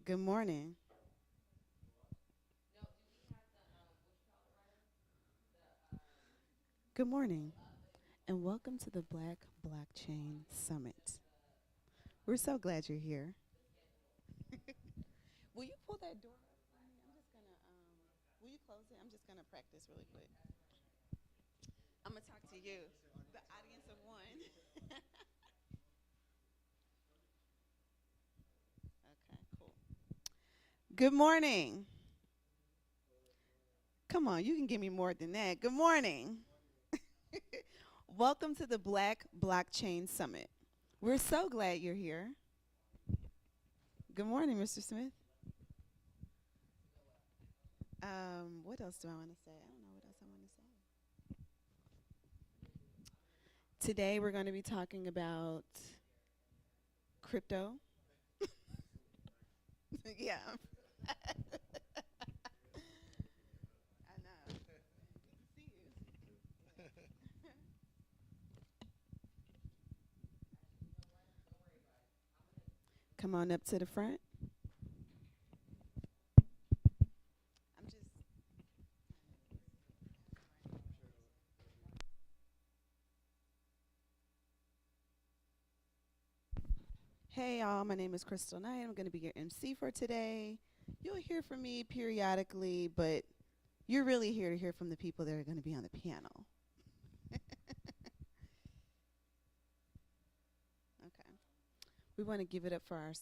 Good morning. Good morning. And welcome to the Black Blockchain Summit. We're so glad you're here. Will you pull that door up for me? I'm just gonna will you close it? I'm just gonna practice really quick. I'm gonna talk to you, the audience of one. Okay, cool. Good morning. Come on, you can give me more than that. Good morning. Welcome to the Black Blockchain Summit. We're so glad you're here. Good morning, Mr. Smith. What else do I want to say? I don't know what else I want to say. Today we're going to be talking about crypto. Yeah. I know. Good to see you. Come on up to the front. I'm just Hey y'all, my name is Crystal Knight. I'm going to be your MC for today. You'll hear from me periodically, but you're really here to hear from the people that are going to be on the piano. Okay. We want to give it up for our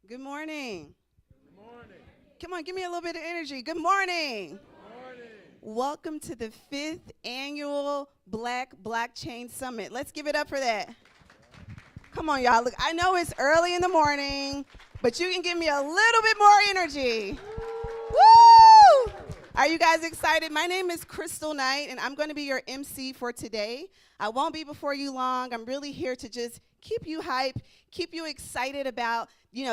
Good morning. Good morning. Come on, give me a little bit of energy. Good morning. Good morning. Welcome to the 5th annual Black Blockchain Summit. Let's give it up for that. Come on, y'all. Look, I know it's early in the morning, but you can give me a little bit more energy. Woo! Are you guys excited? My name is Crystal Knight, and I'm going to be your MC for today. I won't be before you long. I'm really here to just keep you hyped, keep you excited about,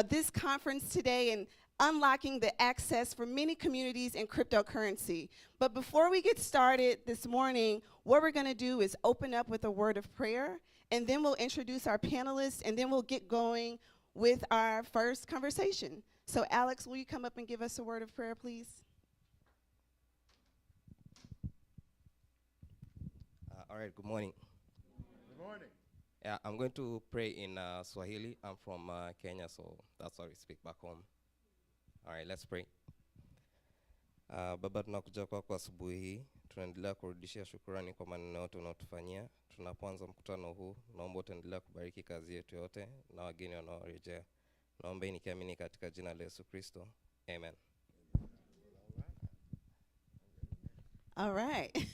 this conference today and unlocking the access for many communities in cryptocurrency. But before we get started this morning, what we're going to do is open up with a word of prayer, and then we'll introduce our panelists, and then we'll get going with our first conversation. So Alex, will you come up and give us a word of prayer, please? All right, good morning. Good morning. Yeah, I'm going to pray in Swahili. I'm from Kenya, so that's how we speak back home. All right, let's pray. Baba, tunakuja kwako asubuhi hii. Tunaendelea kurudishia shukrani kwa maneno yote unaotufanyia. Tunapoanza mkutano huu, naomba utaendelea kubariki kazi yetu yote na wageni wanaorejea. Naomba nikiamini katika jina la Yesu Kristo. Amen. All right.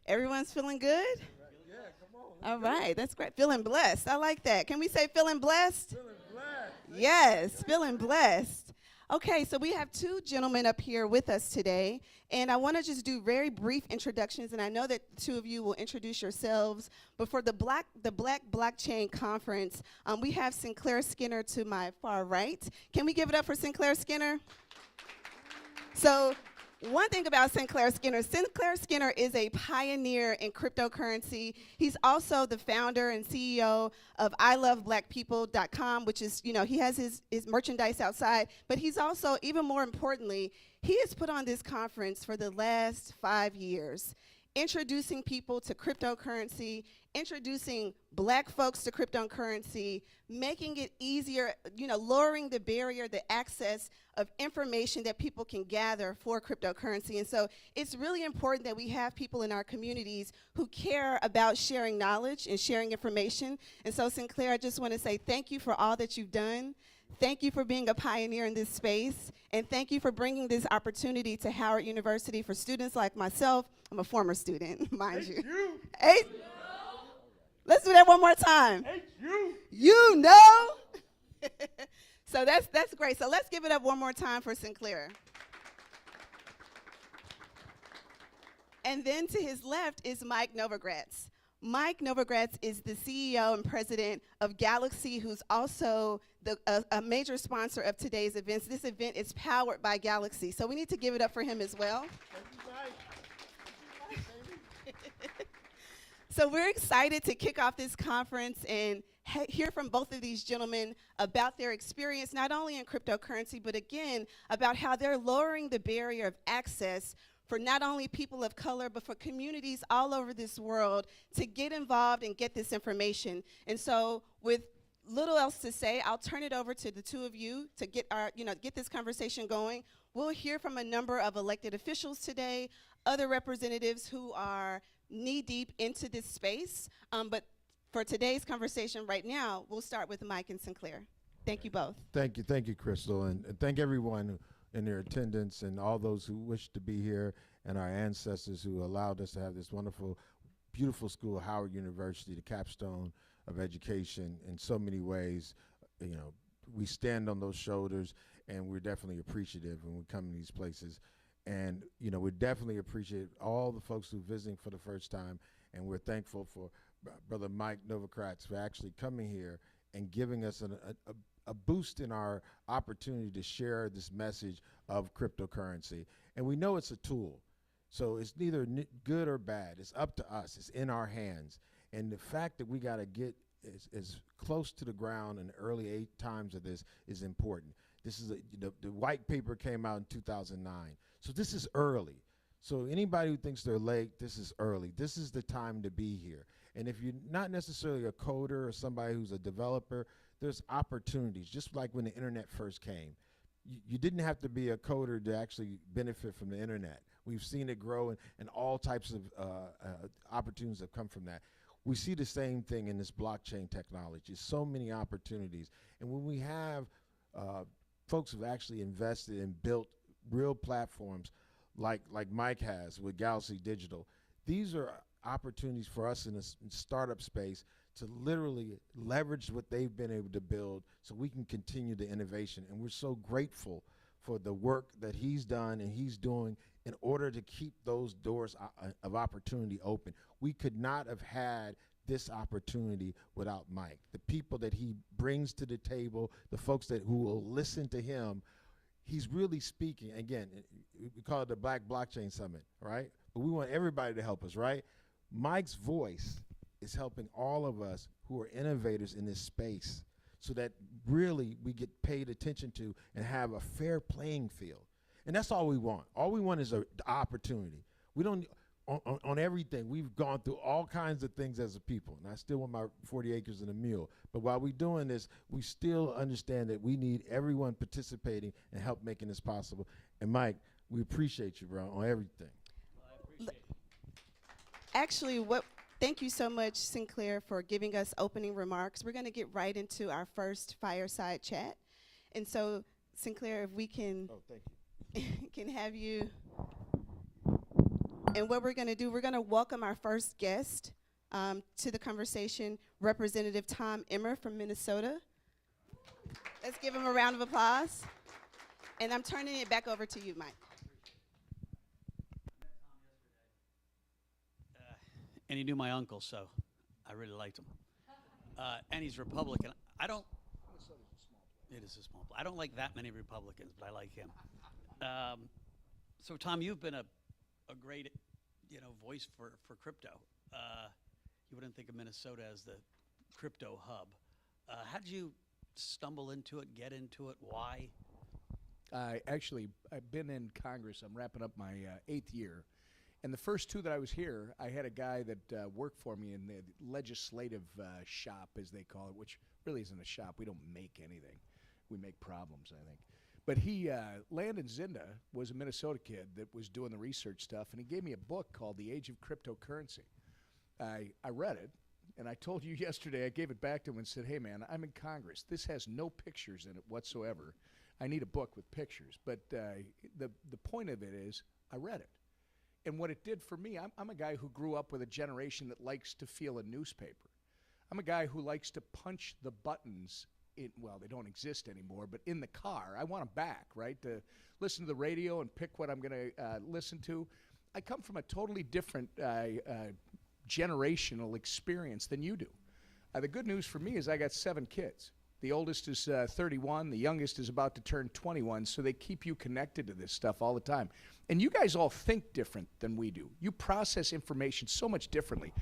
Everyone's feeling good? Yeah, come on. All right, that's great. Feeling blessed. I like that. Can we say feeling blessed? Feeling blessed. Yes, feeling blessed. Okay, so we have two gentlemen up here with us today, and I want to just do very brief introductions, and I know that the two of you will introduce yourselves. But for the Black Blockchain Conference, we have Sinclair Skinner to my far right. Can we give it up for Sinclair Skinner? So one thing about Sinclair Skinner is a pioneer in cryptocurrency. He's also the founder and CEO of iloveblackpeople.com, which is, he has his merchandise outside, but he's also, even more importantly, he has put on this conference for the last 5 years, introducing people to cryptocurrency, introducing Black folks to cryptocurrency, making it easier, lowering the barrier, the access of information that people can gather for cryptocurrency. And so it's really important that we have people in our communities who care about sharing knowledge and sharing information. And so, Sinclair, I just want to say thank you for all that you've done. Thank you for being a pioneer in this space. And thank you for bringing this opportunity to Howard University for students like myself. I'm a former student, mind you. Hey, let's do that one more time. You know. So that's great. So let's give it up one more time for Sinclair. And then to his left is Mike Novogratz. Mike Novogratz is the CEO and president of Galaxy, who's also a major sponsor of today's events. This event is powered by Galaxy, so we need to give it up for him as well. So we're excited to kick off this conference and hear from both of these gentlemen about their experience, not only in cryptocurrency, but again, about how they're lowering the barrier of access for not only people of color, but for communities all over this world to get involved and get this information. And so with little else to say, I'll turn it over to the two of you to get get this conversation going. We'll hear from a number of elected officials today, other representatives who are knee-deep into this space. But for today's conversation right now, we'll start with Mike and Sinclair. Thank you both. Thank you, Crystal, and thank everyone in their attendance and all those who wish to be here and our ancestors who allowed us to have this wonderful, beautiful school, Howard University, the capstone of education in so many ways. We stand on those shoulders, and we're definitely appreciative when we come to these places. And, we definitely appreciate all the folks who are visiting for the first time, and we're thankful for Brother Mike Novogratz for actually coming here and giving us a boost in our opportunity to share this message of cryptocurrency. And we know it's a tool, so it's neither good or bad. It's up to us. It's in our hands. And the fact that we got to get as close to the ground in the early times of this is important. This is the white paper came out in 2009, so this is early. So anybody who thinks they're late, this is early. This is the time to be here. And if you're not necessarily a coder or somebody who's a developer, there's opportunities. Just like when the internet first came, you didn't have to be a coder to actually benefit from the internet. We've seen it grow, and all types of opportunities have come from that. We see the same thing in this blockchain technology. So many opportunities. And when we have folks who've actually invested and built real platforms like Mike has with Galaxy Digital, these are opportunities for us in the startup space to literally leverage what they've been able to build so we can continue the innovation. And we're so grateful for the work that he's done and he's doing in order to keep those doors of opportunity open. We could not have had this opportunity without Mike. The people that he brings to the table, the folks who will listen to him, he's really speaking. Again, we call it the Black Blockchain Summit, right? But we want everybody to help us, right? Mike's voice is helping all of us who are innovators in this space so that really we get paid attention to and have a fair playing field. And that's all we want. All we want is the opportunity. We don't, on everything, we've gone through all kinds of things as a people, and I still want my 40 acres and a mule. But while we're doing this, we still understand that we need everyone participating and help making this possible. And Mike, we appreciate you, bro, on everything. Well, I appreciate it. Actually, thank you so much, Sinclair, for giving us opening remarks. We're going to get right into our first fireside chat. And so, Sinclair, if we can, Thank you. can have you. And what we're going to do, we're going to welcome our first guest to the conversation, Representative Tom Emmer from Minnesota. Let's give him a round of applause. And I'm turning it back over to you, Mike. And he knew my uncle, so I really liked him. And he's Republican. It is a small place. I don't like that many Republicans, but I like him. So Tom, you've been a great, voice for crypto. You wouldn't think of Minnesota as the crypto hub. How did you stumble into it, get into it? Why? I've been in Congress. I'm wrapping up my 8th year. And the first 2 that I was here, I had a guy that worked for me in the legislative shop, as they call it, which really isn't a shop. We don't make anything. We make problems, I think. But Landon Zinda was a Minnesota kid that was doing the research stuff, and he gave me a book called The Age of Cryptocurrency. I read it, and I told you yesterday, I gave it back to him and said, hey, man, I'm in Congress. This has no pictures in it whatsoever. I need a book with pictures. But the point of it is I read it. And what it did for me, I'm a guy who grew up with a generation that likes to feel a newspaper. I'm a guy who likes to punch the buttons well, they don't exist anymore, but in the car. I want them back, right? To listen to the radio and pick what I'm going to listen to. I come from a totally different generational experience than you do. The good news for me is I got 7 kids. The oldest is 31. The youngest is about to turn 21, so they keep you connected to this stuff all the time. And you guys all think different than we do. You process information so much differently.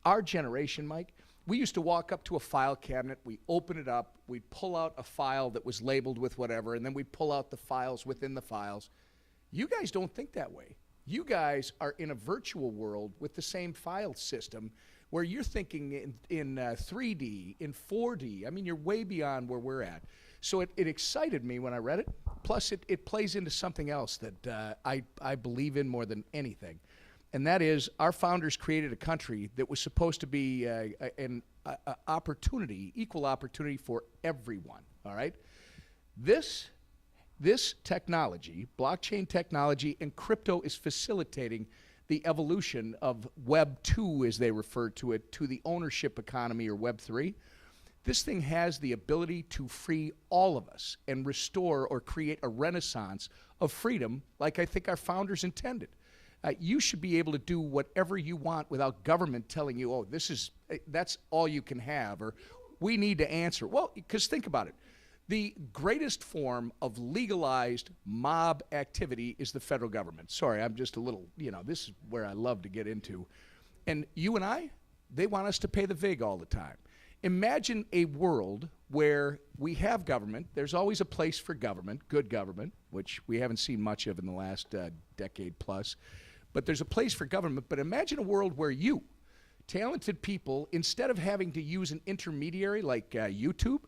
Our generation, Mike, we used to walk up to a file cabinet, we open it up, we'd pull out a file that was labeled with whatever, and then we'd pull out the files within the files. You guys don't think that way. You guys are in a virtual world with the same file system where you're thinking in 3D, in 4D. I mean, you're way beyond where we're at. So it excited me when I read it. Plus, it plays into something else that I believe in more than anything. And that is, our founders created a country that was supposed to be an opportunity, equal opportunity for everyone, all right? This technology, blockchain technology, and crypto is facilitating the evolution of Web 2, as they refer to it, to the ownership economy, or Web 3. This thing has the ability to free all of us and restore or create a renaissance of freedom like I think our founders intended. You should be able to do whatever you want without government telling you, oh, that's all you can have, or we need to answer. Well, because think about it. The greatest form of legalized mob activity is the federal government. Sorry, I'm just a little, this is where I love to get into. And you and I, they want us to pay the vig all the time. Imagine a world where we have government. There's always a place for government, good government, which we haven't seen much of in the last decade plus. But there's a place for government. But imagine a world where you, talented people, instead of having to use an intermediary like YouTube,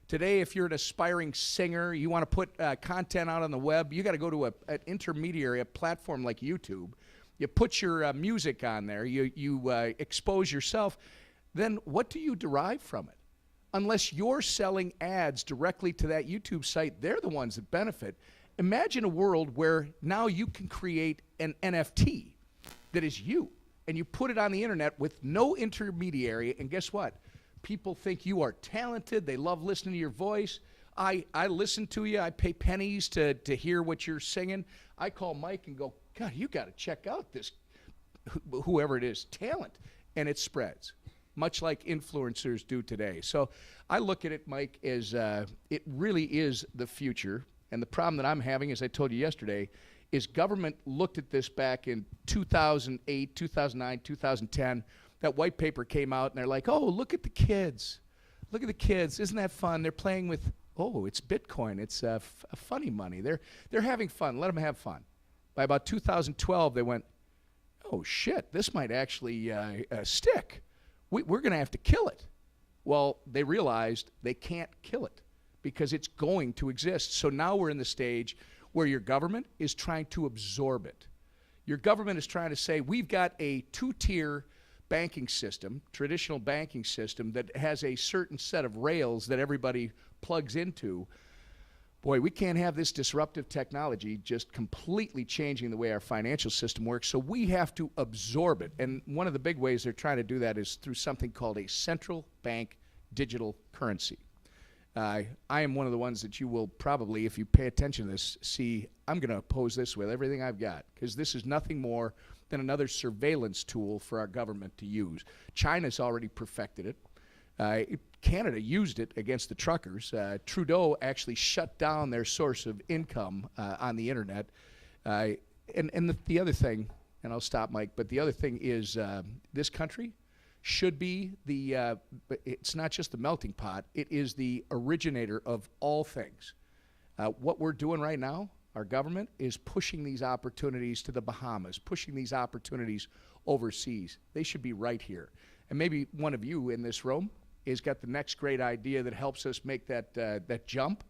today if you're an aspiring singer, you want to put content out on the web, you got to go to an intermediary, a platform like YouTube. You put your music on there, you expose yourself. Then what do you derive from it? Unless you're selling ads directly to that YouTube site, they're the ones that benefit. Imagine a world where now you can create an NFT that is you, and you put it on the internet with no intermediary, and guess what? People think you are talented. They love listening to your voice. I listen to you. I pay pennies to hear what you're singing. I call Mike and go, God, you got to check out this, whoever it is, talent. And it spreads, much like influencers do today. So I look at it, Mike, as it really is the future. And the problem that I'm having, as I told you yesterday, is government looked at this back in 2008, 2009, 2010. That white paper came out, and they're like, oh, look at the kids. Look at the kids. Isn't that fun? They're playing with, oh, it's Bitcoin. It's funny money. They're having fun. Let them have fun. By about 2012, they went, oh, shit, this might actually stick. We're going to have to kill it. Well, they realized they can't kill it because it's going to exist. So now we're in the stage where your government is trying to absorb it. Your government is trying to say, we've got a two-tier banking system, traditional banking system, that has a certain set of rails that everybody plugs into. Boy, we can't have this disruptive technology just completely changing the way our financial system works, so we have to absorb it. And one of the big ways they're trying to do that is through something called a central bank digital currency. I am one of the ones that you will probably, if you pay attention to this, see I'm going to oppose this with everything I've got, because this is nothing more than another surveillance tool for our government to use. China's already perfected it. Canada used it against the truckers. Trudeau actually shut down their source of income on the internet. And the other thing, and I'll stop, Mike, but the other thing is this country should be it's not just the melting pot, it is the originator of all things. What we're doing right now, our government is pushing these opportunities to the Bahamas, pushing these opportunities overseas. They should be right here. And maybe one of you in this room has got the next great idea that helps us make that jump.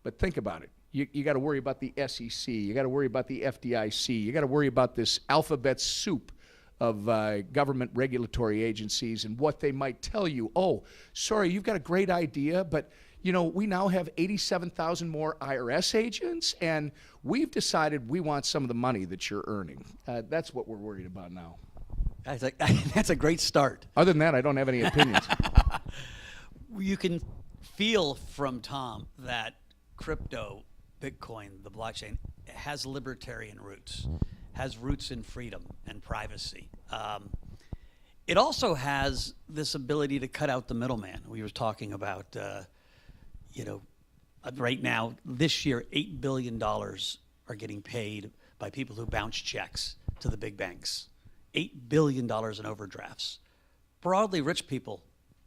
But think about it. You got to worry about the SEC. You got to worry about the FDIC. You got to worry about this alphabet soup of government regulatory agencies and what they might tell you. Oh, sorry, you've got a great idea, but you know, we now have 87,000 more IRS agents, and we've decided we want some of the money that you're earning. That's what we're worried about now. That's a great start. Other than that, I don't have any opinions. You can feel from Tom that crypto, Bitcoin, the blockchain, has libertarian roots, has roots in freedom and privacy. It also has this ability to cut out the middleman. We were talking about, right now, this year, $8 billion are getting paid by people who bounce checks to the big banks. $8 billion in overdrafts. Broadly rich people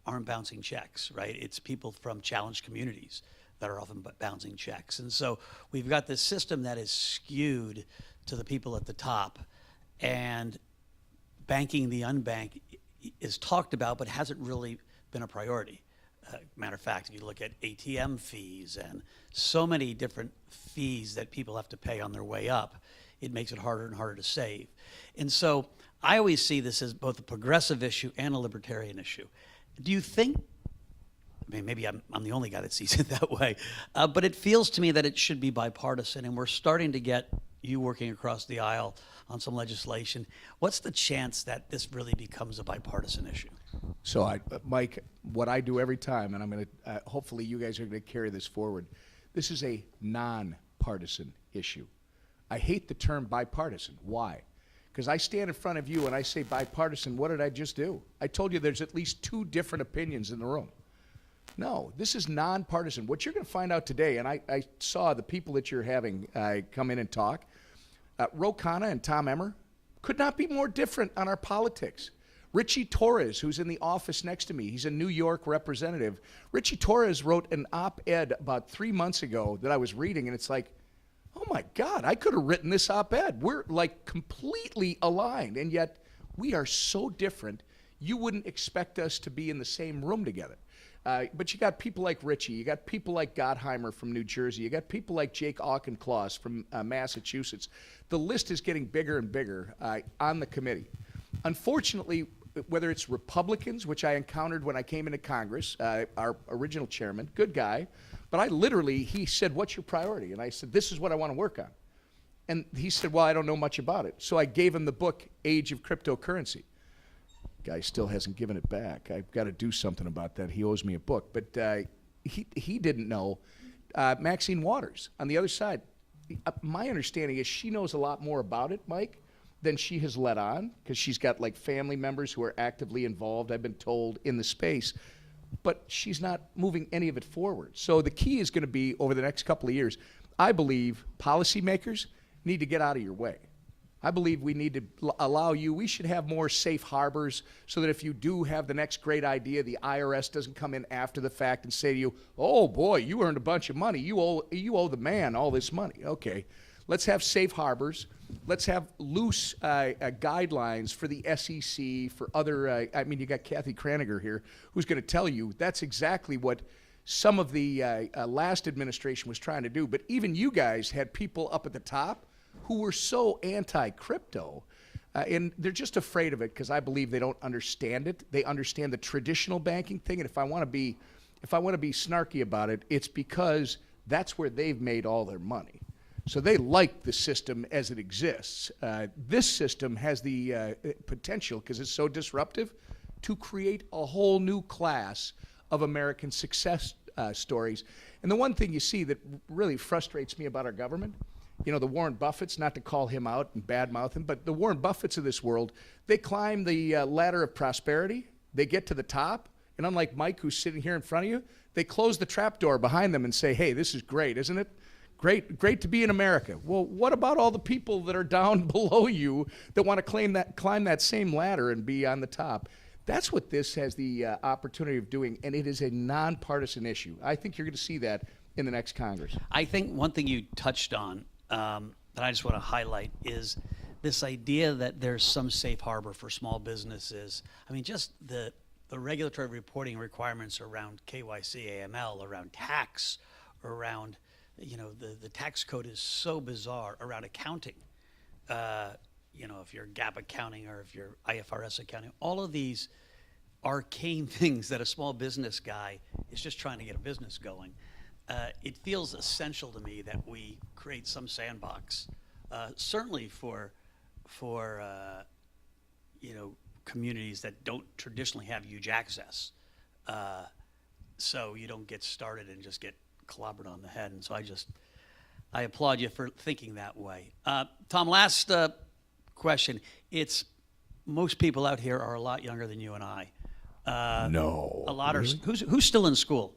aren't bouncing checks, right? It's people from challenged communities that are often bouncing checks. And so we've got this system that is skewed to the people at the top, and banking the unbanked is talked about but hasn't really been a priority. Matter of fact, if you look at ATM fees and so many different fees that people have to pay on their way up, it makes it harder and harder to save. And so I always see this as both a progressive issue and a libertarian issue. Do you think, I mean, maybe I'm the only guy that sees it that way, but it feels to me that it should be bipartisan, and we're starting to get you working across the aisle on some legislation. What's the chance that this really becomes a bipartisan issue? So, Mike, what I do every time, and I'm going to, hopefully you guys are going to carry this forward, this is a non-partisan issue. I hate the term bipartisan. Why? Because I stand in front of you and I say bipartisan, what did I just do? I told you there's at least 2 different opinions in the room. No, this is nonpartisan. What you're going to find out today, and I saw the people that you're having come in and talk, Ro Khanna and Tom Emmer could not be more different on our politics. Richie Torres, who's in the office next to me, he's a New York representative. Richie Torres wrote an op-ed about 3 months ago that I was reading, and it's like, oh my God, I could have written this op-ed. We're like completely aligned, and yet we are so different. You wouldn't expect us to be in the same room together. But you got people like Richie, you got people like Gottheimer from New Jersey, you got people like Jake Auchincloss from Massachusetts. The list is getting bigger and bigger on the committee. Unfortunately, whether it's Republicans, which I encountered when I came into Congress, our original chairman, good guy, but he said, what's your priority? And I said, this is what I want to work on. And he said, well, I don't know much about it. So I gave him the book, Age of Cryptocurrency. Guy still hasn't given it back. I've got to do something about that. He owes me a book. But he didn't know. Maxine Waters, on the other side, my understanding is she knows a lot more about it, Mike, than she has let on, because she's got like family members who are actively involved, I've been told, in the space. But she's not moving any of it forward. So the key is going to be, over the next couple of years, I believe policymakers need to get out of your way. I believe we need to allow you, we should have more safe harbors so that if you do have the next great idea, the IRS doesn't come in after the fact and say to you, oh boy, you earned a bunch of money. You owe the man all this money. Okay, let's have safe harbors. Let's have loose guidelines for the SEC, for other, you got Kathy Kraniger here, who's going to tell you that's exactly what some of the last administration was trying to do. But even you guys had people up at the top who were so anti-crypto, and they're just afraid of it because I believe they don't understand it. They understand the traditional banking thing, and if I want to be snarky about it, it's because that's where they've made all their money. So they like the system as it exists. This system has the potential, because it's so disruptive, to create a whole new class of American success stories. And the one thing you see that really frustrates me about our government, you know, the Warren Buffetts, not to call him out and badmouth him, but the Warren Buffetts of this world, they climb the ladder of prosperity, they get to the top, and unlike Mike, who's sitting here in front of you, they close the trapdoor behind them and say, hey, this is great, isn't it? Great to be in America. Well, what about all the people that are down below you that want to climb that same ladder and be on the top? That's what this has the opportunity of doing, and it is a nonpartisan issue. I think you're going to see that in the next Congress. I think one thing you touched on that I just want to highlight is this idea that there's some safe harbor for small businesses. I mean, just the regulatory reporting requirements around KYC, AML, around tax, around, you know, the tax code is so bizarre, around accounting. You know, if you're GAAP accounting or if you're IFRS accounting, all of these arcane things that a small business guy is just trying to get a business going. It feels essential to me that we create some sandbox, certainly for you know, communities that don't traditionally have huge access, so you don't get started and just get clobbered on the head. And so I applaud you for thinking that way. Tom, last question. It's most people out here are a lot younger than you and I. No. A lot really? are. Who's still in school?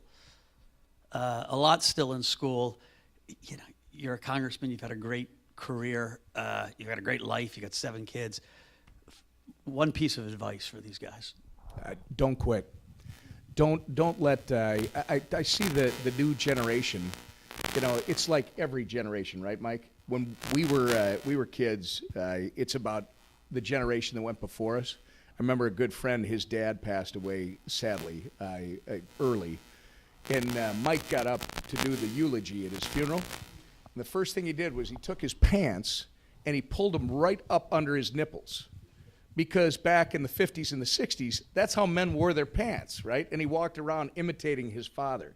A lot still in school. You know, you're a congressman. You've had a great career. You've had a great life. You got 7 kids. One piece of advice for these guys: don't quit. Don't let. I see the new generation. You know, it's like every generation, right, Mike? When we were kids, it's about the generation that went before us. I remember a good friend. His dad passed away sadly early. And Mike got up to do the eulogy at his funeral. And the first thing he did was he took his pants and he pulled them right up under his nipples. Because back in the 50s and the 60s, that's how men wore their pants, right? And he walked around imitating his father.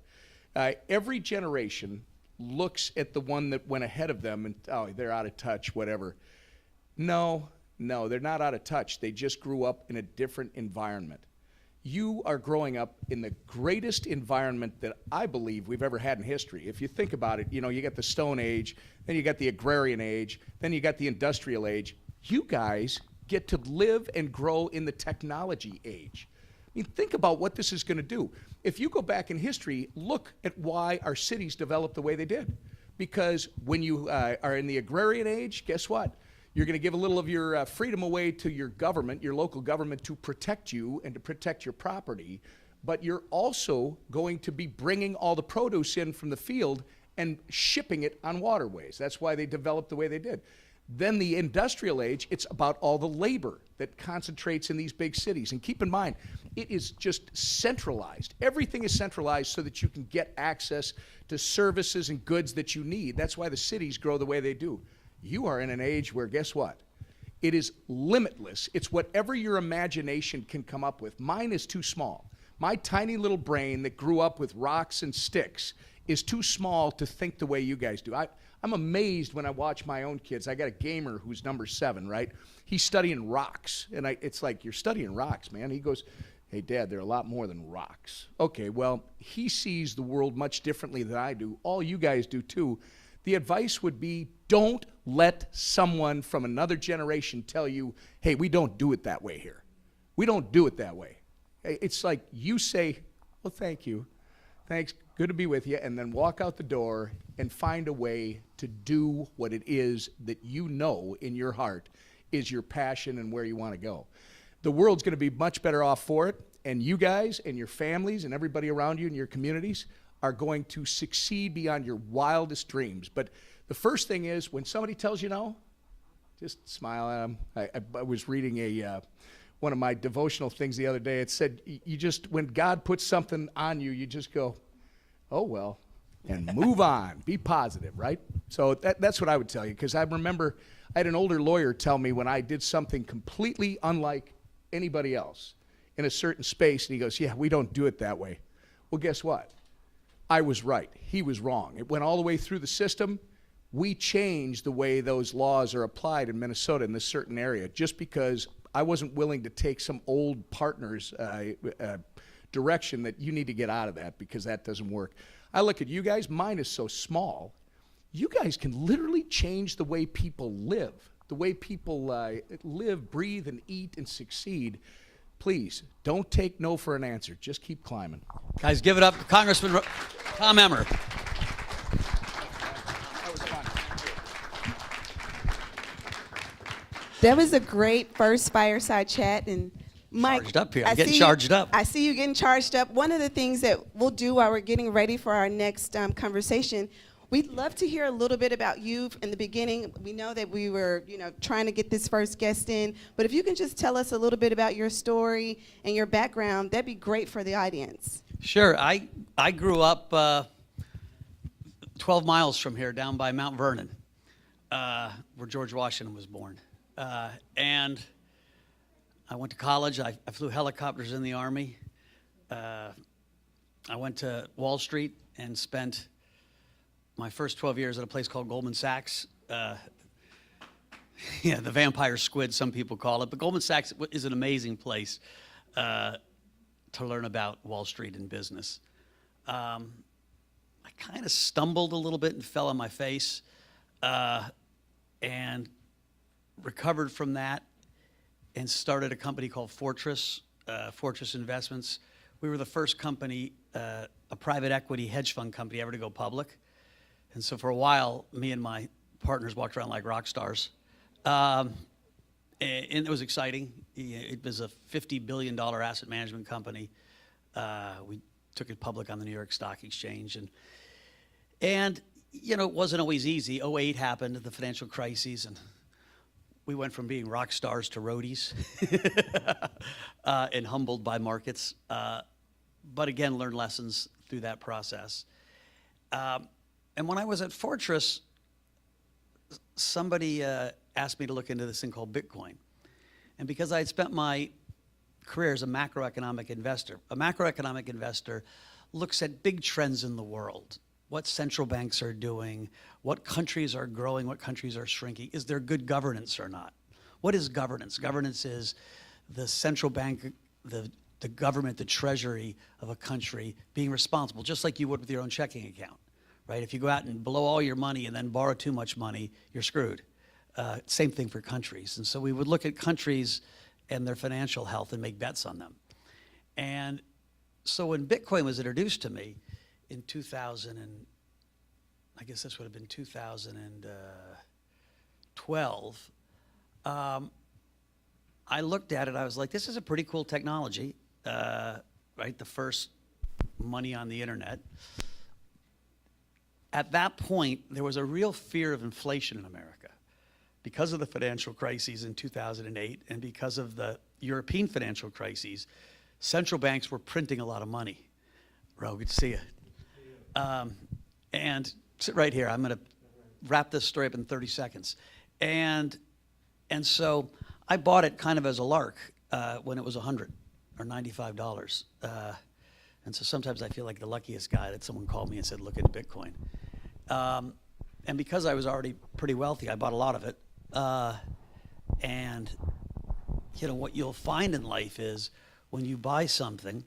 Every generation looks at the one that went ahead of them and, oh, they're out of touch, whatever. No, they're not out of touch. They just grew up in a different environment. You are growing up in the greatest environment that I believe we've ever had in history. If you think about it, you know, you got the Stone Age, then you got the Agrarian Age, then you got the Industrial Age. You guys get to live and grow in the technology age. I mean, think about what this is going to do. If you go back in history, look at why our cities developed the way they did. Because when you are in the Agrarian Age, guess what? You're going to give a little of your freedom away to your government, your local government, to protect you and to protect your property. But you're also going to be bringing all the produce in from the field and shipping it on waterways. That's why they developed the way they did. Then the industrial age, it's about all the labor that concentrates in these big cities. And keep in mind, it is just centralized. Everything is centralized so that you can get access to services and goods that you need. That's why the cities grow the way they do. You are in an age where, guess what? It is limitless. It's whatever your imagination can come up with. Mine is too small. My tiny little brain that grew up with rocks and sticks is too small to think the way you guys do. I'm amazed when I watch my own kids. I got a gamer who's number 7, right? He's studying rocks. And it's like, you're studying rocks, man. He goes, hey, Dad, they're a lot more than rocks. Okay, well, he sees the world much differently than I do. All you guys do, too. The advice would be, don't let someone from another generation tell you, hey, we don't do it that way here. We don't do it that way. It's like you say, well, thank you. Thanks, good to be with you, and then walk out the door and find a way to do what it is that you know in your heart is your passion and where you want to go. The world's going to be much better off for it, and you guys and your families and everybody around you in your communities are going to succeed beyond your wildest dreams. But the first thing is, when somebody tells you no, just smile at them. I was reading one of my devotional things the other day. It said, you just, when God puts something on you, you just go, oh, well, and move on. Be positive, right? So that's what I would tell you, because I remember I had an older lawyer tell me when I did something completely unlike anybody else in a certain space, and he goes, yeah, we don't do it that way. Well, guess what? I was right. He was wrong. It went all the way through the system. We changed the way those laws are applied in Minnesota in this certain area just because I wasn't willing to take some old partner's direction that you need to get out of that because that doesn't work. I look at you guys, mine is so small. You guys can literally change the way people live, the way people live, breathe, and eat and succeed. Please, don't take no for an answer. Just keep climbing. Guys, give it up to Congressman Tom Emmer. That was fun. That was a great first fireside chat. And Mike, Charged up here. I'm getting charged up. I see you getting charged up. One of the things that we'll do while we're getting ready for our next conversation, we'd love to hear a little bit about you in the beginning. We know that we were, trying to get this first guest in, but if you can just tell us a little bit about your story and your background, that'd be great for the audience. Sure. I grew up 12 miles from here, down by Mount Vernon, where George Washington was born. And I went to college. I flew helicopters in the Army. I went to Wall Street and spent my first 12 years at a place called Goldman Sachs. The vampire squid, some people call it. But Goldman Sachs is an amazing place to learn about Wall Street and business. I kind of stumbled a little bit and fell on my face and recovered from that and started a company called Fortress Investments. We were the first company, a private equity hedge fund company ever to go public. And so for a while, me and my partners walked around like rock stars. And it was exciting. It was a $50 billion asset management company. We took it public on the New York Stock Exchange. And it wasn't always easy. 2008 happened, the financial crises, and we went from being rock stars to roadies and humbled by markets. But again, learned lessons through that process. And when I was at Fortress, somebody asked me to look into this thing called Bitcoin. And because I had spent my career as a macroeconomic investor looks at big trends in the world, what central banks are doing, what countries are growing, what countries are shrinking. Is there good governance or not? What is governance? Governance is the central bank, the government, the treasury of a country being responsible, just like you would with your own checking account. Right? If you go out and blow all your money and then borrow too much money, you're screwed. Same thing for countries. And so we would look at countries and their financial health and make bets on them. And so when Bitcoin was introduced to me in 2000, and I guess this would have been 2012, I looked at it, I was like, this is a pretty cool technology, right? The first money on the internet. At that point, there was a real fear of inflation in America because of the financial crises in 2008 and because of the European financial crises. Central banks were printing a lot of money. Ro, good to see you. And sit right here. I'm going to wrap this story up in 30 seconds. And so I bought it kind of as a lark when it was $100 or $95. And so sometimes I feel like the luckiest guy that someone called me and said, look at Bitcoin. And because I was already pretty wealthy, I bought a lot of it. And you know, what you'll find in life is when you buy something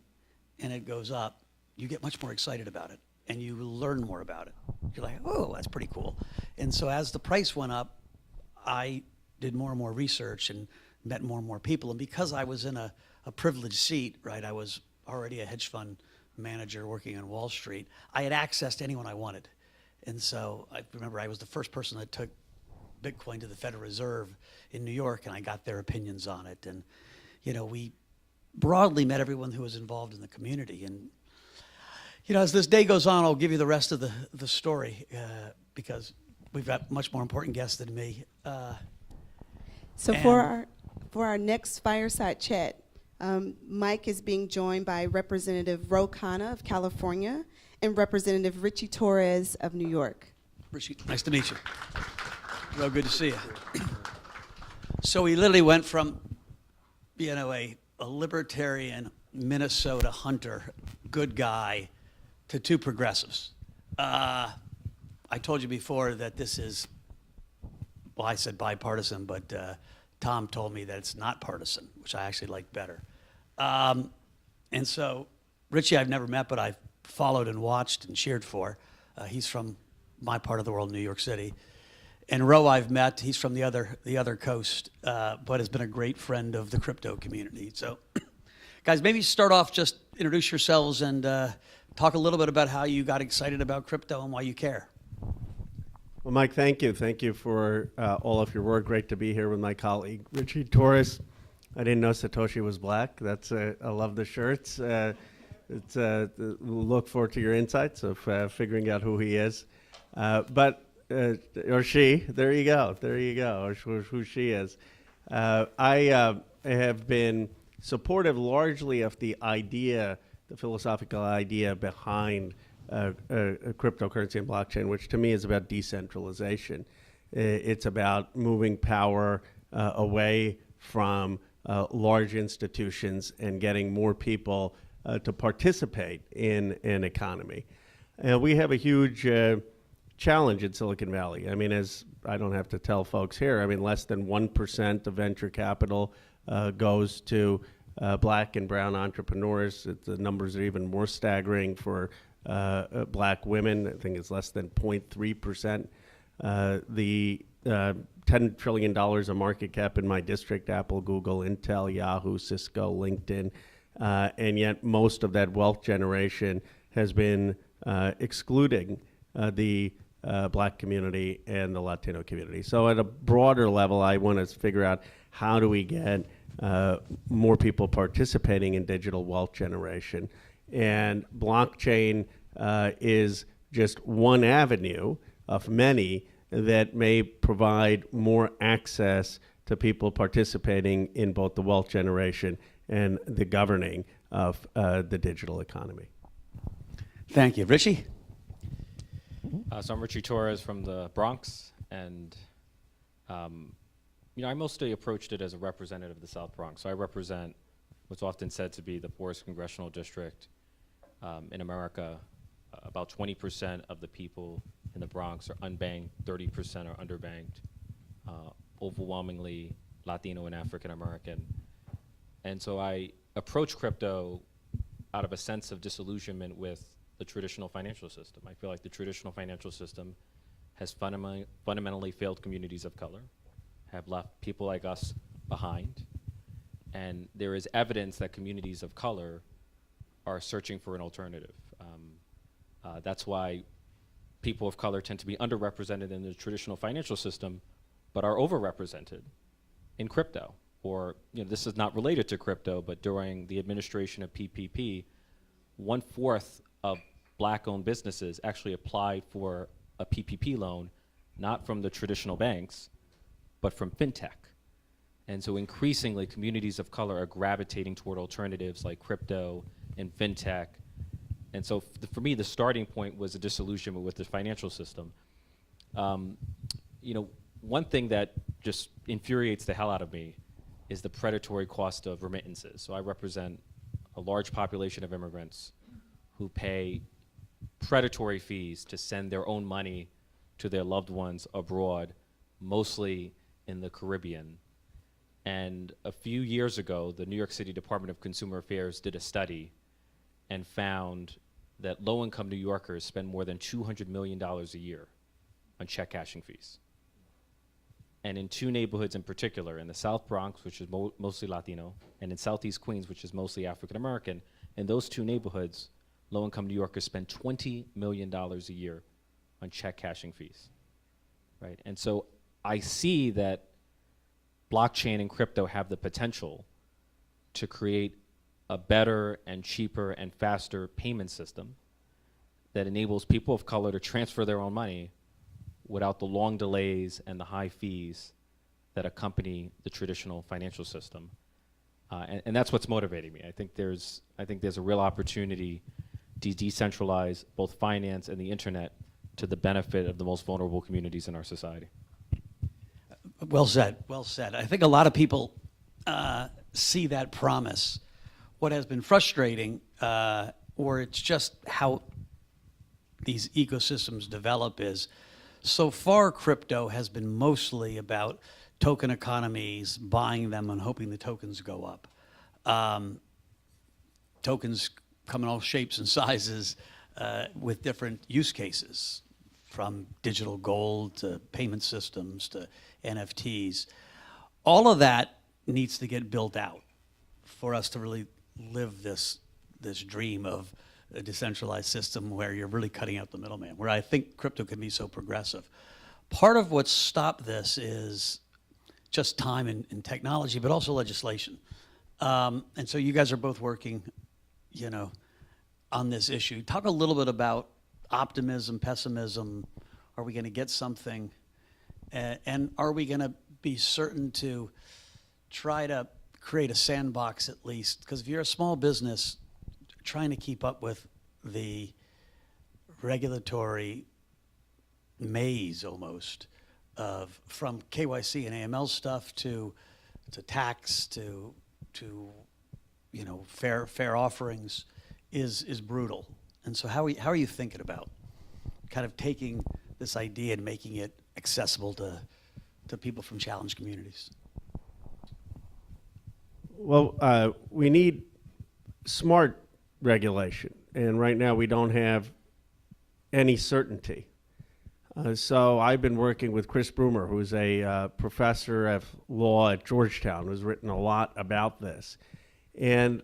and it goes up, you get much more excited about it and you learn more about it. You're like, oh, that's pretty cool. And so as the price went up, I did more and more research and met more and more people. And because I was in a privileged seat, right, I was already a hedge fund manager working on Wall Street, I had access to anyone I wanted. And so I remember I was the first person that took Bitcoin to the Federal Reserve in New York, and I got their opinions on it. And, you know, we broadly met everyone who was involved in the community. And, you know, as this day goes on, I'll give you the rest of the story because we've got much more important guests than me. So for our next fireside chat, Mike is being joined by Representative Ro Khanna of California and Representative Richie Torres of New York. Richie, nice to meet you. Real good to see you. So we literally went from, you know, a libertarian Minnesota hunter, good guy, to two progressives. I told you before that this is, well, I said bipartisan, but Tom told me that it's not partisan, which I actually like better. And so Richie I've never met, but I've followed and watched and cheered for. He's from my part of the world, New York City. And Ro I've met, he's from the other coast, but has been a great friend of the crypto community. So guys, maybe start off, just introduce yourselves and talk a little bit about how you got excited about crypto and why you care. Well, Mike, thank you. Thank you for all of your work. Great to be here with my colleague, Richie Torres. I didn't know Satoshi was black. That's I love the shirts. Look forward to your insights of figuring out who he is. Or she, there you go, or who she is. I have been supportive largely of the idea, the philosophical idea behind cryptocurrency and blockchain, which to me is about decentralization. It's about moving power away from large institutions and getting more people to participate in an economy. We have a huge challenge in Silicon Valley. I mean, as I don't have to tell folks here, I mean, less than 1% of venture capital goes to black and brown entrepreneurs. The numbers are even more staggering for black women. I think it's less than 0.3%. The $10 trillion of market cap in my district, Apple, Google, Intel, Yahoo, Cisco, LinkedIn, and yet most of that wealth generation has been excluding the black community and the Latino community. So at a broader level, I want to figure out how do we get more people participating in digital wealth generation. And blockchain is just one avenue of many that may provide more access to people participating in both the wealth generation and the governing of the digital economy. Thank you. Richie? So I'm Richie Torres from the Bronx, and you know, I mostly approached it as a representative of the South Bronx. So I represent what's often said to be the poorest congressional district in America. About 20% of the people in the Bronx are unbanked, 30% are underbanked, overwhelmingly Latino and African American. And so I approach crypto out of a sense of disillusionment with the traditional financial system. I feel like the traditional financial system has fundamentally failed communities of color, have left people like us behind, and there is evidence that communities of color are searching for an alternative. That's why people of color tend to be underrepresented in the traditional financial system, but are overrepresented in crypto. Or, this is not related to crypto, but during the administration of PPP, 1/4 of black-owned businesses actually applied for a PPP loan, not from the traditional banks, but from fintech. And so increasingly, communities of color are gravitating toward alternatives like crypto and fintech. And so for me, the starting point was a disillusionment with the financial system. One thing that just infuriates the hell out of me is the predatory cost of remittances. So I represent a large population of immigrants who pay predatory fees to send their own money to their loved ones abroad, mostly in the Caribbean. And a few years ago, the New York City Department of Consumer Affairs did a study and found that low-income New Yorkers spend more than $200 million a year on check cashing fees. And in two neighborhoods in particular, in the South Bronx, which is mostly Latino, and in Southeast Queens, which is mostly African American, in those two neighborhoods, low-income New Yorkers spend $20 million a year on check cashing fees, right? And so I see that blockchain and crypto have the potential to create a better and cheaper and faster payment system that enables people of color to transfer their own money without the long delays and the high fees that accompany the traditional financial system. And that's what's motivating me. I think there's a real opportunity to decentralize both finance and the internet to the benefit of the most vulnerable communities in our society. Well said, well said. I think a lot of people see that promise. What has been frustrating, or it's just how these ecosystems develop, is so far crypto has been mostly about token economies, buying them and hoping the tokens go up. Tokens come in all shapes and sizes with different use cases, from digital gold to payment systems to NFTs. All of that needs to get built out for us to really live this dream of a decentralized system where you're really cutting out the middleman, where I think crypto can be so progressive. Part of what's stopped this is just time and technology, but also legislation. And so you guys are both working, on this issue. Talk a little bit about optimism, pessimism. Are we going to get something? And are we going to be certain to try to create a sandbox at least? Because if you're a small business, trying to keep up with the regulatory maze almost of from KYC and AML stuff to tax to fair offerings is brutal. And so how are you thinking about kind of taking this idea and making it accessible to people from challenged communities? Well, we need smart regulation, and right now we don't have any certainty. So I've been working with Chris Broomer, who's a professor of law at Georgetown, who's written a lot about this, and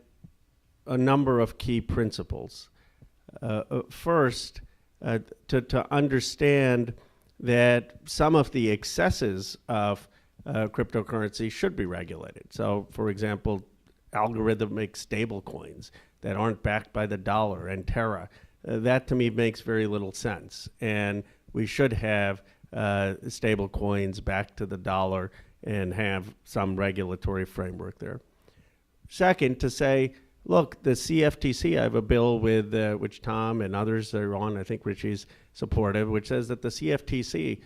a number of key principles. First, to understand that some of the excesses of cryptocurrency should be regulated. So, for example, algorithmic stable coins that aren't backed by the dollar and Terra. That to me makes very little sense. And we should have stable coins back to the dollar and have some regulatory framework there. Second, to say, look, the CFTC, I have a bill with which Tom and others are on, I think Richie's supportive, which says that the CFTC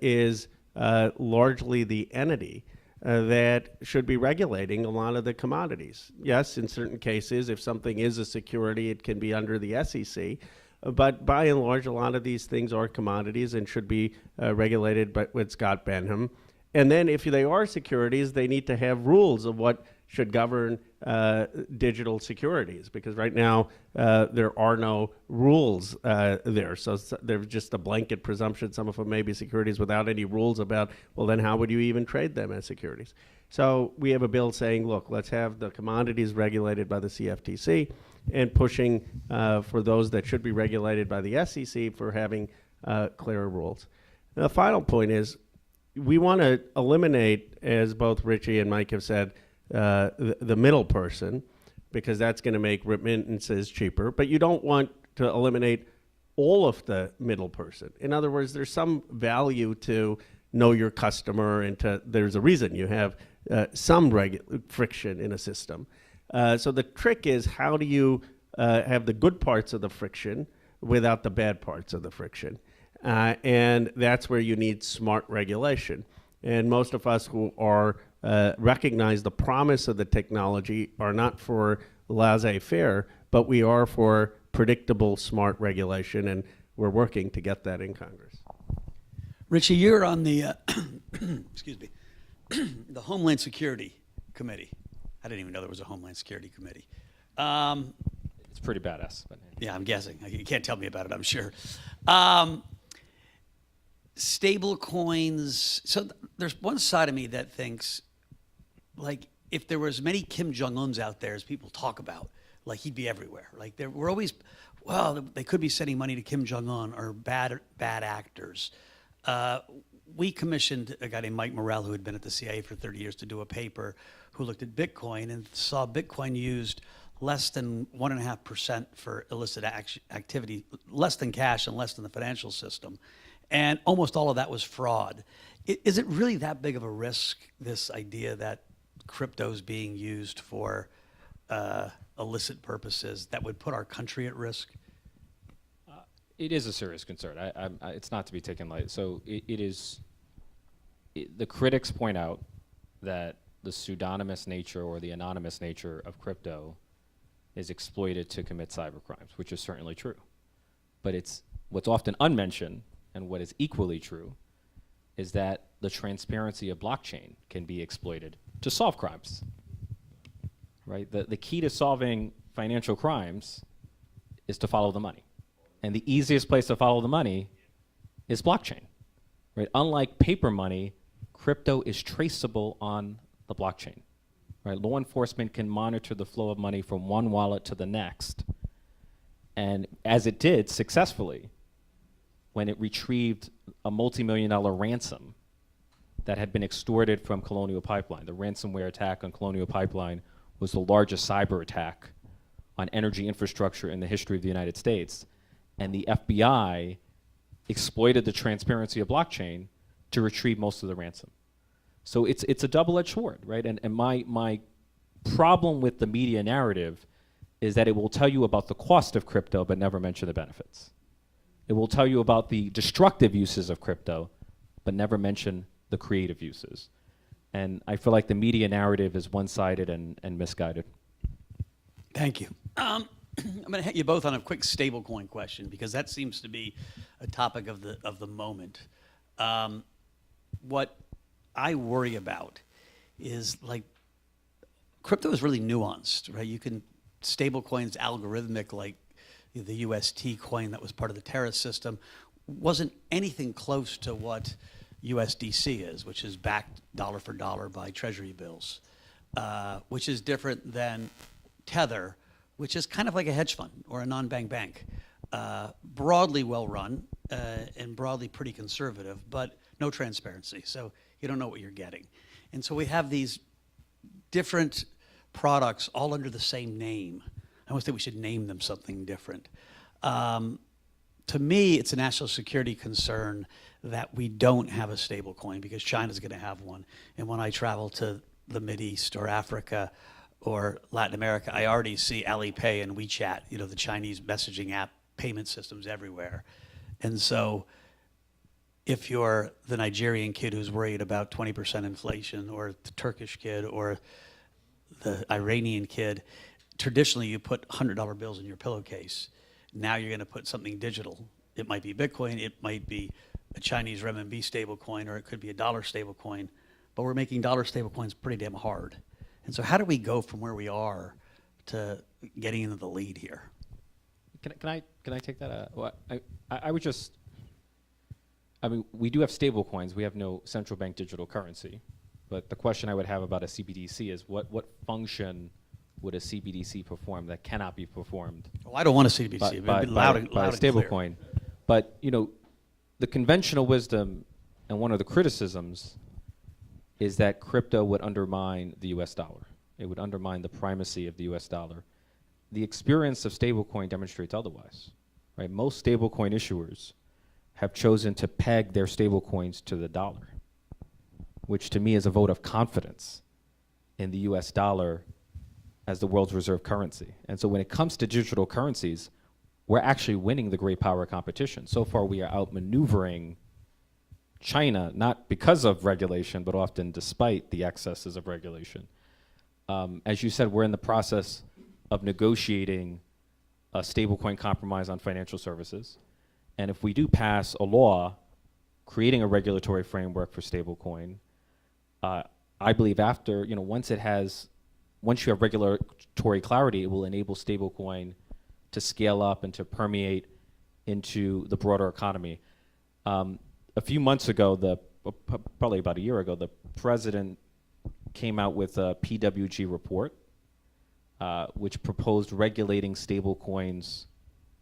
is largely the entity that should be regulating a lot of the commodities. Yes, in certain cases, if something is a security, it can be under the SEC. But by and large, a lot of these things are commodities and should be regulated with Scott Benham. And then if they are securities, they need to have rules of what should govern digital securities, because right now there are no rules there. So there's just a blanket presumption some of them may be securities without any rules about, well, then how would you even trade them as securities? So we have a bill saying, look, let's have the commodities regulated by the CFTC and pushing for those that should be regulated by the SEC for having clearer rules. And the final point is, we want to eliminate, as both Richie and Mike have said, the middle person, because that's going to make remittances cheaper. But you don't want to eliminate all of the middle person. In other words, there's some value to know your customer, and there's a reason you have some friction in a system. So the trick is, how do you have the good parts of the friction without the bad parts of the friction? And that's where you need smart regulation. And most of us who are recognize the promise of the technology are not for laissez-faire, but we are for predictable, smart regulation, and we're working to get that in Congress. Richie, you're on the, excuse me, the Homeland Security Committee. I didn't even know there was a Homeland Security Committee. It's pretty badass. But Yeah, I'm guessing. You can't tell me about it, I'm sure. Stable coins. So there's one side of me that thinks, like, if there were as many Kim Jong-uns out there as people talk about, like, he'd be everywhere. Like, we're always, well, they could be sending money to Kim Jong-un or bad actors. We commissioned a guy named Mike Morrell, who had been at the CIA for 30 years, to do a paper who looked at Bitcoin and saw Bitcoin used less than 1.5% for illicit activity, less than cash and less than the financial system. And almost all of that was fraud. Is it really that big of a risk, this idea that crypto is being used for illicit purposes that would put our country at risk? it is a serious concern. It's not to be taken light. So the critics point out that the pseudonymous nature or the anonymous nature of crypto is exploited to commit cyber crimes, which is certainly true. But it's what's often unmentioned, and what is equally true, is that the transparency of blockchain can be exploited to solve crimes. Right? The key to solving financial crimes is to follow the money. And the easiest place to follow the money is blockchain. Right? Unlike paper money, crypto is traceable on the blockchain. Right? Law enforcement can monitor the flow of money from one wallet to the next. And as it did successfully when it retrieved a multi-million-dollar ransom that had been extorted from Colonial Pipeline. The ransomware attack on Colonial Pipeline was the largest cyber attack on energy infrastructure in the history of the United States. And the FBI exploited the transparency of blockchain to retrieve most of the ransom. So it's a double-edged sword, right? And my problem with the media narrative is that it will tell you about the cost of crypto but never mention the benefits. It will tell you about the destructive uses of crypto but never mention the creative uses. And I feel like the media narrative is one-sided and misguided. Thank you. I'm going to hit you both on a quick stablecoin question because that seems to be a topic of the moment. What I worry about is, like, crypto is really nuanced, right? You can stablecoins algorithmic, like the UST coin that was part of the Terra system, wasn't anything close to what USDC is, which is backed dollar for dollar by treasury bills, which is different than Tether, which is kind of like a hedge fund or a non-bank bank. Broadly well run and broadly pretty conservative, but no transparency. So you don't know what you're getting. And so we have these different products all under the same name. I almost think we should name them something different. To me, it's a national security concern that we don't have a stable coin because China's going to have one. And when I travel to the Mideast or Africa or Latin America, I already see Alipay and WeChat, you know, the Chinese messaging app payment systems everywhere. And so if you're the Nigerian kid who's worried about 20% inflation, or the Turkish kid, or the Iranian kid, traditionally you put $100 bills in your pillowcase. Now you're going to put something digital. It might be Bitcoin, it might be a Chinese renminbi stable coin, or it could be a dollar stable coin, but we're making dollar stable coins pretty damn hard. And so how do we go from where we are to getting into the lead here? Can I take that? Well, I would just, I mean, we do have stable coins. We have no central bank digital currency. But the question I would have about a CBDC is what function would a CBDC perform that cannot be performed Well, I don't want a CBDC. by loud and a stable clear. coin? But, you know, the conventional wisdom And one of the criticisms is that crypto would undermine the US dollar. It would undermine the primacy of the US dollar. The experience of stablecoin demonstrates otherwise, right? Most stablecoin issuers have chosen to peg their stablecoins to the dollar, which to me is a vote of confidence in the US dollar as the world's reserve currency. And so when it comes to digital currencies, we're actually winning the great power competition. So far, we are outmaneuvering China, not because of regulation, but often despite the excesses of regulation. As you said, we're in the process of negotiating a stablecoin compromise on financial services. And if we do pass a law creating a regulatory framework for stablecoin, I believe after, once you have regulatory clarity, it will enable stablecoin to scale up and to permeate into the broader economy. A few months ago, probably about a year ago, the president came out with a PWG report, which proposed regulating stablecoins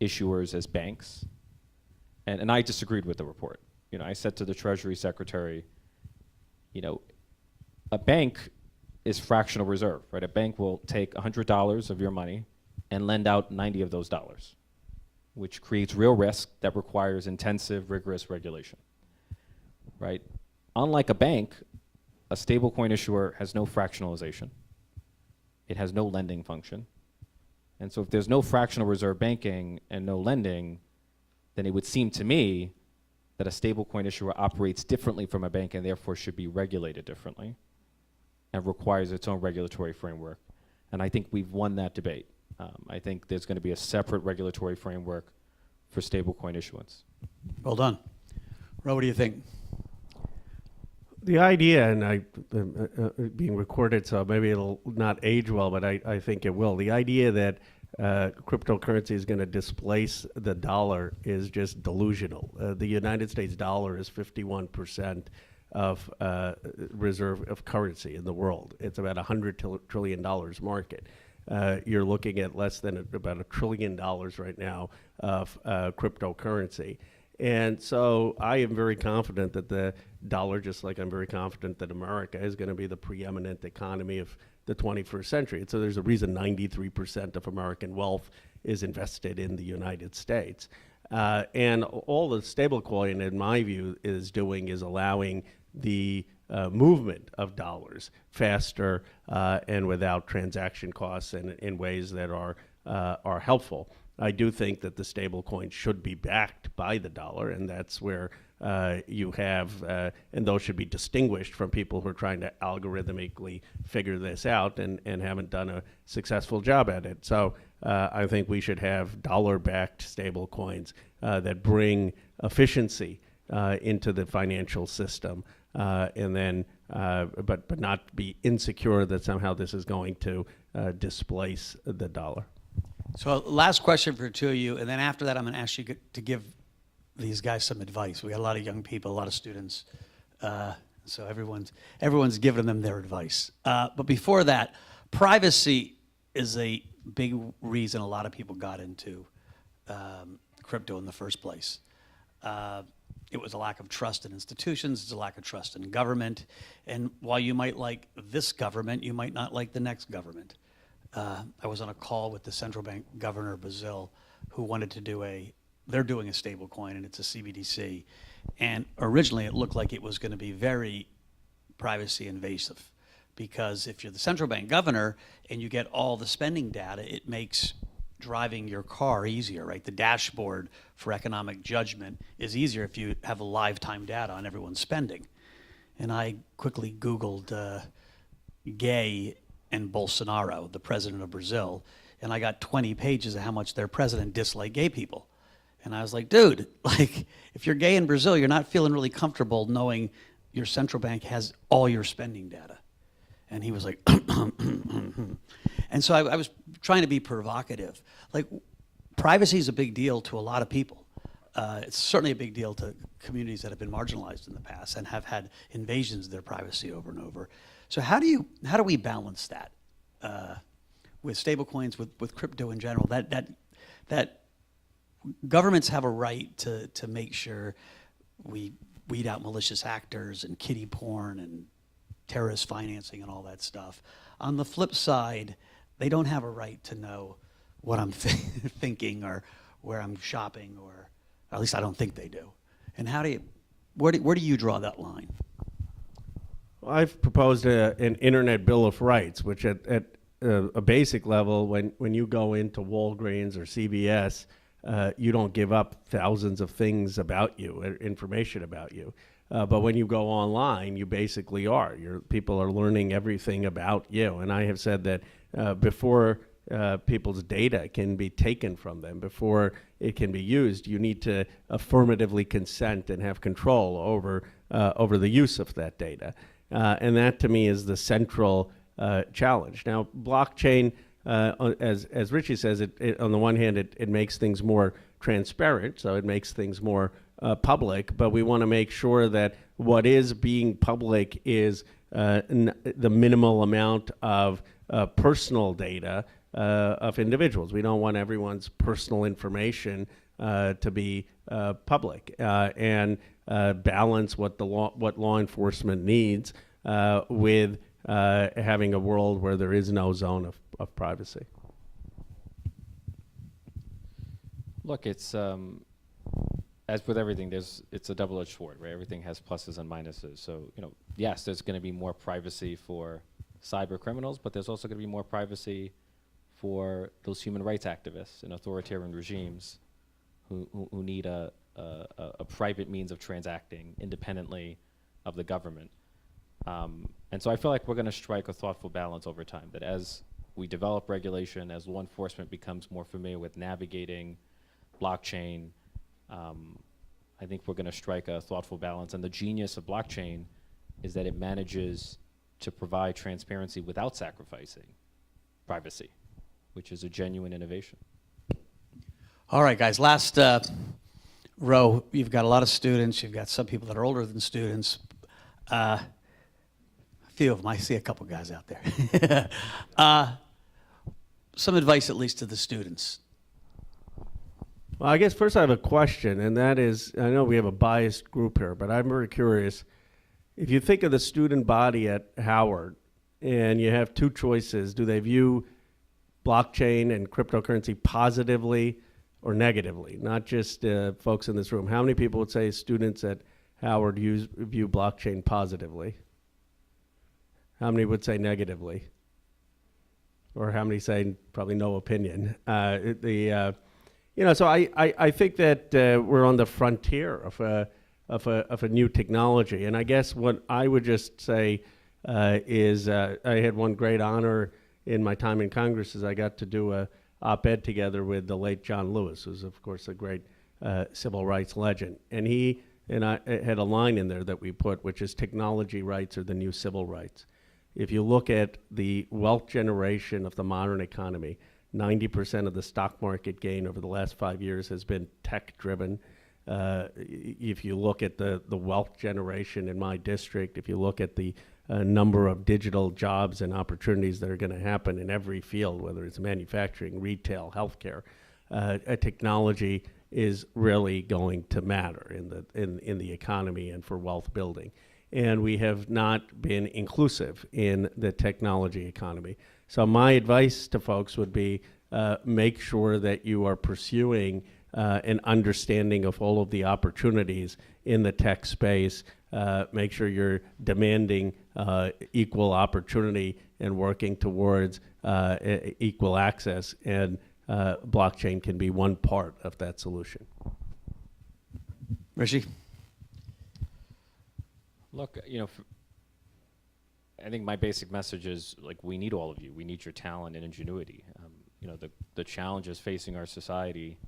issuers as banks. And I disagreed with the report. I said to the Treasury Secretary, a bank is fractional reserve, right? A bank will take $100 of your money and lend out 90 of those dollars, which creates real risk that requires intensive, rigorous regulation, right? Unlike a bank, a stablecoin issuer has no fractionalization. It has no lending function. And so if there's no fractional reserve banking and no lending, then it would seem to me that a stablecoin issuer operates differently from a bank and therefore should be regulated differently and requires its own regulatory framework. And I think we've won that debate. I think there's going to be a separate regulatory framework for stablecoin issuance. Well done. Ro, what do you think? The idea, and I being recorded, so maybe it'll not age well, but I think it will. The idea that cryptocurrency is going to displace the dollar is just delusional. The United States dollar is 51% of reserve of currency in the world. It's about $100 trillion market. You're looking at less than about $1 trillion right now of cryptocurrency. And so I am very confident that the dollar, just like I'm very confident that America is going to be the preeminent economy of the 21st century. And so there's a reason 93% of American wealth is invested in the United States. And all the stablecoin, in my view, is doing is allowing the movement of dollars faster and without transaction costs and in ways that are helpful. I do think that the stablecoin should be backed by the dollar, and that's where you have, and those should be distinguished from people who are trying to algorithmically figure this out and haven't done a successful job at it. So I think we should have dollar-backed stablecoins that bring efficiency into the financial system, and then, but not be insecure that somehow this is going to displace the dollar. So last question for two of you, and then after that I'm going to ask you to give these guys some advice. We got a lot of young people, a lot of students, so everyone's giving them their advice. But before that, privacy is a big reason a lot of people got into crypto in the first place. It was a lack of trust in institutions, it's a lack of trust in government, and while you might like this government, you might not like the next government. I was on a call with the central bank governor of Brazil who wanted to they're doing a stable coin and it's a CBDC. And originally it looked like it was going to be very privacy invasive because if you're the central bank governor and you get all the spending data, it makes driving your car easier, right? The dashboard for economic judgment is easier if you have a live time data on everyone's spending. And I quickly Googled gay and Bolsonaro, the president of Brazil, and I got 20 pages of how much their president disliked gay people. And I was like, dude, if you're gay in Brazil, you're not feeling really comfortable knowing your central bank has all your spending data. And he was like, and so I was trying to be provocative. Privacy is a big deal to a lot of people. It's certainly a big deal to communities that have been marginalized in the past and have had invasions of their privacy over and over. So how do we balance that with stablecoins, with crypto in general? That governments have a right to make sure we weed out malicious actors and kiddie porn and terrorist financing and all that stuff. On the flip side, they don't have a right to know what I'm thinking or where I'm shopping, or at least I don't think they do. And where do you draw that line? Well, I've proposed an Internet Bill of Rights, which at a basic level, when you go into Walgreens or CVS, you don't give up thousands of things about you, information about you. But when you go online, you basically are. People are learning everything about you. And I have said that before people's data can be taken from them, before it can be used, you need to affirmatively consent and have control over the use of that data. And that, to me, is the central challenge. Now, blockchain, as Richie says, it on the one hand, it makes things more transparent, so it makes things more public, but we want to make sure that what is being public is the minimal amount of personal data of individuals. We don't want everyone's personal information to be public, and balance what law enforcement needs with having a world where there is no zone of privacy. Look, it's as with everything, it's a double-edged sword, right? Everything has pluses and minuses. So, yes, there's going to be more privacy for cyber criminals, but there's also going to be more privacy for those human rights activists and authoritarian regimes who need a private means of transacting independently of the government. And so I feel like we're going to strike a thoughtful balance over time, that as we develop regulation, as law enforcement becomes more familiar with navigating blockchain, I think we're going to strike a thoughtful balance. And the genius of blockchain is that it manages to provide transparency without sacrificing privacy, which is a genuine innovation. All right, guys, last row. You've got a lot of students. You've got some people that are older than students. A few of them. I see a couple guys out there. Some advice, at least, to the students. Well, I guess first I have a question, and that is, I know we have a biased group here, but I'm very curious. If you think of the student body at Howard, and you have two choices, do they view blockchain and cryptocurrency positively or negatively? Not just folks in this room. How many people would say students at Howard view blockchain positively? How many would say negatively? Or how many say probably no opinion? So I think that we're on the frontier of a new technology, and I guess what I would just say is I had one great honor in my time in Congress is I got to do a op-ed together with the late John Lewis, who's of course a great civil rights legend, and he and I had a line in there that we put, which is technology rights are the new civil rights. If you look at the wealth generation of the modern economy, 90% of the stock market gain over the last 5 years has been tech-driven. If you look at the wealth generation in my district, if you look at the number of digital jobs and opportunities that are going to happen in every field, whether it's manufacturing, retail, healthcare, technology is really going to matter in the economy and for wealth building. And we have not been inclusive in the technology economy. So my advice to folks would be make sure that you are pursuing an understanding of all of the opportunities in the tech space. Make sure you're demanding equal opportunity and working towards equal access, and blockchain can be one part of that solution. Rishi? Look, I think my basic message is, like, we need all of you. We need your talent and ingenuity. The challenges facing our society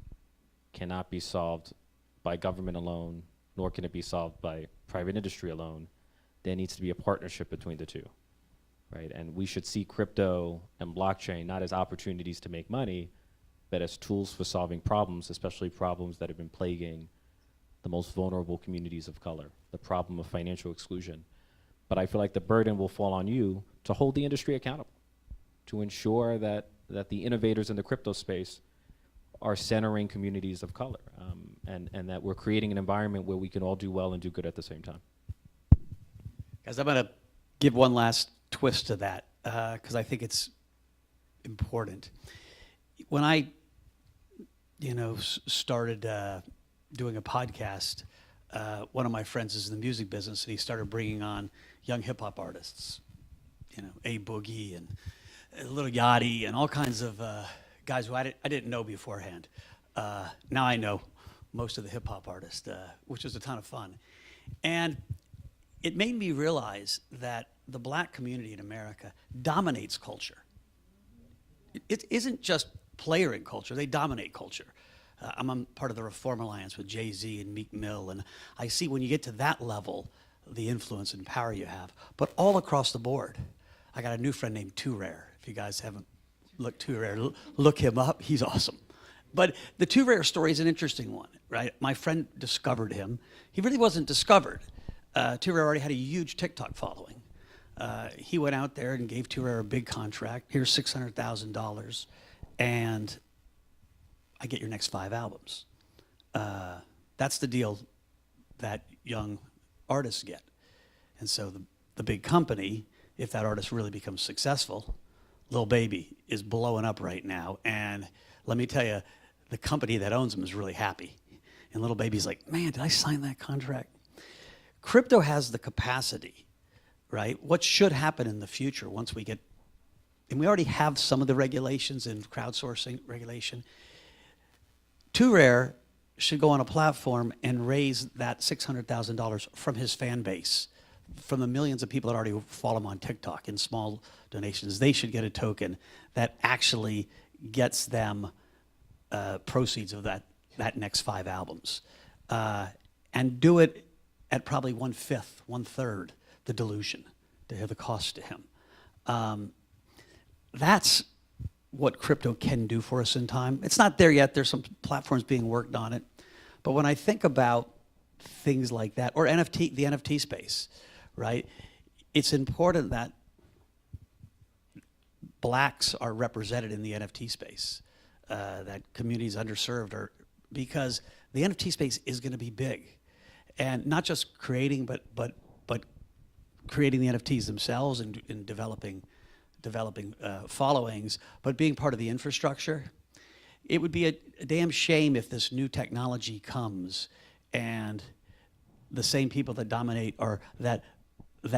cannot be solved by government alone, nor can it be solved by private industry alone. There needs to be a partnership between the two, right? And we should see crypto and blockchain not as opportunities to make money, but as tools for solving problems, especially problems that have been plaguing the most vulnerable communities of color, the problem of financial exclusion. But I feel like the burden will fall on you to hold the industry accountable, to ensure that the innovators in the crypto space are centering communities of color. and that we're creating an environment where we can all do well and do good at the same time. Guys, I'm going to give one last twist to that because I think it's important. When I, started doing a podcast, one of my friends is in the music business, and he started bringing on young hip hop artists, A Boogie and Lil Yachty and all kinds of guys who I didn't know beforehand. Now I know most of the hip hop artists, which was a ton of fun. And it made me realize that the black community in America dominates culture. It isn't just player in culture, they dominate culture. I'm part of the Reform Alliance with Jay-Z and Meek Mill, and I see when you get to that level, the influence and power you have. But all across the board, I got a new friend named Too Rare. If you guys haven't looked Too Rare, look him up, he's awesome. But the Too Rare story is an interesting one, right? My friend discovered him. He really wasn't discovered. Too Rare already had a huge TikTok following. He went out there and gave Too Rare a big contract. Here's $600,000, and I get your next 5 albums. That's the deal that young artists get. And so the big company, if that artist really becomes successful, Lil Baby is blowing up right now. And let me tell you, the company that owns him is really happy. And Lil Baby's like, man, did I sign that contract? Crypto has the capacity, right? What should happen in the future once we get, and we already have some of the regulations in crowdsourcing regulation. Too Rare should go on a platform and raise that $600,000 from his fan base, from the millions of people that already follow him on TikTok in small donations. They should get a token that actually gets them proceeds of that next 5 albums. And do it at probably 1/5, 1/3 the dilution, the cost to him. That's what crypto can do for us in time. It's not there yet. There's some platforms being worked on it. But when I think about things like that, or NFT, the NFT space, right? It's important that blacks are represented in the NFT space, that communities underserved are, because the NFT space is going to be big. And not just creating, but creating the NFTs themselves and developing followings, but being part of the infrastructure. It would be a damn shame if this new technology comes and the same people that dominate or that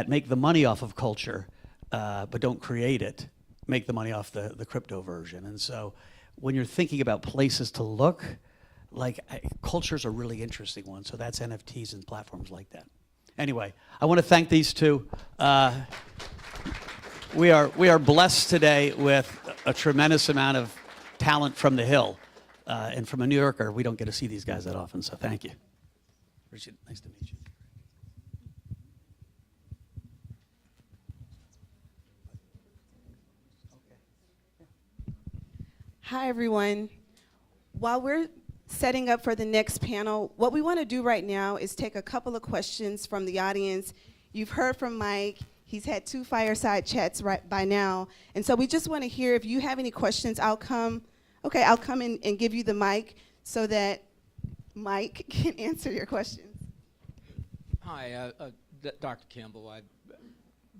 make the money off of culture, but don't create it, make the money off the crypto version. And so when you're thinking about places to look, culture's a really interesting one. So that's NFTs and platforms like that. Anyway, I want to thank these two. We are blessed today with a tremendous amount of talent from the Hill. And from a New Yorker, we don't get to see these guys that often, so thank you. Appreciate it. Nice to meet you. Hi, everyone. While we're setting up for the next panel, what we want to do right now is take a couple of questions from the audience. You've heard from Mike. He's had 2 fireside chats right by now. And so we just want to hear if you have any questions. I'll come in and give you the mic so that Mike can answer your questions. Hi, Dr. Campbell. I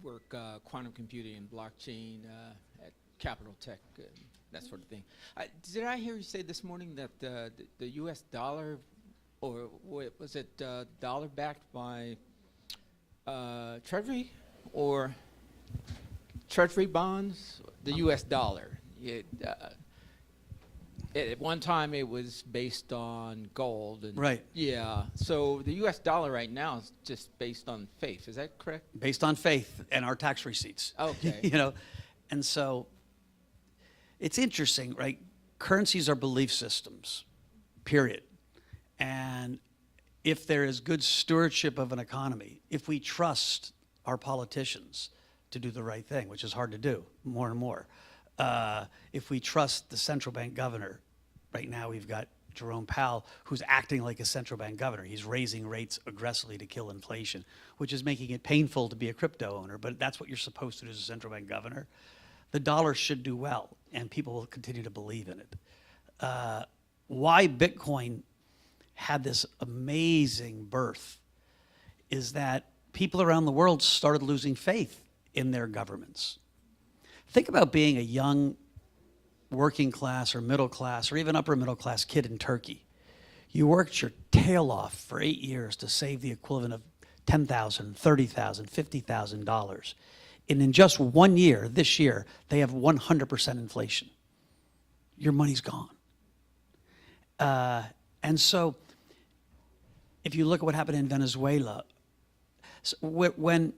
work quantum computing and blockchain at Capital Tech, that sort of thing. Did I hear you say this morning that the U.S. dollar, or was it dollar backed by Treasury or Treasury bonds? The U.S. dollar. At one time, it was based on gold. And Right. Yeah. So the U.S. dollar right now is just based on faith. Is that correct? Based on faith and our tax receipts. Okay. And so it's interesting, right? Currencies are belief systems, period. And if there is good stewardship of an economy, if we trust our politicians to do the right thing, which is hard to do more and more, if we trust the central bank governor, right now we've got Jerome Powell, who's acting like a central bank governor. He's raising rates aggressively to kill inflation, which is making it painful to be a crypto owner, but that's what you're supposed to do as a central bank governor. The dollar should do well, and people will continue to believe in it. Why Bitcoin had this amazing birth is that people around the world started losing faith in their governments. Think about being a young working class or middle class or even upper middle class kid in Turkey. You worked your tail off for 8 years to save the equivalent of $10,000, $30,000, $50,000. And in just 1 year, this year, they have 100% inflation. Your money's gone. And so if you look at what happened in Venezuela, when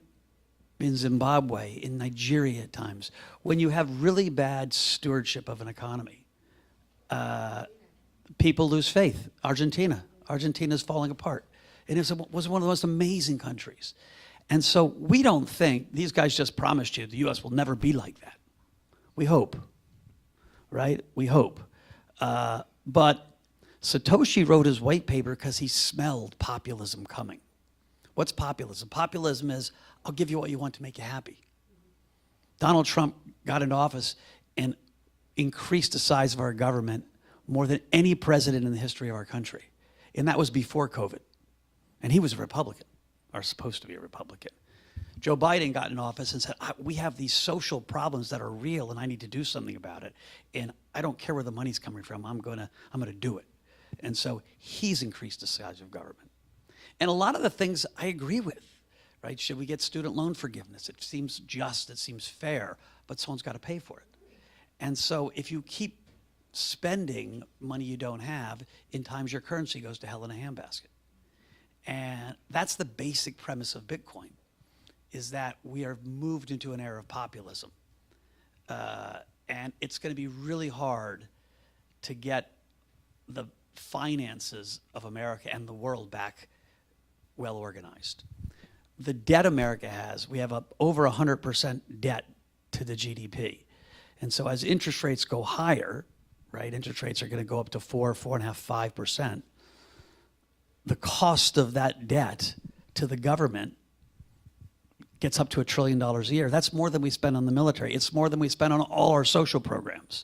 in Zimbabwe, in Nigeria at times, when you have really bad stewardship of an economy, people lose faith. Argentina's falling apart. And it was one of the most amazing countries. And so we don't think, these guys just promised you the US will never be like that. We hope, right? We hope. But Satoshi wrote his white paper because he smelled populism coming. What's populism? Populism is, I'll give you what you want to make you happy. Donald Trump got into office and increased the size of our government more than any president in the history of our country. And that was before COVID. And he was a Republican, or supposed to be a Republican. Joe Biden got in office and said, we have these social problems that are real and I need to do something about it. And I don't care where the money's coming from, I'm gonna do it. And so he's increased the size of government. And a lot of the things I agree with, right? Should we get student loan forgiveness? It seems just, it seems fair, but someone's got to pay for it. And so if you keep spending money you don't have, in times your currency goes to hell in a handbasket. And that's the basic premise of Bitcoin, is that we are moved into an era of populism. And it's going to be really hard to get the finances of America and the world back well organized. The debt America has, we have over 100% debt to the GDP. And so as interest rates go higher, right, interest rates are going to go up to 4.5%, 5%. The cost of that debt to the government gets up to $1 trillion a year. That's more than we spend on the military. It's more than we spend on all our social programs.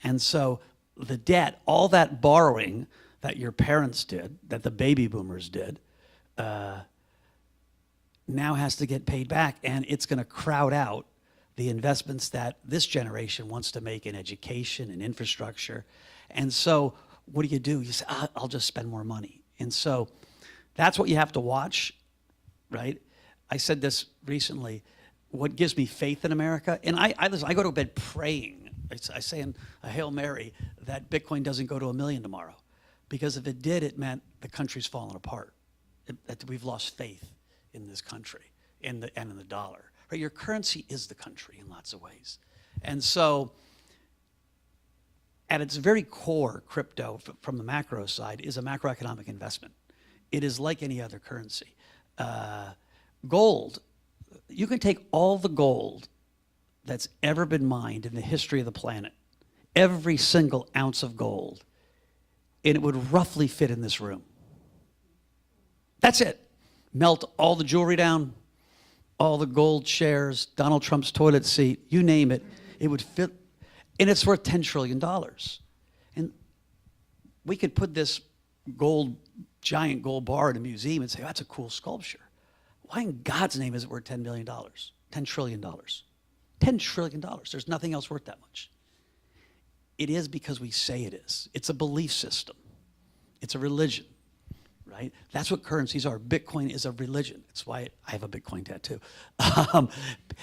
And so the debt, all that borrowing that your parents did, that the baby boomers did, now has to get paid back, and it's going to crowd out the investments that this generation wants to make in education and infrastructure. And so what do? You say, I'll just spend more money. And so that's what you have to watch, right? I said this recently, what gives me faith in America, and listen, I go to bed praying. I say in a Hail Mary that Bitcoin doesn't go to 1 million tomorrow. Because if it did, it meant the country's fallen apart. That we've lost faith in this country and in the dollar. Right? Your currency is the country in lots of ways. And so at its very core, crypto, from the macro side, is a macroeconomic investment. It is like any other currency. Gold, you can take all the gold that's ever been mined in the history of the planet, every single ounce of gold, and it would roughly fit in this room. That's it. Melt all the jewelry down, all the gold shares, Donald Trump's toilet seat, you name it, it would fit, and it's worth $10 trillion. And we could put this giant gold bar in a museum and say, that's a cool sculpture. Why in God's name is it worth $10 billion, $10 trillion? $10 trillion, there's nothing else worth that much. It is because we say it is. It's a belief system. It's a religion, right? That's what currencies are. Bitcoin is a religion. It's why I have a Bitcoin tattoo.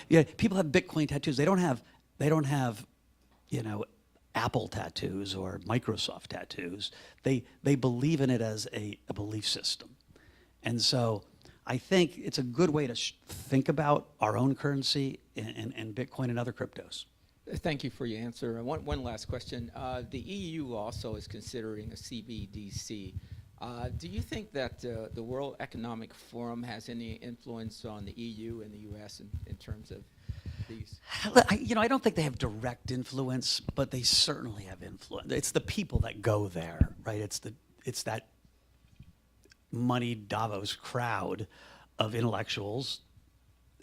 Yeah, people have Bitcoin tattoos. They don't have, Apple tattoos or Microsoft tattoos. They believe in it as a belief system. And so I think it's a good way to think about our own currency and Bitcoin and other cryptos. Thank you for your answer. One last question. The EU also is considering a CBDC. Do you think that the World Economic Forum has any influence on the EU and the U.S. in terms of these? I don't think they have direct influence, but they certainly have influence. It's the people that go there, right? It's that moneyed Davos crowd of intellectuals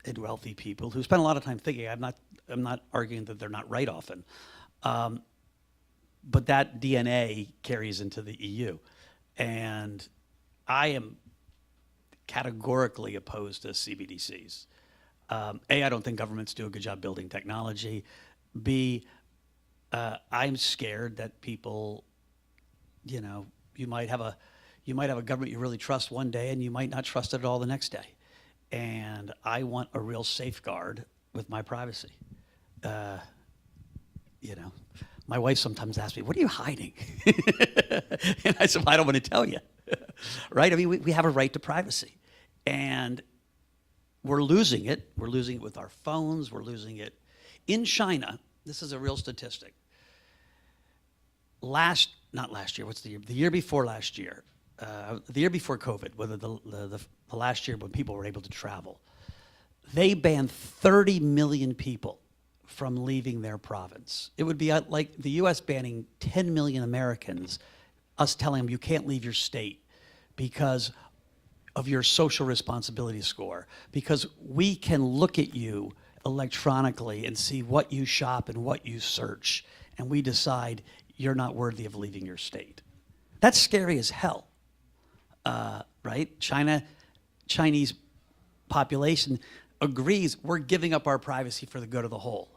and wealthy people who spend a lot of time thinking. I'm not arguing that they're not right often, but that DNA carries into the EU. And I am categorically opposed to CBDCs. A, I don't think governments do a good job building technology. B, I'm scared that people, you know, you might have a government you really trust one day and you might not trust it at all the next day. And I want a real safeguard with my privacy. You know, my wife sometimes asks me, "What are you hiding?" And I said, "I don't want to tell you." Right? I mean, we have a right to privacy. And we're losing it. We're losing it with our phones. We're losing it in China. This is a real statistic. Not last year, what's the year? The year before last year, the year before COVID, whether the last year when people were able to travel, they banned 30 million people from leaving their province. It would be like the US banning 10 million Americans, us telling them you can't leave your state because of your social responsibility score, because we can look at you electronically and see what you shop and what you search, and we decide you're not worthy of leaving your state. That's scary as hell, right? Chinese population agrees we're giving up our privacy for the good of the whole.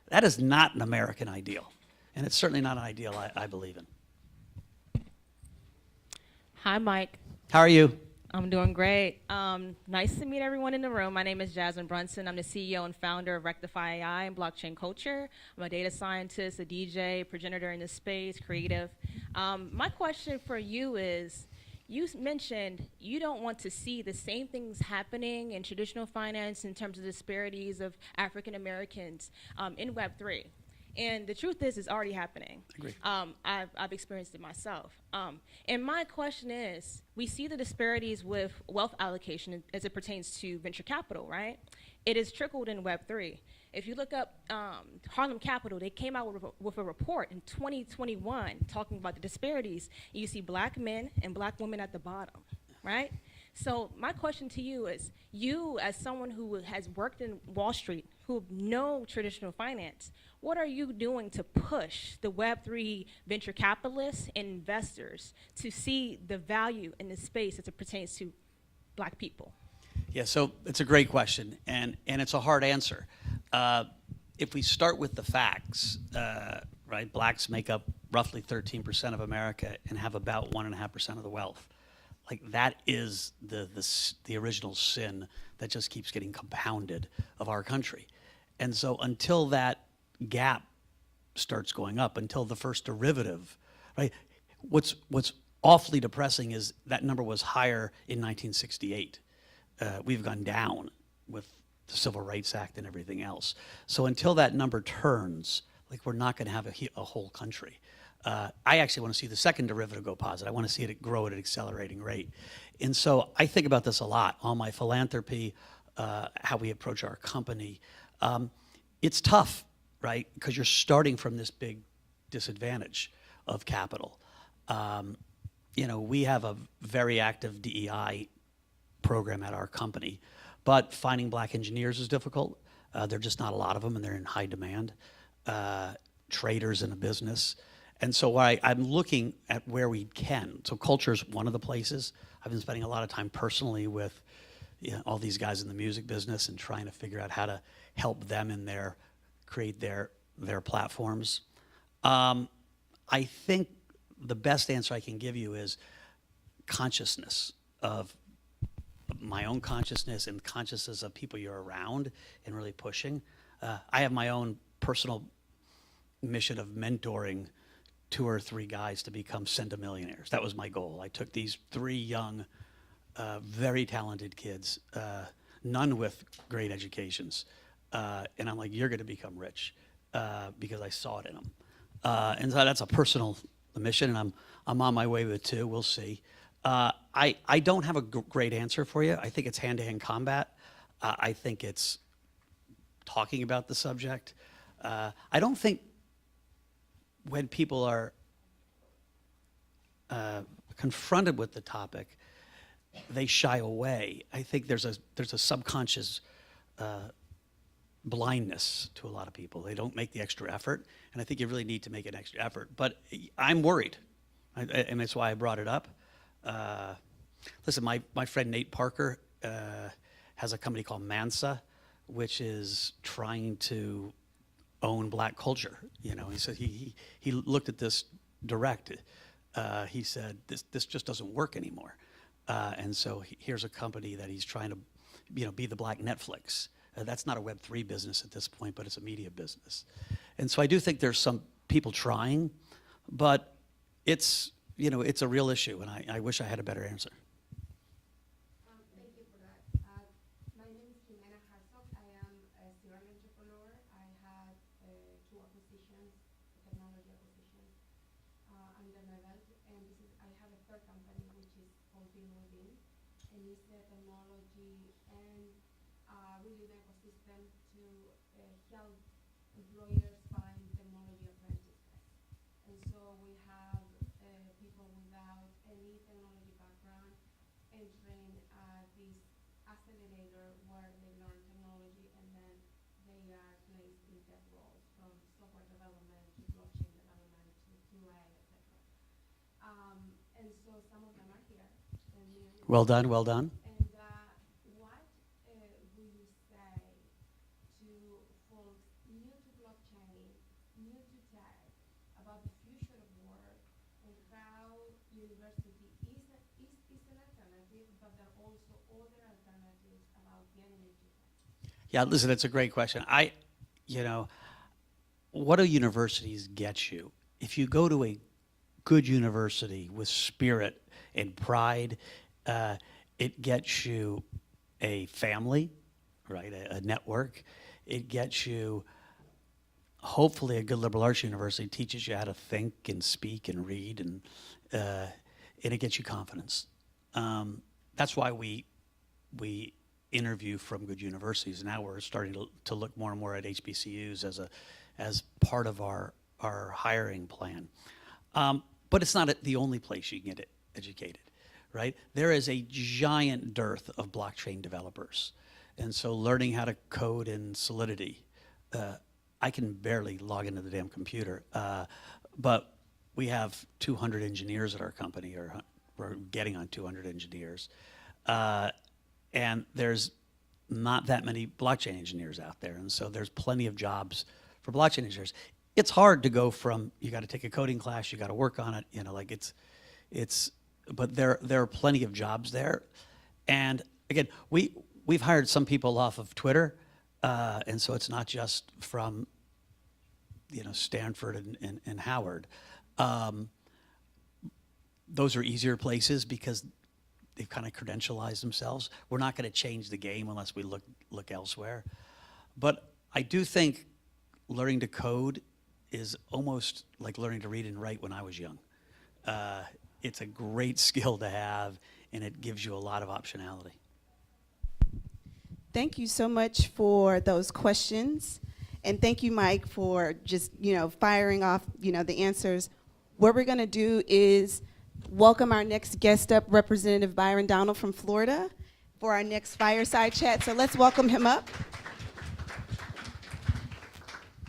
That is not an American ideal, and it's certainly not an ideal I believe in. Hi, Mike. How are you? I'm doing great. Nice to meet everyone in the room. My name is Jasmine Brunson. I'm the CEO and founder of Rectify AI and Blockchain Culture. I'm a data scientist, a DJ, progenitor in this space, creative. My question for you is, you mentioned you don't want to see the same things happening in traditional finance in terms of disparities of African Americans in Web3. And the truth is, it's already happening. Agree. I've experienced it myself. And my question is, we see the disparities with wealth allocation as it pertains to venture capital, right? It is trickled in Web3. If you look up Harlem Capital, they came out with a report in 2021 talking about the disparities. You see black men and black women at the bottom, right? So my question to you is, you as someone who has worked in Wall Street, who know traditional finance, what are you doing to push the Web3 venture capitalists and investors to see the value in this space as it pertains to black people? Yeah, so it's a great question, and it's a hard answer. If we start with the facts, right, blacks make up roughly 13% of America and have about 1.5% of the wealth. Like, that is the original sin that just keeps getting compounded of our country. And so until that gap starts going up, until the first derivative, right? What's awfully depressing is that number was higher in 1968. We've gone down with the Civil Rights Act and everything else. So until that number turns, like, we're not going to have a whole country. I actually want to see the second derivative go positive. I want to see it grow at an accelerating rate. And so I think about this a lot on my philanthropy, how we approach our company. It's tough, right? Because you're starting from this big disadvantage of capital. You know, we have a very active DEI program at our company, but finding black engineers is difficult. There are just not a lot of them, and they're in high demand. Traders in a business. And so I'm looking at where we can. So culture is one of the places. I've been spending a lot of time personally with all these guys in the music business and trying to figure out how to help them create their platforms. I think the best answer I can give you is consciousness of my own consciousness and consciousness of people you're around and really pushing. I have my own personal mission of mentoring 2 or 3 guys to become centimillionaires. That was my goal. I took these 3 young, very talented kids, none with great educations, and I'm like, you're going to become rich, because I saw it in them. And so that's a personal mission, and I'm on my way with it too. We'll see. I don't have a great answer for you. I think it's hand-to-hand combat. I think it's talking about the subject. I don't think when people are confronted with the topic, they shy away. I think there's a subconscious blindness to a lot of people. They don't make the extra effort, and I think you really need to make an extra effort. But I'm worried, and that's why I brought it up. Listen, my friend Nate Parker has a company called Mansa, which is trying to own black culture. You know, he said he looked at this direct. He said this just doesn't work anymore, and so here's a company that he's trying to, you know, be the black Netflix. That's not a Web3 business at this point, but it's a media business. And so I do think there's some people trying, but it's, you know, it's a real issue, and I wish I had a better answer. Thank you for that. My name is Jimena Herzog. I am a serial entrepreneur. I had 2 acquisitions, technology acquisitions under my belt, and I have a third company which is called Being Within, and it's a technology and really the ecosystem to help employers find technology apprentices. And so we have people without any technology background entering this accelerator where they learn technology, and then they are placed in tech roles from software development to blockchain development to QA, etc. And so some of them are here. Well done, well done. And what will you say to folks new to blockchain, new to tech, about the future of work and how university is an alternative, but there are also other alternatives about getting into tech? Yeah, listen, that's a great question. You know, what do universities get you? If you go to a good university with spirit and pride, it gets you a family, right? A network. It gets you, hopefully, a good liberal arts university teaches you how to think and speak and read, and it gets you confidence. That's why we interview from good universities. Now we're starting to look more and more at HBCUs as part of our hiring plan. But it's not the only place you can get educated, right? There is a giant dearth of blockchain developers. And so learning how to code in Solidity, I can barely log into the damn computer, but we have 200 engineers at our company, or we're getting on 200 engineers. And there's not that many blockchain engineers out there. And so there's plenty of jobs for blockchain engineers. It's hard to go from, you got to take a coding class, you got to work on it, you know, like but there are plenty of jobs there. And again, we've hired some people off of Twitter, and so it's not just from, you know, Stanford and Howard. Those are easier places because they've kind of credentialized themselves. We're not going to change the game unless we look elsewhere. But I do think learning to code is almost like learning to read and write when I was young. It's a great skill to have, and it gives you a lot of optionality. Thank you so much for those questions. And thank you, Mike, for just, you know, firing off, you know, the answers. What we're going to do is welcome our next guest up, Representative Byron Donalds from Florida, for our next fireside chat. So let's welcome him up.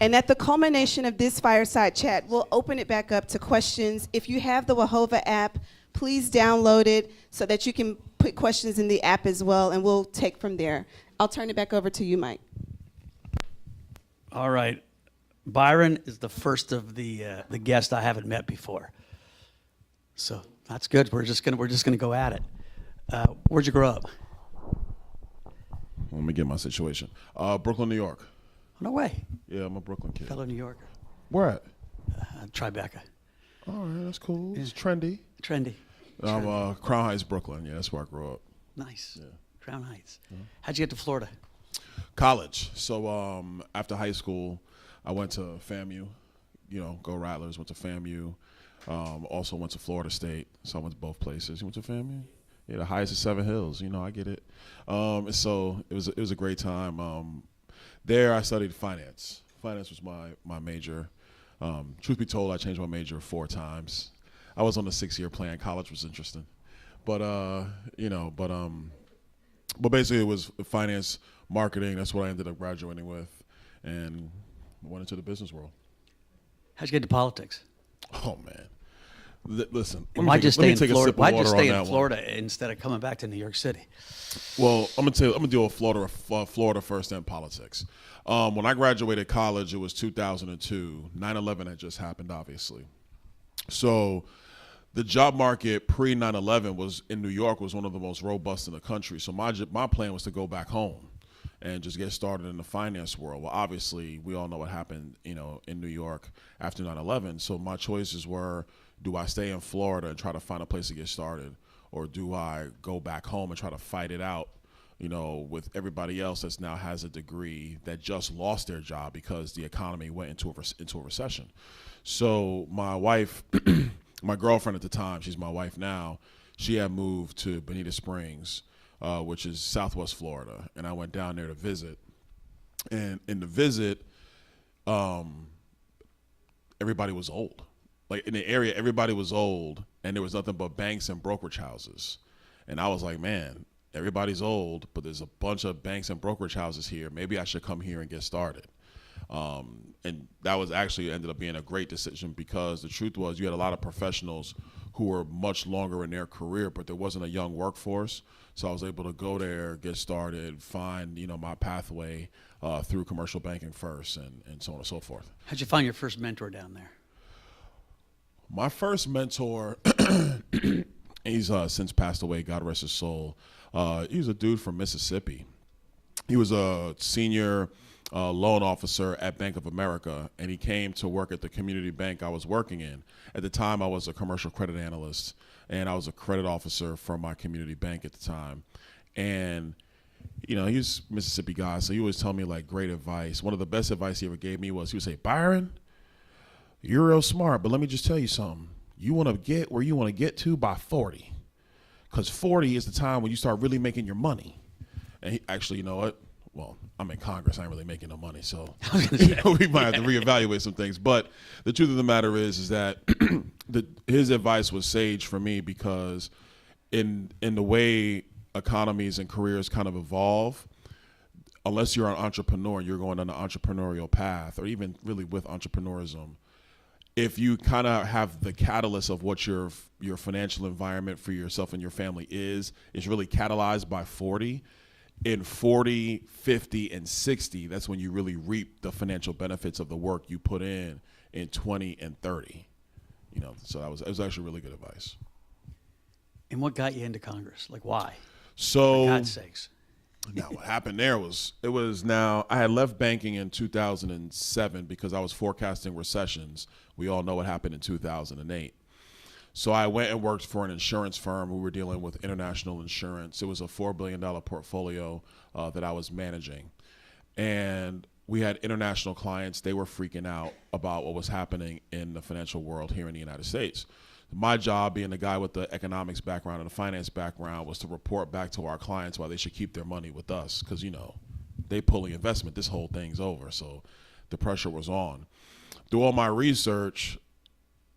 And at the culmination of this fireside chat, we'll open it back up to questions. If you have the Wahova app, please download it so that you can put questions in the app as well, and we'll take from there. I'll turn it back over to you, Mike. All right. Byron is the first of the guests I haven't met before. So that's good. We're just gonna go at it. Where'd you grow up? Let me get my situation. Brooklyn, New York. No way. Yeah, I'm a Brooklyn kid. Fellow New Yorker. Where at? Tribeca. All right, that's cool. Yeah. It's trendy. Trendy. I'm Crown Heights, Brooklyn. Yeah, that's where I grew up. Nice. Yeah. Crown Heights. How'd you get to Florida? College. So after high school, I went to FAMU. You know, go Rattlers. Went to FAMU. Also went to Florida State. So I went to both places. You went to FAMU? Yeah, the highest of Seven Hills. You know, I get it. So it was a great time. There I studied finance. Finance was my major. Truth be told, I changed my major 4 times. I was on the 6-year plan. College was interesting, but basically it was finance, marketing. That's what I ended up graduating with, and went into the business world. How'd you get into politics? Oh man, Listen, Why just stay in take Florida? a sip of Why water just on stay that in one. Florida instead of coming back to New York City? Well, I'm gonna deal with Florida first, then politics. When I graduated college, it was 2002. 9/11 had just happened, obviously. So the job market pre 9/11 was in New York was one of the most robust in the country. So my plan was to go back home and just get started in the finance world. Well, obviously, we all know what happened, in New York after 9/11. So my choices were, do I stay in Florida and try to find a place to get started, or do I go back home and try to fight it out, with everybody else that now has a degree that just lost their job because the economy went into a recession. So my wife, my girlfriend at the time, she's my wife now, she had moved to Bonita Springs, which is Southwest Florida, and I went down there to visit. And in the visit, everybody was old. Like in the area, everybody was old, and there was nothing but banks and brokerage houses. And I was like, man, everybody's old, but there's a bunch of banks and brokerage houses here. Maybe I should come here and get started. And that was actually ended up being a great decision, because the truth was you had a lot of professionals who were much longer in their career, but there wasn't a young workforce. So I was able to go there, get started, find, my pathway through commercial banking first, and so on and so forth. How'd you find your first mentor down there? My first mentor, he's since passed away, God rest his soul. He was a dude from Mississippi. He was a senior loan officer at Bank of America, and he came to work at the community bank I was working in. At the time, I was a commercial credit analyst, and I was a credit officer for my community bank at the time. And, he was a Mississippi guy, so he always tell me, like, great advice. One of the best advice he ever gave me was, he would say, Byron, you're real smart, but let me just tell you something. You want to get where you want to get to by 40. Because 40 is the time when you start really making your money. And he, actually, you know what? Well, I'm in Congress. I ain't really making no money, so we might have to reevaluate some things. But the truth of the matter is that his advice was sage for me, because in the way economies and careers kind of evolve, unless you're an entrepreneur and you're going on an entrepreneurial path, or even really with entrepreneurism, if you kind of have the catalyst of what your financial environment for yourself and your family is really catalyzed by 40. In 40, 50, and 60, that's when you really reap the financial benefits of the work you put in 20 and 30. So it was actually really good advice. And what got you into Congress? Like, why? So, for God's sakes. Now, what happened there I had left banking in 2007 because I was forecasting recessions. We all know what happened in 2008. So I went and worked for an insurance firm. We were dealing with international insurance. It was a $4 billion portfolio that I was managing. And we had international clients. They were freaking out about what was happening in the financial world here in the United States. My job, being the guy with the economics background and the finance background, was to report back to our clients why they should keep their money with us, because, they pull the investment, this whole thing's over. So the pressure was on. Through all my research,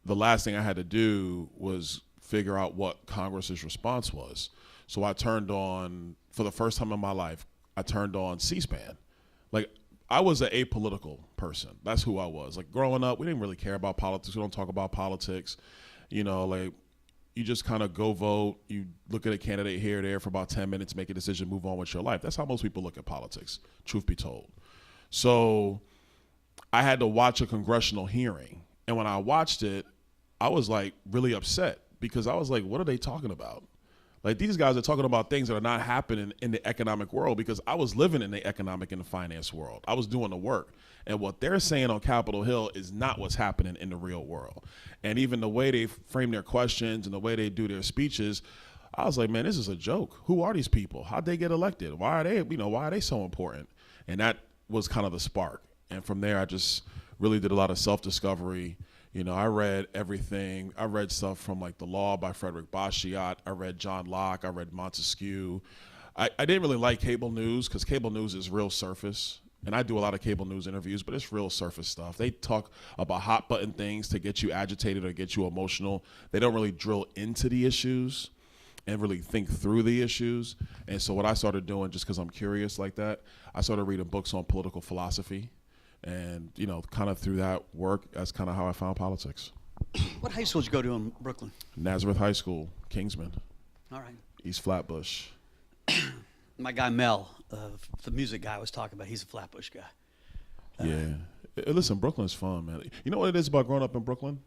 the last thing I had to do was figure out what Congress's response was. So I turned on, for the first time in my life, I turned on C-SPAN. Like, I was an apolitical person. That's who I was. Like, growing up, we didn't really care about politics. We don't talk about politics. Like, you just kind of go vote. You look at a candidate here or there for about 10 minutes, make a decision, move on with your life. That's how most people look at politics, truth be told. So I had to watch a congressional hearing. And when I watched it, I was like really upset, because I was like, what are they talking about? Like, these guys are talking about things that are not happening in the economic world, because I was living in the economic and the finance world. I was doing the work. And what they're saying on Capitol Hill is not what's happening in the real world. And even the way they frame their questions and the way they do their speeches, I was like, man, this is a joke. Who are these people? How'd they get elected? Why are they so important? And that was kind of the spark. And from there, I just really did a lot of self-discovery. I read everything. I read stuff from like The Law by Frederick Bastiat. I read John Locke. I read Montesquieu. I didn't really like cable news, because cable news is real surface. And I do a lot of cable news interviews, but it's real surface stuff. They talk about hot button things to get you agitated or get you emotional. They don't really drill into the issues and really think through the issues. And so what I started doing, just because I'm curious like that, I started reading books on political philosophy. And, kind of through that work, that's kind of how I found politics. What high school did you go to in Brooklyn? Nazareth High School, Kingsman, All right. East Flatbush. My guy Mel, the music guy I was talking about, he's a Flatbush guy. Listen, Brooklyn's fun, man. You know what it is about growing up in Brooklyn?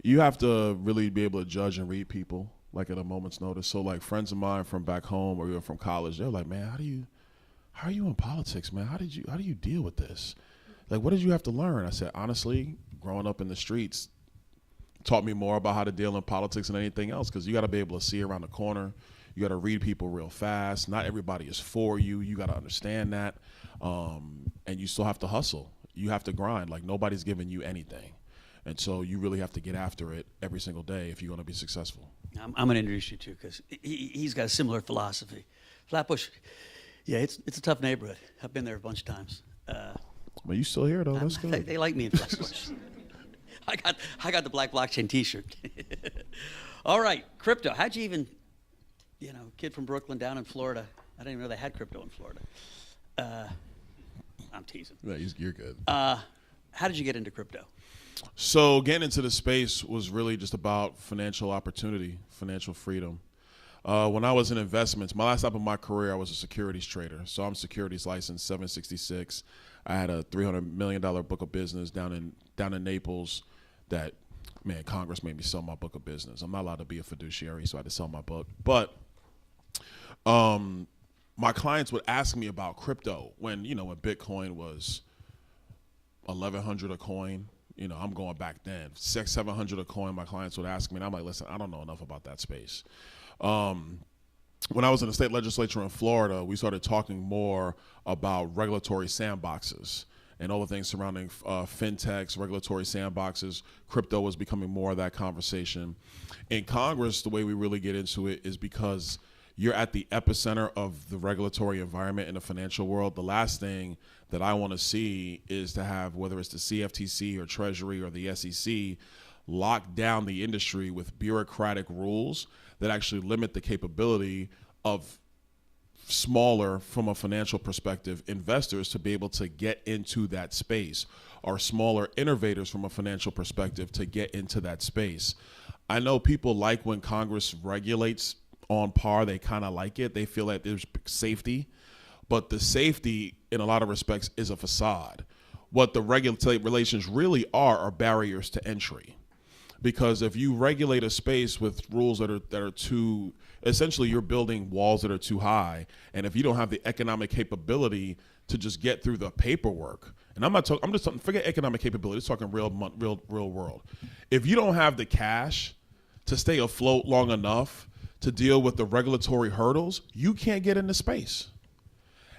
You have to really be able to judge and read people, like at a moment's notice. So, like, friends of mine from back home or even from college, they're like, man, how are you in politics, man? How do you deal with this? Like, what did you have to learn? I said, honestly, growing up in the streets taught me more about how to deal in politics than anything else, because you got to be able to see around the corner. You got to read people real fast. Not everybody is for you. You got to understand that. And you still have to hustle. You have to grind. Like, nobody's giving you anything. And so you really have to get after it every single day if you're going to be successful. I'm going to introduce you to, because he's got a similar philosophy. Flatbush, yeah, it's a tough neighborhood. I've been there a bunch of times. But you still here, though. That's good. They like me in Flatbush. I got the Black Blockchain T-shirt. All right, crypto. How'd you even, kid from Brooklyn down in Florida. I didn't even know they had crypto in Florida. I'm teasing. Yeah, you're good. How did you get into crypto? So getting into the space was really just about financial opportunity, financial freedom. When I was in investments, my last stop in my career, I was a securities trader. So I'm securities licensed 766. I had a $300 million book of business down in Naples that, man, Congress made me sell my book of business. I'm not allowed to be a fiduciary, so I had to sell my book. But my clients would ask me about crypto when Bitcoin was 1,100 a coin. I'm going back then, 600-700 a coin. My clients would ask me, and I'm like, listen, I don't know enough about that space. When I was in the state legislature in Florida, we started talking more about regulatory sandboxes and all the things surrounding fintechs, regulatory sandboxes. Crypto was becoming more of that conversation. In Congress, the way we really get into it is because you're at the epicenter of the regulatory environment in the financial world. The last thing that I want to see is to have, whether it's the CFTC or Treasury or the SEC, lock down the industry with bureaucratic rules that actually limit the capability of smaller, from a financial perspective, investors to be able to get into that space, or smaller innovators from a financial perspective to get into that space. I know people like when Congress regulates on par. They kind of like it. They feel like there's safety, but the safety in a lot of respects is a facade. What the regulatory relations really are barriers to entry. Because if you regulate a space with rules that are too, essentially you're building walls that are too high, and if you don't have the economic capability to just get through the paperwork, and I'm just talking, forget economic capability, just talking real world. If you don't have the cash to stay afloat long enough to deal with the regulatory hurdles, you can't get into space.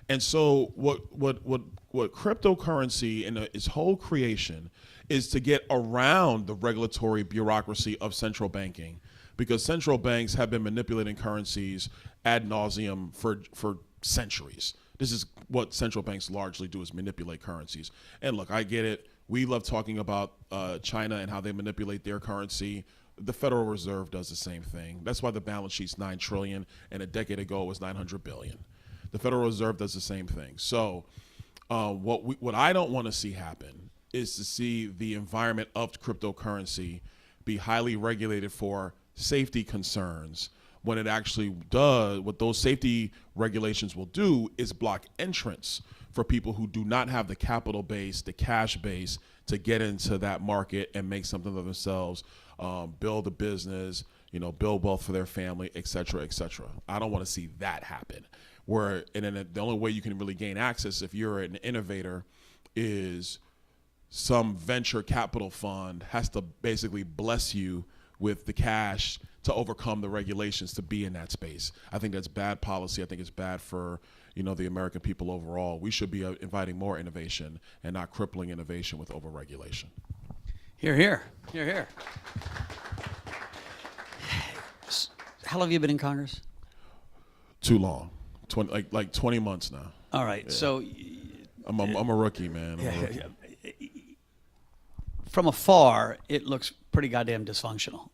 And so what cryptocurrency and its whole creation is to get around the regulatory bureaucracy of central banking, because central banks have been manipulating currencies ad nauseum for centuries. This is what central banks largely do, is manipulate currencies. And look, I get it. We love talking about China and how they manipulate their currency. The Federal Reserve does the same thing. That's why the balance sheet's $9 trillion, and a decade ago it was $900 billion. The Federal Reserve does the same thing. So what I don't want to see happen is to see the environment of cryptocurrency be highly regulated for safety concerns, when it actually does, what those safety regulations will do is block entrance for people who do not have the capital base, the cash base, to get into that market and make something of themselves, build a business, build wealth for their family, et cetera, et cetera. I don't want to see that happen. And then the only way you can really gain access if you're an innovator is some venture capital fund has to basically bless you with the cash to overcome the regulations to be in that space. I think that's bad policy. I think it's bad for the American people overall. We should be inviting more innovation and not crippling innovation with overregulation. Hear, hear. Hear, hear. How long have you been in Congress? Too long. 20 months now. All right. Yeah. So I'm a rookie, man. Yeah. From afar, it looks pretty goddamn dysfunctional.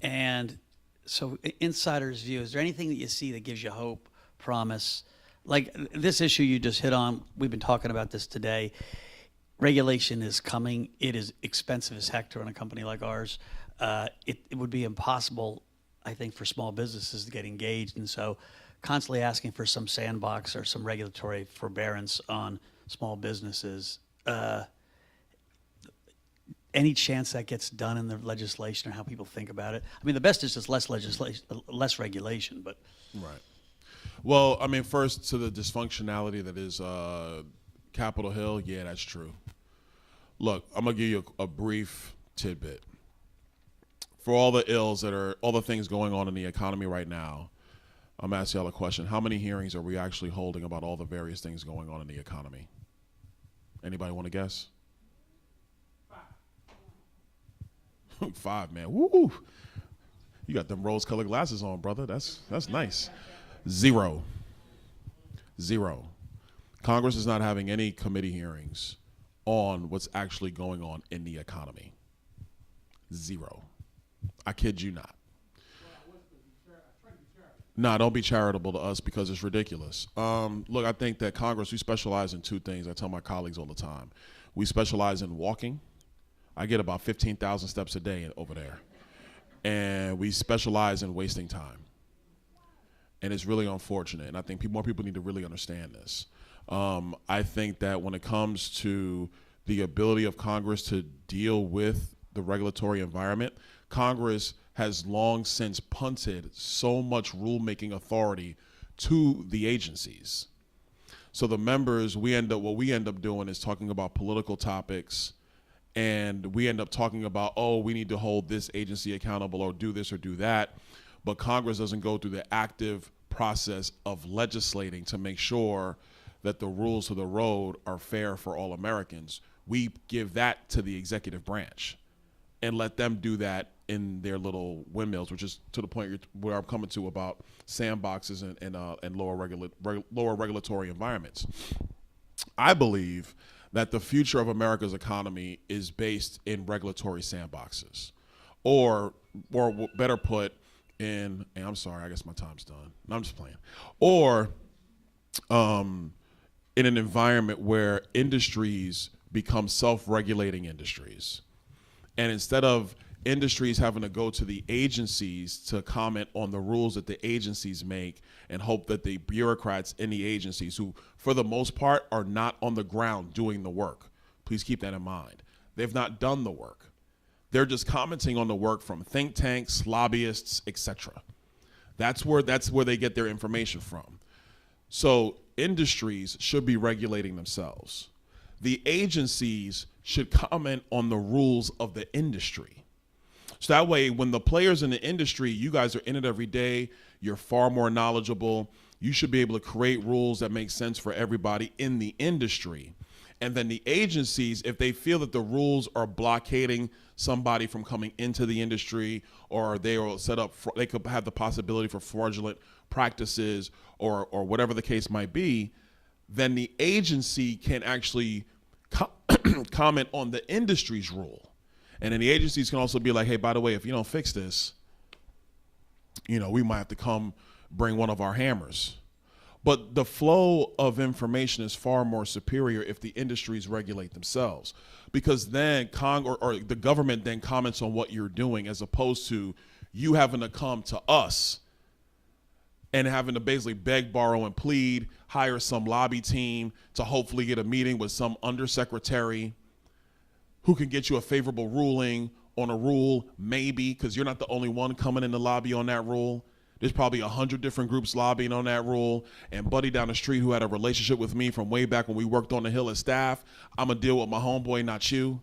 And so insider's view, is there anything that you see that gives you hope, promise? Like this issue you just hit on, we've been talking about this today. regulation is coming. It is expensive as heck to run a company like ours. It would be impossible, I think, for small businesses to get engaged. And so constantly asking for some sandbox or some regulatory forbearance on small businesses. Any chance that gets done in the legislation or how people think about it? I mean, the best is just less legislation, less regulation, but. Right. Well, I mean, first to the dysfunctionality that is Capitol Hill, yeah, that's true. Look, I'm gonna give you a brief tidbit. For all the all the things going on in the economy right now, I'm asking y'all a question. How many hearings are we actually holding about all the various things going on in the economy? Anybody want to guess? 5. 5, man. Woo! You got them rose-colored glasses on, brother. That's nice. 0. Congress is not having any committee hearings on what's actually going on in the economy. 0. I kid you not. Nah, don't be charitable to us because it's ridiculous. Look, I think that Congress, we specialize in 2 things. I tell my colleagues all the time. We specialize in walking. I get about 15,000 steps a day over there. And we specialize in wasting time. And it's really unfortunate. And I think more people need to really understand this. I think that when it comes to the ability of Congress to deal with the regulatory environment, Congress has long since punted so much rulemaking authority to the agencies. So the members, what we end up doing is talking about political topics, and we end up talking about, oh, we need to hold this agency accountable or do this or do that. But Congress doesn't go through the active process of legislating to make sure that the rules of the road are fair for all Americans. We give that to the executive branch and let them do that in their little windmills, which is to the point where I'm coming to about sandboxes and lower regulatory environments. I believe that the future of America's economy is based in regulatory sandboxes, or better put, and I'm sorry, I guess my time's done. No, I'm just playing. Or in an environment where industries become self-regulating industries. And instead of industries having to go to the agencies to comment on the rules that the agencies make and hope that the bureaucrats in the agencies, who for the most part are not on the ground doing the work, please keep that in mind. They've not done the work. They're just commenting on the work from think tanks, lobbyists, etc. That's where they get their information from. So industries should be regulating themselves. The agencies should comment on the rules of the industry. So that way, when the players in the industry, you guys are in it every day, you're far more knowledgeable, you should be able to create rules that make sense for everybody in the industry. And then the agencies, if they feel that the rules are blockading somebody from coming into the industry, or they are set up, they could have the possibility for fraudulent practices or whatever the case might be, then the agency can actually comment on the industry's rule. And then the agencies can also be like, hey, by the way, if you don't fix this, we might have to come bring one of our hammers. But the flow of information is far more superior if the industries regulate themselves, because then or the government then comments on what you're doing, as opposed to you having to come to us and having to basically beg, borrow, and plead, hire some lobby team to hopefully get a meeting with some undersecretary who can get you a favorable ruling on a rule, maybe, because you're not the only one coming in the lobby on that rule. There's probably 100 different groups lobbying on that rule. And buddy down the street who had a relationship with me from way back when we worked on the Hill as staff, I'm going to deal with my homeboy, not you.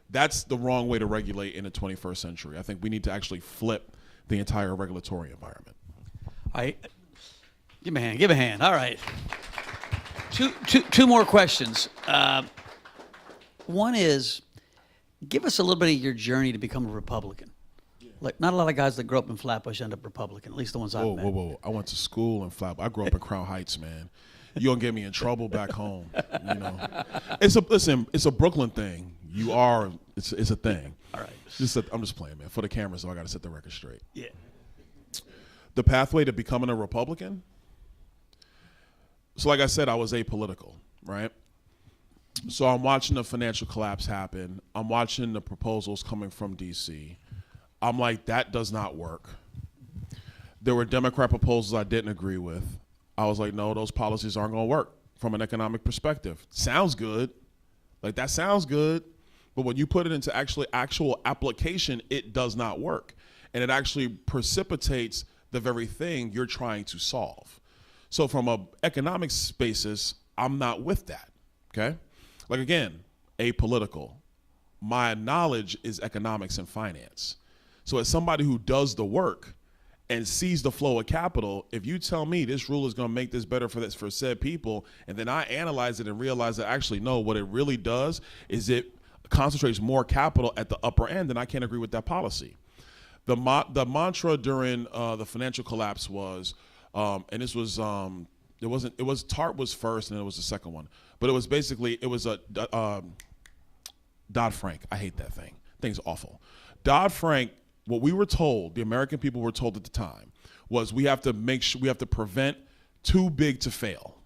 That's the wrong way to regulate in the 21st century. I think we need to actually flip the entire regulatory environment. All right. Give me a hand. All right. Two more questions. One is, give us a little bit of your journey to become a Republican. Like, not a lot of guys that grow up in Flatbush end up Republican, at least the ones I've met. Whoa. I went to school in Flatbush. I grew up in Crown Heights, man. You're going to get me in trouble back home, It's a Brooklyn thing. It's a thing. All right. I'm just playing, man. For the camera, so I got to set the record straight. Yeah. The pathway to becoming a Republican? So like I said, I was apolitical, right? So I'm watching the financial collapse happen. I'm watching the proposals coming from DC. I'm like, that does not work. There were Democrat proposals I didn't agree with. I was like, no, those policies aren't going to work from an economic perspective. Sounds good. Like, that sounds good. But when you put it into actual application, it does not work. And it actually precipitates the very thing you're trying to solve. So from an economics basis, I'm not with that, okay? Like, again, apolitical. My knowledge is economics and finance. So as somebody who does the work and sees the flow of capital, if you tell me this rule is going to make this better for said people, and then I analyze it and realize that actually, no, what it really does is it concentrates more capital at the upper end, then I can't agree with that policy. The mantra during the financial collapse was, and this was, it was TARP was first and it was the second one, but it was basically, it was a Dodd-Frank. I hate that thing. Thing's awful. Dodd-Frank, what we were told, the American people were told at the time, was we have to make sure, we have to prevent too big to fail.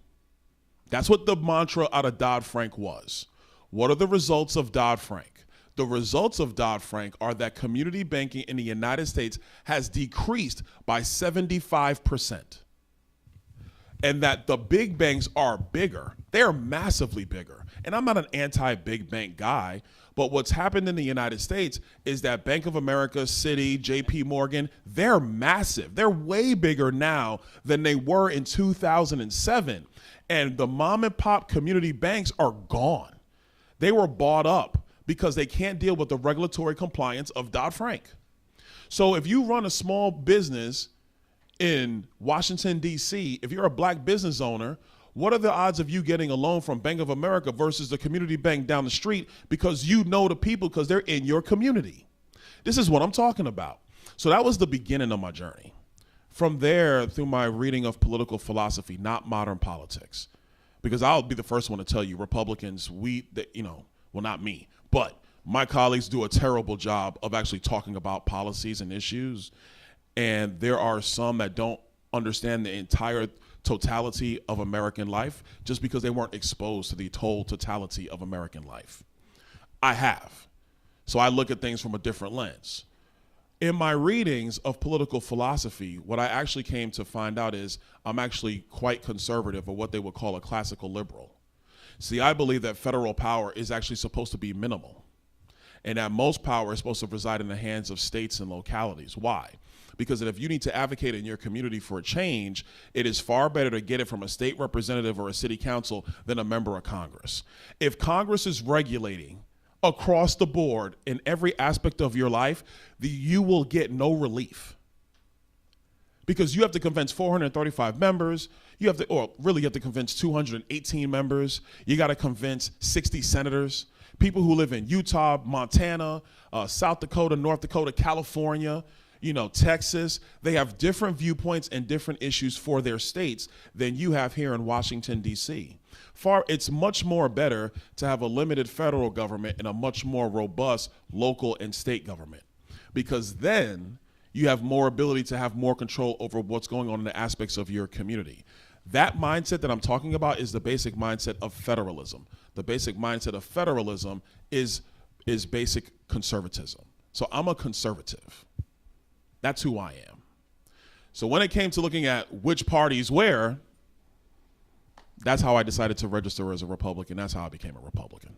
That's what the mantra out of Dodd-Frank was. What are the results of Dodd-Frank? The results of Dodd-Frank are that community banking in the United States has decreased by 75%. And that the big banks are bigger. They're massively bigger. And I'm not an anti-big bank guy, but what's happened in the United States is that Bank of America, Citi, JP Morgan, they're massive. They're way bigger now than they were in 2007. And the mom and pop community banks are gone. They were bought up because they can't deal with the regulatory compliance of Dodd-Frank. So if you run a small business in Washington, D.C., if you're a black business owner, what are the odds of you getting a loan from Bank of America versus the community bank down the street because you know the people because they're in your community? This is what I'm talking about. So that was the beginning of my journey. From there, through my reading of political philosophy, not modern politics, because I'll be the first one to tell you, Republicans, well, not me, but my colleagues do a terrible job of actually talking about policies and issues. And there are some that don't understand the entire totality of American life just because they weren't exposed to the whole totality of American life. I have. So I look at things from a different lens. In my readings of political philosophy, what I actually came to find out is I'm actually quite conservative, or what they would call a classical liberal. See, I believe that federal power is actually supposed to be minimal, and that most power is supposed to reside in the hands of states and localities. Why? Because if you need to advocate in your community for a change, it is far better to get it from a state representative or a city council than a member of Congress. If Congress is regulating across the board in every aspect of your life, you will get no relief. Because you have to convince 435 members, you have to convince 218 members, you got to convince 60 senators, people who live in Utah, Montana, South Dakota, North Dakota, California, Texas. They have different viewpoints and different issues for their states than you have here in Washington, D.C. It's much more better to have a limited federal government and a much more robust local and state government, because then you have more ability to have more control over what's going on in the aspects of your community. That mindset that I'm talking about is the basic mindset of federalism. The basic mindset of federalism is basic conservatism. So I'm a conservative. That's who I am. So when it came to looking at which parties where, that's how I decided to register as a Republican. That's how I became a Republican.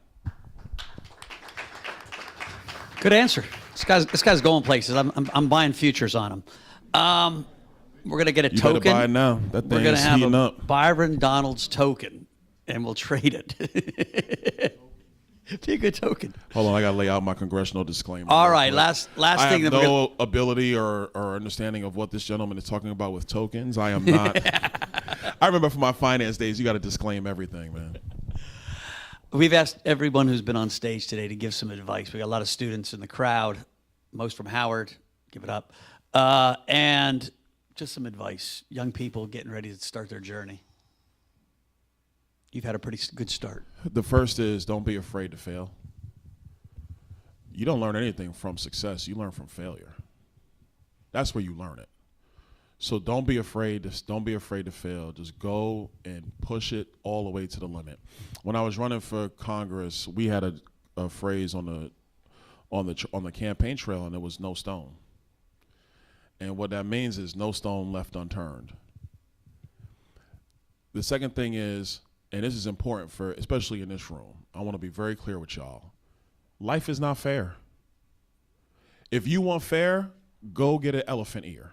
Good answer. This guy's going places. I'm buying futures on him. We're gonna get a token. You better buy it now. That thing We're gonna is have heating a up. Byron Donalds token, and we'll trade it. Be a good token. Hold on, I gotta lay out my congressional disclaimer. All right, last thing. I have that no ability or understanding of what this gentleman is talking about with tokens. I am not. I remember from my finance days, you got to disclaim everything, man. We've asked everyone who's been on stage today to give some advice. We got a lot of students in the crowd, most from Howard. Give it up, and just some advice. Young people getting ready to start their journey. You've had a pretty good start. The first is don't be afraid to fail. You don't learn anything from success. You learn from failure. That's where you learn it. So don't be afraid to fail. Just go and push it all the way to the limit. When I was running for Congress, we had a phrase on the campaign trail, and it was no stone. And what that means is no stone left unturned. The second thing is, and this is important for, especially in this room, I want to be very clear with y'all. Life is not fair. If you want fair, go get an elephant ear.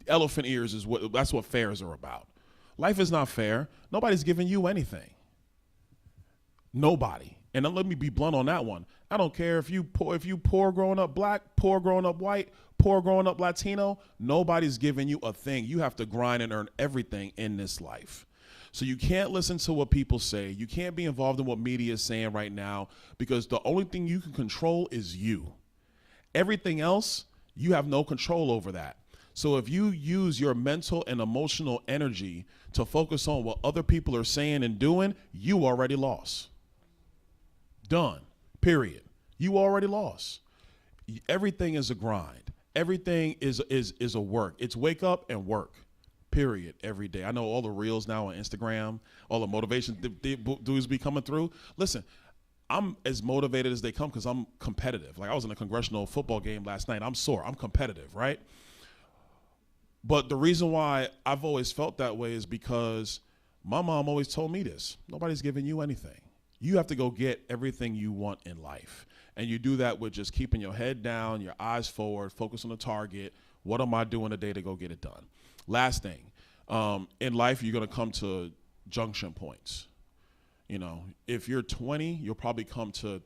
Elephant ears that's what fairs are about. Life is not fair. Nobody's giving you anything. Nobody. And then let me be blunt on that one. I don't care if you poor growing up black, poor growing up white, poor growing up Latino, nobody's giving you a thing. You have to grind and earn everything in this life. So you can't listen to what people say. You can't be involved in what media is saying right now, because the only thing you can control is you. Everything else, you have no control over that. So if you use your mental and emotional energy to focus on what other people are saying and doing, you already lost. Done. Period. You already lost. Everything is a grind. Everything is a work. It's wake up and work. Period. Every day. I know all the reels now on Instagram, all the motivation dudes be coming through. Listen, I'm as motivated as they come because I'm competitive. Like, I was in a Congressional football game last night. I'm sore. I'm competitive, right? But the reason why I've always felt that way is because my mom always told me this. Nobody's giving you anything. You have to go get everything you want in life. And you do that with just keeping your head down, your eyes forward, focus on the target. What am I doing today to go get it done? Last thing, in life, you're going to come to junction points. You know, if you're 20, you'll probably come to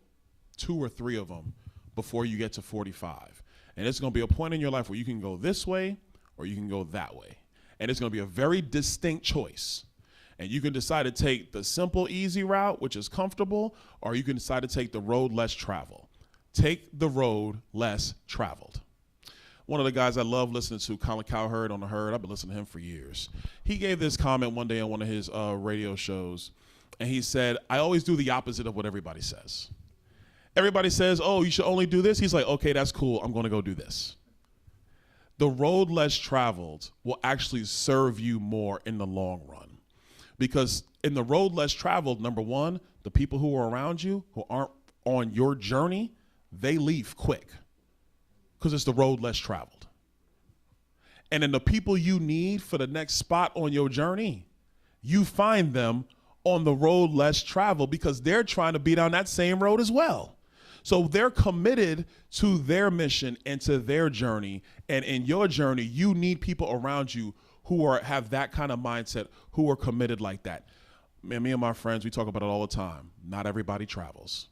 2 or 3 of them before you get to 45. And it's going to be a point in your life where you can go this way or you can go that way. And it's going to be a very distinct choice. And you can decide to take the simple, easy route, which is comfortable, or you can decide to take the road less traveled. Take the road less traveled. One of the guys I love listening to, Colin Cowherd on The Herd, I've been listening to him for years. He gave this comment one day on one of his radio shows, and he said, I always do the opposite of what everybody says. Everybody says, oh, you should only do this. He's like, okay, that's cool. I'm going to go do this. The road less traveled will actually serve you more in the long run. Because in the road less traveled, number one, the people who are around you who aren't on your journey, they leave quick because it's the road less traveled. And then the people you need for the next spot on your journey, you find them on the road less traveled because they're trying to be down that same road as well. So they're committed to their mission and to their journey. And in your journey, you need people around you who have that kind of mindset, who are committed like that. Man, me and my friends, we talk about it all the time. Not everybody travels.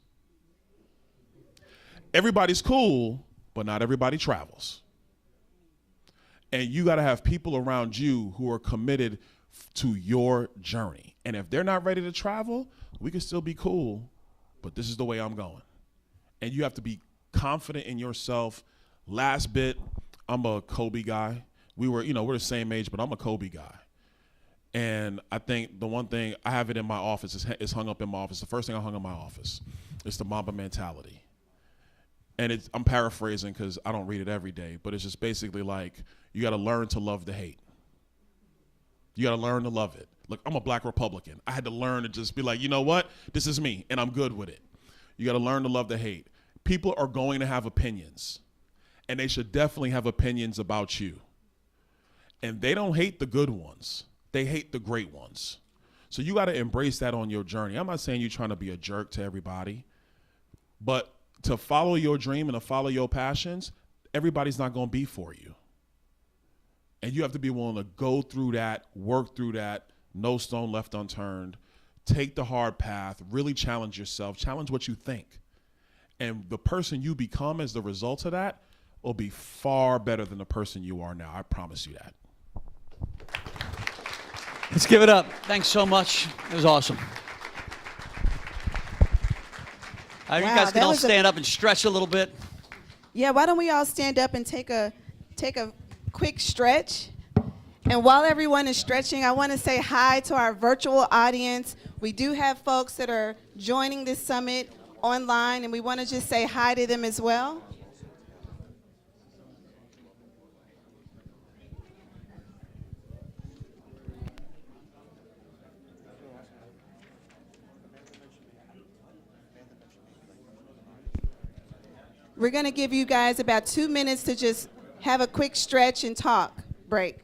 Everybody's cool, but not everybody travels. And you got to have people around you who are committed to your journey. And if they're not ready to travel, we can still be cool, but this is the way I'm going. And you have to be confident in yourself. Last bit, I'm a Kobe guy. We're the same age, but I'm a Kobe guy. And I think the one thing, I have it in my office, it's hung up in my office. The first thing I hung in my office is the Mamba mentality. And I'm paraphrasing because I don't read it every day, but it's just basically like, you got to learn to love the hate. You got to learn to love it. Look, I'm a black Republican. I had to learn to just be like, you know what? This is me, and I'm good with it. You got to learn to love the hate. People are going to have opinions, and they should definitely have opinions about you. And they don't hate the good ones. They hate the great ones. So you got to embrace that on your journey. I'm not saying you're trying to be a jerk to everybody, but to follow your dream and to follow your passions, everybody's not going to be for you. And you have to be willing to go through that, work through that, no stone left unturned, take the hard path, really challenge yourself, challenge what you think. And the person you become as the result of that will be far better than the person you are now. I promise you that. Let's give it up. Thanks so much. It was awesome. You guys can all stand up and stretch a little bit. Yeah, why don't we all stand up and take a quick stretch? And while everyone is stretching, I want to say hi to our virtual audience. We do have folks that are joining this summit online, and we want to just say hi to them as well. We're going to give you guys about 2 minutes to just have a quick stretch and talk break.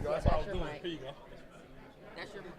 go. That's what I was doing. Here you go. That's your mic.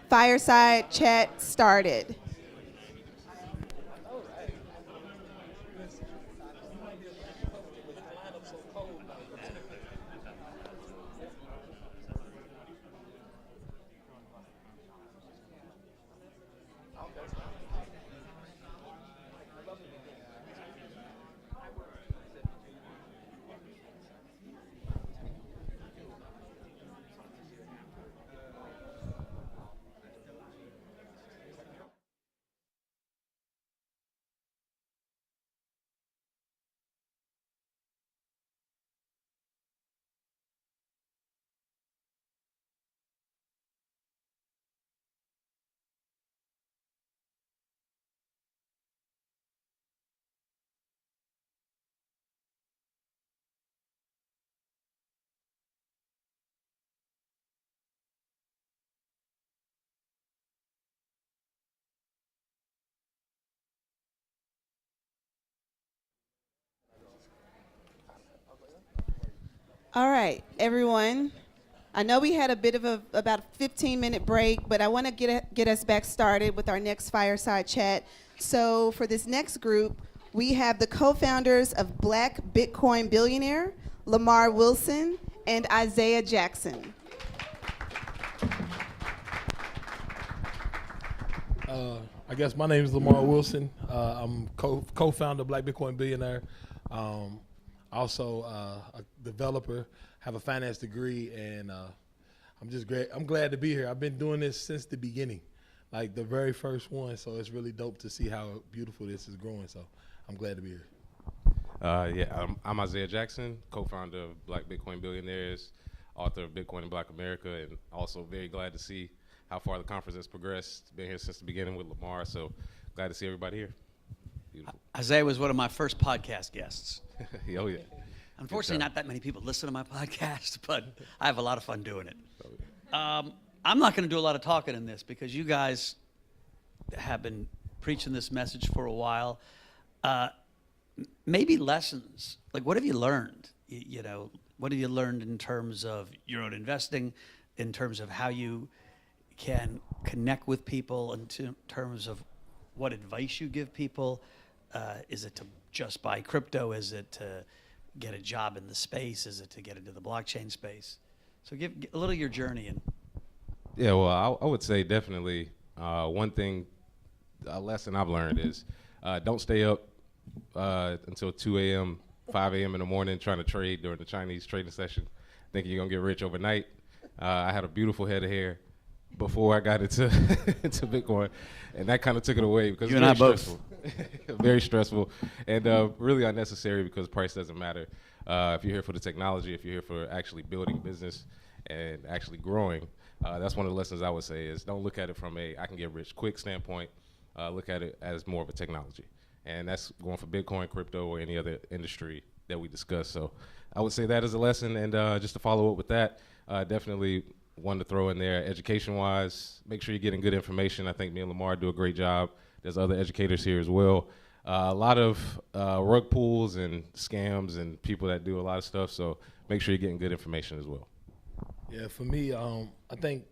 Fireside chat started. All right, everyone. I know we had a bit of about a 15-minute break, but I want to get us back started with our next fireside chat. So for this next group, we have the co-founders of Black Bitcoin Billionaire, Lamar Wilson and Isaiah Jackson. I guess my name is Lamar Wilson. I'm co-founder of Black Bitcoin Billionaire. Also a developer, have a finance degree, and I'm just great. I'm glad to be here. I've been doing this since the beginning, like the very first one. So it's really dope to see how beautiful this is growing. So I'm glad to be here. I'm Isaiah Jackson, co-founder of Black Bitcoin Billionaires, author of Bitcoin in Black America, and also very glad to see how far the conference has progressed. Been here since the beginning with Lamar, so glad to see everybody here. Beautiful. Isaiah was one of my first podcast guests. Oh, yeah. Unfortunately, not that many people listen to my podcast, but I have a lot of fun doing it. I'm not going to do a lot of talking in this because you guys have been preaching this message for a while. Maybe lessons. Like, what have you learned? You know, what have you learned in terms of your own investing, in terms of how you can connect with people, in terms of what advice you give people? Is it to just buy crypto? Is it to get a job in the space? Is it to get into the blockchain space? So give a little of your journey. Yeah, well, I would say definitely one thing, a lesson I've learned is don't stay up until 2 a.m., 5 a.m. in the morning trying to trade during the Chinese trading session, thinking you're going to get rich overnight. I had a beautiful head of hair before I got into into Bitcoin, and that kind of took it away because you it's and very I stressful. Very stressful, and really unnecessary because price doesn't matter. If you're here for the technology, if you're here for actually building business and actually growing, that's one of the lessons I would say is don't look at it from a I can get rich quick standpoint. Look at it as more of a technology, and that's going for Bitcoin, crypto, or any other industry that we discuss. So I would say that as a lesson, and just to follow up with that, definitely one to throw in there education-wise. Make sure you're getting good information. I think me and Lamar do a great job. There's other educators here as well. A lot of rug pulls and scams and people that do a lot of stuff. So make sure you're getting good information as well. Yeah, for me, I think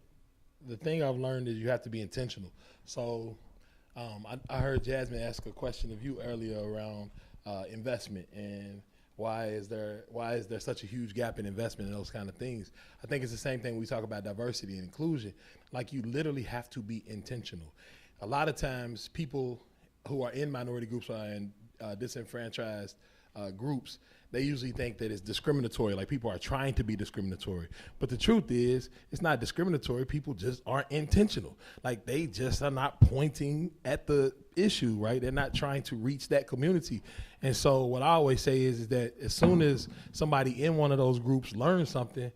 the thing I've learned is you have to be intentional. So I heard Jasmine ask a question of you earlier around investment and why is there such a huge gap in investment and those kind of things. I think it's the same thing when we talk about diversity and inclusion. Like, you literally have to be intentional. A lot of times people who are in minority groups or in disenfranchised groups, they usually think that it's discriminatory, like people are trying to be discriminatory. But the truth is, it's not discriminatory. People just aren't intentional. Like, they just are not pointing at the issue, right? They're not trying to reach that community. And so what I always say is that as soon as somebody in one of those groups learns something,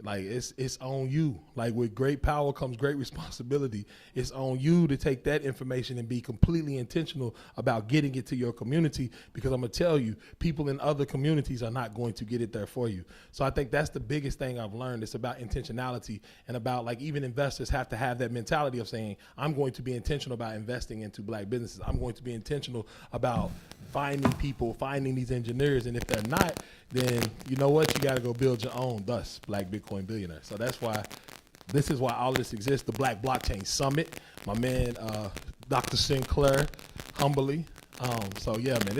like, it's on you. Like, with great power comes great responsibility. It's on you to take that information and be completely intentional about getting it to your community, because I'm gonna tell you, people in other communities are not going to get it there for you. So I think that's the biggest thing I've learned. It's about intentionality, and about, like, even investors have to have that mentality of saying, I'm going to be intentional about investing into black businesses. I'm going to be intentional about finding people, finding these engineers, and if they're not, then you know what? You got to go build your own, thus Black Bitcoin Billionaires. So this is why all of this exists, the Black Blockchain Summit. My man, Dr. Sinclair, humbly. So yeah, man,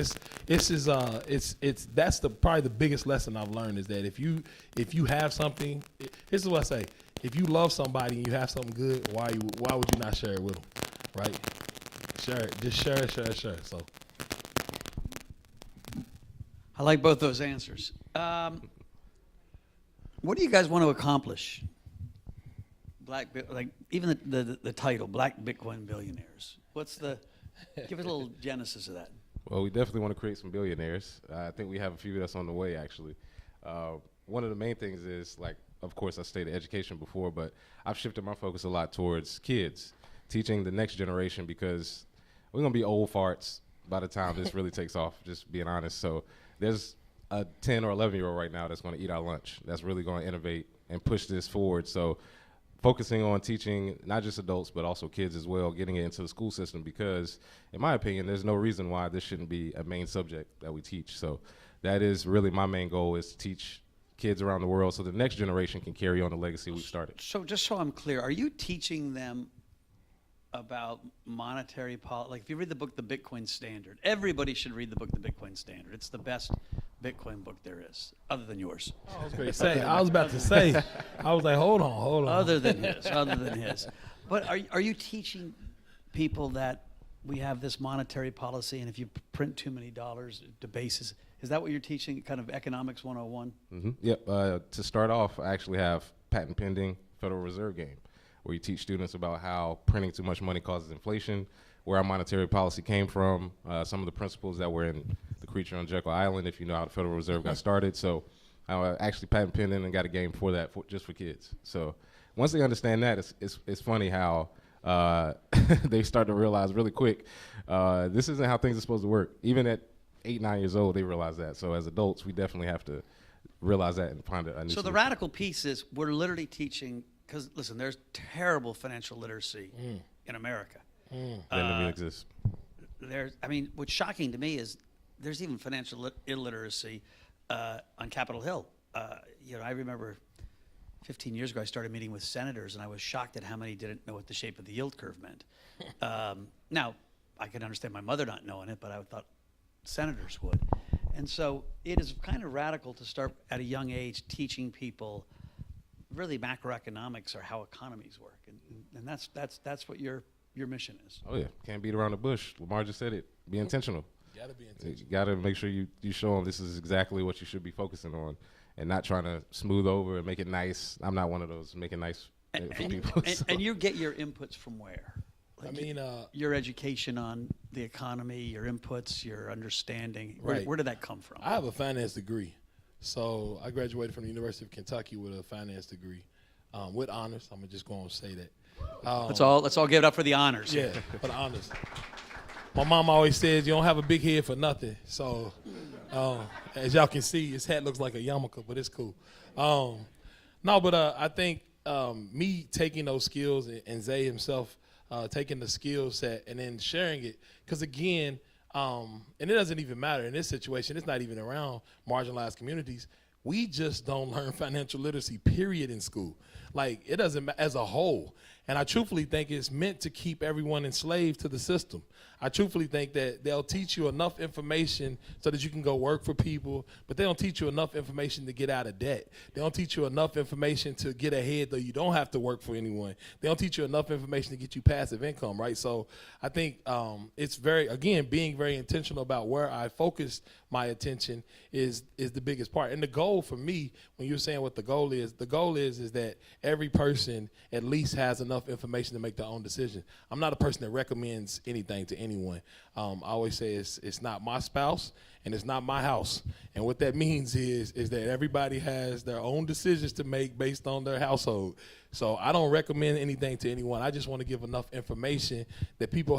that's probably the biggest lesson I've learned, is that if you have something, this is what I say: if you love somebody and you have something good, why would you not share it with them, right? Share it, just share it. So. I like both those answers. What do you guys want to accomplish? Even the title, Black Bitcoin Billionaires. Give us a little genesis of that. Well, we definitely want to create some billionaires. I think we have a few that's on the way, actually. One of the main things is, like, of course, I stated education before, but I've shifted my focus a lot towards kids, teaching the next generation, because we're going to be old farts by the time this really takes off, just being honest. So there's a 10 or 11-year-old right now that's going to eat our lunch, that's really going to innovate and push this forward. So focusing on teaching not just adults, but also kids as well, getting it into the school system, because in my opinion, there's no reason why this shouldn't be a main subject that we teach. So that is really my main goal, is to teach kids around the world so the next generation can carry on the legacy we've started. So just so I'm clear, are you teaching them about monetary policy? Like, if you read the book, The Bitcoin Standard, everybody should read the book, The Bitcoin Standard. It's the best Bitcoin book there is, other than yours. I was about to say, I was like, hold on. Other than his. But are you teaching people that we have this monetary policy, and if you print too many dollars, it debases? Is that what you're teaching, kind of economics 101? Mm-hmm. Yep. To start off, I actually have patent pending Federal Reserve game, where you teach students about how printing too much money causes inflation, where our monetary policy came from, some of the principles that were in the Creature on Jekyll Island, if you know how the Federal Reserve got started. So I actually patent pending and got a game for that, just for kids. So once they understand that, it's funny how they start to realize really quick, this isn't how things are supposed to work. Even at 8, 9 years old, they realize that. So as adults, we definitely have to realize that and find a new So solution. the radical piece is we're literally teaching, because listen, there's terrible financial literacy in America. That doesn't even exist. What's shocking to me is there's even financial illiteracy on Capitol Hill. I remember 15 years ago, I started meeting with senators, and I was shocked at how many didn't know what the shape of the yield curve meant. Now, I can understand my mother not knowing it, but I thought senators would. And so it is kind of radical to start at a young age teaching people really macroeconomics, or how economies work. And that's what your mission is. Oh yeah, can't beat around the bush. Lamar just said it. Be intentional. You gotta be intentional. You gotta make sure you show them this is exactly what you should be focusing on, and not trying to smooth over and make it nice. I'm not one of those make it nice for people. And you get your inputs from where? Like, your education on the economy, your inputs, your understanding. Right. Where did that come from? I have a finance degree. So I graduated from the University of Kentucky with a finance degree, with honors. I'm just going to say that. Let's all give it up for the honors. Yeah, for the honors. My mom always says you don't have a big head for nothing. So as y'all can see, his hat looks like a yarmulke, but it's cool. I think me taking those skills, and Zay himself taking the skill set and then sharing it, because again, and it doesn't even matter in this situation, it's not even around marginalized communities. We just don't learn financial literacy, period, in school. Like, it doesn't as a whole. And I truthfully think it's meant to keep everyone enslaved to the system. I truthfully think that they'll teach you enough information so that you can go work for people, but they don't teach you enough information to get out of debt. They don't teach you enough information to get ahead, though you don't have to work for anyone. They don't teach you enough information to get you passive income, right? So I think it's being very intentional about where I focus my attention is the biggest part. And the goal for me, when you're saying what the goal is that every person at least has enough information to make their own decision. I'm not a person that recommends anything to anyone. I always say it's not my spouse and it's not my house. And what that means is that everybody has their own decisions to make based on their household. So I don't recommend anything to anyone. I just want to give enough information that people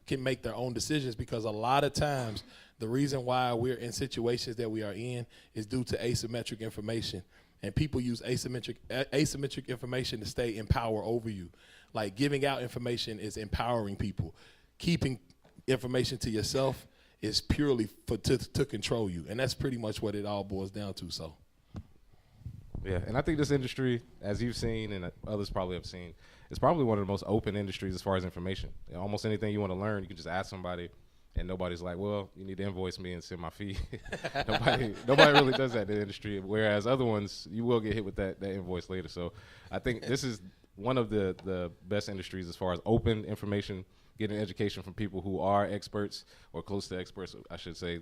can make their own decisions, because a lot of times the reason why we're in situations that we are in is due to asymmetric information. And people use asymmetric information to stay in power over you. Like, giving out information is empowering people. Keeping information to yourself is purely to control you. And that's pretty much what it all boils down to. So, yeah, and I think this industry, as you've seen and others probably have seen, is probably one of the most open industries as far as information. You know, almost anything you want to learn, you can just ask somebody, and nobody's like, well, you need to invoice me and send my fee. nobody really does that in the industry, whereas other ones, you will get hit with that invoice later. So I think this is one of the best industries as far as open information, getting education from people who are experts or close to experts, I should say,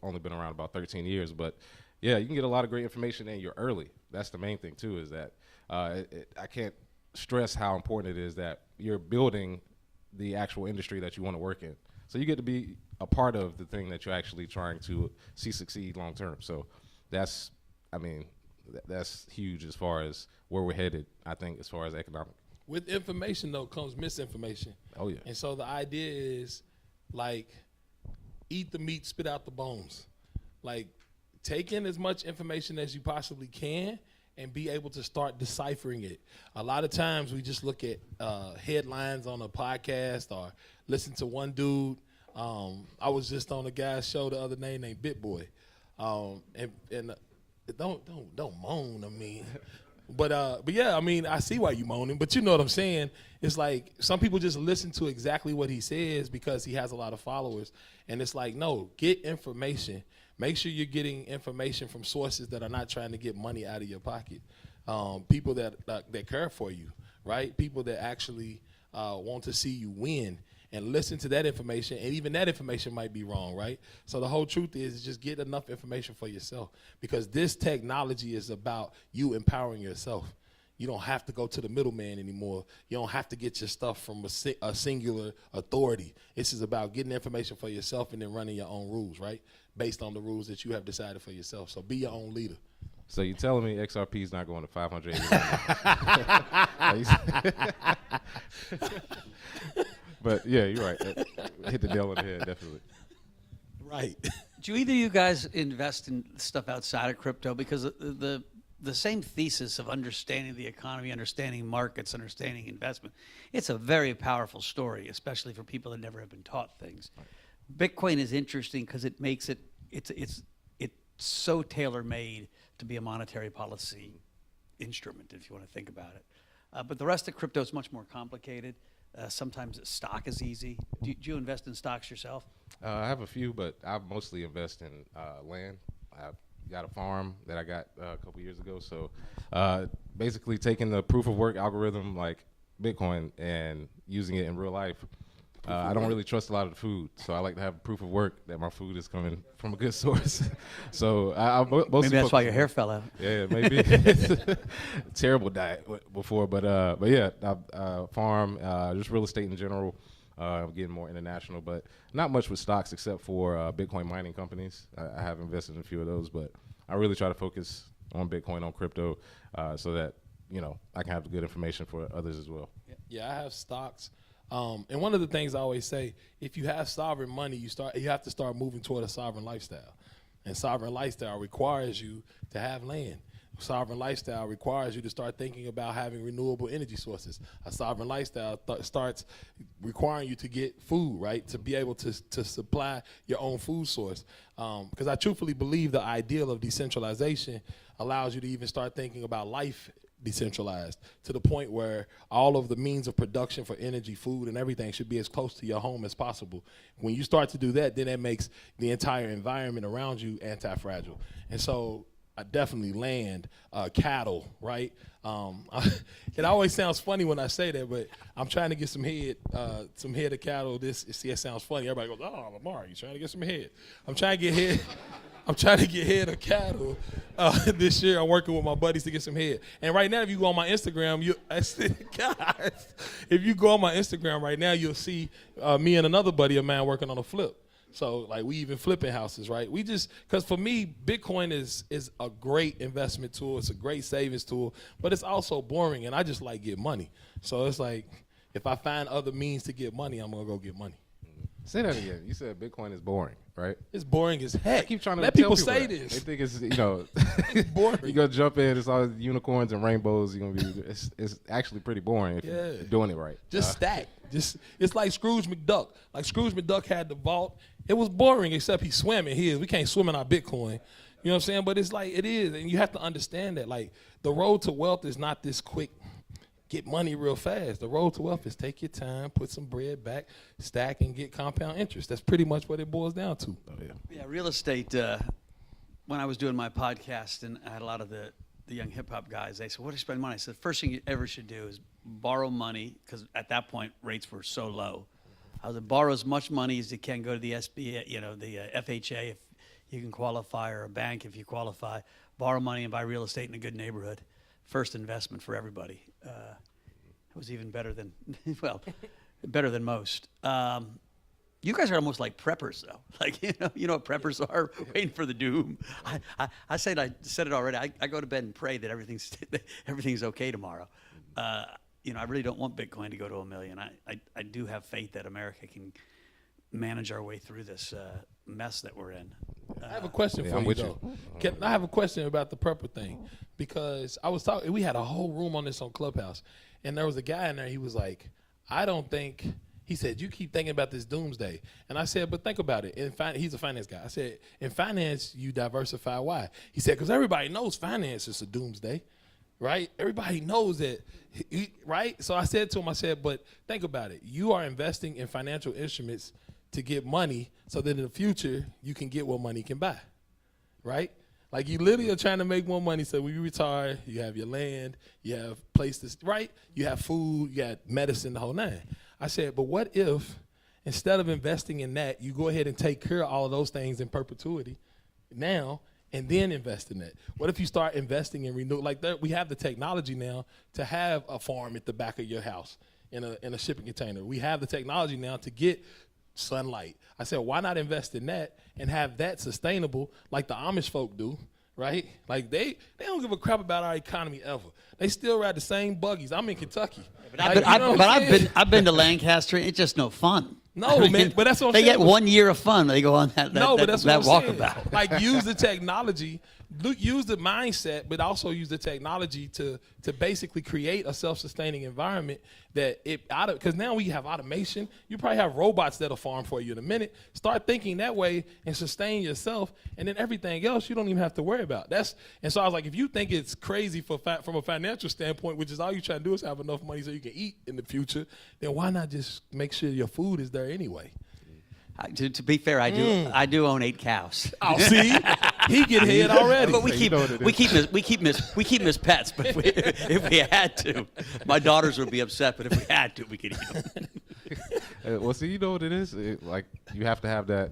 only been around about 13 years. But yeah, you can get a lot of great information and you're early. That's the main thing too, is that I can't stress how important it is that you're building the actual industry that you want to work in. So you get to be a part of the thing that you're actually trying to see succeed long term. So that's huge as far as where we're headed, I think, as far as economic. With information, though, comes misinformation. Oh, yeah. And so the idea is, like, eat the meat, spit out the bones. Like, take in as much information as you possibly can and be able to start deciphering it. A lot of times we just look at headlines on a podcast or listen to one dude. I was just on a guy's show the other day named Bit Boy. And don't moan, I mean. But yeah, I mean, I see why you moaning, but you know what I'm saying? It's like some people just listen to exactly what he says because he has a lot of followers. And it's like, no, get information. Make sure you're getting information from sources that are not trying to get money out of your pocket. People that care for you, right? People that actually want to see you win, and listen to that information. And even that information might be wrong, right? So the whole truth is just get enough information for yourself, because this technology is about you empowering yourself. You don't have to go to the middleman anymore. You don't have to get your stuff from a singular authority. This is about getting information for yourself and then running your own rules, right? Based on the rules that you have decided for yourself. So be your own leader. So you're telling me XRP is not going to 580? But yeah, you're right. Hit the nail on the head, definitely. Right. Do either of you guys invest in stuff outside of crypto? Because the same thesis of understanding the economy, understanding markets, understanding investment, it's a very powerful story, especially for people that never have been taught things. Right. Bitcoin is interesting because it makes it's so tailor-made to be a monetary policy instrument, if you want to think about it. But the rest of crypto is much more complicated. Sometimes stock is easy. Do you invest in stocks yourself? I have a few, but I mostly invest in land. I've got a farm that I got a couple years ago. So basically taking the proof of work algorithm like Bitcoin and using it in real life. I don't really trust a lot of the food, so I like to have proof of work that my food is coming from a good source. So I mostly maybe that's why your hair fell out. Yeah, maybe. Terrible diet before, but yeah, I farm, just real estate in general. I'm getting more international, but not much with stocks except for Bitcoin mining companies. I have invested in a few of those, but I really try to focus on Bitcoin, on crypto, so that I can have good information for others as well. Yeah, I have stocks. And one of the things I always say, if you have sovereign money, you have to start moving toward a sovereign lifestyle. And sovereign lifestyle requires you to have land. sovereign lifestyle requires you to start thinking about having renewable energy sources. A sovereign lifestyle starts requiring you to get food, right, to be able to supply your own food source. Because I truthfully believe the ideal of decentralization allows you to even start thinking about life decentralized, to the point where all of the means of production for energy, food, and everything should be as close to your home as possible. When you start to do that, then that makes the entire environment around you anti-fragile. And so I definitely land, cattle, right? It always sounds funny when I say that, but I'm trying to get some head of cattle. See, it sounds funny. Everybody goes, "Oh, Lamar, you trying to get some head?" I'm trying to get head. I'm trying to get head of cattle this year. I'm working with my buddies to get some head. And right now, if you go on my Instagram, if you go on my Instagram right now, you'll see me and another buddy of mine working on a flip. So like we even flipping houses, right? Because for me, Bitcoin is a great investment tool. It's a great savings tool, but it's also boring, and I just like get money. So it's like, if I find other means to get money, I'm gonna go get money. Say that again. You said Bitcoin is boring, right? It's boring as heck. I keep trying to let tell people say that. this. They think it's, it's boring. You're gonna jump in, it's all unicorns and rainbows. You're gonna be. It's actually pretty boring if you're doing it right. Just stack. It's like Scrooge McDuck. Like Scrooge McDuck had the vault. It was boring, except he swam in his. We can't swim in our Bitcoin. You know what I'm saying? But it's like it is, and you have to understand that. Like the road to wealth is not this quick. Get money real fast. The road to wealth is take your time, put some bread back, stack, and get compound interest. That's pretty much what it boils down to. Oh, yeah. Yeah, real estate, when I was doing my podcast and I had a lot of the young hip hop guys, they said, "What do you spend money?" I said, the first thing you ever should do is borrow money, because at that point rates were so low. I was borrow as much money as you can, go to the SBA, the FHA if you can qualify, or a bank if you qualify. Borrow money and buy real estate in a good neighborhood. First investment for everybody. It was even better than, better than most. You guys are almost like preppers, though. Like, you know what preppers are, waiting for the doom. I said it already. I go to bed and pray that everything's okay tomorrow. I really don't want Bitcoin to go to $1 million. I do have faith that America can manage our way through this mess that we're in. I have a question for you, though. I have a question about the prepper thing, because I was talking. We had a whole room on this on Clubhouse, and there was a guy in there. He was like, "I don't think." He said, "You keep thinking about this doomsday," and I said, "But think about it." He's a finance guy. I said, "In finance, you diversify. Why?" He said, "Because everybody knows finance is a doomsday, right? Everybody knows that, right?" So I said to him, "But think about it. You are investing in financial instruments to get money, so that in the future you can get what money can buy, right? Like you literally are trying to make more money, so when you retire, you have your land, you have places, right? You have food, you got medicine, the whole nine." I said, "But what if instead of investing in that, you go ahead and take care of all of those things in perpetuity now, and then invest in that? What if you start investing in renew? Like that, we have the technology now to have a farm at the back of your house in a shipping container. We have the technology now to get sunlight." I said, "Why not invest in that and have that sustainable like the Amish folk do, right? Like they don't give a crap about our economy ever. They still ride the same buggies. I'm in Kentucky. I've been to Lancaster. It's just no fun. No, man, but that's what I'm they saying. Get 1 year of fun. They go on that walkabout. Like use the technology, use the mindset, but also use the technology to basically create a self-sustaining environment that because now we have automation. You probably have robots that'll farm for you in a minute. Start thinking that way and sustain yourself, and then everything else you don't even have to worry about. And so I was like, if you think it's crazy from a financial standpoint, which is all you trying to do is have enough money so you can eat in the future, then why not just make sure your food is there anyway? To be fair, I do own 8 cows. Oh, see, he get head already. But we keep Miss pets. But if we had to, my daughters would be upset. But if we had to, we could eat them. Well, see, you know what it is? Like you have to have that,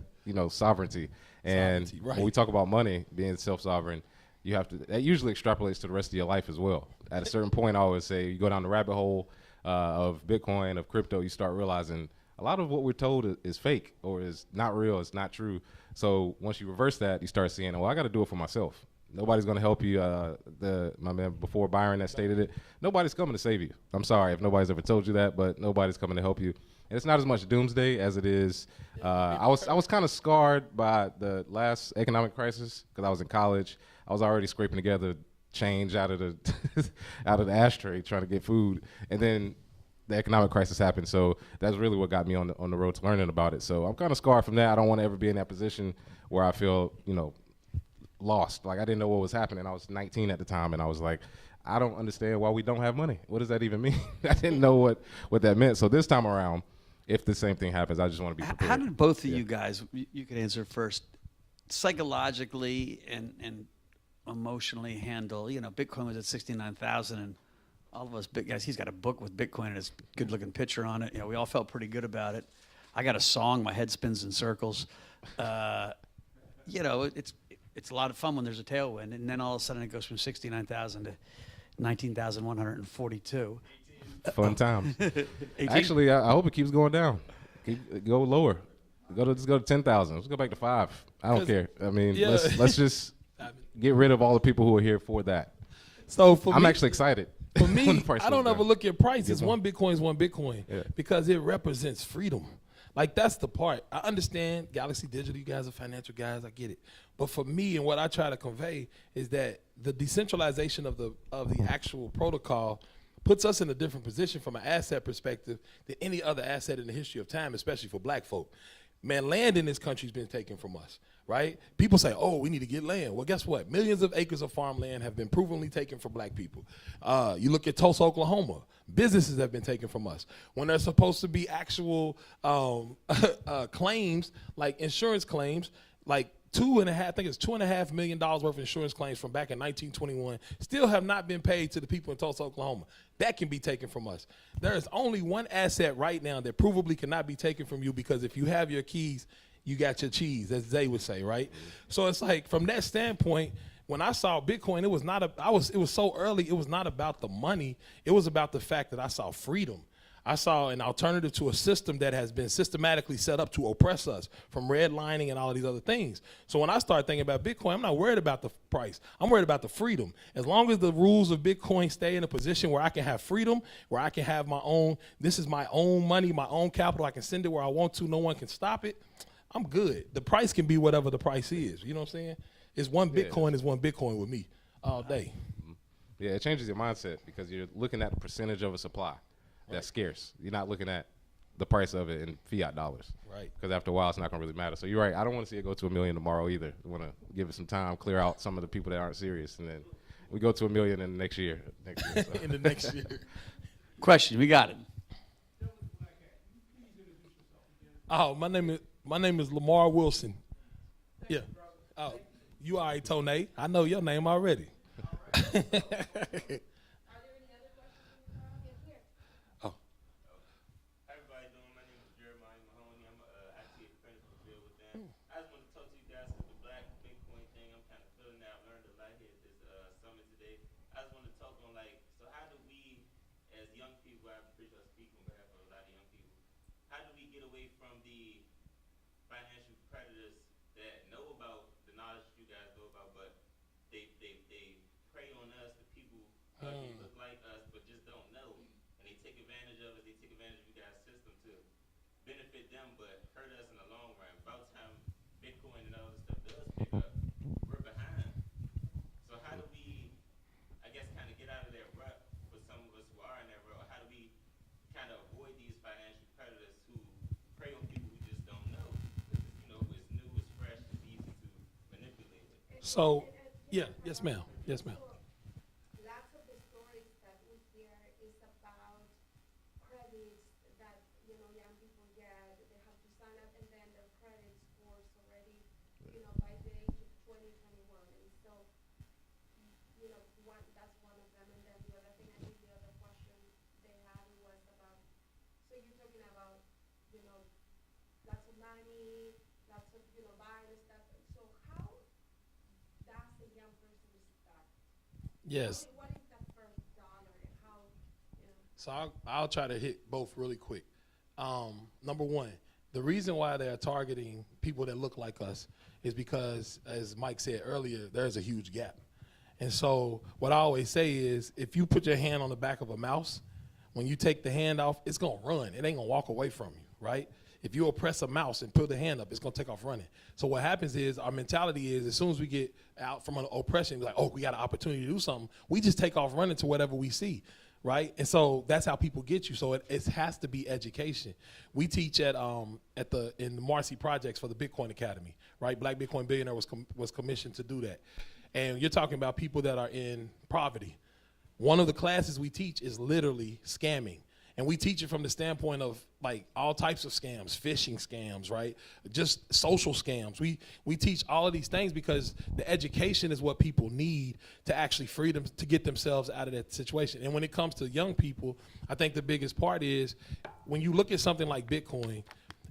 sovereignty. And right. When we talk about money being self-sovereign, you have to. That usually extrapolates to the rest of your life as well. At a certain point, I always say, you go down the rabbit hole of Bitcoin, of crypto, you start realizing a lot of what we're told is fake or is not real, it's not true. So once you reverse that, you start seeing, well, I got to do it for myself. Nobody's going to help you. My man before Byron that stated it, nobody's coming to save you. I'm sorry if nobody's ever told you that, but nobody's coming to help you. And it's not as much doomsday as it is. I was kind of scarred by the last economic crisis because I was in college. I was already scraping together change out of the out of the ashtray trying to get food, and then the economic crisis happened. So that's really what got me on the road to learning about it. So I'm kind of scarred from that. I don't want to ever be in that position where I feel, you know, lost. Like I didn't know what was happening. I was 19 at the time, and I was like, I don't understand why we don't have money. What does that even mean? I didn't know what that meant. So this time around, if the same thing happens, I just want to be prepared. How did both of you guys, you could answer first, psychologically and emotionally handle, you know, Bitcoin was at 69,000 and all of us big guys, he's got a book with Bitcoin and his good looking picture on it. You know, we all felt pretty good about it. I got a song, my head spins in circles. You know, it's a lot of fun when there's a tailwind, and then all of a sudden it goes from 69,000 to 19,142. Fun times. Actually, I hope it keeps going down. Go lower. Let's go to 10,000. Let's go back to 5. I don't care. I mean, Yeah. let's just get rid of all the people who are here for that. So for I'm me, actually excited. For me, when the price I don't goes ever down. look at prices. One Bitcoin is one Bitcoin because it represents freedom. Like that's the part. I understand Galaxy Digital, you guys are financial guys, I get it. But for me and what I try to convey is that the decentralization of the actual protocol puts us in a different position from an asset perspective than any other asset in the history of time, especially for black folk. Man, land in this country's been taken from us, right? People say, oh, we need to get land. Well, guess what? Millions of acres of farmland have been provenly taken from black people. You look at Tulsa, Oklahoma. Businesses have been taken from us. When there's supposed to be actual claims, like insurance claims, like $2.5 million worth of insurance claims from back in 1921 still have not been paid to the people in Tulsa, Oklahoma. That can be taken from us. There is only one asset right now that provably cannot be taken from you, because if you have your keys, you got your cheese, as Zay would say, right? So it's like, from that standpoint, when I saw Bitcoin, it was so early, it was not about the money. It was about the fact that I saw freedom. I saw an alternative to a system that has been systematically set up to oppress us, from redlining and all of these other things. So when I started thinking about Bitcoin, I'm not worried about the price. I'm worried about the freedom. As long as the rules of Bitcoin stay in a position where I can have freedom, where I can have my own, this is my own money, my own capital, I can send it where I want to, no one can stop it, I'm good. The price can be whatever the price is. You know what I'm saying? It's one Bitcoin is one Bitcoin with me all day. Yeah, it changes your mindset because you're looking at the percentage of a supply that's scarce. You're not looking at the price of it in fiat dollars. Right. Because after a while, it's not going to really matter. So you're right. I don't want to see it go to $1 million tomorrow either. I want to give it some time, clear out some of the people that aren't serious, and then we go to $1 million in the next year. So. In the next year. Question, we got it. Oh, my name is Lamar Wilson. Yeah. Oh, you all right, Tone? I know your name already. So, yeah, yes, ma'am. Yes, ma'am. Lots of the stories that we hear is about credits that, you know, young people get. They have to sign up, and then their credit scores already, you know, by the age of 20, 21. And so, you know, that's one of them. And then the other thing, I think the other question they had was about, so you're talking about, you know, lots of money, lots of, you know, buying and stuff. So how does a young person start? Yes. What is the first dollar and how, you know? So I'll try to hit both really quick. Number one, the reason why they're targeting people that look like us is because, as Mike said earlier, there's a huge gap. And so what I always say is, if you put your hand on the back of a mouse, when you take the hand off, it's gonna run. It ain't gonna walk away from you, right? If you press a mouse and put the hand up, it's going to take off running. So what happens is our mentality is as soon as we get out from an oppression, like, oh, we got an opportunity to do something, we just take off running to whatever we see, right? And so that's how people get you. So it has to be education. We teach in the Marcy projects for the Bitcoin Academy, right? Black Bitcoin Billionaire was commissioned to do that. And you're talking about people that are in poverty. One of the classes we teach is literally scamming. And we teach it from the standpoint of like all types of scams, phishing scams, right? Just social scams. We teach all of these things because the education is what people need to actually free them, to get themselves out of that situation. And when it comes to young people, I think the biggest part is when you look at something like Bitcoin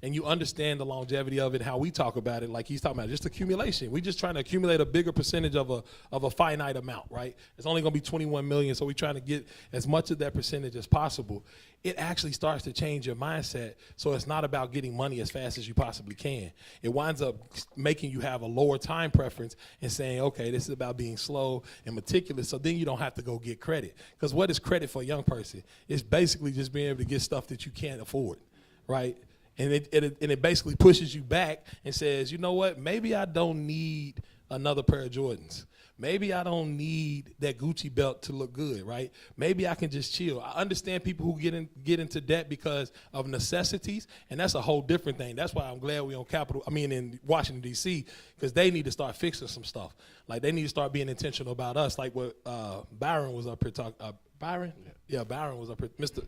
and you understand the longevity of it, how we talk about it, like he's talking about just accumulation. We're just trying to accumulate a bigger percentage of a finite amount, right? It's only gonna be 21 million, so we're trying to get as much of that percentage as possible. It actually starts to change your mindset, so it's not about getting money as fast as you possibly can. It winds up making you have a lower time preference and saying, okay, this is about being slow and meticulous, so then you don't have to go get credit. Because what is credit for a young person? It's basically just being able to get stuff that you can't afford, right? And it basically pushes you back and says, you know what, maybe I don't need another pair of Jordans. Maybe I don't need that Gucci belt to look good, right? Maybe I can just chill. I understand people who get into debt because of necessities, and that's a whole different thing. That's why I'm glad we're in Washington, D.C., because they need to start fixing some stuff. Like, they need to start being intentional about us, like what Byron was up here talking. Byron? Yeah, Byron was up here. Mr.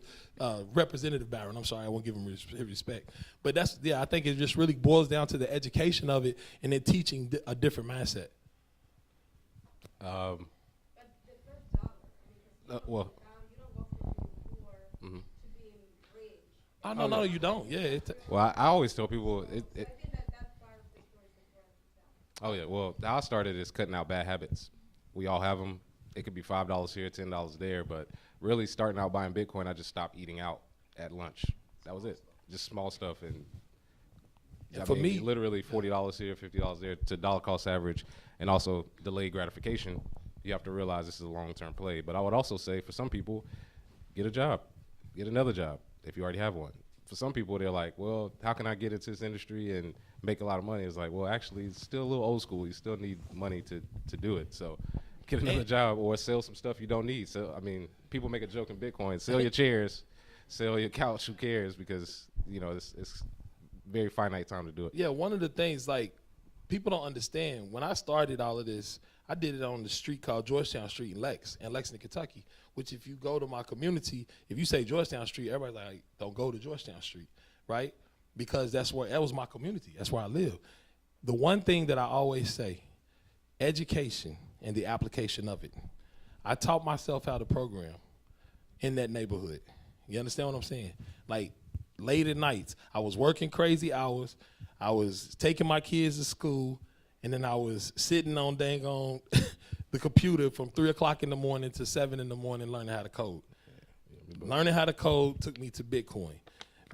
Representative Byron. I'm sorry, I won't give him respect. But I think it just really boils down to the education of it and then teaching a different mindset. Well. Mm-hmm. Oh, no, you don't. Yeah. Well, I always tell people oh yeah. Well, how I started is cutting out bad habits. We all have them. It could be $5 here, $10 there, but really starting out buying Bitcoin, I just stopped eating out at lunch. That was it. Just small stuff, and for me, literally $40 here, $50 there to dollar cost average, and also delayed gratification. You have to realize this is a long-term play. But I would also say for some people, get a job, get another job if you already have one. For some people, they're like, well, how can I get into this industry and make a lot of money? It's like, well, actually, it's still a little old school. You still need money to do it. So get another job or sell some stuff you don't need. So, I mean, people make a joke in Bitcoin, sell your chairs, sell your couch, who cares? Because, you know, it's very finite time to do it. Yeah, one of the things, like, people don't understand, when I started all of this, I did it on the street called Georgetown Street in Lexington, Kentucky, which if you go to my community, if you say Georgetown Street, everybody's like, don't go to Georgetown Street, right? Because that was my community. That's where I live. The one thing that I always say, education and the application of it. I taught myself how to program in that neighborhood. You understand what I'm saying? Like, late at nights, I was working crazy hours. I was taking my kids to school, and then I was sitting on the computer from 3 o'clock in the morning to 7 in the morning learning how to code. Learning how to code took me to Bitcoin.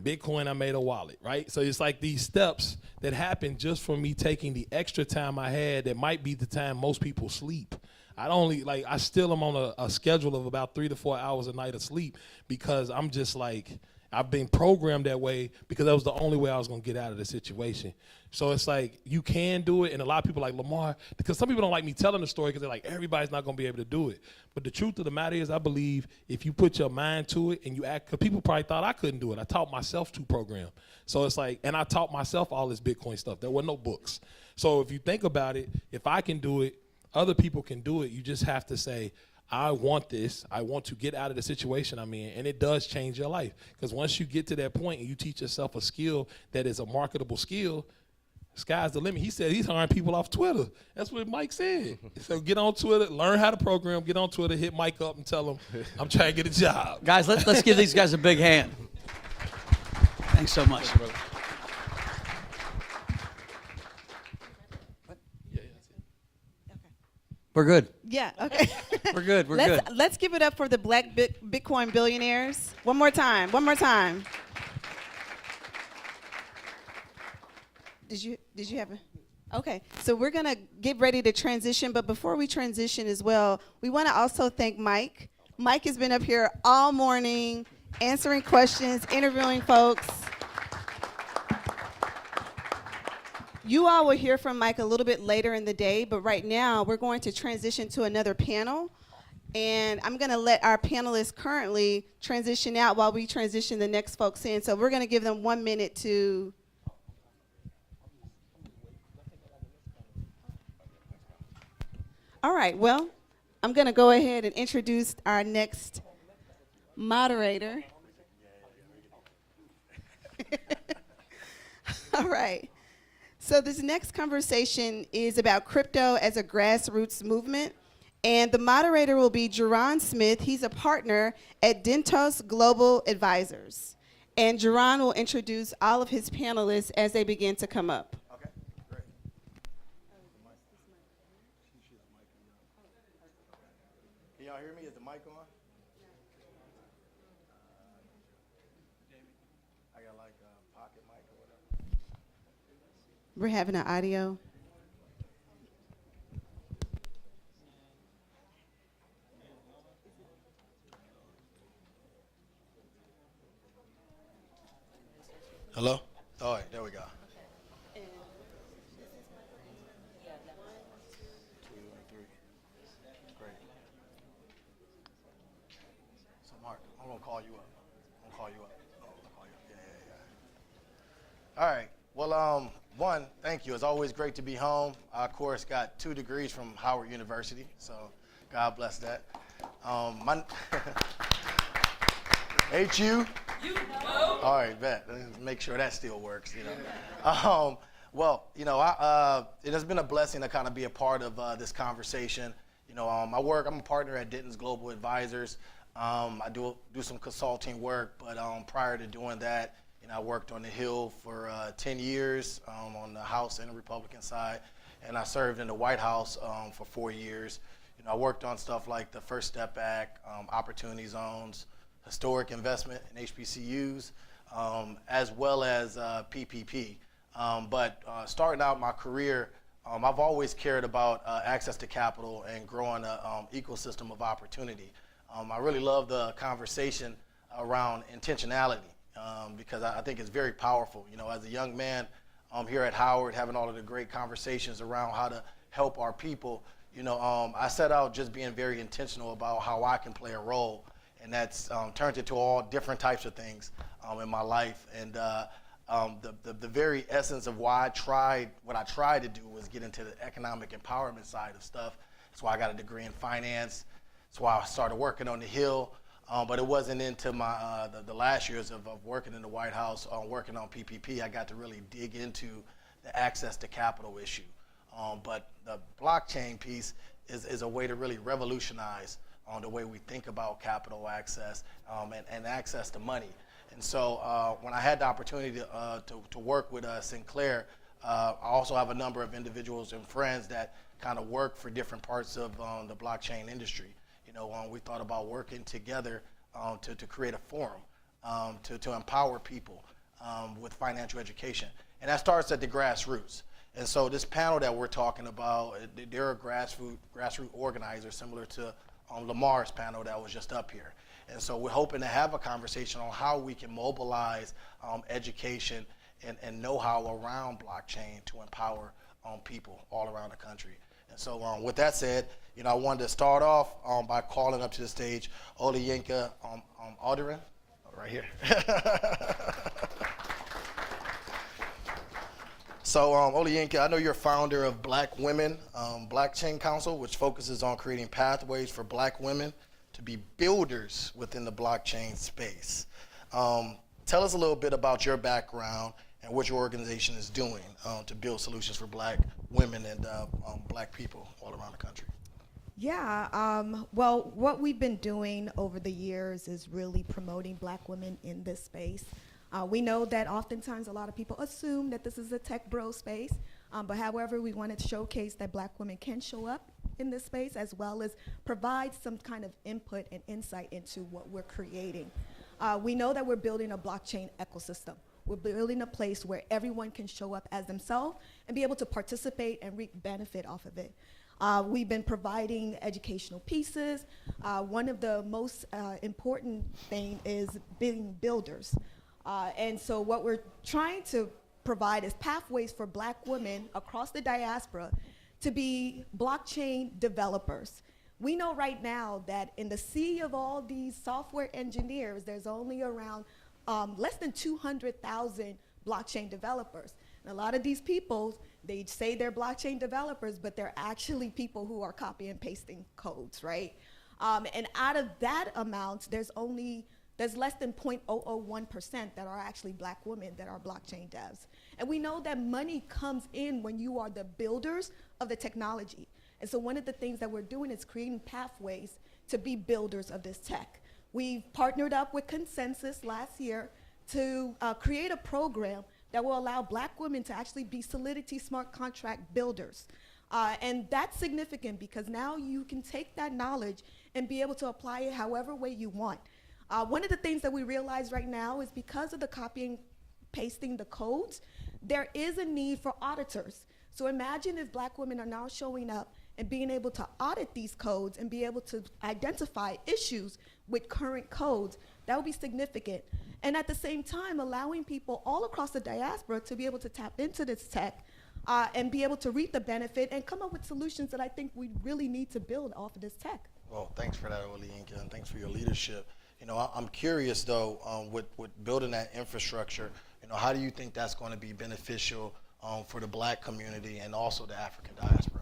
Bitcoin, I made a wallet, right? So it's like these steps that happen just from me taking the extra time I had that might be the time most people sleep. I still am on a schedule of about 3 to 4 hours a night of sleep because I'm just like, I've been programmed that way because that was the only way I was going to get out of the situation. So it's like, you can do it, and a lot of people like Lamar, because some people don't like me telling the story because they're like, everybody's not going to be able to do it. But the truth of the matter is, I believe if you put your mind to it and you act, because people probably thought I couldn't do it. I taught myself to program. So it's like, and I taught myself all this Bitcoin stuff. There were no books. So if you think about it, if I can do it, other people can do it. You just have to say, I want this. I want to get out of the situation I'm in. And it does change your life. Because once you get to that point and you teach yourself a skill that is a marketable skill, sky's the limit. He said he's hiring people off Twitter. That's what Mike said. So get on Twitter, learn how to program, get on Twitter, hit Mike up and tell him, I'm trying to get a job. Guys, let's give these guys a big hand. Thanks so much. Thanks, We're good. Yeah, okay. We're good. We're good. Let's give it up for the Black Bitcoin Billionaires. One more time. Did you have a? Okay, so we're gonna get ready to transition, but before we transition as well, we want to also thank Mike. Mike has been up here all morning, answering questions, interviewing folks. You all will hear from Mike a little bit later in the day, but right now we're going to transition to another panel. And I'm going to let our panelists currently transition out while we transition the next folks in. So we're going to give them 1 minute to. All right, well, I'm going to go ahead and introduce our next moderator. All right. So this next conversation is about crypto as a grassroots movement. And the moderator will be Jerron Smith. He's a partner at Dentos Global Advisors. And Jerron will introduce all of his panelists as they begin to come up. Okay, great. Can y'all hear me? Is the mic on? I got like a pocket mic or whatever. We're having an audio. Hello? All right, there we go. 2 and 3. Great. So Mark, I'm gonna call you up. I'm gonna call you up. Oh, I'll call you up. Yeah. All right. Well, one, thank you. It's always great to be home. I, of course, got 2 degrees from Howard University, so God bless that. HU? All right, bet. Let's make sure that still works, you know. Well, you know, it has been a blessing to kind of be a part of this conversation. You know, I'm a partner at Denton's Global Advisors. I do some consulting work, but prior to doing that, you know, I worked on the Hill for 10 years on the House and the Republican side, and I served in the White House for 4 years. You know, I worked on stuff like the First Step Act, opportunity zones, historic investment in HBCUs, as well as PPP. But starting out my career, I've always cared about access to capital and growing an ecosystem of opportunity. I really love the conversation around intentionality because I think it's very powerful. You know, as a young man here at Howard, having all of the great conversations around how to help our people, you know, I set out just being very intentional about how I can play a role. And that's turned into all different types of things in my life. And the very essence of why what I tried to do was get into the economic empowerment side of stuff. That's why I got a degree in finance. That's why I started working on the Hill. But it wasn't into my the last years of working in the White House, working on PPP, I got to really dig into the access to capital issue. But the blockchain piece is a way to really revolutionize on the way we think about capital access and access to money. And so when I had the opportunity to work with Sinclair, I also have a number of individuals and friends that kind of work for different parts of the blockchain industry. You know, we thought about working together to create a forum to empower people with financial education. And that starts at the grassroots. And so this panel that we're talking about, they're a grassroots organizer similar to Lamar's panel that was just up here. And so we're hoping to have a conversation on how we can mobilize education and know-how around blockchain to empower people all around the country. And so with that said, you know, I wanted to start off by calling up to the stage Olayinka Alderin, right here. So Olayinka, I know you're founder of Black Women Blockchain Council, which focuses on creating pathways for Black women to be builders within the blockchain space. Tell us a little bit about your background and what your organization is doing to build solutions for Black women and Black people all around the country. Yeah, well, what we've been doing over the years is really promoting Black women in this space. We know that oftentimes a lot of people assume that this is a tech bro space, but however, we wanted to showcase that Black women can show up in this space as well as provide some kind of input and insight into what we're creating. We know that we're building a blockchain ecosystem. We're building a place where everyone can show up as themselves and be able to participate and reap benefit off of it. We've been providing educational pieces. One of the most important thing is being builders. And so what we're trying to provide is pathways for black women across the diaspora to be blockchain developers. We know right now that in the sea of all these software engineers, there's only around less than 200,000 blockchain developers. And a lot of these people, they say they're blockchain developers, but they're actually people who are copy and pasting codes, right? And out of that amount, there's less than 0.001% that are actually black women that are blockchain devs. And we know that money comes in when you are the builders of the technology. And so one of the things that we're doing is creating pathways to be builders of this tech. We've partnered up with Consensus last year to create a program that will allow black women to actually be Solidity smart contract builders. And that's significant because now you can take that knowledge and be able to apply it however way you want. One of the things that we realize right now is because of the copying, pasting the codes, there is a need for auditors. So imagine if black women are now showing up and being able to audit these codes and be able to identify issues with current codes. That would be significant. And at the same time, allowing people all across the diaspora to be able to tap into this tech and be able to reap the benefit and come up with solutions that I think we really need to build off of this tech. Well, thanks for that, Olayinka, and thanks for your leadership. You know, I'm curious though, with building that infrastructure, you know, how do you think that's going to be beneficial for the black community and also the African diaspora?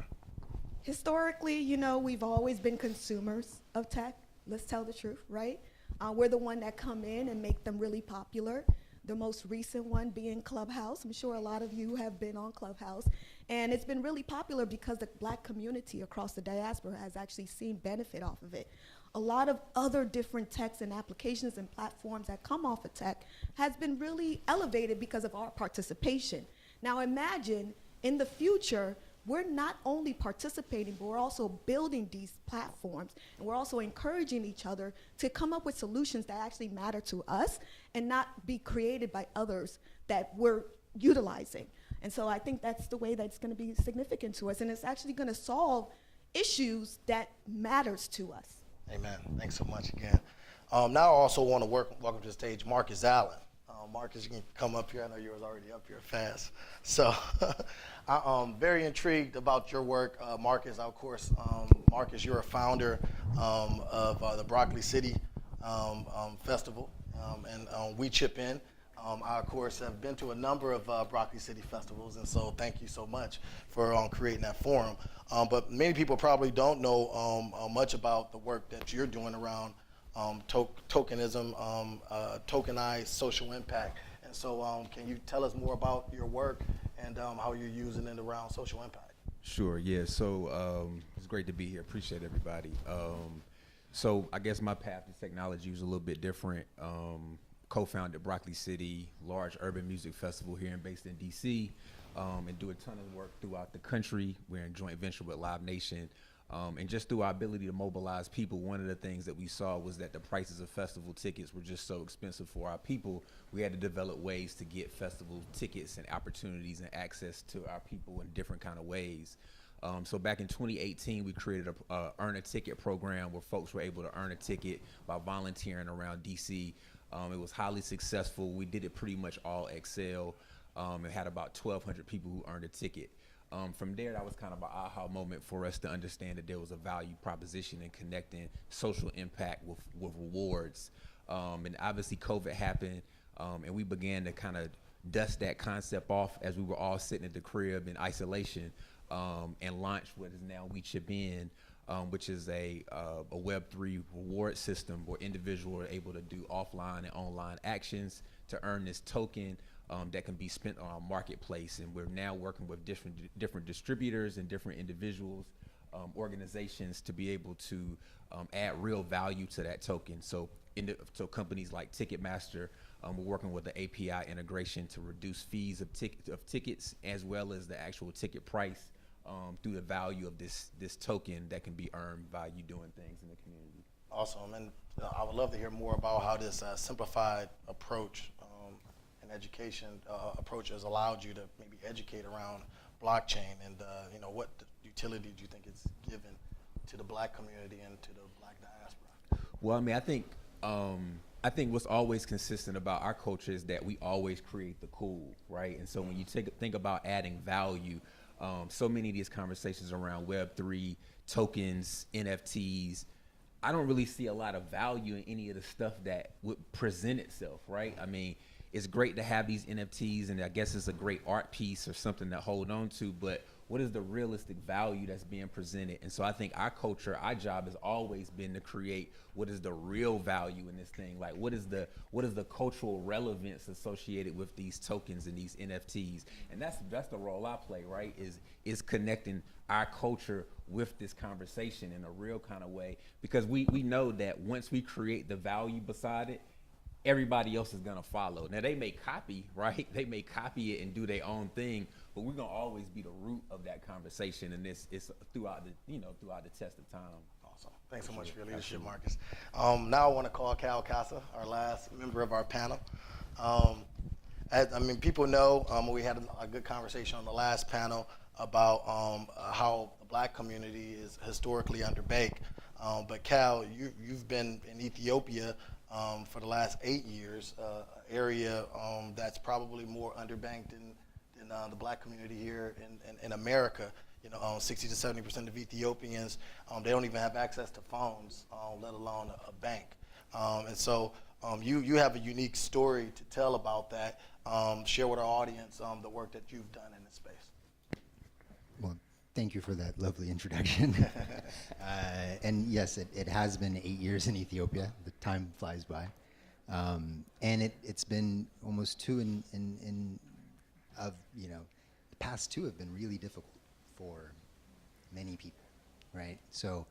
Historically, you know, we've always been consumers of tech. Let's tell the truth, right? We're the one that come in and make them really popular. The most recent one being Clubhouse. I'm sure a lot of you have been on Clubhouse. And it's been really popular because the black community across the diaspora has actually seen benefit off of it. A lot of other different techs and applications and platforms that come off of tech has been really elevated because of our participation. Now imagine in the future, we're not only participating, but we're also building these platforms, and we're also encouraging each other to come up with solutions that actually matter to us and not be created by others that we're utilizing. And so I think that's the way that's going to be significant to us, and it's actually going to solve issues that matters to us. Amen. Thanks so much again. Now I also want to welcome to the stage Marcus Allen. Marcus, you can come up here. I know you was already up here fast. So I'm very intrigued about your work, Marcus. Of course, Marcus, you're a founder of the Broccoli City Festival, and we chip in. I, of course, have been to a number of Broccoli City festivals, and so thank you so much for creating that forum. But many people probably don't know much about the work that you're doing around tokenism, tokenized social impact. And so can you tell us more about your work and how you're using it around social impact? Sure, yeah. So it's great to be here. Appreciate everybody. So I guess my path to technology was a little bit different. Co-founded Broccoli City, large urban music festival here based in DC, and do a ton of work throughout the country. We're in joint venture with Live Nation. And just through our ability to mobilize people, one of the things that we saw was that the prices of festival tickets were just so expensive for our people. We had to develop ways to get festival tickets and opportunities and access to our people in different kind of ways. So back in 2018, we created a earn a ticket program where folks were able to earn a ticket by volunteering around DC. It was highly successful. We did it pretty much all Excel. It had about 1,200 people who earned a ticket. From there, that was kind of an aha moment for us to understand that there was a value proposition in connecting social impact with rewards. And obviously COVID happened, and we began to kind of dust that concept off as we were all sitting at the crib in isolation, and launched what is now We Chip In, which is a Web3 reward system where individuals are able to do offline and online actions to earn this token that can be spent on our marketplace. And we're now working with different distributors and different individuals, organizations to be able to add real value to that token. So companies like Ticketmaster, we're working with the API integration to reduce fees of tickets as well as the actual ticket price through the value of this token that can be earned by you doing things in the community. Awesome, and I would love to hear more about how this simplified approach and education approach has allowed you to maybe educate around blockchain, and what utility do you think it's given to the black community and to the black diaspora? Well, I mean, I think I think what's always consistent about our culture is that we always create the cool, right? And so when you think about adding value, so many of these conversations around Web3, tokens, NFTs, I don't really see a lot of value in any of the stuff that would present itself, right? I mean, it's great to have these NFTs, and I guess it's a great art piece or something to hold on to, but what is the realistic value that's being presented? And so I think our culture, our job has always been to create what is the real value in this thing. Like what is the cultural relevance associated with these tokens and these NFTs? And that's the role I play, right? Is connecting our culture with this conversation in a real kind of way, because we know that once we create the value beside it, everybody else is gonna follow. Now they may copy, right? They may copy it and do their own thing, but we're gonna always be the root of that conversation, and it's throughout the test of time. Awesome. Thanks so much for your leadership, Marcus. Now I want to call Cal Casa, our last member of our panel. People know we had a good conversation on the last panel about how the black community is historically underbanked. But Cal, you've been in Ethiopia for the last 8 years, area that's probably more underbanked than the black community here in America. 60 to 70% of Ethiopians, they don't even have access to phones, let alone a bank. And so you have a unique story to tell about that. Share with our audience the work that you've done in this space. Well, thank you for that lovely introduction. And yes, it has been 8 years in Ethiopia. The time flies by. And it's been almost two the past two have been really difficult for many people, right? So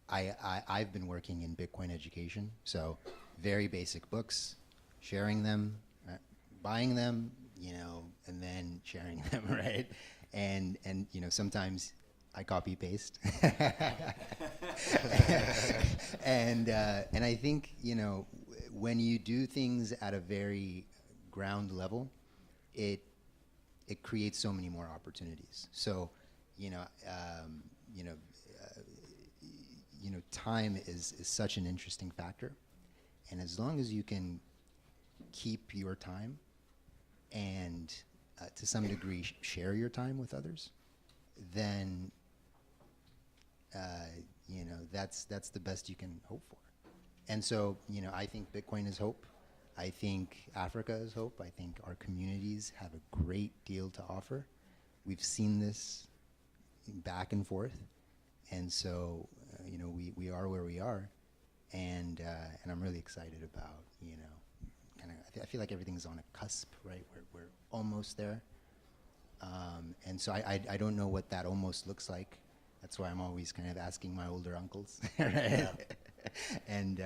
I've been working in Bitcoin education, so very basic books, sharing them, buying them, and then sharing them, right? And sometimes I copy paste. and I think, when you do things at a very ground level, it creates so many more opportunities. So, time is such an interesting factor, and as long as you can keep your time and to some degree share your time with others, then that's the best you can hope for. And so, I think Bitcoin is hope. I think Africa is hope. I think our communities have a great deal to offer. We've seen this back and forth, and so we are where we are, and I'm really excited about I feel like everything's on a cusp, right? We're almost there, and so I don't know what that almost looks like. That's why I'm always kind of asking my older uncles, right? Yeah. And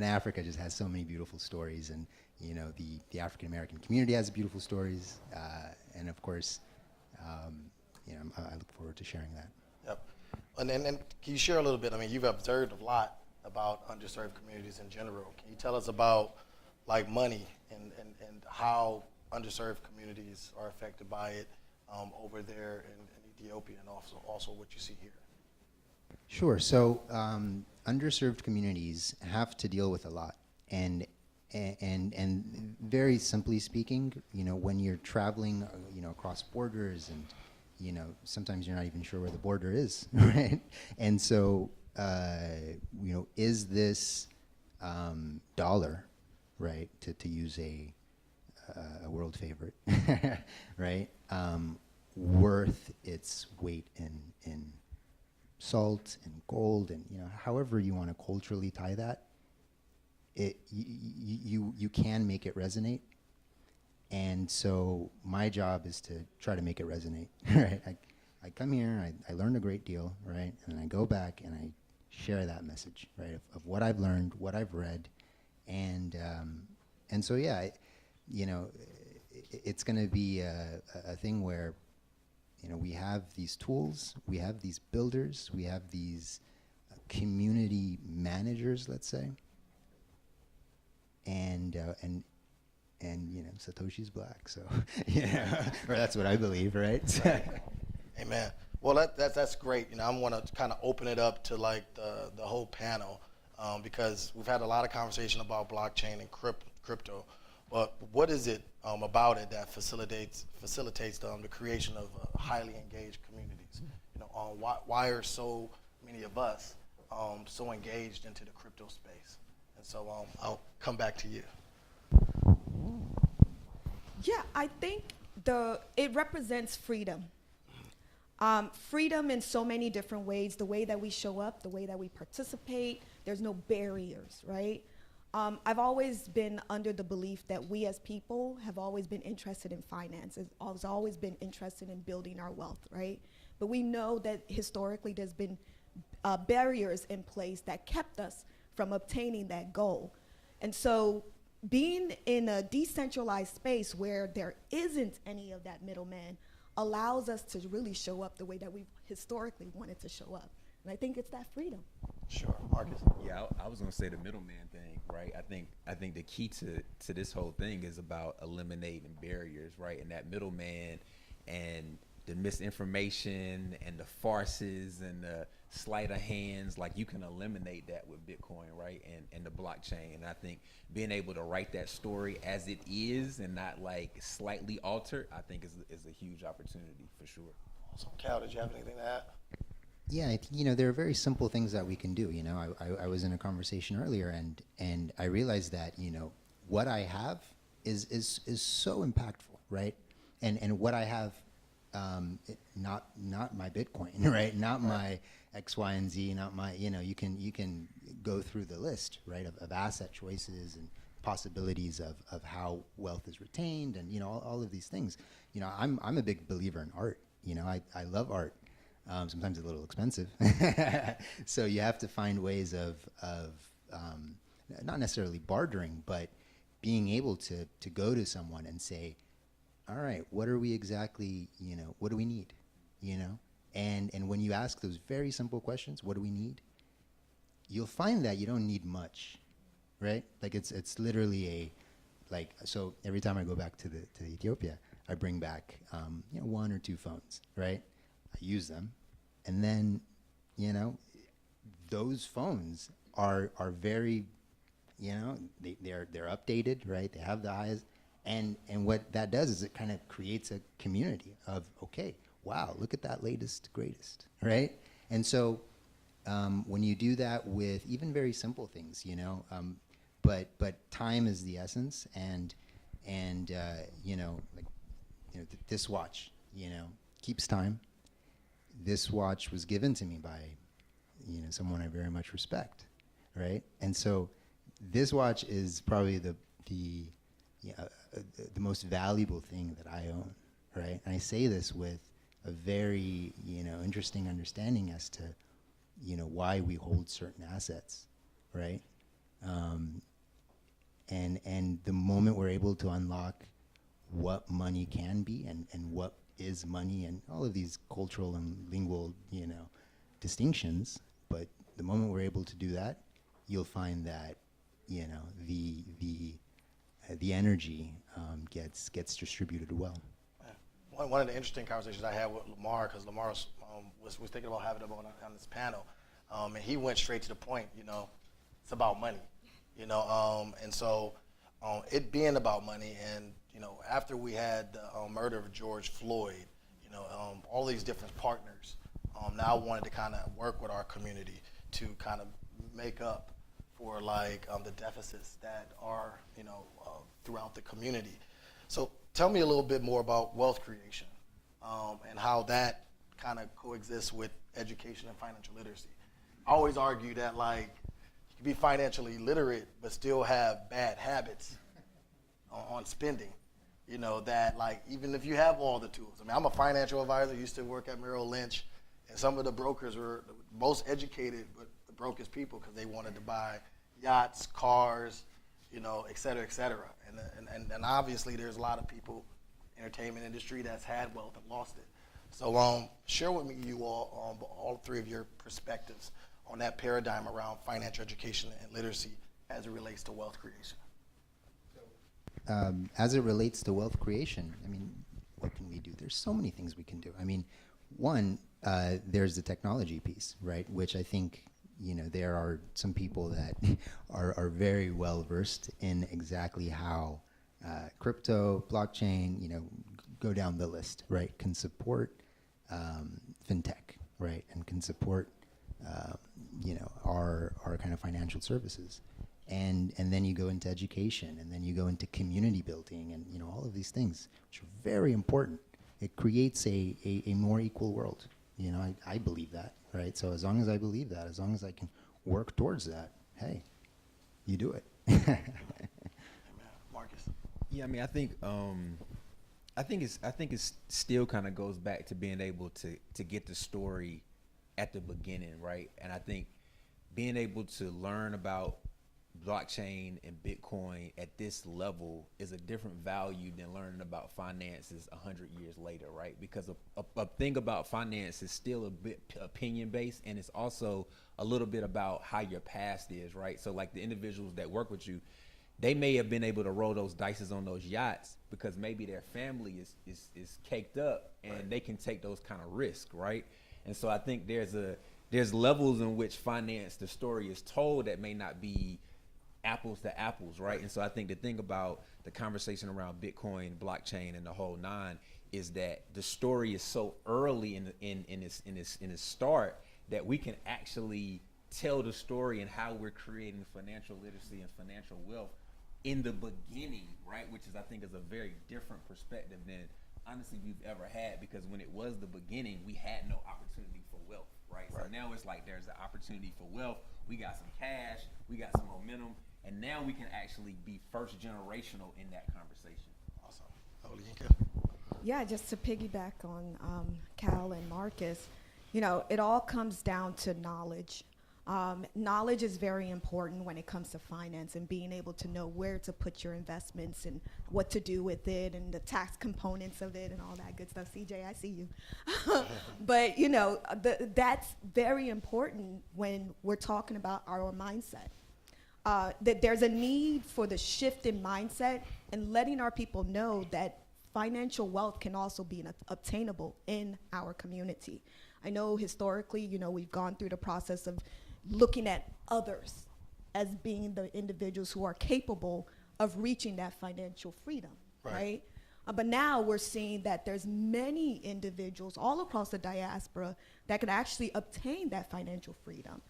Africa just has so many beautiful stories, and the African American community has beautiful stories, and of course, I look forward to sharing that. Yep. And can you share a little bit? You've observed a lot about underserved communities in general. Can you tell us about money and how underserved communities are affected by it over there in Ethiopia, and also what you see here? Sure. So underserved communities have to deal with a lot, and very simply speaking, when you're traveling, across borders, and sometimes you're not even sure where the border is, right? And so, is this dollar, right, to use a world favorite, right, worth its weight in salt and gold, and however you want to culturally tie that, you can make it resonate. And so my job is to try to make it resonate, right? I come here, I learn a great deal, right, and then I go back and I share that message, right, of what I've learned, what I've read, and so yeah, it's going to be a thing where we have these tools, we have these builders, we have these community managers, let's say, and Satoshi's black, so or that's what I believe, right? Right. Amen. Well, that's great. I want to kind of open it up to the whole panel. because we've had a lot of conversation about blockchain and crypto, but what is it about it that facilitates the creation of highly engaged communities? You know, why are so many of us so engaged into the crypto space? And so I'll come back to you. Yeah, I think it represents freedom. Freedom in so many different ways, the way that we show up, the way that we participate, there's no barriers, right? I've always been under the belief that we as people have always been interested in finance, has always been interested in building our wealth, right? But we know that historically there's been barriers in place that kept us from obtaining that goal. And so being in a decentralized space where there isn't any of that middleman allows us to really show up the way that we've historically wanted to show up. And I think it's that freedom. Sure, Marcus. Yeah, I was gonna say the middleman thing, right? I think the key to this whole thing is about eliminating barriers, right? And that middleman and the misinformation and the farces and the sleight of hands, like you can eliminate that with Bitcoin, right? And the blockchain. And I think being able to write that story as it is and not like slightly altered, I think is a huge opportunity for sure. So Cal, did you have anything to add? Yeah, you know, there are very simple things that we can do. You know, I was in a conversation earlier, and I realized that, you know, what I have is so impactful, right? And what I have, not my Bitcoin, right? Not my X, Y, and Z, not my, you know, you can go through the list, right, of asset choices and possibilities of how wealth is retained, and, you know, all of these things. You know, I'm a big believer in art. You know, I love art. Sometimes a little expensive. So you have to find ways of not necessarily bartering, but being able to go to someone and say, all right, what are we exactly, you know, what do we need? You know? And when you ask those very simple questions, what do we need? You'll find that you don't need much, right? Like it's literally so every time I go back to Ethiopia, I bring back, you know, 1 or 2 phones, right? I use them, and then, you know, those phones are very, you know, they're updated, right? They have the highest, and what that does is it kind of creates a community of, okay, wow, look at that latest, greatest, right? And so when you do that with even very simple things, you know, but time is the essence, and you know, like, you know, this watch, you know, keeps time. This watch was given to me by, you know, someone I very much respect, right? And so this watch is probably the most valuable thing that I own, right? And I say this with a very, you know, interesting understanding as to, you know, why we hold certain assets, right? And the moment we're able to unlock what money can be and what is money and all of these cultural and lingual, you know, distinctions, but the moment we're able to do that, you'll find that, you know, the energy gets distributed well. One of the interesting conversations I had with Lamar, because Lamar was thinking about having him on this panel, and he went straight to the point. You know, it's about money. You know, and so it being about money, and you know, after we had the murder of George Floyd, you know, all these different partners now wanted to kind of work with our community to kind of make up for like the deficits that are, you know, throughout the community. So tell me a little bit more about wealth creation and how that kind of coexists with education and financial literacy. I always argue that like you can be financially literate but still have bad habits on spending. You know, that like even if you have all the tools. I mean, I'm a financial advisor, used to work at Merrill Lynch, and some of the brokers were the most educated but the brokest people because they wanted to buy yachts, cars, you know, et cetera, et cetera. And obviously there's a lot of people, entertainment industry, that's had wealth and lost it. So share with me, you all 3 of your perspectives on that paradigm around financial education and literacy as it relates to wealth creation. As it relates to wealth creation, I mean, what can we do? There's so many things we can do. I mean, one, there's the technology piece, right? Which I think, there are some people that are very well versed in exactly how crypto, blockchain, go down the list, right? Can support fintech, right? And can support our kind of financial services. And then you go into education, and then you go into community building, and all of these things, which are very important. It creates a more equal world. I believe that, right? So as long as I believe that, as long as I can work towards that, hey, you do it. Marcus. Yeah, I mean, I think it's still kind of goes back to being able to get the story at the beginning, right? And I think being able to learn about blockchain and Bitcoin at this level is a different value than learning about finances 100 years later, right? Because a thing about finance is still a bit opinion based, and it's also a little bit about how your past is, right? So like the individuals that work with you, they may have been able to roll those dices on those yachts because maybe their family is caked up, and right, they can take those kind of risks, right? And so I think there's levels in which finance, the story is told that may not be apples to apples, right? And so I think the thing about the conversation around Bitcoin, blockchain, and the whole nine is that the story is so early in its start that we can actually tell the story and how we're creating financial literacy and financial wealth in the beginning, right? Which is, I think, is a very different perspective than honestly we've ever had, because when it was the beginning, we had no opportunity for wealth, right? So now it's like there's an opportunity for wealth. We got some cash, we got some momentum, and now we can actually be first generational in that conversation. Awesome. Yeah, just to piggyback on Cal and Marcus, it all comes down to knowledge. Knowledge is very important when it comes to finance and being able to know where to put your investments and what to do with it and the tax components of it and all that good stuff. CJ, I see you. But, that's very important when we're talking about our mindset. That there's a need for the shift in mindset and letting our people know that financial wealth can also be obtainable in our community. I know historically, we've gone through the process of looking at others as being the individuals who are capable of reaching that financial freedom, right? But now we're seeing that there's many individuals all across the diaspora that can actually obtain that financial freedom.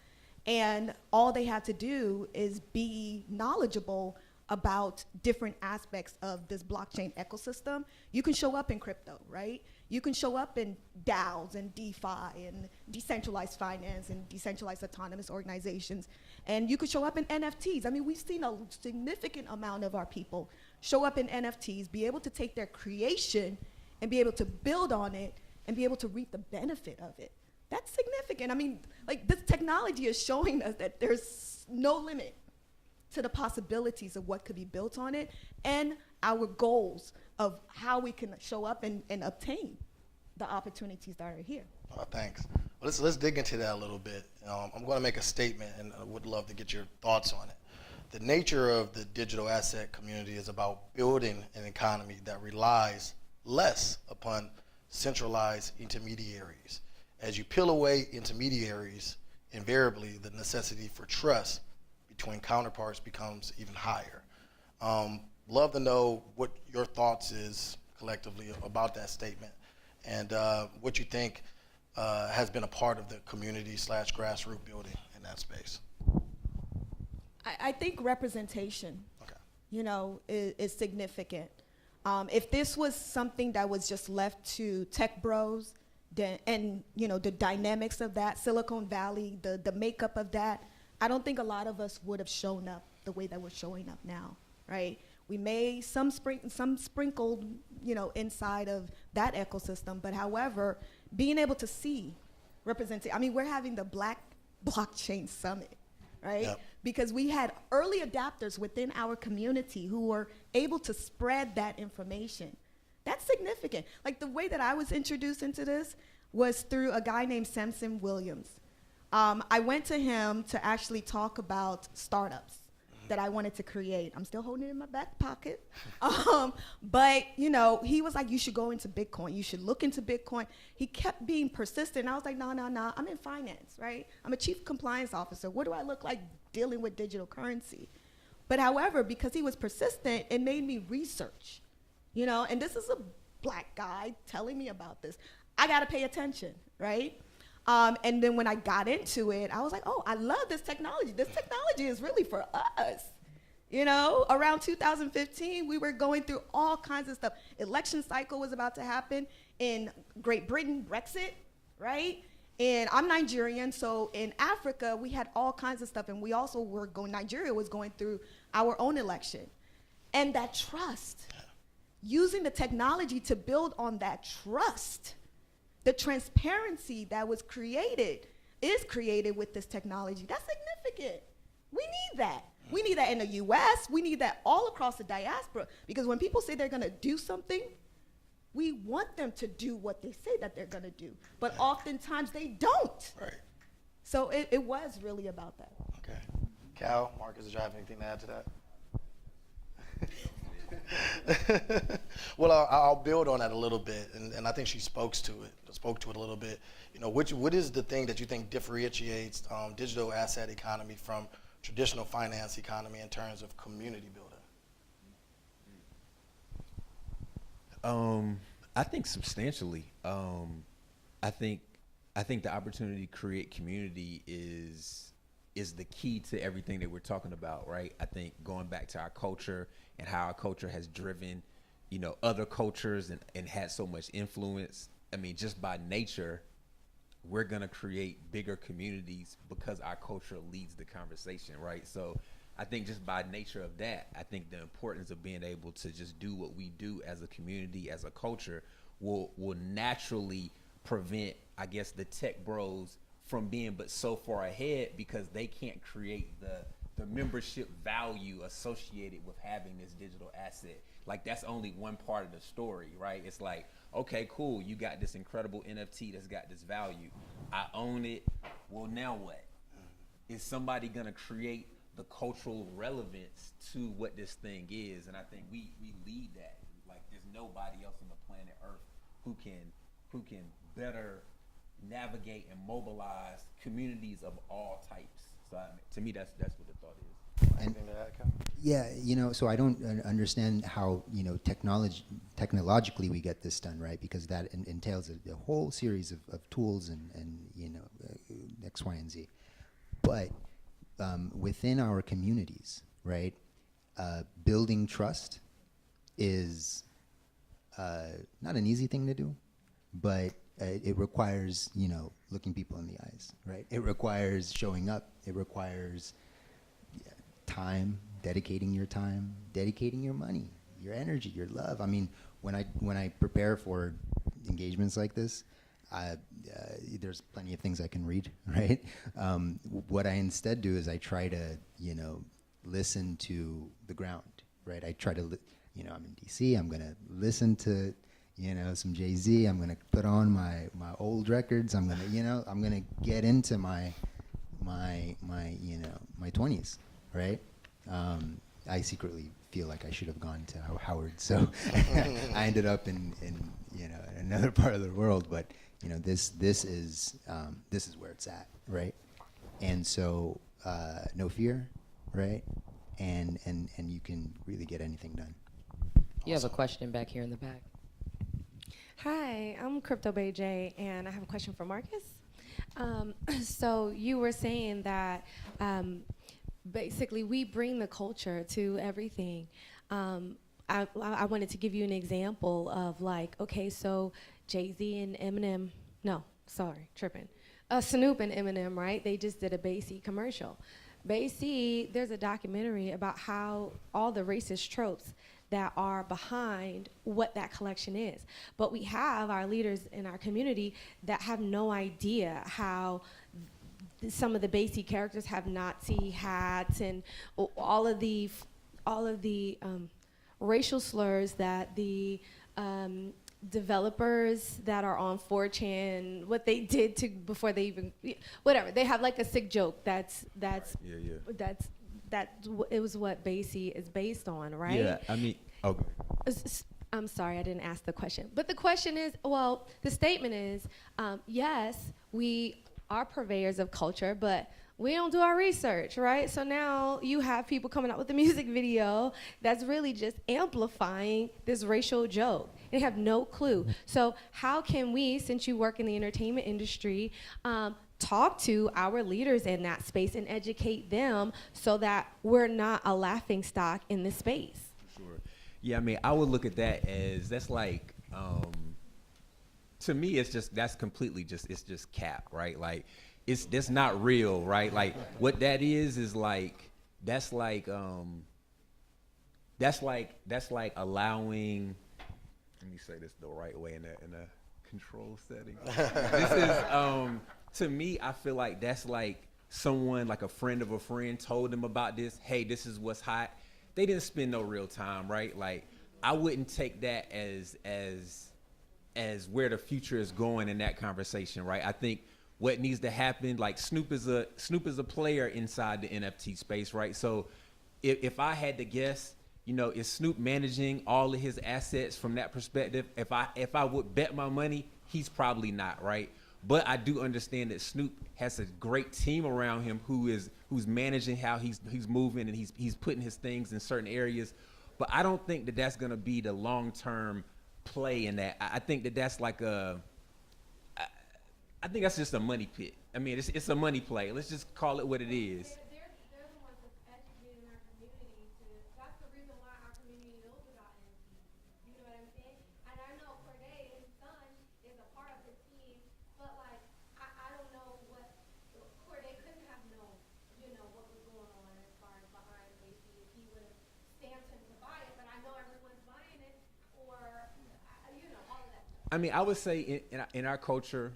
And all they have to do is be knowledgeable about different aspects of this blockchain ecosystem. You can show up in crypto, right? You can show up in DAOs and DeFi and decentralized finance and decentralized autonomous organizations. And you could show up in NFTs. I mean, we've seen a significant amount of our people show up in NFTs, be able to take their creation and be able to build on it and be able to reap the benefit of it. That's significant. I mean, like, this technology is showing us that there's no limit to the possibilities of what could be built on it and our goals of how we can show up and obtain the opportunities that are here. Thanks. Well, let's dig into that a little bit. I'm going to make a statement, and I would love to get your thoughts on it. The nature of the digital asset community is about building an economy that relies less upon centralized intermediaries. As you peel away intermediaries, invariably the necessity for trust between counterparts becomes even higher. Love to know what your thoughts is collectively about that statement, and what you think has been a part of the community/grassroots building in that space. I think representation, is significant. If this was something that was just left to tech bros, and the dynamics of that, Silicon Valley, the makeup of that, I don't think a lot of us would have shown up the way that we're showing up now, right? We may some sprinkled, inside of that ecosystem, but however, being able to see representation. I mean, we're having the Black Blockchain Summit, right? Yep. Because we had early adapters within our community who were able to spread that information. That's significant. Like, the way that I was introduced into this was through a guy named Samson Williams. I went to him to actually talk about startups. that I wanted to create. I'm still holding it in my back pocket. But, you know, he was like, you should go into Bitcoin. You should look into Bitcoin. He kept being persistent. I was like, no. I'm in finance, right? I'm a chief compliance officer. What do I look like dealing with digital currency? But however, because he was persistent, it made me research, you know, and this is a black guy telling me about this. I got to pay attention, right? And then when I got into it, I was like, oh, I love this technology. This technology is really for us. You know, around 2015, we were going through all kinds of stuff. Election cycle was about to happen in Great Britain, Brexit, right? And I'm Nigerian, so in Africa, we had all kinds of stuff. And we also were Nigeria was going through our own election. And that trust, using the technology to build on that trust, the transparency that was created, is created with this technology. That's significant. We need that. We need that in the US. We need that all across the diaspora. Because when people say they're going to do something, we want them to do what they say that they're going to do. But oftentimes they don't. Right. So it was really about that. Okay. Cal, Marcus, did you have anything to add to that? Well, I'll build on that a little bit, and I think she spoke to it a little bit. You know, what is the thing that you think differentiates digital asset economy from traditional finance economy in terms of community building? I think substantially. I think the opportunity to create community is the key to everything that we're talking about, right? I think going back to our culture and how our culture has driven, you know, other cultures and had so much influence. I mean, just by nature, we're gonna create bigger communities because our culture leads the conversation, right? So I think just by nature of that, I think the importance of being able to just do what we do as a community, as a culture, will naturally prevent, I guess, the tech bros from being but so far ahead because they can't create the membership value associated with having this digital asset. Like, that's only one part of the story, right? It's like, okay, cool, you got this incredible NFT that's got this value. I own it. Well, now what? Is somebody gonna create the cultural relevance to what this thing is? And I think we lead that. Like, there's nobody else on the planet Earth who can better navigate and mobilize communities of all types. So to me, that's what the thought is. Anything to add, Cal? Yeah, you know, so I don't understand how, you know, technologically we get this done, right? Because that entails a whole series of tools and you know, X, Y, and Z. But within our communities, right, building trust is not an easy thing to do, but it requires, you know, looking people in the eyes, right? It requires showing up. It requires time, dedicating your money, your energy, your love. I mean, when I prepare for engagements like this, there's plenty of things I can read, right? What I instead do is I try to, you know, listen to the ground, right? I try to, you know, I'm in DC, I'm gonna listen to, you know, some Jay-Z, I'm gonna put on my old records, I'm gonna get into my you know, my 20s, right? I secretly feel like I should have gone to Howard, so I ended up in you know, another part of the world, but you know, this is where it's at, right? And so no fear, right? And you can really get anything done. You have a question back here in the back. Hi, I'm Crypto Bay J, and I have a question for Marcus. So you were saying that basically we bring the culture to everything. I wanted to give you an example of, like, okay, so Jay-Z and Eminem, Snoop and Eminem, right? They just did a Basie commercial. Basie, there's a documentary about how all the racist tropes that are behind what that collection is. But we have our leaders in our community that have no idea how some of the Basie characters have Nazi hats and all of the racial slurs that the developers that are on 4chan, what they did to before they even, whatever. They have like a sick joke that's it was what BASI is based on, right? Yeah, I mean, okay. I'm sorry, I didn't ask the question. But the question is, well, the statement is, yes, we are purveyors of culture, but we don't do our research, right? So now you have people coming out with a music video that's really just amplifying this racial joke. They have no clue. So how can we, since you work in the entertainment industry, talk to our leaders in that space and educate them so that we're not a laughingstock in this space? Sure. Yeah, I mean, I would look at that as that's like, to me, it's just that's completely it's just cap, right? Like, that's not real, right? Like, what that is like that's like allowing. Let me say this the right way in a control setting. This is to me, I feel like that's like someone, like a friend of a friend, told them about this. Hey, this is what's hot. They didn't spend no real time, right? Like, I wouldn't take that as where the future is going in that conversation, right? I think what needs to happen, like Snoop is a player inside the NFT space, right? So if I had to guess, is Snoop managing all of his assets from that perspective? If I would bet my money, he's probably not, right? But I do understand that Snoop has a great team around him who's managing how he's moving, and he's putting his things in certain areas. But I don't think that that's going to be the long-term play in that. I think that that's like I think that's just a money pit. I mean, it's a money play. Let's just call it what it is. They're the ones that's educating our community that's the reason why our community knows about NFTs. You know what I'm saying? And I know Corday, his son, is a part of his team, but like, I don't know what Corday couldn't have known, what was going on as far as behind BASI if he would have stamped him to buy it, but I know everyone's buying it, or, all of that stuff. I mean, I would say in our culture,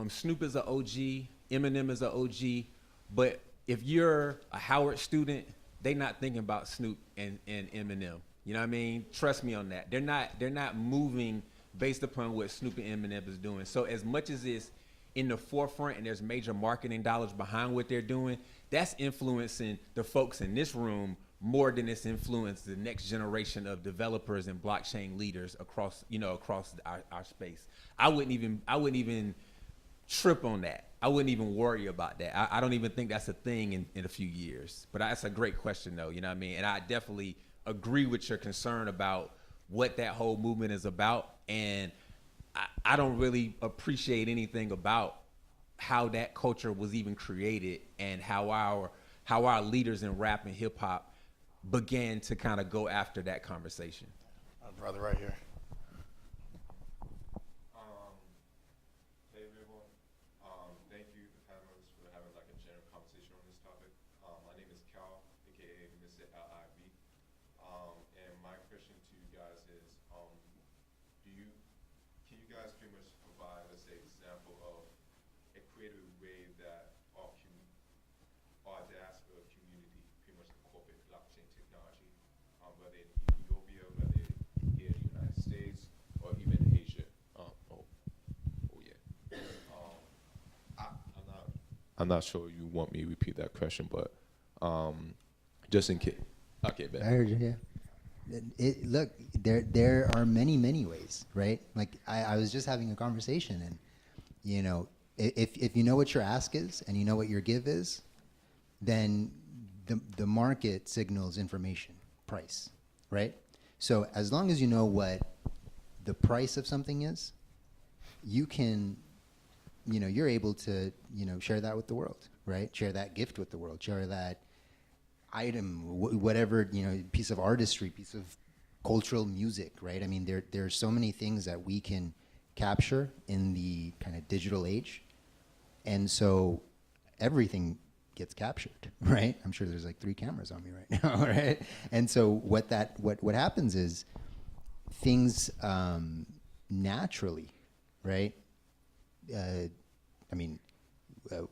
Snoop is an OG, Eminem is an OG, but if you're a Howard student, they're not thinking about Snoop and Eminem. You know what I mean? Trust me on that. They're not moving based upon what Snoop and Eminem is doing. So as much as it's in the forefront and there's major marketing dollars behind what they're doing, that's influencing the folks in this room more than it's influenced the next generation of developers and blockchain leaders across our space. I wouldn't even trip on that. I wouldn't even worry about that. I don't even think that's a thing in a few years. But that's a great question, though. You know what I mean? And I definitely agree with your concern about what that whole movement is about. And I don't really appreciate anything about how that culture was even created and how our leaders in rap and hip hop began to kind of go after that conversation. My brother right here. I'm not sure you want me to repeat that question, but just in case. Okay, I heard you, yeah. Look, there are many ways, right? Like I was just having a conversation, and if you know what your ask is and you know what your give is, then the market signals information, price, right? So as long as you know what the price of something is, you can, you're able to, share that with the world, right? Share that gift with the world, share that item, whatever, piece of artistry, piece of cultural music, right? I mean, there's so many things that we can capture in the kind of digital age. And so everything gets captured, right? I'm sure there's like 3 cameras on me right now, right? And so what happens is things naturally, right?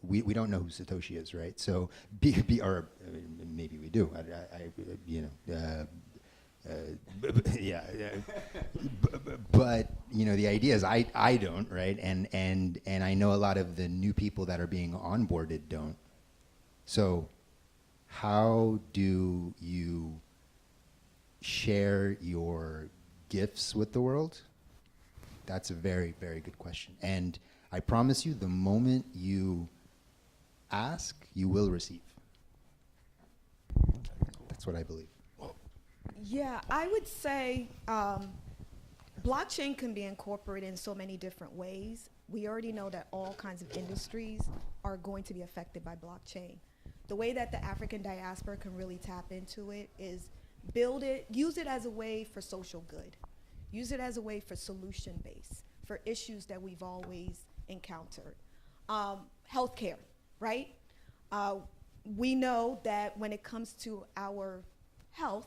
We don't know who Satoshi is, right? So or maybe we do. Yeah. But the idea is I don't, right? And I know a lot of the new people that are being onboarded don't. So how do you share your gifts with the world? That's a very, very good question. And I promise you, the moment you ask, you will receive. That's what I believe. Yeah, I would say blockchain can be incorporated in so many different ways. We already know that all kinds of industries are going to be affected by blockchain. The way that the African diaspora can really tap into it is use it as a way for social good. Use it as a way for solution base, for issues that we've always encountered. Healthcare, right? We know that when it comes to our health,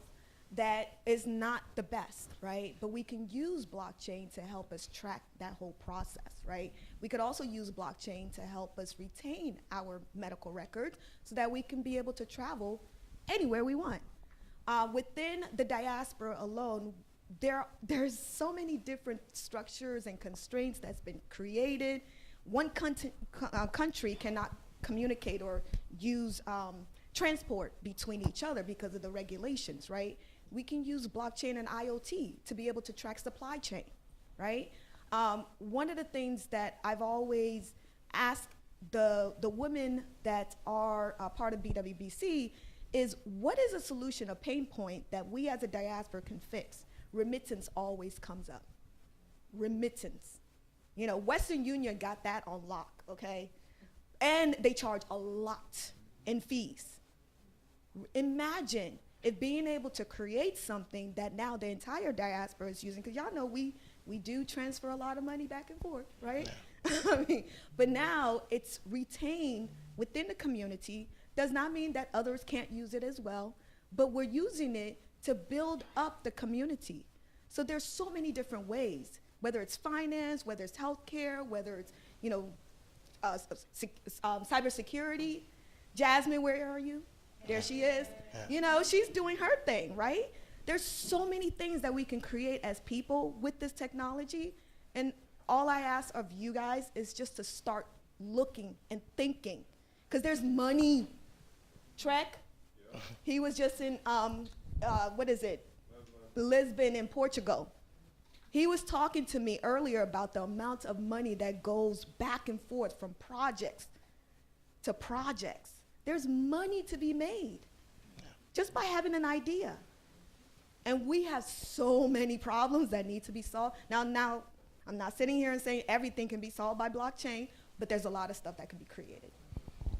that is not the best, right? But we can use blockchain to help us track that whole process, right? We could also use blockchain to help us retain our medical records so that we can be able to travel anywhere we want. Within the diaspora alone, there's so many different structures and constraints that's been created. One country cannot communicate or use transport between each other because of the regulations, right? We can use blockchain and IoT to be able to track supply chain, right? One of the things that I've always asked the women that are part of BWBC is, what is a solution, a pain point that we as a diaspora can fix? Remittance always comes up. Remittance. You know, Western Union got that on lock, okay? And they charge a lot in fees. Imagine if being able to create something that now the entire diaspora is using, because y'all know we do transfer a lot of money back and forth, right? I mean, but now it's retained within the community. Does not mean that others can't use it as well, but we're using it to build up the community. So there's so many different ways, whether it's finance, whether it's healthcare, whether it's, you know, cybersecurity. Jasmine, where are you? There she is. Yeah. You know, she's doing her thing, right? There's so many things that we can create as people with this technology. And all I ask of you guys is just to start looking and thinking. Because there's money. Trek, yeah. He was just in, Lisbon in Portugal. He was talking to me earlier about the amount of money that goes back and forth from projects to projects. There's money to be made just by having an idea. And we have so many problems that need to be solved. Now, I'm not sitting here and saying everything can be solved by blockchain, but there's a lot of stuff that can be created.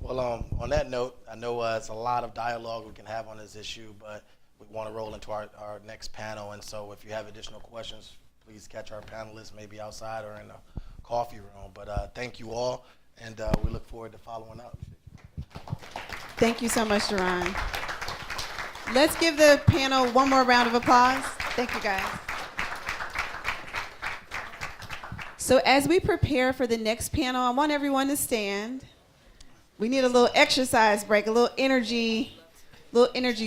Well, on that note, I know it's a lot of dialogue we can have on this issue, but we want to roll into our next panel. And so if you have additional questions, please catch our panelists maybe outside or in the coffee room. But thank you all, and we look forward to following up. Thank you so much, Duran. Let's give the panel one more round of applause. Thank you, guys. So as we prepare for the next panel, I want everyone to stand. We need a little exercise break, a little energy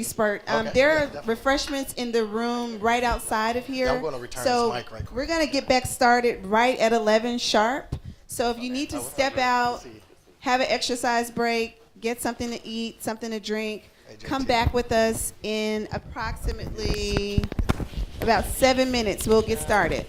spurt. There are refreshments in the room right outside of here. Yeah, I'm going to return this mic right quick. We're going to get back started right at 11 sharp. So if you need to step out, have an exercise break, get something to eat, something to drink, come back with us in approximately about 7 minutes. We'll get started.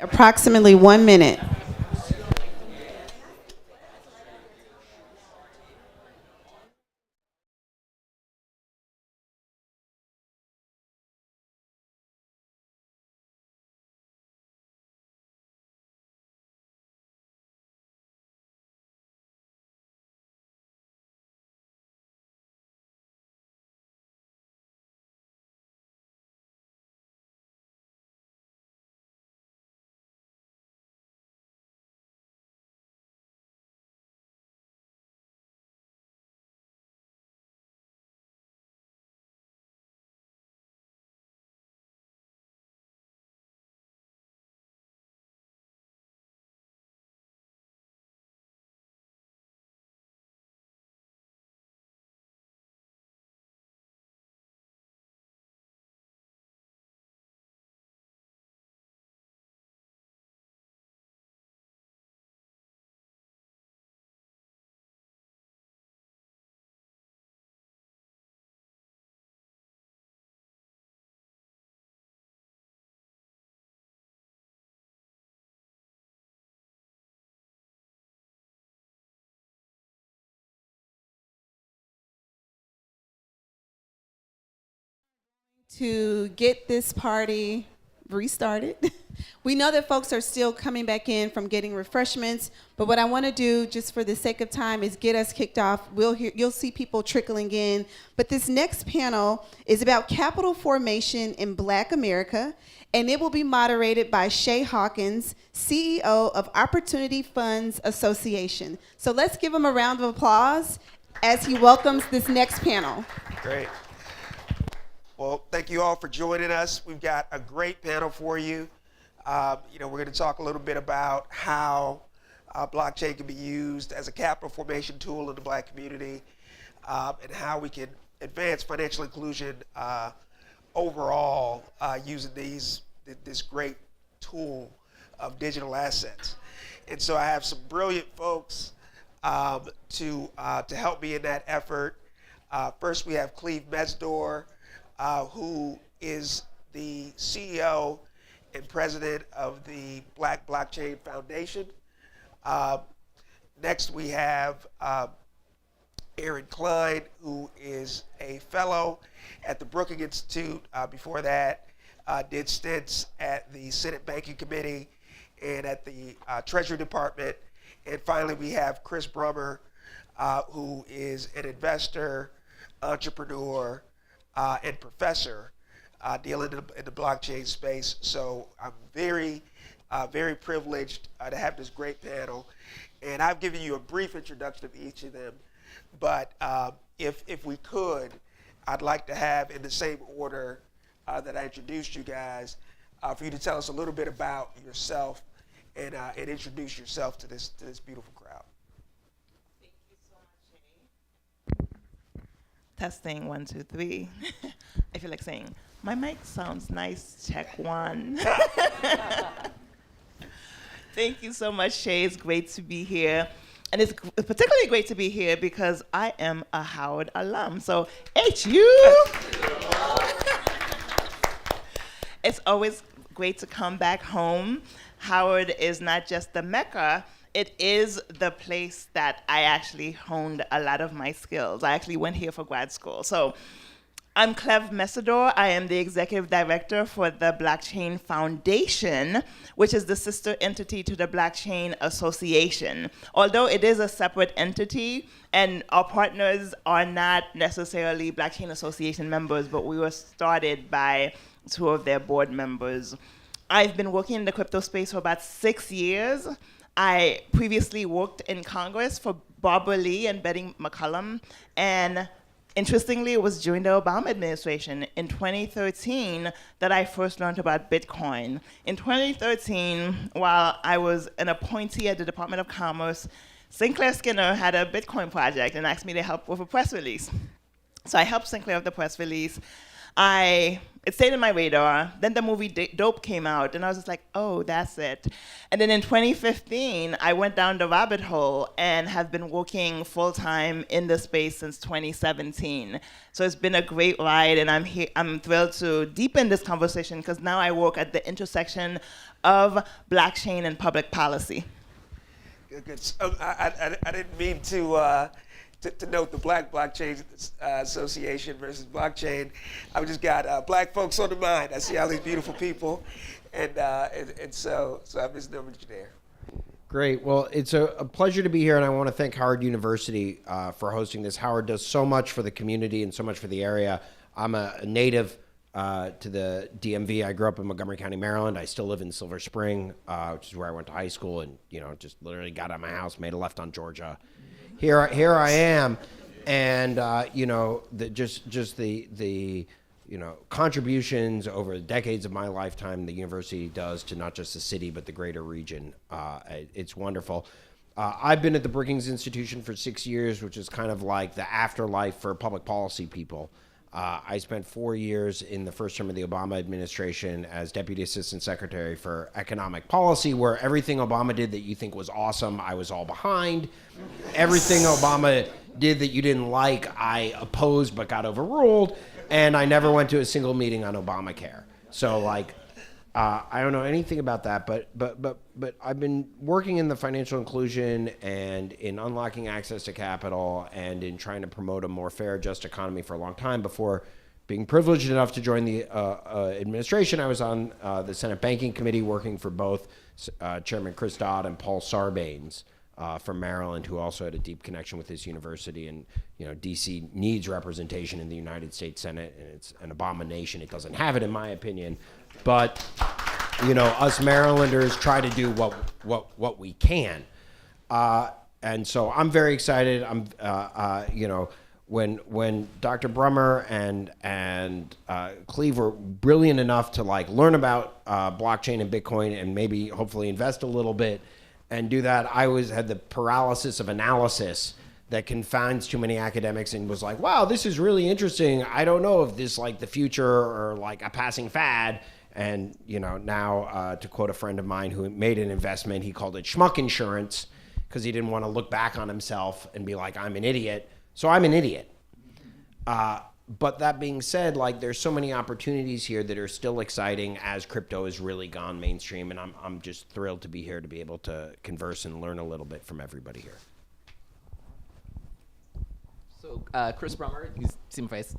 Approximately 1 minute. To get this party restarted. We know that folks are still coming back in from getting refreshments, but what I want to do, just for the sake of time, is get us kicked off. You'll see people trickling in, but this next panel is about capital formation in Black America, and it will be moderated by Shay Hawkins, CEO of Opportunity Funds Association. So let's give him a round of applause as he welcomes this next panel. Great. Well, thank you all for joining us. We've got a great panel for you. We're going to talk a little bit about how blockchain can be used as a capital formation tool in the Black community, and how we can advance financial inclusion overall using this great tool of digital assets. And so I have some brilliant folks to help me in that effort. First, we have Cleve Mesdor, who is the CEO and president of the Black Blockchain Foundation. Next, we have Aaron Klein, who is a fellow at the Brookings Institute. Before that, did stints at the Senate Banking Committee and at the Treasury Department. And finally, we have Chris Brummer, who is an investor, entrepreneur, and professor dealing in the blockchain space. So I'm very, very privileged to have this great panel. And I've given you a brief introduction of each of them. But if we could, I'd like to have, in the same order that I introduced you guys, for you to tell us a little bit about yourself and introduce yourself to this beautiful crowd. Testing, 1, 2, 3. I feel like saying, my mic sounds nice, check 1. Thank you so much, Shay. It's great to be here. And it's particularly great to be here because I am a Howard alum. So, HU! It's always great to come back home. Howard is not just the Mecca, it is the place that I actually honed a lot of my skills. I actually went here for grad school. So I'm Cleve Mesdor. I am the executive director for the Blockchain Foundation, which is the sister entity to the Blockchain Association. Although it is a separate entity, and our partners are not necessarily Blockchain Association members, but we were started by 2 of their board members. I've been working in the crypto space for about 6 years. I previously worked in Congress for Barbara Lee and Betty McCollum, and interestingly, it was during the Obama administration in 2013 that I first learned about Bitcoin. In 2013, while I was an appointee at the Department of Commerce, Sinclair Skinner had a Bitcoin project and asked me to help with a press release. So I helped Sinclair with the press release. I it stayed on my radar. Then the movie Dope came out, and I was just like, oh, that's it. And then in 2015, I went down the rabbit hole and have been working full-time in the space since 2017. So it's been a great ride, and I'm thrilled to deepen this conversation because now I work at the intersection of blockchain and public policy. Good. So I didn't mean to note the Black Blockchain Association versus blockchain. I've just got black folks on the mind. I see all these beautiful people, and so I misnumbered you there. Great. Well, it's a pleasure to be here, and I want to thank Howard University for hosting this. Howard does so much for the community and so much for the area. I'm a native to the DMV. I grew up in Montgomery County, Maryland. I still live in Silver Spring, which is where I went to high school, and just literally got out of my house, made a left on Georgia. Here I am, and the contributions over decades of my lifetime the university does to not just the city but the greater region. It's wonderful. I've been at the Brookings Institution for 6 years, which is kind of like the afterlife for public policy people. I spent 4 years in the first term of the Obama administration as Deputy Assistant Secretary for Economic Policy, where everything Obama did that you think was awesome, I was all behind. Everything Obama did that you didn't like, I opposed but got overruled. And I never went to a single meeting on Obamacare. So I don't know anything about that, but I've been working in the financial inclusion and in unlocking access to capital and in trying to promote a more fair, just economy for a long time before being privileged enough to join the administration. I was on the Senate Banking Committee working for both Chairman Chris Dodd and Paul Sarbanes from Maryland, who also had a deep connection with this university. And DC needs representation in the United States Senate, and it's an abomination it doesn't have it, in my opinion. But us Marylanders try to do what we can, and so I'm very excited. I'm when Dr. Brummer and Cleve were brilliant enough to learn about blockchain and Bitcoin and maybe hopefully invest a little bit and do that, I had the paralysis of analysis that confines too many academics and was like, wow, this is really interesting. I don't know if this the future or a passing fad. And now to quote a friend of mine who made an investment, he called it schmuck insurance because he didn't want to look back on himself and be like, I'm an idiot. So I'm an idiot. But that being said, there's so many opportunities here that are still exciting as crypto has really gone mainstream. And I'm just thrilled to be here to be able to converse and learn a little bit from everybody here. So Chris Brummer, you see my face,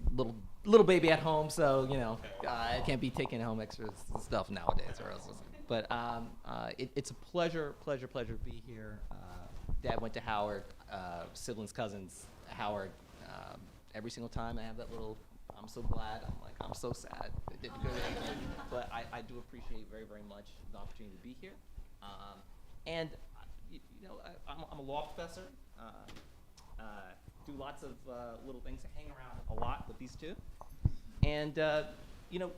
little baby at home, so I can't be taking home extra stuff nowadays, or else. But it's a pleasure to be here. Dad went to Howard, siblings, cousins, Howard. Every single time I have that little, I'm so glad. I'm so sad. It didn't go there. But I do appreciate very, very much the opportunity to be here. And I'm a law professor. Do lots of little things. I hang around a lot with these two. And, a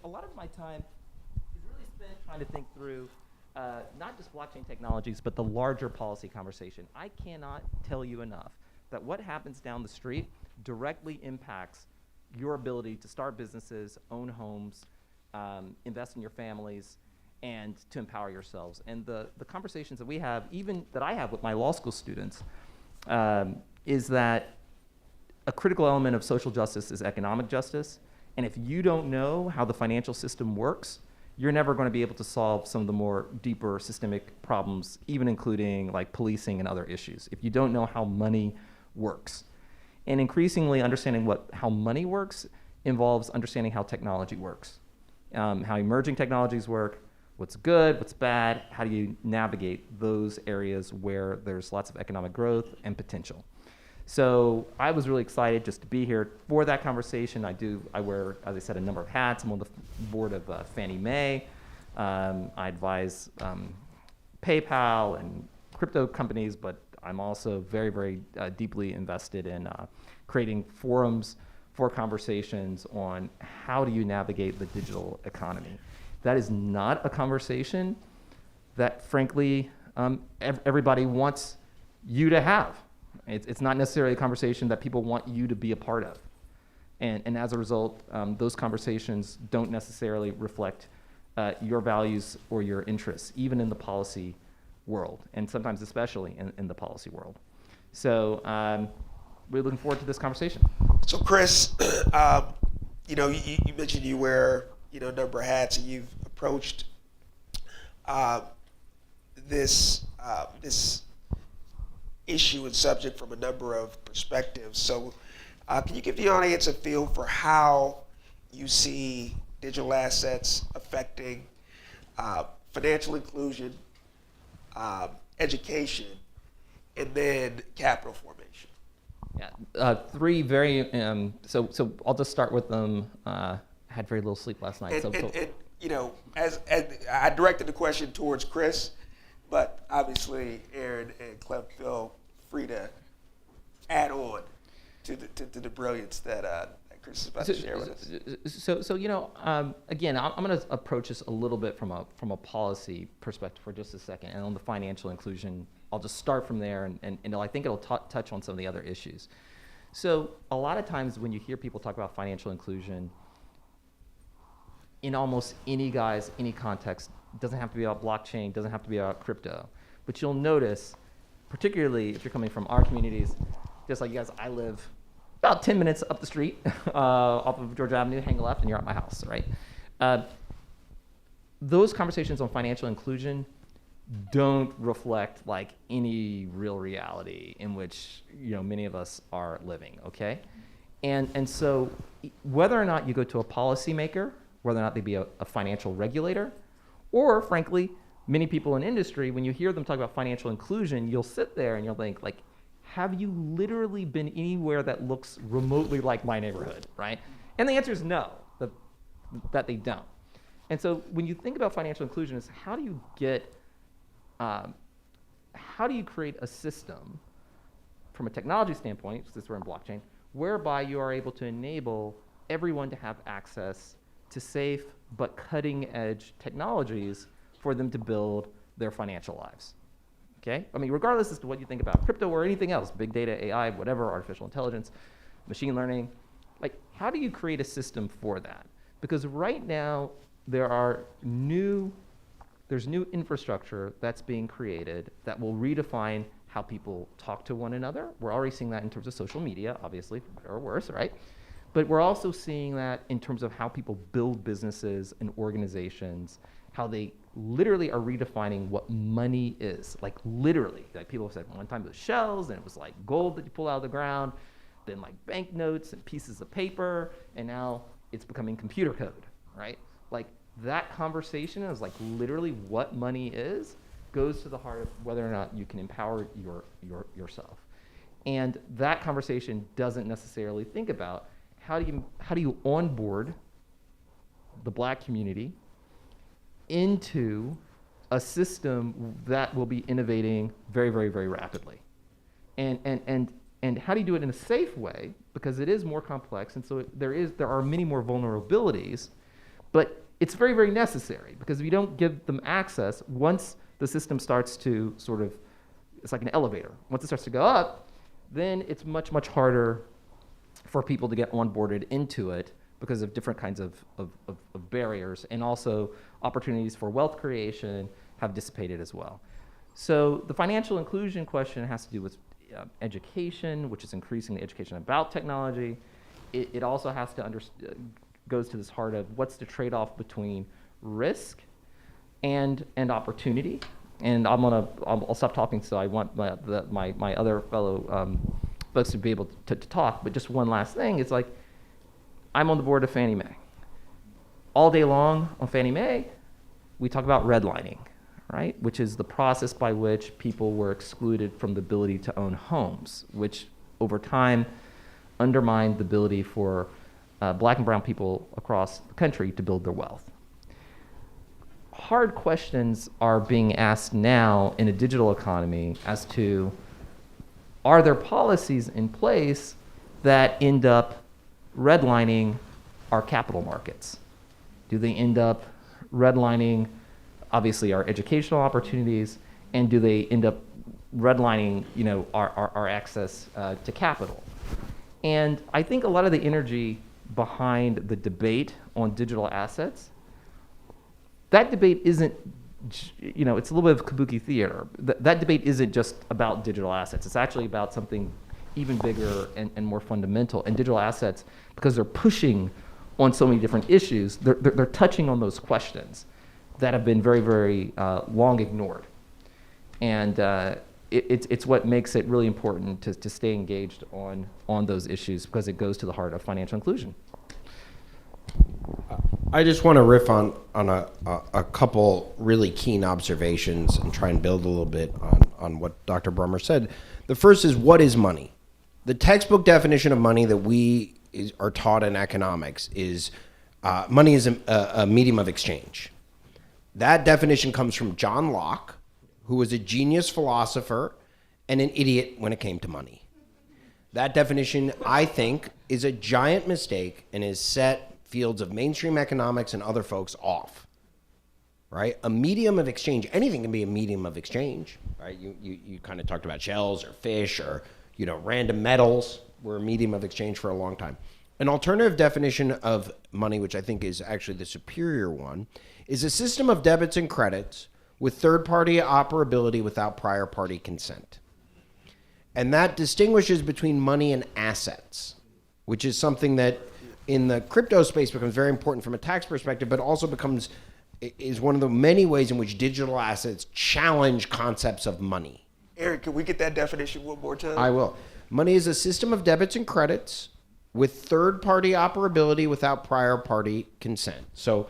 lot of my time is really spent trying to think through not just blockchain technologies, but the larger policy conversation. I cannot tell you enough that what happens down the street directly impacts your ability to start businesses, own homes, invest in your families, and to empower yourselves. And the conversations that we have, even that I have with my law school students, is that a critical element of social justice is economic justice. And if you don't know how the financial system works, you're never going to be able to solve some of the more deeper systemic problems, even including policing and other issues, if you don't know how money works. And increasingly understanding how money works involves understanding how technology works, how emerging technologies work, what's good, what's bad, how do you navigate those areas where there's lots of economic growth and potential. So I was really excited just to be here for that conversation. I wear, as I said, a number of hats. I'm on the board of Fannie Mae. I advise PayPal and crypto companies, but I'm also very, very deeply invested in creating forums for conversations on how do you navigate the digital economy. That is not a conversation that, frankly, everybody wants you to have. It's not necessarily a conversation that people want you to be a part of. And as a result, those conversations don't necessarily reflect your values or your interests, even in the policy world, and sometimes especially in the policy world. So we're looking forward to this conversation. So Chris, you mentioned you wear, a number of hats, and you've approached this issue and subject from a number of perspectives. So can you give the audience a feel for how you see digital assets affecting financial inclusion, education, and then capital formation? Yeah, three very, so I'll just start with them. Had very little sleep last night. And as I directed the question towards Chris, but obviously Aaron and Clem feel free to add on to the brilliance that Chris is about to share with us. Again, I'm going to approach this a little bit from a policy perspective for just a second, and on the financial inclusion, I'll just start from there, and I think it'll touch on some of the other issues. So a lot of times when you hear people talk about financial inclusion, in almost any context, it doesn't have to be about blockchain, doesn't have to be about crypto, but you'll notice, particularly if you're coming from our communities, just like you guys, I live about 10 minutes up the street off of Georgia Avenue, hang a left, and you're at my house, right? Those conversations on financial inclusion don't reflect like any real reality in which many of us are living, okay? And so whether or not you go to a policymaker, whether or not they be a financial regulator, or frankly, many people in industry, when you hear them talk about financial inclusion, you'll sit there and you'll think, like, have you literally been anywhere that looks remotely like my neighborhood, right? And the answer is no, that they don't. And so when you think about financial inclusion, is how do you create a system from a technology standpoint, since we're in blockchain, whereby you are able to enable everyone to have access to safe but cutting edge technologies for them to build their financial lives, okay? I mean, regardless as to what you think about crypto or anything else, big data, AI, whatever, artificial intelligence, machine learning, like how do you create a system for that? Because right now there's new infrastructure that's being created that will redefine how people talk to one another. We're already seeing that in terms of social media, obviously, for better or worse, right? But we're also seeing that in terms of how people build businesses and organizations, how they literally are redefining what money is. Like literally, like people said one time it was shells, and it was like gold that you pull out of the ground, then like banknotes and pieces of paper, and now it's becoming computer code, right? Like that conversation is like literally what money is, goes to the heart of whether or not you can empower yourself. And that conversation doesn't necessarily think about how do you onboard the Black community into a system that will be innovating very, very, very rapidly. And how do you do it in a safe way? Because it is more complex, and so there are many more vulnerabilities, but it's very, very necessary, because if you don't give them access, once the system starts to sort of, it's like an elevator. Once it starts to go up, then it's much, much harder for people to get onboarded into it because of different kinds of barriers, and also opportunities for wealth creation have dissipated as well. So the financial inclusion question has to do with education, which is increasing the education about technology. It also has to goes to this heart of what's the trade-off between risk and opportunity. And I'll stop talking, so I want my other fellow folks to be able to talk. But just one last thing, it's like, I'm on the board of Fannie Mae. All day long on Fannie Mae, we talk about redlining, right? Which is the process by which people were excluded from the ability to own homes, which over time undermined the ability for Black and brown people across the country to build their wealth. Hard questions are being asked now in a digital economy as to, are there policies in place that end up redlining our capital markets? Do they end up redlining, obviously, our educational opportunities, and do they end up redlining, our access to capital? And I think a lot of the energy behind the debate on digital assets, that debate isn't, it's a little bit of kabuki theater. That debate isn't just about digital assets. It's actually about something even bigger and more fundamental. And digital assets, because they're pushing on so many different issues, they're touching on those questions that have been very, very long ignored. And it's what makes it really important to stay engaged on those issues, because it goes to the heart of financial inclusion. I just want to riff on a couple really keen observations and try and build a little bit on what Dr. Brummer said. The first is, what is money? The textbook definition of money that we are taught in economics is money is a medium of exchange. That definition comes from John Locke, who was a genius philosopher and an idiot when it came to money. That definition, I think, is a giant mistake and has set fields of mainstream economics and other folks off, right? A medium of exchange, anything can be a medium of exchange, right? You kind of talked about shells or fish or, random metals were a medium of exchange for a long time. An alternative definition of money, which I think is actually the superior one, is a system of debits and credits with third-party operability without prior party consent. And that distinguishes between money and assets, which is something that in the crypto space becomes very important from a tax perspective, but also is one of the many ways in which digital assets challenge concepts of money. Eric, can we get that definition one more time? I will. Money is a system of debits and credits with third-party operability without prior party consent. So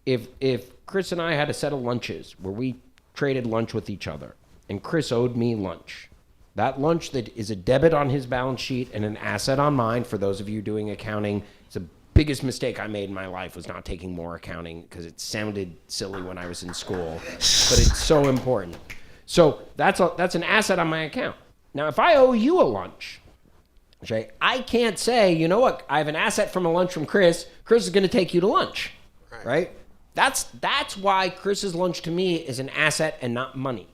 if Chris and I had a set of lunches where we traded lunch with each other, and Chris owed me lunch, that lunch that is a debit on his balance sheet and an asset on mine, for those of you doing accounting, it's the biggest mistake I made in my life was not taking more accounting, because it sounded silly when I was in school, but it's so important. So that's an asset on my account. Now, if I owe you a lunch, okay, I can't say, you know what, I have an asset from a lunch from Chris. Chris is going to take you to lunch, right? That's why Chris's lunch to me is an asset and not money,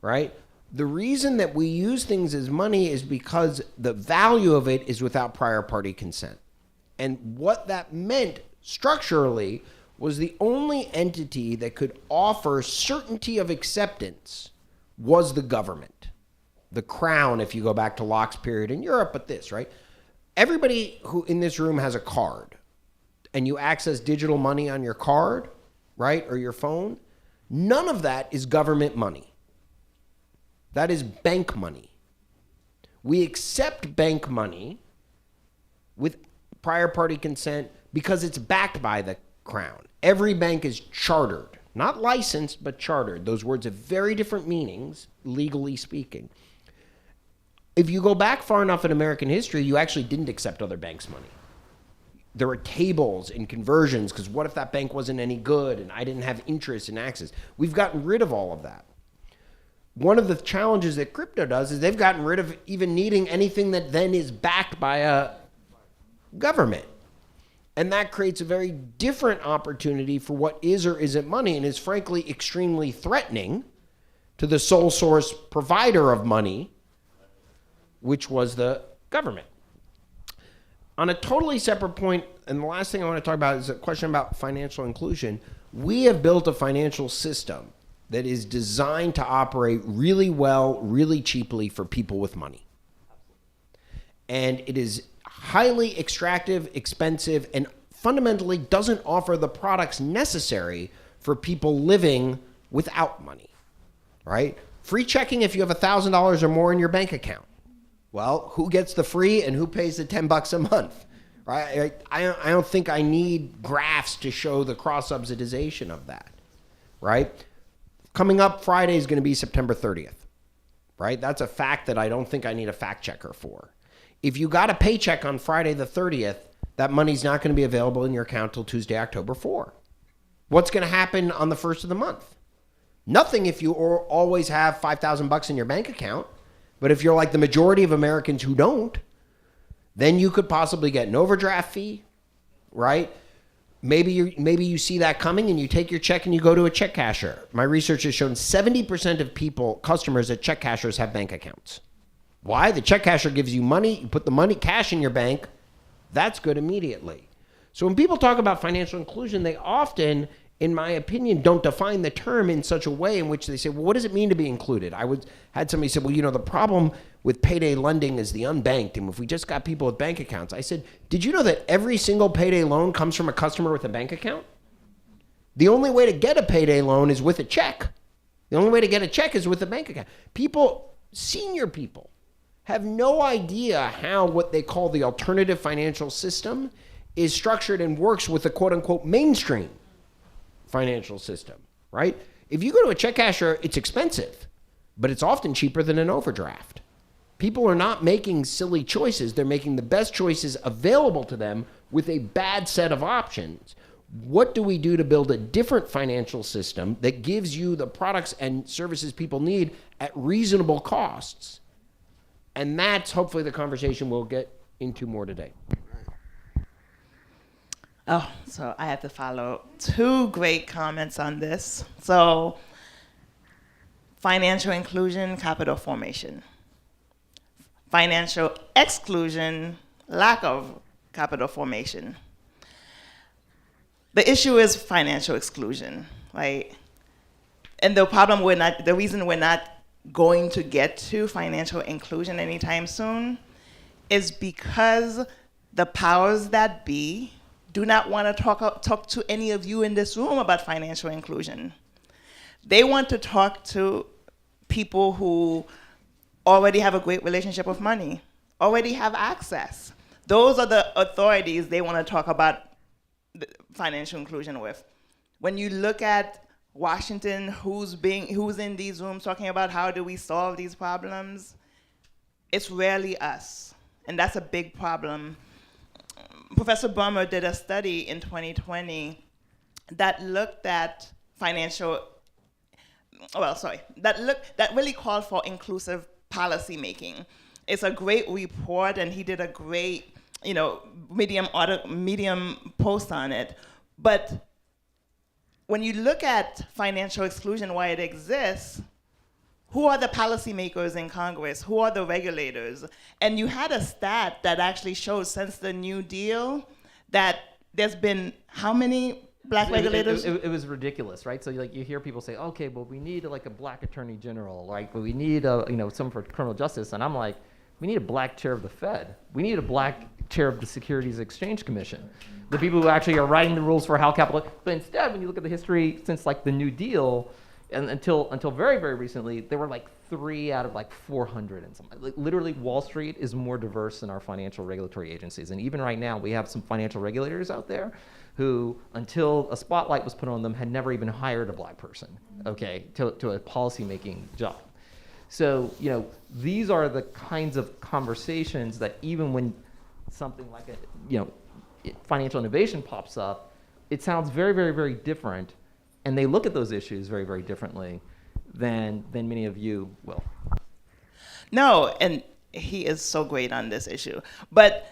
right? The reason that we use things as money is because the value of it is without prior party consent. And what that meant structurally was the only entity that could offer certainty of acceptance was the government. The crown, if you go back to Locke's period in Europe, but this, right? Everybody who in this room has a card, and you access digital money on your card, right, or your phone, none of that is government money. That is bank money. We accept bank money with prior party consent because it's backed by the crown. Every bank is chartered, not licensed, but chartered. Those words have very different meanings, legally speaking. If you go back far enough in American history, you actually didn't accept other banks' money. There were tables and conversions, because what if that bank wasn't any good and I didn't have interest in access? We've gotten rid of all of that. One of the challenges that crypto does is they've gotten rid of even needing anything that then is backed by a government. And that creates a very different opportunity for what is or isn't money, and is frankly extremely threatening to the sole source provider of money, which was the government. On a totally separate point, and the last thing I want to talk about is a question about financial inclusion. We have built a financial system that is designed to operate really well, really cheaply for people with money. And it is highly extractive, expensive, and fundamentally doesn't offer the products necessary for people living without money, right? Free checking if you have $1,000 or more in your bank account. Well, who gets the free and who pays the $10 a month, right? I don't think I need graphs to show the cross-subsidization of that, right? Coming up Friday is going to be September 30th, right? That's a fact that I don't think I need a fact checker for. If you got a paycheck on Friday the 30th, that money's not going to be available in your account till Tuesday, October 4. What's going to happen on the first of the month? Nothing if you always have $5,000 in your bank account. But if you're like the majority of Americans who don't, then you could possibly get an overdraft fee, right? Maybe you see that coming and you take your check and you go to a check casher. My research has shown 70% of customers at check cashers have bank accounts. Why? The check casher gives you money, you put the money, cash in your bank, That's good immediately. So when people talk about financial inclusion, they often, in my opinion, don't define the term in such a way in which they say, well, what does it mean to be included? Had somebody say, well, the problem with payday lending is the unbanked, and if we just got people with bank accounts. I said, did you know that every single payday loan comes from a customer with a bank account? The only way to get a payday loan is with a check. The only way to get a check is with a bank account. People, senior people, have no idea how what they call the alternative financial system is structured and works with the quote-unquote mainstream financial system, right? If you go to a check casher, it's expensive, but it's often cheaper than an overdraft. People are not making silly choices. They're making the best choices available to them with a bad set of options. What do we do to build a different financial system that gives you the products and services people need at reasonable costs? And that's hopefully the conversation we'll get into more today. Oh, so I have to follow 2 great comments on this. So, financial inclusion, capital formation. Financial exclusion, lack of capital formation. The issue is financial exclusion, right? And the reason we're not going to get to financial inclusion anytime soon is because the powers that be do not want to talk to any of you in this room about financial inclusion. They want to talk to people who already have a great relationship with money, already have access. Those are the authorities they want to talk about financial inclusion with. When you look at Washington, who's in these rooms talking about how do we solve these problems, it's rarely us, and that's a big problem. Professor Bummer did a study in 2020 that looked at that really called for inclusive policy making. It's a great report, and he did a great, Medium post on it. But when you look at financial exclusion, why it exists, who are the policymakers in Congress? Who are the regulators? And you had a stat that actually shows since the New Deal that there's been how many black regulators? It was ridiculous, right? So you hear people say, okay, well, we need a black attorney general, like we need someone for criminal justice, and I'm like, we need a black chair of the Fed. We need a black chair of the Securities Exchange Commission. The people who actually are writing the rules for how capital. But instead, when you look at the history since the New Deal, and until very, very recently, there were 3 out of 400 and something. Literally, Wall Street is more diverse than our financial regulatory agencies. And even right now, we have some financial regulators out there who, until a spotlight was put on them, had never even hired a black person, okay, to a policymaking job. So, these are the kinds of conversations that even when something like financial innovation pops up, it sounds very, very, very different. And they look at those issues very, very differently than many of you will. No, and he is so great on this issue. But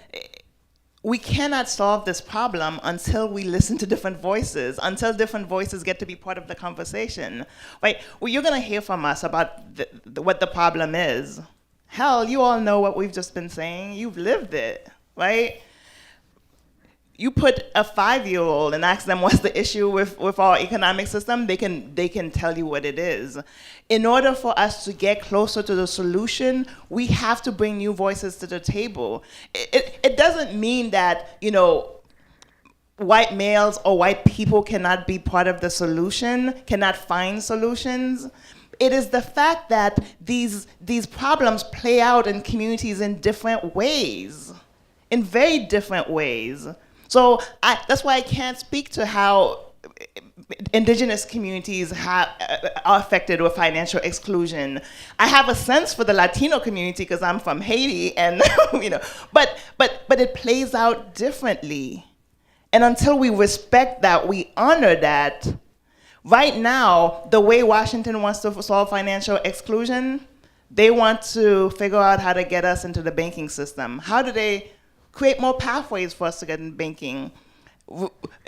we cannot solve this problem until we listen to different voices, until different voices get to be part of the conversation. Right? Well, you're going to hear from us about what the problem is. Hell, you all know what we've just been saying. You've lived it, right? You put a 5-year-old and ask them what's the issue with our economic system, they can tell you what it is. In order for us to get closer to the solution, we have to bring new voices to the table. It doesn't mean that, white males or white people cannot be part of the solution, cannot find solutions. It is the fact that these problems play out in communities in different ways, in very different ways. So that's why I can't speak to how indigenous communities are affected with financial exclusion. I have a sense for the Latino community because I'm from Haiti, and but it plays out differently. And until we respect that, we honor that. Right now, the way Washington wants to solve financial exclusion, they want to figure out how to get us into the banking system. How do they create more pathways for us to get in banking?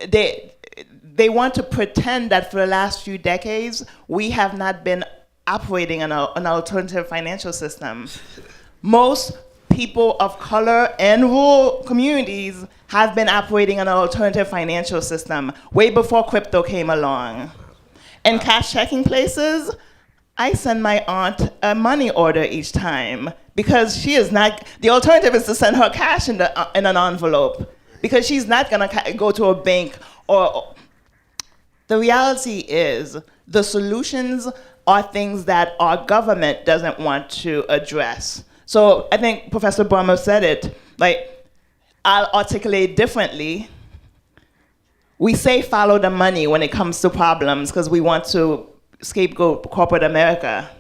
They want to pretend that for the last few decades, we have not been operating on an alternative financial system. Most people of color and rural communities have been operating on an alternative financial system way before crypto came along. In cash checking places, I send my aunt a money order each time because she is not, the alternative is to send her cash in an envelope because she's not gonna go to a bank or, the reality is the solutions are things that our government doesn't want to address. So I think Professor Brummer said it, like, I'll articulate differently. We say follow the money when it comes to problems because we want to scapegoat corporate America.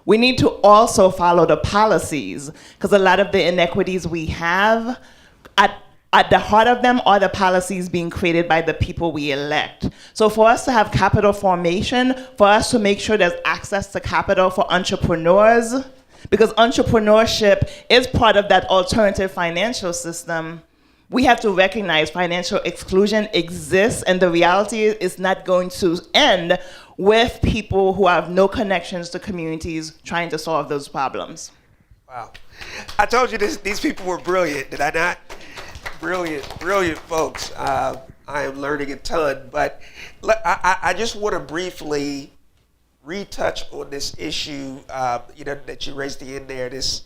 We need to also follow the policies because a lot of the inequities we have, at the heart of them are the policies being created by the people we elect. So for us to have capital formation, for us to make sure there's access to capital for entrepreneurs, because entrepreneurship is part of that alternative financial system, we have to recognize financial exclusion exists, and the reality is it's not going to end with people who have no connections to communities trying to solve those problems. Wow. I told you these people were brilliant, did I not? Brilliant folks. I am learning a ton, but I just want to briefly retouch on this issue, that you raised at the end there, this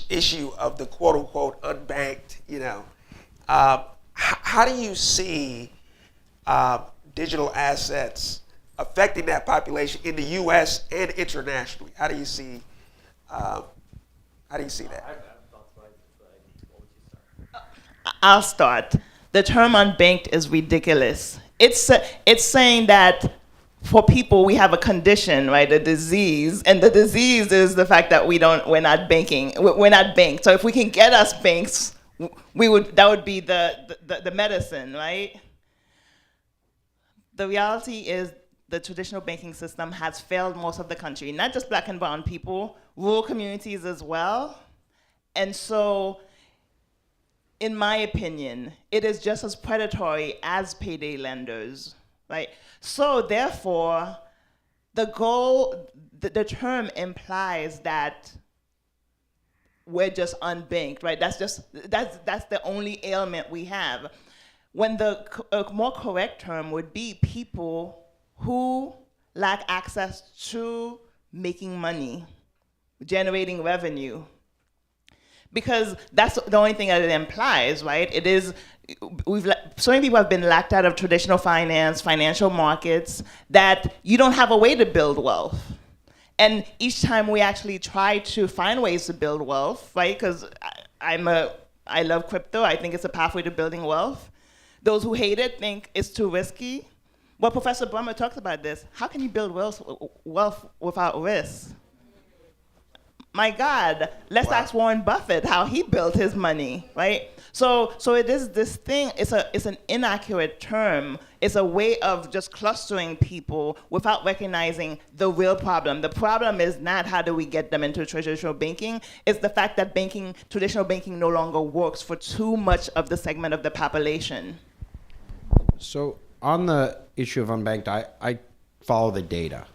issue of the quote unquote unbanked, How do you see digital assets affecting that population in the U.S. and internationally? How do you see that? I'll start. The term unbanked is ridiculous. It's saying that for people we have a condition, right, a disease, and the disease is the fact that we're not banked. So if we can get us banks, that would be the medicine, right? The reality is the traditional banking system has failed most of the country, not just black and brown people, rural communities as well. And so, in my opinion, it is just as predatory as payday lenders, right? So therefore, the the term implies that we're just unbanked, right? That's the only ailment we have. When the more correct term would be people who lack access to making money, generating revenue. Because that's the only thing that it implies, right? It is, so many people have been locked out of traditional finance, financial markets, that you don't have a way to build wealth. And each time we actually try to find ways to build wealth, right? Because I love crypto, I think it's a pathway to building wealth. Those who hate it think it's too risky. Well, Professor Brummer talked about this. How can you build wealth without risk? My God, let's ask Warren Buffett how he built his money, right? So it is this thing, it's an inaccurate term. It's a way of just clustering people without recognizing the real problem. The problem is not how do we get them into traditional banking, it's the fact that traditional banking no longer works for too much of the segment of the population. So on the issue of unbanked, I follow the data.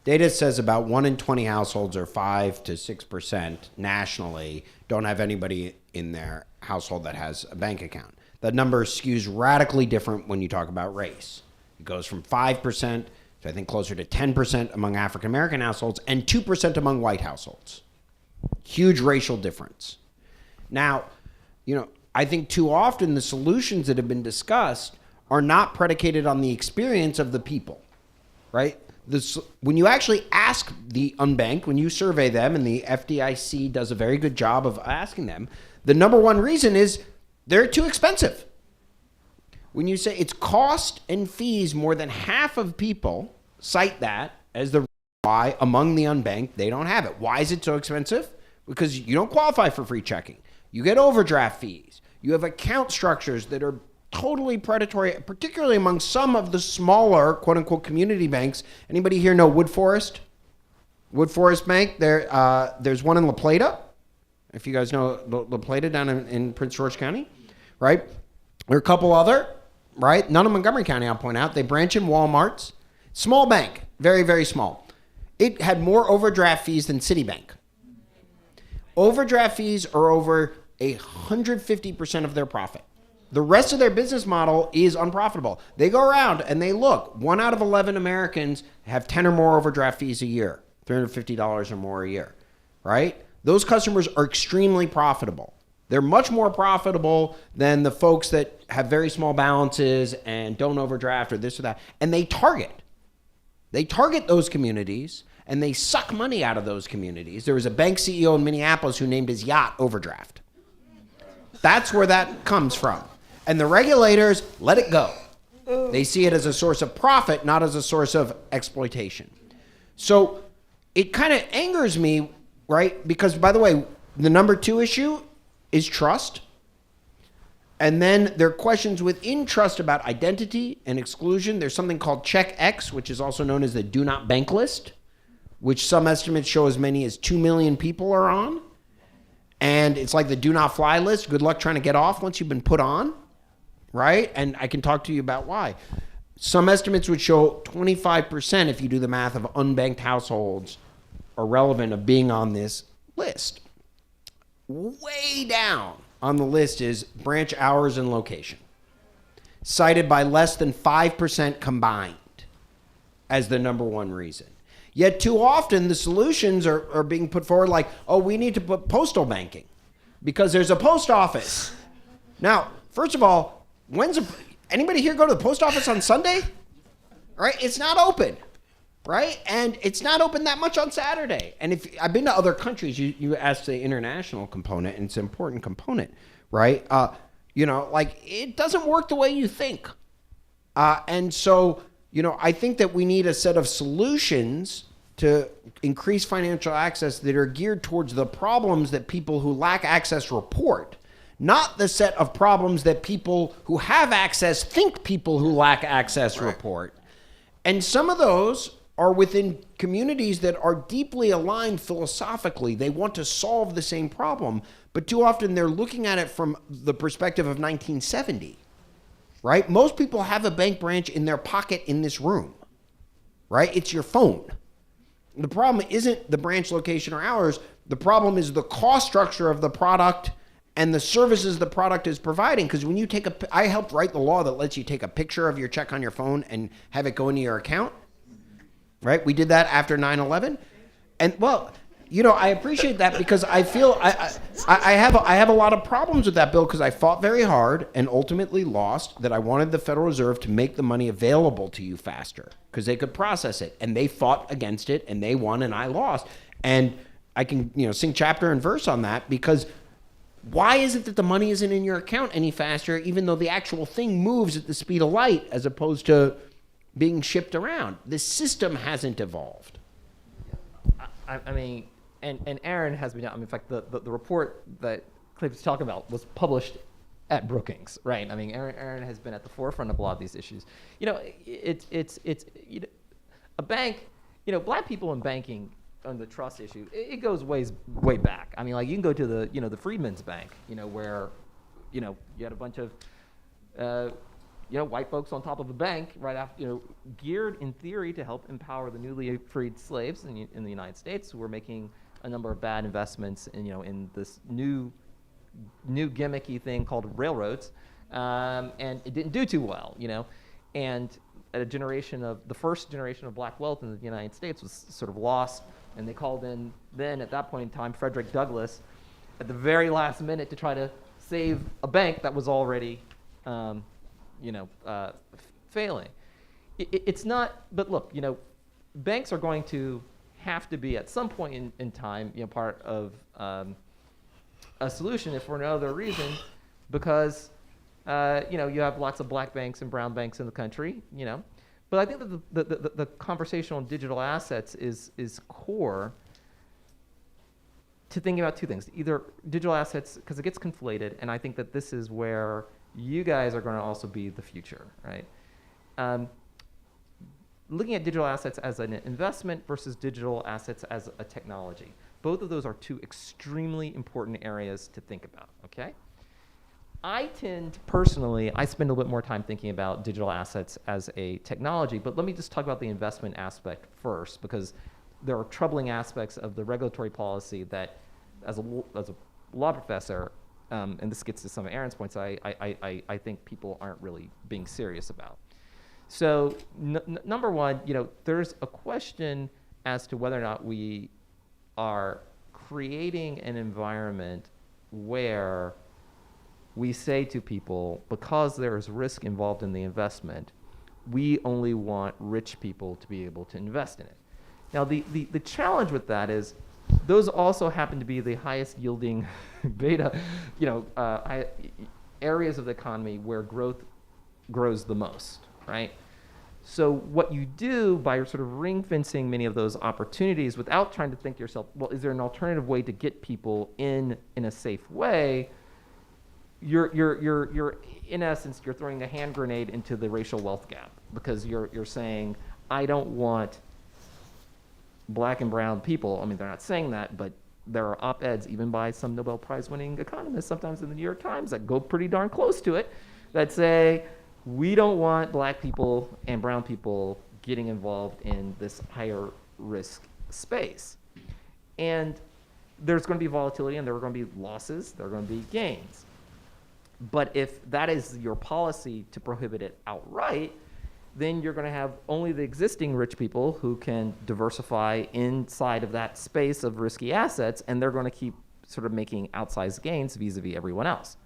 Data says about 1 in 20 households, or 5 to 6% nationally, don't have anybody in their household that has a bank account. That number skews radically different when you talk about race. It goes from 5% to I think closer to 10% among African American households and 2% among white households. Huge racial difference. Now, I think too often the solutions that have been discussed are not predicated on the experience of the people, right? When you actually ask the unbanked, when you survey them, and the FDIC does a very good job of asking them, the number one reason is they're too expensive. When you say it's cost and fees, more than half of people cite that as the why among the unbanked they don't have it. Why is it so expensive? Because you don't qualify for free checking. You get overdraft fees. You have account structures that are totally predatory, particularly among some of the smaller, quote-unquote, community banks. Anybody here know Wood Forest? Wood Forest Bank? There's one in La Plata, if you guys know La Plata down in Prince George County, right? There are a couple other, right? None in Montgomery County, I'll point out. They branch in Walmarts. Small bank, very, very small. It had more overdraft fees than Citibank. Overdraft fees are over 150% of their profit. The rest of their business model is unprofitable. They go around and they look. 1 out of 11 Americans have 10 or more overdraft fees a year, $350 or more a year, right? Those customers are extremely profitable. They're much more profitable than the folks that have very small balances and don't overdraft or this or that. And they target those communities and they suck money out of those communities. There was a bank CEO in Minneapolis who named his yacht Overdraft. That's where that comes from. And the regulators let it go. They see it as a source of profit, not as a source of exploitation. So it kind of angers me, right? Because, by the way, the number 2 issue is trust. And then there are questions within trust about identity and exclusion. There's something called Check X, which is also known as the Do Not Bank List, which some estimates show as many as 2 million people are on. And it's like the do not fly list. Good luck trying to get off once you've been put on, right? And I can talk to you about why. Some estimates would show 25%, if you do the math, of unbanked households are relevant of being on this list. Way down on the list is branch hours and location, cited by less than 5% combined as the number 1 reason. Yet too often the solutions are being put forward like, oh, we need to put postal banking because there's a post office. Now, first of all, anybody here go to the post office on Sunday? Right? It's not open, right? And it's not open that much on Saturday. And if I've been to other countries, you asked the international component, and it's an important component, right? Like it doesn't work the way you think. And so, I think that we need a set of solutions to increase financial access that are geared towards the problems that people who lack access report, not the set of problems that people who have access think people who lack access report. And some of those are within communities that are deeply aligned philosophically. They want to solve the same problem, but too often they're looking at it from the perspective of 1970, right? Most people have a bank branch in their pocket in this room, right? It's your phone. The problem isn't the branch location or hours. The problem is the cost structure of the product and the services the product is providing. Because when you I helped write the law that lets you take a picture of your check on your phone and have it go into your account, right? We did that after 9/11. And well, I appreciate that because I feel I have a lot of problems with that bill because I fought very hard and ultimately lost that I wanted the Federal Reserve to make the money available to you faster because they could process it. And they fought against it and they won and I lost. And I can sing chapter and verse on that because why is it that the money isn't in your account any faster even though the actual thing moves at the speed of light as opposed to being shipped around? The system hasn't evolved. I mean, and Aaron has been, in fact, the report that Cliff was talking about was published at Brookings, right? I mean, Aaron has been at the forefront of a lot of these issues. It's a bank, black people in banking on the trust issue, it goes way back. I mean, like you can go to the Freedmen's Bank, where, you had a bunch of, white folks on top of a bank right after, geared in theory to help empower the newly freed slaves in the United States who were making a number of bad investments in this new gimmicky thing called railroads, and it didn't do too well, and the first generation of black wealth in the United States was sort of lost, and they called in then at that point in time Frederick Douglass at the very last minute to try to save a bank that was already failing. It's not, but look, banks are going to have to be at some point in time, part of a solution, if for no other reason, because you have lots of black banks and brown banks in the country, But I think that the conversation on digital assets is core to thinking about two things: either digital assets, because it gets conflated, and I think that this is where you guys are going to also be the future, right? Looking at digital assets as an investment versus digital assets as a technology. Both of those are two extremely important areas to think about, okay? I spend a little bit more time thinking about digital assets as a technology, but let me just talk about the investment aspect first, because there are troubling aspects of the regulatory policy that as a law professor, and this gets to some of Aaron's points, I think people aren't really being serious about. So number one, there's a question as to whether or not we are creating an environment where we say to people, because there is risk involved in the investment, we only want rich people to be able to invest in it. Now, the challenge with that is those also happen to be the highest yielding beta, areas of the economy where growth grows the most, right? So what you do by sort of ring fencing many of those opportunities without trying to think to yourself, well, is there an alternative way to get people in a safe way? You're in essence, you're throwing a hand grenade into the racial wealth gap, because you're saying, I don't want black and brown people. I mean, they're not saying that, but there are op-eds even by some Nobel Prize winning economists, sometimes in the New York Times, that go pretty darn close to it, that say, we don't want black people and brown people getting involved in this higher risk space. And there's going to be volatility, and there are going to be losses, there are going to be gains. But if that is your policy to prohibit it outright, then you're going to have only the existing rich people who can diversify inside of that space of risky assets, and they're going to keep sort of making outsized gains vis-a-vis everyone else.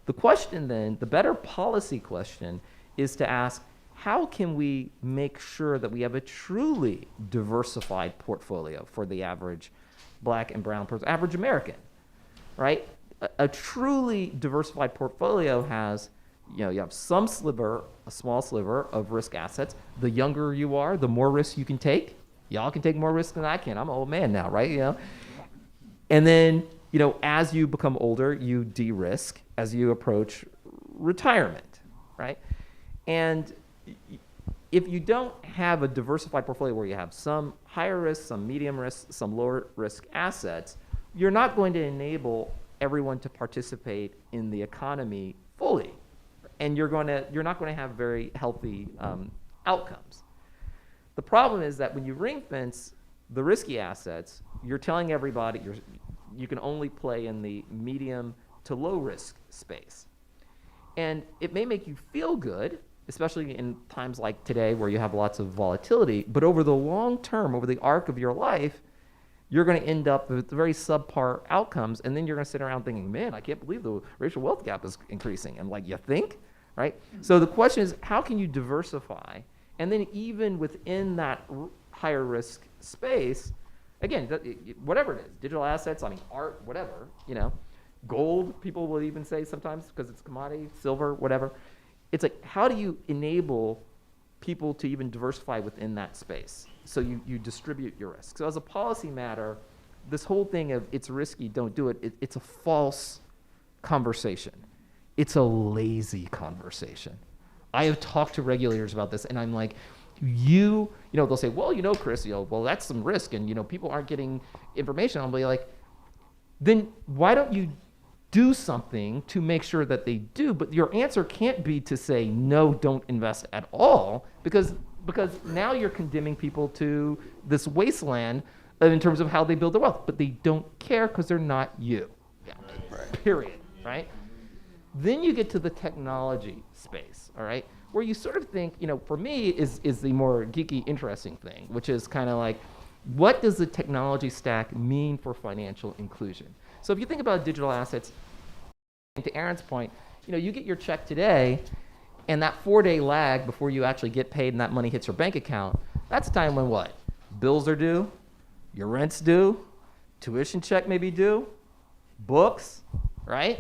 The question then, the better policy question, is to ask, how can we make sure that we have a truly diversified portfolio for the average black and brown person, average American, right? A truly diversified portfolio has, you have some sliver, a small sliver of risk assets. The younger you are, the more risk you can take. Y'all can take more risk than I can. I'm an old man now, right? And then, as you become older, you de-risk as you approach retirement, right? And if you don't have a diversified portfolio where you have some higher risk, some medium risk, some lower risk assets, you're not going to enable everyone to participate in the economy fully. And you're not going to have very healthy outcomes. The problem is that when you ring fence the risky assets, you're telling everybody you can only play in the medium to low risk space. And it may make you feel good, especially in times like today where you have lots of volatility, but over the long term, over the arc of your life, you're going to end up with very subpar outcomes, and then you're going to sit around thinking, man, I can't believe the racial wealth gap is increasing. And you think, right? So the question is, how can you diversify? And then even within that higher risk space, again, whatever it is, digital assets, art, whatever, gold, people will even say sometimes because it's commodity, silver, whatever. It's like, how do you enable people to even diversify within that space? So you distribute your risk. So as a policy matter, this whole thing of it's risky, don't do it, it's a false conversation. It's a lazy conversation. I have talked to regulators about this, and I'm like, they'll say, well, Chris, well, that's some risk, and, people aren't getting information. I'll be like, then why don't you do something to make sure that they do? But your answer can't be to say, no, don't invest at all, because now you're condemning people to this wasteland in terms of how they build their wealth, but they don't care because they're not you. Yeah. Right. Period, right? Then you get to the technology space, all right, where you sort of think, for me is the more geeky, interesting thing, which is kind of like, what does the technology stack mean for financial inclusion? So if you think about digital assets, to Aaron's point, you get your check today, and that 4-day lag before you actually get paid and that money hits your bank account, that's a time when what? Bills are due, your rent's due, tuition check may be due, books, right?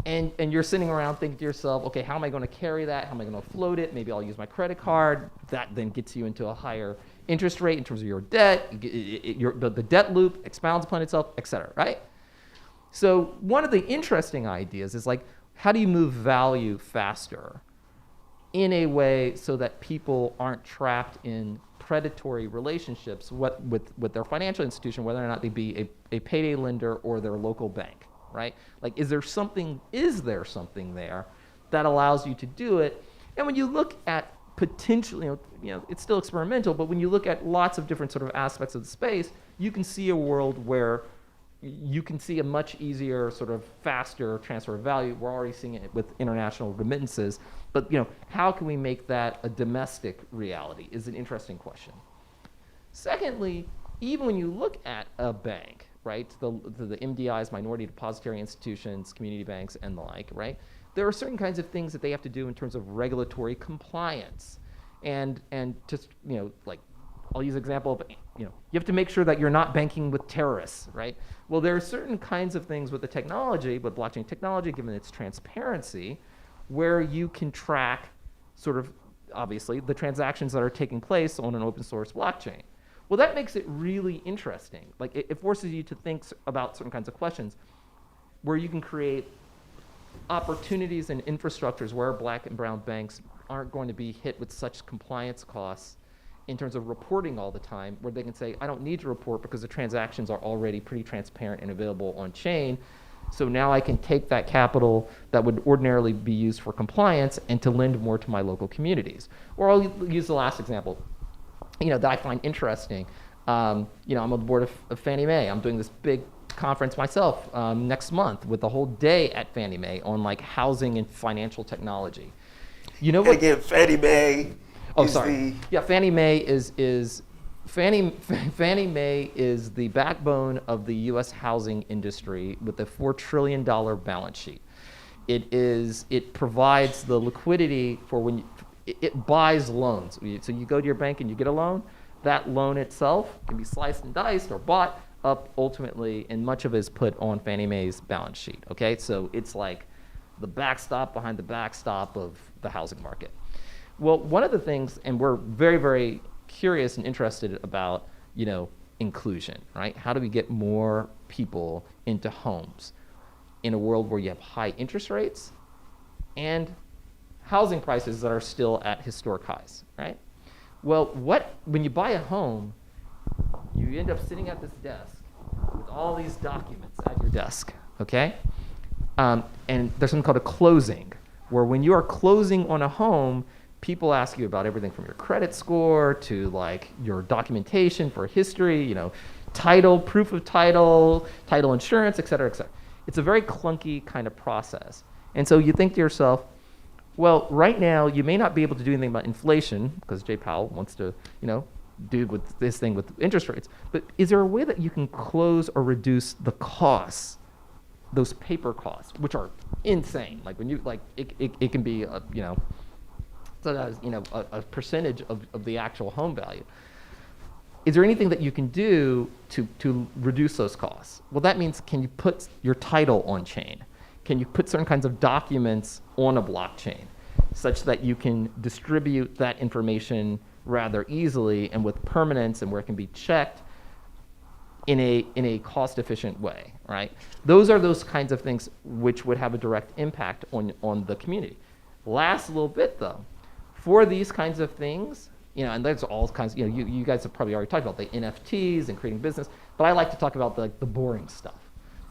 And you're sitting around thinking to yourself, okay, how am I going to carry that? How am I going to float it? Maybe I'll use my credit card. That then gets you into a higher interest rate in terms of your debt. The debt loop expounds upon itself, et cetera, right? So one of the interesting ideas is how do you move value faster in a way so that people aren't trapped in predatory relationships with their financial institution, whether or not they be a payday lender or their local bank, right? Is there something there that allows you to do it? And when you look at potentially, it's still experimental, but when you look at lots of different sort of aspects of the space, you can see a world where you can see a much easier, sort of faster transfer of value. We're already seeing it with international remittances. But how can we make that a domestic reality is an interesting question. Secondly, even when you look at a bank, right, the MDIs, minority depository institutions, community banks, and the like, right, there are certain kinds of things that they have to do in terms of regulatory compliance. And just, like, I'll use an example of, you have to make sure that you're not banking with terrorists, right? Well, there are certain kinds of things with the technology, with blockchain technology, given its transparency, where you can track sort of, obviously, the transactions that are taking place on an open source blockchain. Well, that makes it really interesting. Like, it forces you to think about certain kinds of questions where you can create opportunities and infrastructures where black and brown banks aren't going to be hit with such compliance costs in terms of reporting all the time, where they can say, I don't need to report because the transactions are already pretty transparent and available on chain. So now I can take that capital that would ordinarily be used for compliance and to lend more to my local communities. Or I'll use the last example, that I find interesting. I'm on the board of Fannie Mae. I'm doing this big conference myself next month with a whole day at Fannie Mae on like housing and financial technology. You know what? And again, Fannie Mae. Fannie Mae is Fannie Mae is the backbone of the U.S. housing industry with a $4 trillion balance sheet. It provides the liquidity for when it buys loans. So you go to your bank and you get a loan. That loan itself can be sliced and diced or bought up ultimately, and much of it is put on Fannie Mae's balance sheet. Okay, so it's like the backstop behind the backstop of the housing market. Well, one of the things, and we're very, very curious and interested about, inclusion, right? How do we get more people into homes in a world where you have high interest rates and housing prices that are still at historic highs, right? Well, when you buy a home, you end up sitting at this desk with all these documents at your desk, okay? And there's something called a closing, where when you are closing on a home, people ask you about everything from your credit score to like your documentation for history, title, proof of title, title insurance, et cetera, et cetera. It's a very clunky kind of process. And so you think to yourself, well, right now you may not be able to do anything about inflation because Jay Powell wants to, do with this thing with interest rates. But is there a way that you can close or reduce the costs, those paper costs, which are insane? Like when you it can be a percentage of the actual home value. Is there anything that you can do to reduce those costs? Well, that means, can you put your title on chain? Can you put certain kinds of documents on a blockchain such that you can distribute that information rather easily and with permanence and where it can be checked in a cost-efficient way, right? Those are those kinds of things which would have a direct impact on the community. Last little bit, though. For these kinds of things, and there's all kinds, you guys have probably already talked about the NFTs and creating business, but I like to talk about the boring stuff.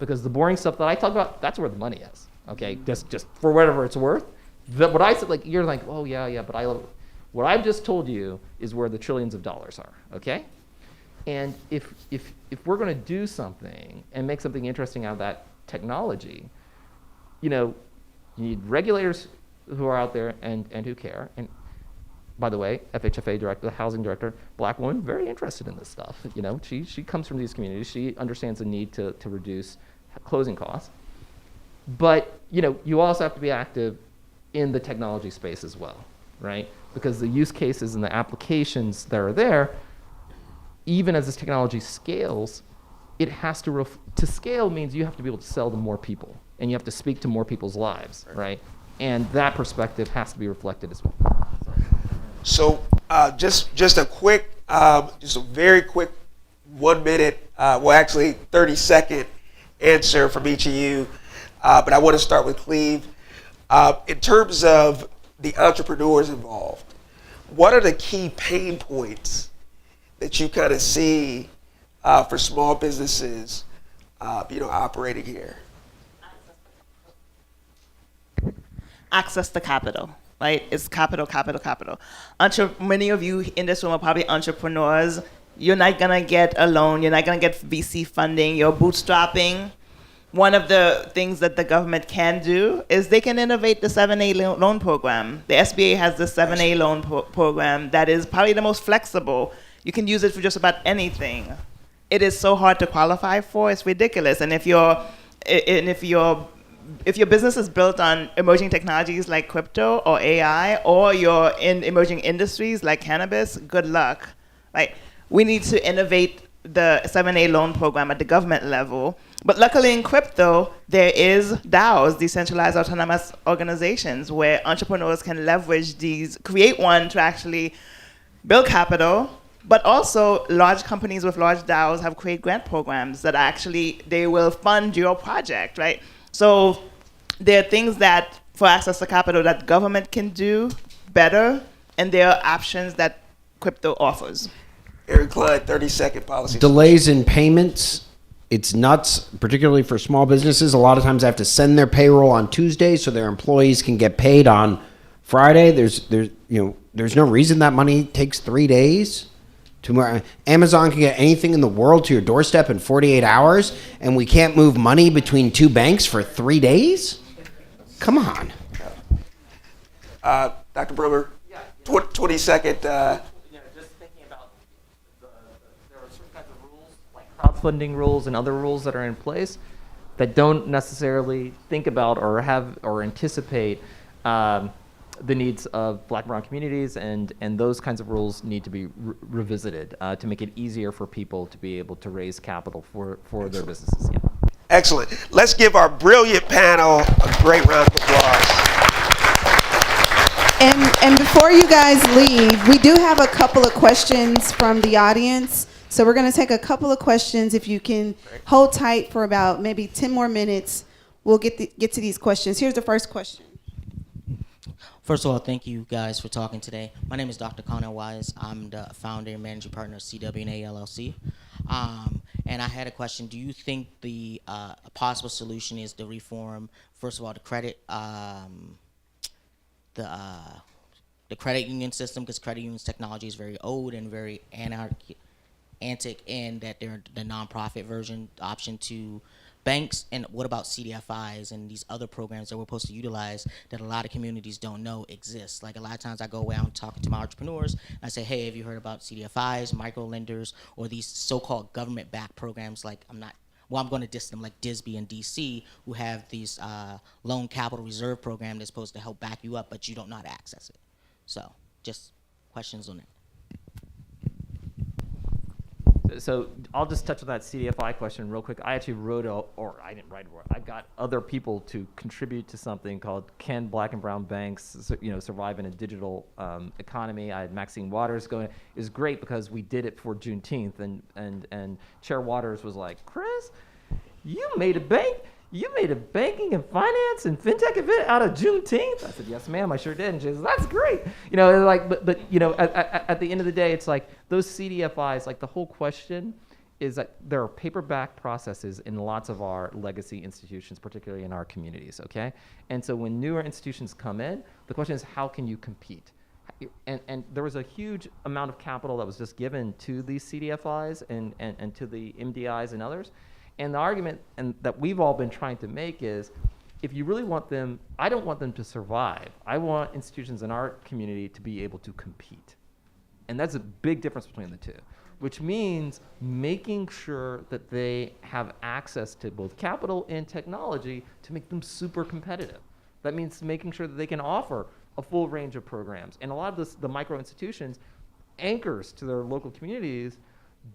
Because the boring stuff that I talk about, that's where the money is, okay? Just for whatever it's worth. What I said, you're like, oh yeah, but what I've just told you is where the trillions of dollars are, okay? And if we're gonna do something and make something interesting out of that technology, you need regulators who are out there and who care. And by the way, FHFA director, the housing director, black woman, very interested in this stuff. She comes from these communities. She understands the need to reduce closing costs. But you also have to be active in the technology space as well, right? Because the use cases and the applications that are there, even as this technology scales, it has to scale means you have to be able to sell to more people, and you have to speak to more people's lives, right? And that perspective has to be reflected as well. So just a quick, just a very quick 1 minute, well actually 30-second answer from each of you. But I want to start with Cleve. In terms of the entrepreneurs involved, what are the key pain points that you kind of see for small businesses, operating here? Access to capital, right? It's capital. Many of you in this room are probably entrepreneurs. you're not gonna get a loan, you're not gonna get VC funding, you're bootstrapping. One of the things that the government can do is they can innovate the 7A loan program. The SBA has the 7A loan program that is probably the most flexible. You can use it for just about anything. It is so hard to qualify for, it's ridiculous. And if your business is built on emerging technologies like crypto or AI, or you're in emerging industries like cannabis, good luck. Like, we need to innovate the 7A loan program at the government level. But luckily in crypto, there is DAOs, decentralized autonomous organizations, where entrepreneurs can leverage these, create one to actually build capital, but also large companies with large DAOs have create grant programs that actually, they will fund your project, right? So there are things that, for access to capital, that government can do better, and there are options that crypto offers. Eric Klein, 30-second policy. Delays in payments, it's nuts, particularly for small businesses. A lot of times they have to send their payroll on Tuesday so their employees can get paid on Friday. There's no reason that money takes 3 days. Tomorrow, Amazon can get anything in the world to your doorstep in 48 hours, and we can't move money between two banks for 3 days? Come on. Dr. Brewer, 20-second. Crowdfunding rules and other rules that are in place that don't necessarily think about or have or anticipate the needs of Black and brown communities, and those kinds of rules need to be revisited to make it easier for people to be able to raise capital for their businesses. Yeah. Excellent. Let's give our brilliant panel a great round of applause. And before you guys leave, we do have a couple of questions from the audience. So we're going to take a couple of questions. If you can hold tight for about maybe 10 more minutes, we'll get to these questions. Here's the first question. First of all, thank you guys for talking today. My name is Dr. Connor Wise. I'm the founder and managing partner of CW&A LLC. And I had a question. Do you think a possible solution is to reform, first of all, the credit union system, because credit unions technology is very old and very antic, and that they're the nonprofit version option to banks? And what about CDFIs and these other programs that we're supposed to utilize that a lot of communities don't know exist? Like, a lot of times I go around talking to my entrepreneurs, and I say, hey, have you heard about CDFIs, micro lenders, or these so-called government-backed programs? Like, I'm going to diss them, like DISB and DC, who have these loan capital reserve program that's supposed to help back you up, but you don't know how to access it. So just questions on that. So I'll just touch on that CDFI question real quick. I actually I didn't write it. I got other people to contribute to something called Can Black and Brown Banks Survive in a Digital Economy? I had Maxine Waters going. It was great because we did it for Juneteenth, and Chair Waters was like, Chris, you made a banking and finance and fintech event out of Juneteenth? I said, yes, ma'am, I sure did. And she said, that's great. At the end of the day, it's like those CDFIs, like the whole question is that there are paper-backed processes in lots of our legacy institutions, particularly in our communities, okay? And so when newer institutions come in, the question is, how can you compete? And there was a huge amount of capital that was just given to these CDFIs and to the MDIs and others. And the argument that we've all been trying to make is, if you really want them, I don't want them to survive. I want institutions in our community to be able to compete. And that's a big difference between the two, which means making sure that they have access to both capital and technology to make them super competitive. That means making sure that they can offer a full range of programs. And a lot of the micro institutions, anchors to their local communities,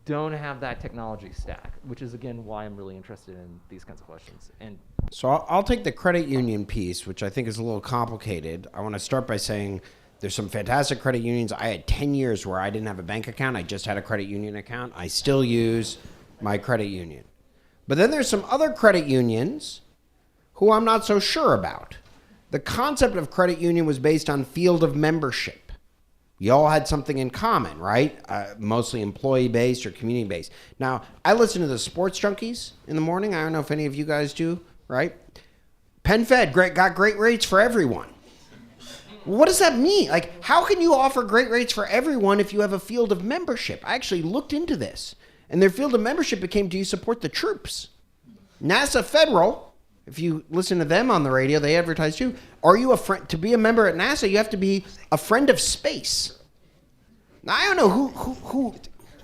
don't have that technology stack, which is, again, why I'm really interested in these kinds of questions. And so I'll take the credit union piece, which I think is a little complicated. I want to start by saying there's some fantastic credit unions. I had 10 years where I didn't have a bank account. I just had a credit union account. I still use my credit union. But then there's some other credit unions who I'm not so sure about. The concept of credit union was based on field of membership. You all had something in common, right? Mostly employee-based or community-based. Now, I listen to the Sports Junkies in the morning. I don't know if any of you guys do, right? PenFed got great rates for everyone. What does that mean? Like, how can you offer great rates for everyone if you have a field of membership? I actually looked into this, and their field of membership became, do you support the troops? NASA Federal, if you listen to them on the radio, they advertise too. Are you a friend? To be a member at NASA, you have to be a friend of space. Now, I don't know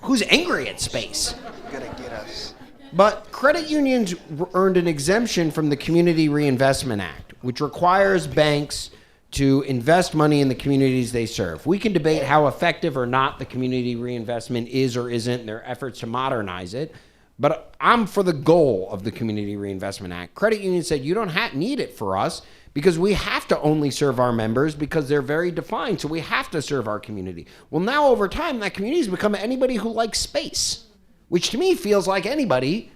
who's angry at space. Gonna get us. But credit unions earned an exemption from the Community Reinvestment Act, which requires banks to invest money in the communities they serve. We can debate how effective or not the community reinvestment is or isn't in their efforts to modernize it, but I'm for the goal of the Community Reinvestment Act. Credit unions said you don't need it for us because we have to only serve our members because they're very defined, so we have to serve our community. Well, now over time, that community has become anybody who likes space, which to me feels like anybody,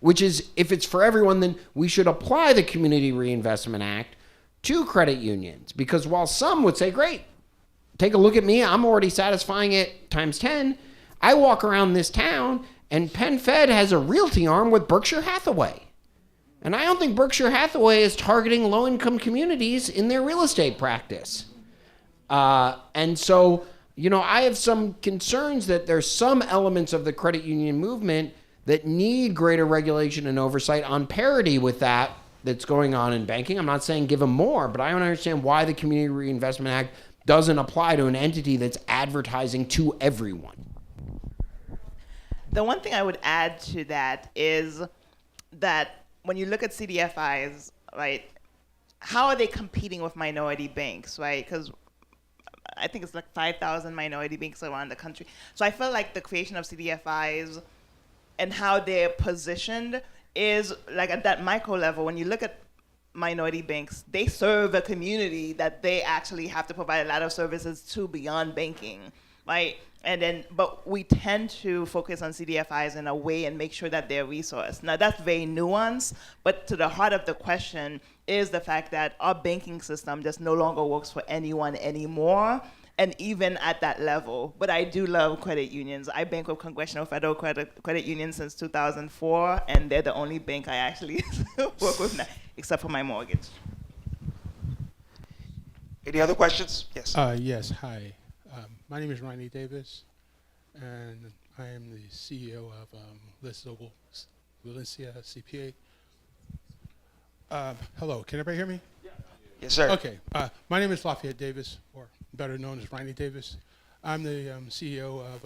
which is, if it's for everyone, then we should apply the Community Reinvestment Act to credit unions. Because while some would say, great, take a look at me, I'm already satisfying it times 10, I walk around this town and Penn Fed has a realty arm with Berkshire Hathaway. And I don't think Berkshire Hathaway is targeting low-income communities in their real estate practice. And so, I have some concerns that there's some elements of the credit union movement that need greater regulation and oversight on parity with that's going on in banking. I'm not saying give them more, but I don't understand why the Community Reinvestment Act doesn't apply to an entity that's advertising to everyone. The one thing I would add to that is that when you look at CDFIs, right, how are they competing with minority banks, right? Because I think it's like 5,000 minority banks around the country. So I feel like the creation of CDFIs and how they're positioned is like at that micro level. When you look at minority banks, they serve a community that they actually have to provide a lot of services to beyond banking, right? But we tend to focus on CDFIs in a way and make sure that they're resourced. Now that's very nuanced, but to the heart of the question is the fact that our banking system just no longer works for anyone anymore, and even at that level. But I do love credit unions. I bank with Congressional Federal Credit Union since 2004, and they're the only bank I actually work with now, except for my mortgage. Any other questions? Yes. Yes, hi. My name is Ronnie Davis, and I am the CEO of Novogratz Valencia CPA. Hello, can everybody hear me? Yeah. Yes, sir. Okay. My name is Lafayette Davis, or better known as Ronnie Davis. I'm the CEO of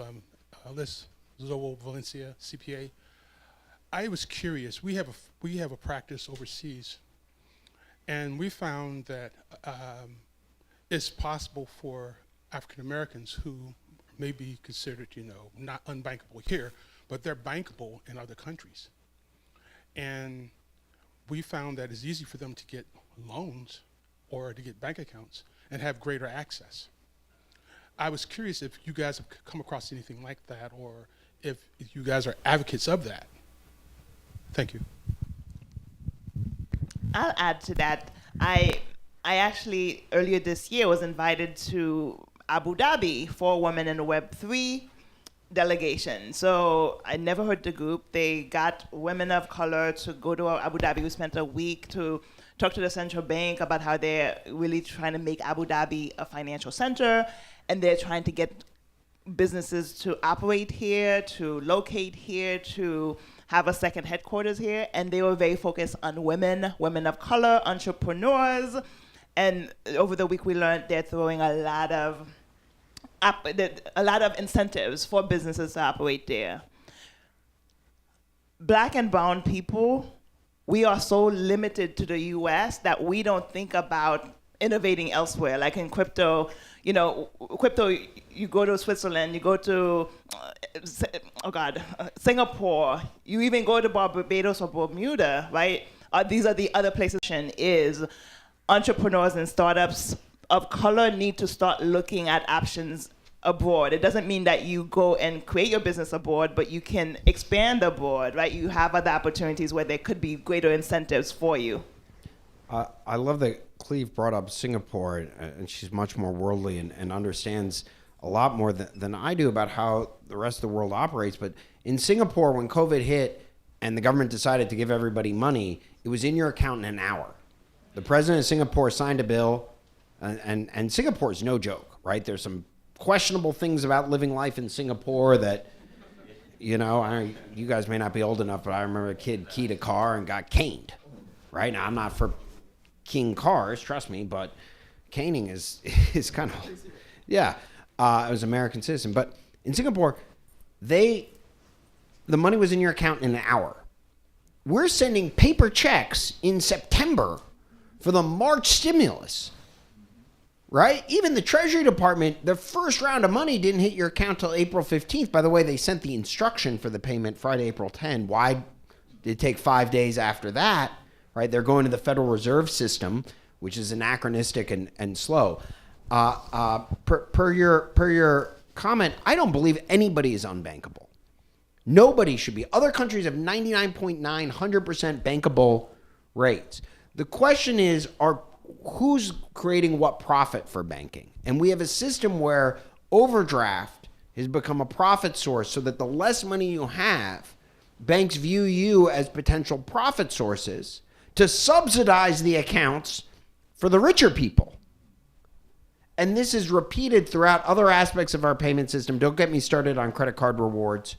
Novogratz Valencia CPA. I was curious. We have a practice overseas, and we found that it's possible for African Americans who may be considered, not unbankable here, but they're bankable in other countries. And we found that it's easy for them to get loans or to get bank accounts and have greater access. I was curious if you guys have come across anything like that, or if you guys are advocates of that. Thank you. I'll add to that. I actually, earlier this year, was invited to Abu Dhabi for Women in Web3 delegation. So I never heard the group. They got women of color to go to Abu Dhabi. We spent a week to talk to the central bank about how they're really trying to make Abu Dhabi a financial center, and they're trying to get businesses to operate here, to locate here, to have a second headquarters here. And they were very focused on women of color, entrepreneurs. And over the week we learned they're throwing a lot of incentives for businesses to operate there. Black and brown people, we are so limited to the US that we don't think about innovating elsewhere. Like in crypto, you go to Switzerland, you go to, Singapore, you even go to Barbados or Bermuda, right? These are the other places. Is entrepreneurs and startups of color need to start looking at options abroad. It doesn't mean that you go and create your business abroad, but you can expand abroad, right? You have other opportunities where there could be greater incentives for you. I love that Cleve brought up Singapore, and she's much more worldly and understands a lot more than I do about how the rest of the world operates. But in Singapore, when COVID hit and the government decided to give everybody money, it was in your account in an hour. The president of Singapore signed a bill, And Singapore is no joke, right? There's some questionable things about living life in Singapore that, you guys may not be old enough, but I remember a kid keyed a car and got caned, right? Now, I'm not for keying cars, trust me, but caning is kind of, yeah. I was an American citizen. But in Singapore, the money was in your account in an hour. We're sending paper checks in September for the March stimulus, right? Even the Treasury Department, the first round of money didn't hit your account till April 15th. By the way, they sent the instruction for the payment Friday, April 10. Why did it take 5 days after that, right? They're going to the Federal Reserve System, which is anachronistic and slow. Per your comment, I don't believe anybody is unbankable. Nobody should be. Other countries have 99.9, 100% bankable rates. The question is, who's creating what profit for banking? And we have a system where overdraft has become a profit source so that the less money you have, banks view you as potential profit sources to subsidize the accounts for the richer people. And this is repeated throughout other aspects of our payment system. Don't get me started on credit card rewards.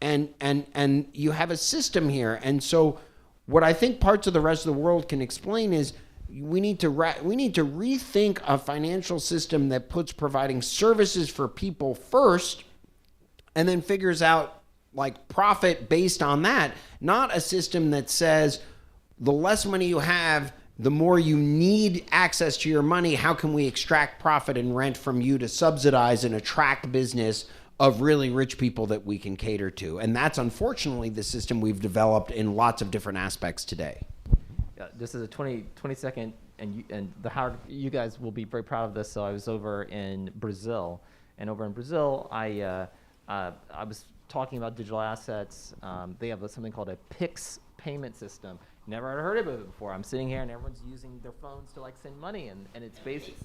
And you have a system here. And so what I think parts of the rest of the world can explain is we need to rethink a financial system that puts providing services for people first and then figures out like profit based on that, not a system that says the less money you have, the more you need access to your money. How can we extract profit and rent from you to subsidize and attract business of really rich people that we can cater to? And that's unfortunately the system we've developed in lots of different aspects today. Yeah, this is a 20 second, and the Howard, you guys will be very proud of this. So I was over in Brazil, and over in Brazil, I was talking about digital assets. They have something called a Pix payment system. Never had heard of it before. I'm sitting here and everyone's using their phones to like send money, and it's basically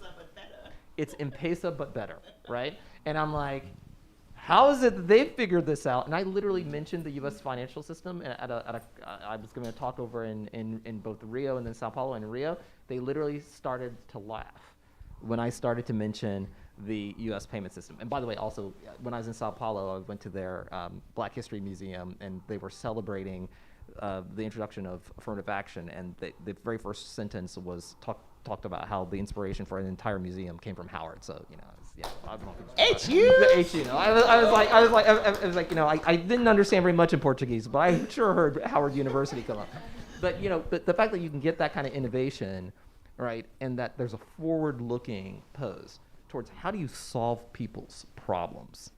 it's M-Pesa but better, right? And I'm like, how is it that they figured this out? And I literally mentioned the U.S. financial system I was going to talk over in both Rio and then Sao Paulo and Rio. They literally started to laugh when I started to mention the U.S. payment system. And by the way, also, when I was in Sao Paulo, I went to their Black History Museum, and they were celebrating the introduction of affirmative action. And the very first sentence was talked about how the inspiration for an entire museum came from Howard. So, I don't know. I was like, I didn't understand very much in Portuguese, but I sure heard Howard University come up. But, the fact that you can get that kind of innovation, right, and that there's a forward-looking pose towards how do you solve people's problems?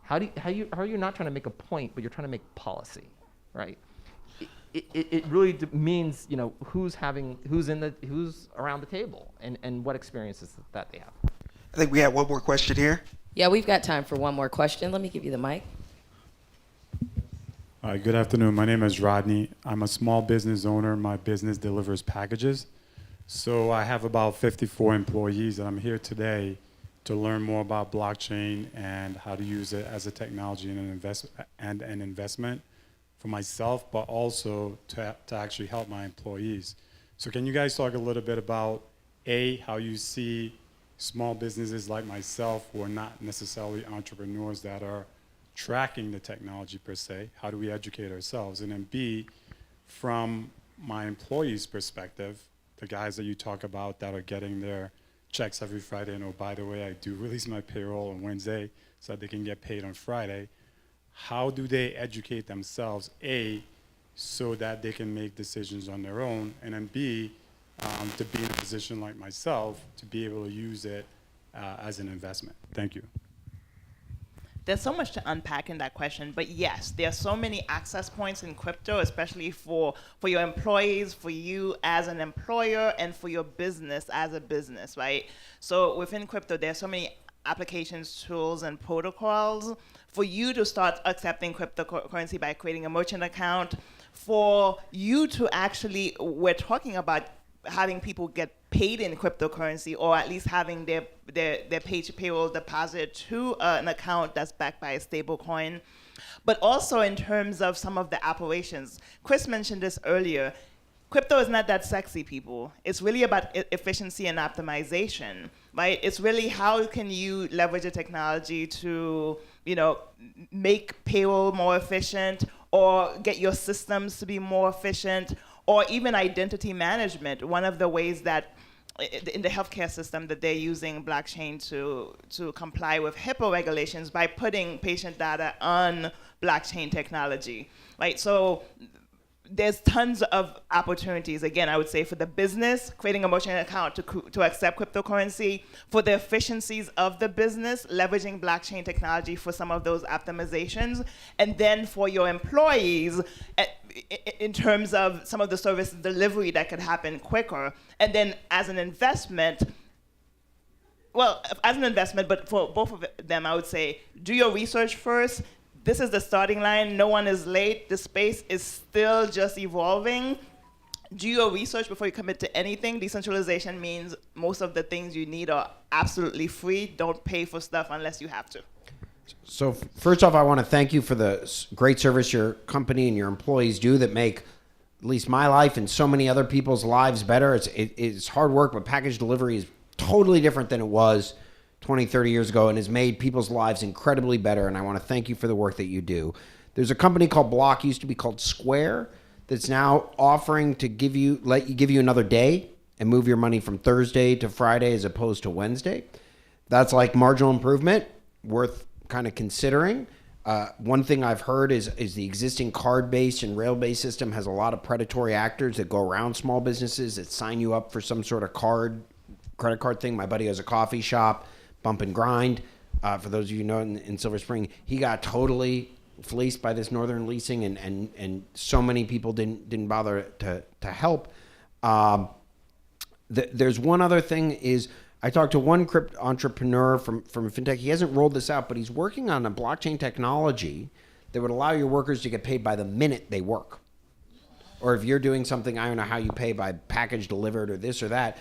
How are you not trying to make a point, but you're trying to make policy, right? It really means who's around the table and what experiences that they have. I think we have one more question here. Yeah, we've got time for one more question. Let me give you the mic. Good afternoon. My name is Rodney. I'm a small business owner. My business delivers packages. So I have about 54 employees, and I'm here today to learn more about blockchain and how to use it as a technology and an investment for myself, but also to actually help my employees. So can you guys talk a little bit about how you see small businesses like myself who are not necessarily entrepreneurs that are tracking the technology per se? How do we educate ourselves? And then B, from my employees' perspective, the guys that you talk about that are getting their checks every Friday, and oh, by the way, I do release my payroll on Wednesday so that they can get paid on Friday. How do they educate themselves, A, so that they can make decisions on their own, and then B, to be in a position like myself to be able to use it as an investment? Thank you. There's so much to unpack in that question, but yes, there are so many access points in crypto, especially for your employees, for you as an employer, and for your business as a business, right? So within crypto, there are so many applications, tools, and protocols for you to start accepting cryptocurrency by creating a merchant account, for you to actually, we're talking about having people get paid in cryptocurrency, or at least having their payroll deposit to an account that's backed by a stable coin. But also in terms of some of the operations. Chris mentioned this earlier. crypto is not that sexy, people. It's really about efficiency and optimization, right? It's really how can you leverage the technology to, make payroll more efficient, or get your systems to be more efficient, or even identity management. One of the ways that in the healthcare system that they're using blockchain to comply with HIPAA regulations by putting patient data on blockchain technology, right? So there's tons of opportunities, again, I would say, for the business, creating a merchant account to accept cryptocurrency, for the efficiencies of the business, leveraging blockchain technology for some of those optimizations, and then for your employees, in terms of some of the service delivery that could happen quicker. And then as an investment, but for both of them, I would say, do your research first. This is the starting line. No one is late. The space is still just evolving. Do your research before you commit to anything. Decentralization means most of the things you need are absolutely free. Don't pay for stuff unless you have to. So first off, I want to thank you for the great service your company and your employees do that make at least my life and so many other people's lives better. It's hard work, but package delivery is totally different than it was 20, 30 years ago, and has made people's lives incredibly better, and I want to thank you for the work that you do. There's a company called Block, used to be called Square, that's now offering to give you another day and move your money from Thursday to Friday as opposed to Wednesday. That's like marginal improvement, worth kind of considering. One thing I've heard is the existing card-based and rail-based system has a lot of predatory actors that go around small businesses that sign you up for some sort of credit card thing. My buddy has a coffee shop, Bump and Grind. For those of you who know, in Silver Spring, he got totally fleeced by this Northern Leasing, and so many people didn't bother to help. There's one other thing is I talked to one crypto entrepreneur from FinTech. He hasn't rolled this out, but he's working on a blockchain technology that would allow your workers to get paid by the minute they work. Or if you're doing something, I don't know how you pay, by package delivered or this or that.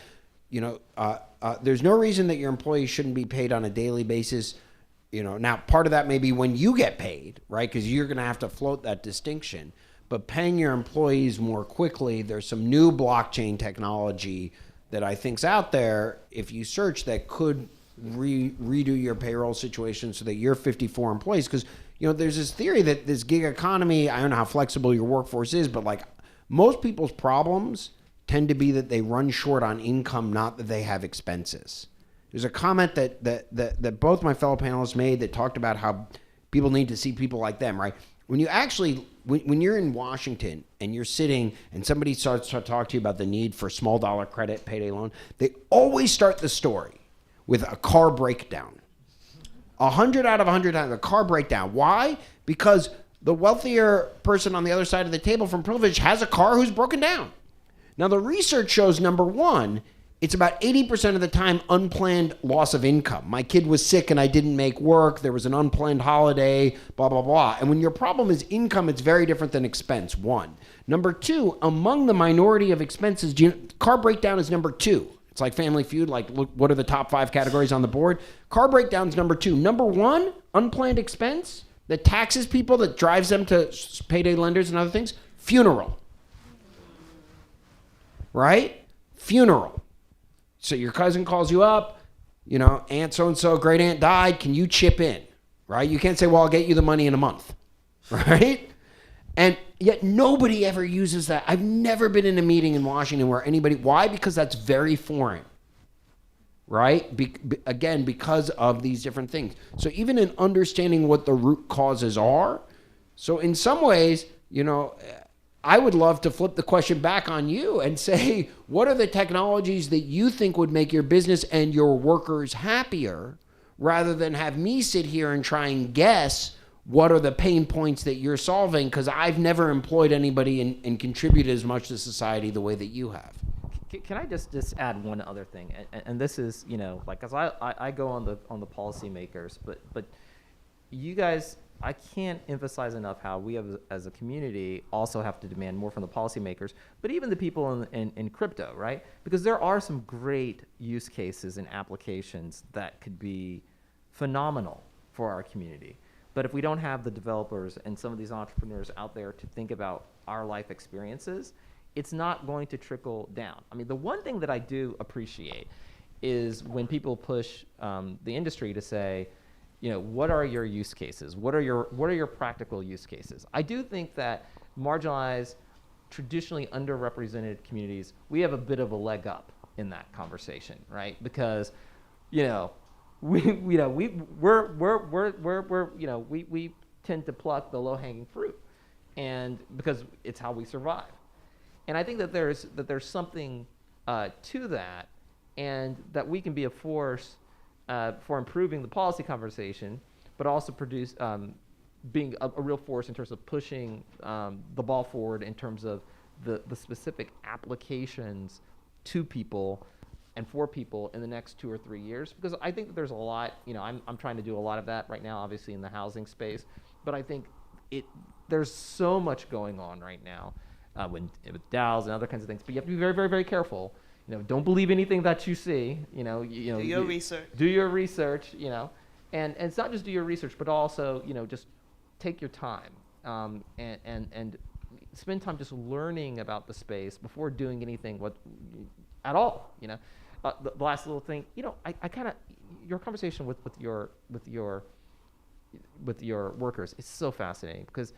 There's no reason that your employees shouldn't be paid on a daily basis. Now part of that may be when you get paid, right? Because you're going to have to float that distinction. But paying your employees more quickly, there's some new blockchain technology that I think's out there, if you search, that could redo your payroll situation so that you're 54 employees. Because there's this theory that this gig economy, I don't know how flexible your workforce is, but like most people's problems tend to be that they run short on income, not that they have expenses. There's a comment that both my fellow panelists made that talked about how people need to see people like them, right? When you're in Washington and you're sitting and somebody starts to talk to you about the need for small dollar credit, payday loan, they always start the story with a car breakdown. 100 out of 100 times, a car breakdown. Why? Because the wealthier person on the other side of the table from privilege has a car who's broken down. Now, the research shows, number one, it's about 80% of the time unplanned loss of income. My kid was sick and I didn't make work. There was an unplanned holiday, blah, blah, blah. And when your problem is income, it's very different than expense, one. Number two, among the minority of expenses, car breakdown is number two. It's like Family Feud, like, look, what are the top 5 categories on the board? Car breakdown's number 2. Number 1, unplanned expense that taxes people, that drives them to payday lenders and other things, funeral. Right? Funeral. So your cousin calls you up, you know, Aunt so-and-so, great aunt died, can you chip in? Right? You can't say, well, I'll get you the money in a month. Right? And yet nobody ever uses that. I've never been in a meeting in Washington where anybody, why? Because that's very foreign. Right? Again, because of these different things. So even in understanding what the root causes are, so in some ways, you know, I would love to flip the question back on you and say, what are the technologies that you think would make your business and your workers happier, rather than have me sit here and try and guess what are the pain points that you're solving, because I've never employed anybody and contributed as much to society the way that you have. Can I just add one other thing? And this is, you know, like, as I go on the policymakers, but you guys, I can't emphasize enough how we have, as a community, also have to demand more from the policymakers, but even the people in crypto, right? Because there are some great use cases and applications that could be phenomenal for our community. But if we don't have the developers and some of these entrepreneurs out there to think about our life experiences, it's not going to trickle down. I mean, the one thing that I do appreciate is when people push the industry to say, what are your use cases? What are your practical use cases? I do think that marginalized, traditionally underrepresented communities, we have a bit of a leg up in that conversation, right? Because, we tend to pluck the low-hanging fruit, and because it's how we survive. And I think that there's something to that, and that we can be a force for improving the policy conversation, but also being a real force in terms of pushing the ball forward in terms of the specific applications to people and for people in the next 2 or 3 years. Because I think that there's a lot, I'm trying to do a lot of that right now, obviously in the housing space, but I think there's so much going on right now with DAOs and other kinds of things, but you have to be very, very, very careful. Don't believe anything that you see. Do your research. Do your research. And it's not just do your research, but also just take your time and spend time just learning about the space before doing anything at all. The last little thing. I kind of your conversation with your workers is so fascinating because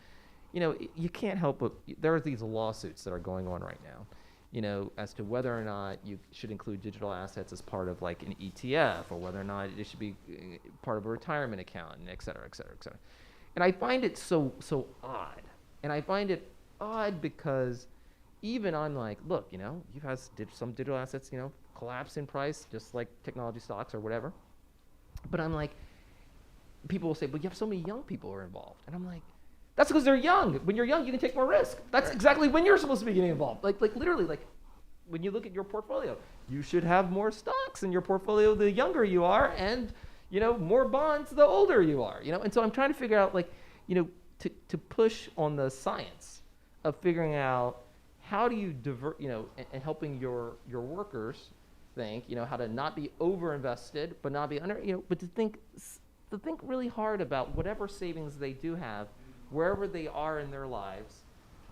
you can't help but there are these lawsuits that are going on right now. As to whether or not you should include digital assets as part of like an ETF, or whether or not it should be part of a retirement account, and et cetera, et cetera, et cetera. And I find it so odd. And I find it odd because even I'm like, look, you've had some digital assets, collapse in price, just like technology stocks or whatever. But I'm like, people will say, but you have so many young people who are involved. And I'm like, that's because they're young. When you're young, you can take more risk. That's exactly when you're supposed to be getting involved. Like literally, when you look at your portfolio, you should have more stocks in your portfolio the younger you are, and more bonds the older you are. And so I'm trying to figure out to push on the science of figuring out how do you divert, and helping your workers think, how to not be over-invested, but not be under, but to think really hard about whatever savings they do have, wherever they are in their lives,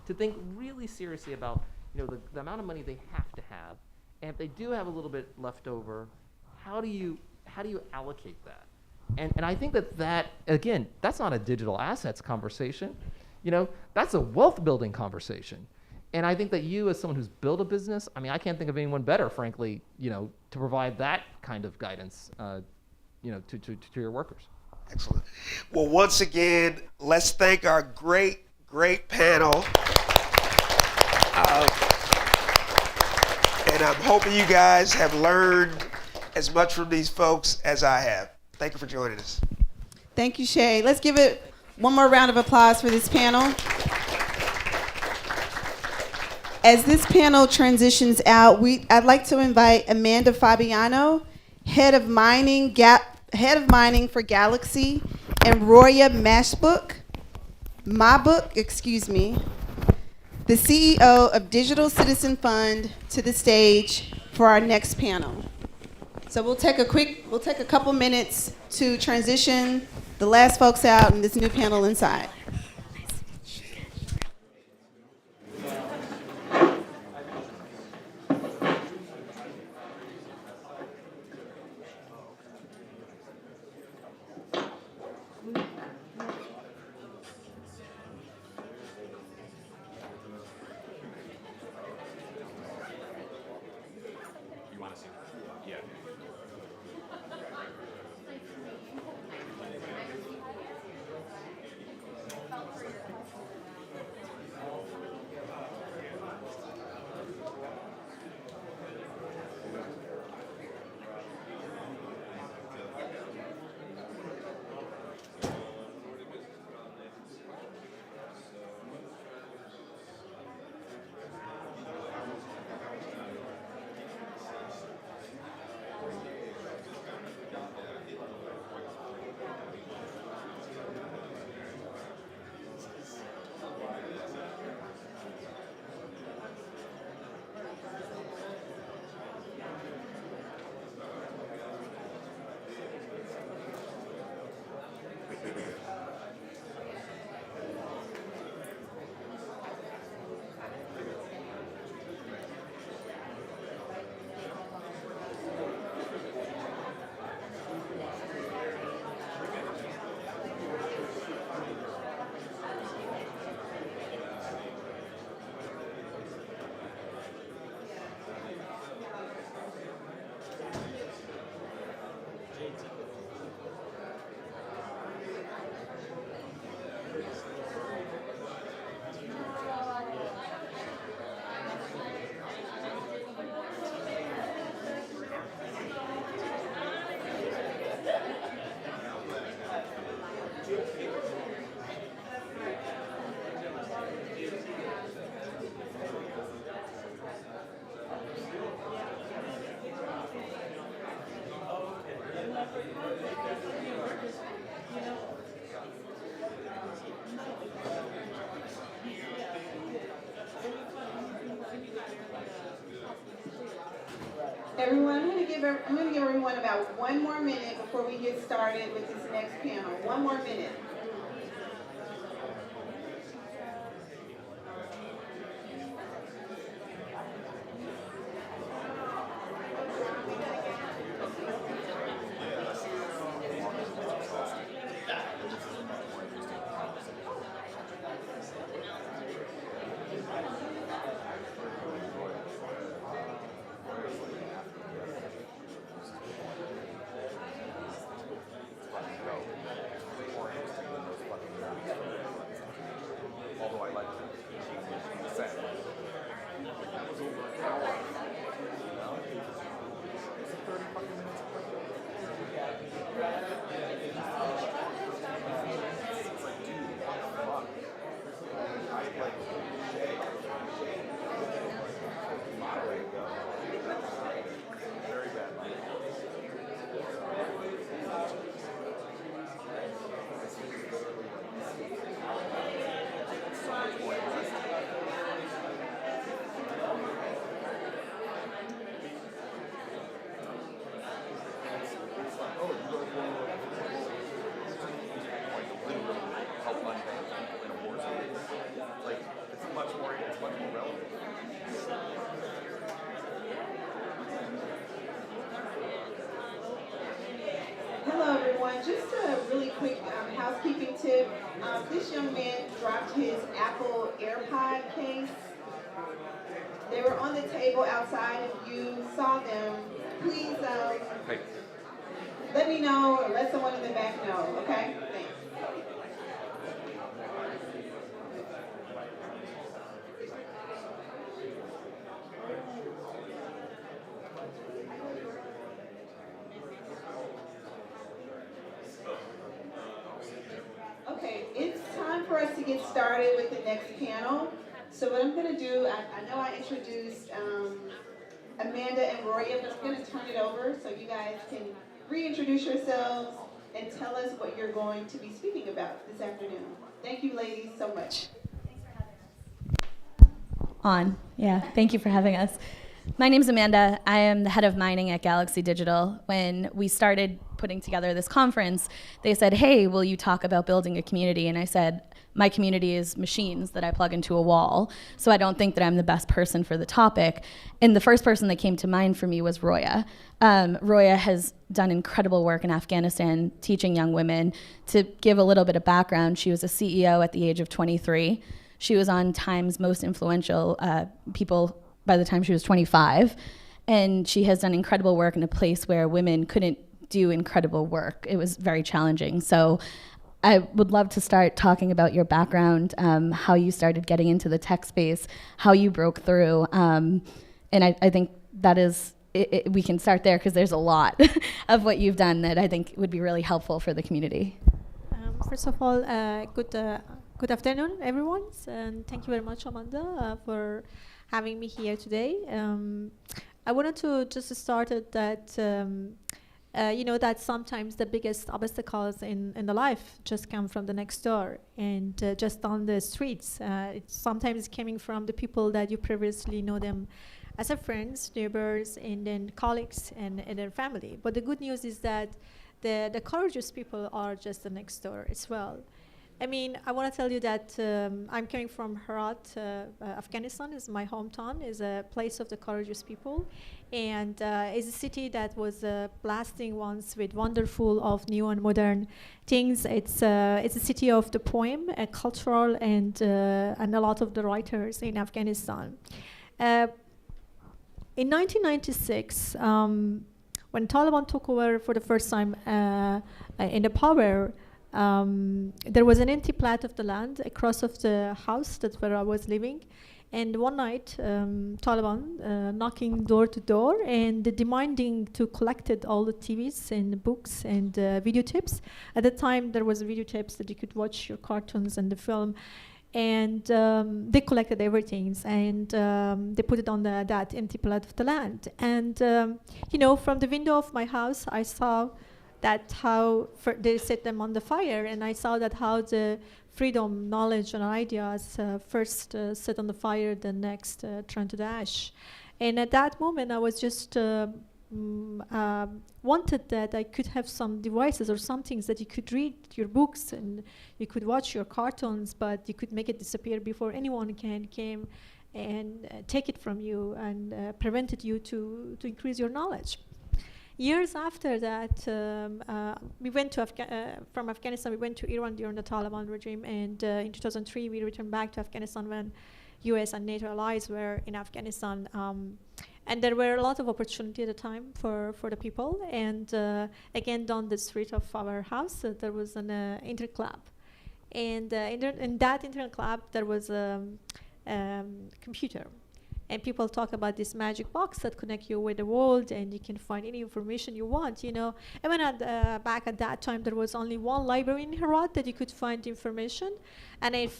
to think really seriously about the amount of money they have to have, and if they do have a little bit left over, how do you allocate that? And I think that again, that's not a digital assets conversation, that's a wealth building conversation. And I think that you, as someone who's built a business, I can't think of anyone better, frankly, to provide that kind of guidance, to your workers. Excellent. Well, once again, let's thank our great panel. And I'm hoping you guys have learned as much from these folks as I have. Thank you for joining us. Thank you, Shay. Let's give it one more round of applause for this panel. As this panel transitions out, I'd like to invite Amanda Fabiano, head of mining for Galaxy, and Roya Mashbook, the CEO of Digital Citizen Fund, to the stage for our next panel. So we'll take a couple minutes to transition the last folks out and this new panel inside. Everyone, I'm going to give everyone about 1 more minute before we get started with this next panel. 1 more minute. Hello, everyone. Just a really quick housekeeping tip. This young man dropped his Apple AirPod case. They were on the table outside. If you saw them, please let me know or let someone in the back know, okay? Thanks. Okay, it's time for us to get started with the next panel. So what I'm going to do, I know I introduced Amanda and Roya, but I'm going to turn it over so you guys can reintroduce yourselves and tell us what you're going to be speaking about this afternoon. Thank you, ladies, so much. Thank you for having us. My name's Amanda. I am the head of mining at Galaxy Digital. When we started putting together this conference, they said, hey, will you talk about building a community? And I said, my community is machines that I plug into a wall, so I don't think that I'm the best person for the topic. And the first person that came to mind for me was Roya. Roya has done incredible work in Afghanistan, teaching young women. To give a little bit of background, she was a CEO at the age of 23. She was on Time's most influential people by the time she was 25. And she has done incredible work in a place where women couldn't do incredible work. It was very challenging. So I would love to start talking about your background, how you started getting into the tech space, how you broke through. And I think that is, we can start there because there's a lot of what you've done that I think would be really helpful for the community. First of all, good afternoon, everyone. And thank you very much, Amanda, for having me here today. I wanted to just start at that, that sometimes the biggest obstacles in the life just come from the next door and just on the streets. It's sometimes coming from the people that you previously know them as a friends, neighbors, and then colleagues and their family. But the good news is that the courageous people are just the next door as well. I mean, I want to tell you that I'm coming from Herat, Afghanistan is my hometown, is a place of the courageous people, and is a city that was blasting once with wonderful of new and modern things. It's a city of the poem, cultural, and a lot of the writers in Afghanistan. In 1996, when Taliban took over for the first time in the power, there was an empty plot of the land across of the house that's where I was living, and one night Taliban knocking door to door and demanding to collect all the TVs and books and videotapes. At the time there was videotapes that you could watch your cartoons and the film, and they collected everything and they put it on that empty plot of the land. And from the window of my house I saw that how they set them on the fire, and I saw that how the freedom, knowledge, and ideas first set on the fire, the next turned to the ash. And at that moment, I was just wanted that I could have some devices or some things that you could read your books and you could watch your cartoons, but you could make it disappear before anyone came and take it from you and prevented you to increase your knowledge. Years after that, we went to from Afghanistan, we went to Iran during the Taliban regime, and in 2003 we returned back to Afghanistan when US and NATO allies were in Afghanistan. And there were a lot of opportunity at the time for the people. And again, down the street of our house, there was an internet club. And in that internet club, there was a computer. And people talk about this magic box that connect you with the world, and you can find any information you want, you know. Even back at that time, there was only one library in Herat that you could find information. And if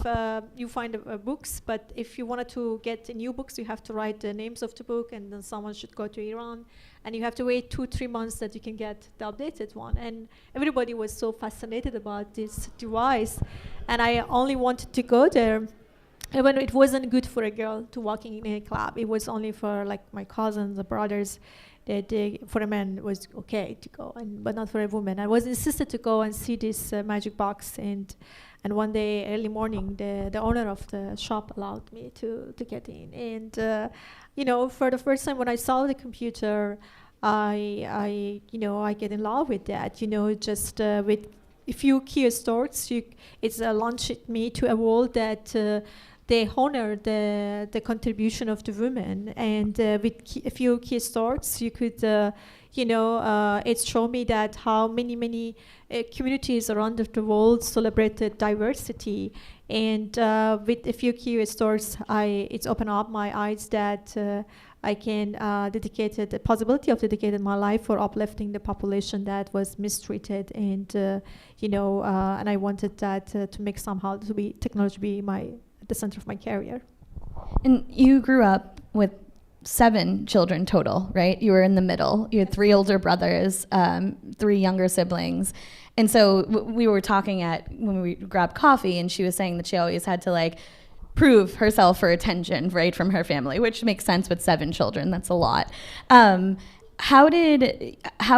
you find books, but if you wanted to get new books, you have to write the names of the book, and then someone should go to Iran. And you have to wait 2-3 months that you can get the updated one. And everybody was so fascinated about this device. And I only wanted to go there. And when it wasn't good for a girl to walk in a club, it was only for like my cousins, the brothers. For a man, it was okay to go, but not for a woman. I was insisted to go and see this magic box, and one day early morning, the owner of the shop allowed me to get in. And you know, for the first time when I saw the computer, I get in love with that. You know, just with a few key strokes, it's launched me to a world that. They honor the contribution of the women, and with a few key strokes, you could, it showed me that how many communities around the world celebrated diversity, and with a few key strokes, it's opened up my eyes that I can dedicate the possibility of dedicating my life for uplifting the population that was mistreated, and and I wanted that to make somehow technology be the center of my career. And you grew up with 7 children total, right? You were in the middle. You had 3 older brothers, 3 younger siblings. And so we were talking when we grabbed coffee, and she was saying that she always had to like prove herself for attention, right, from her family, which makes sense with 7 children. That's a lot. How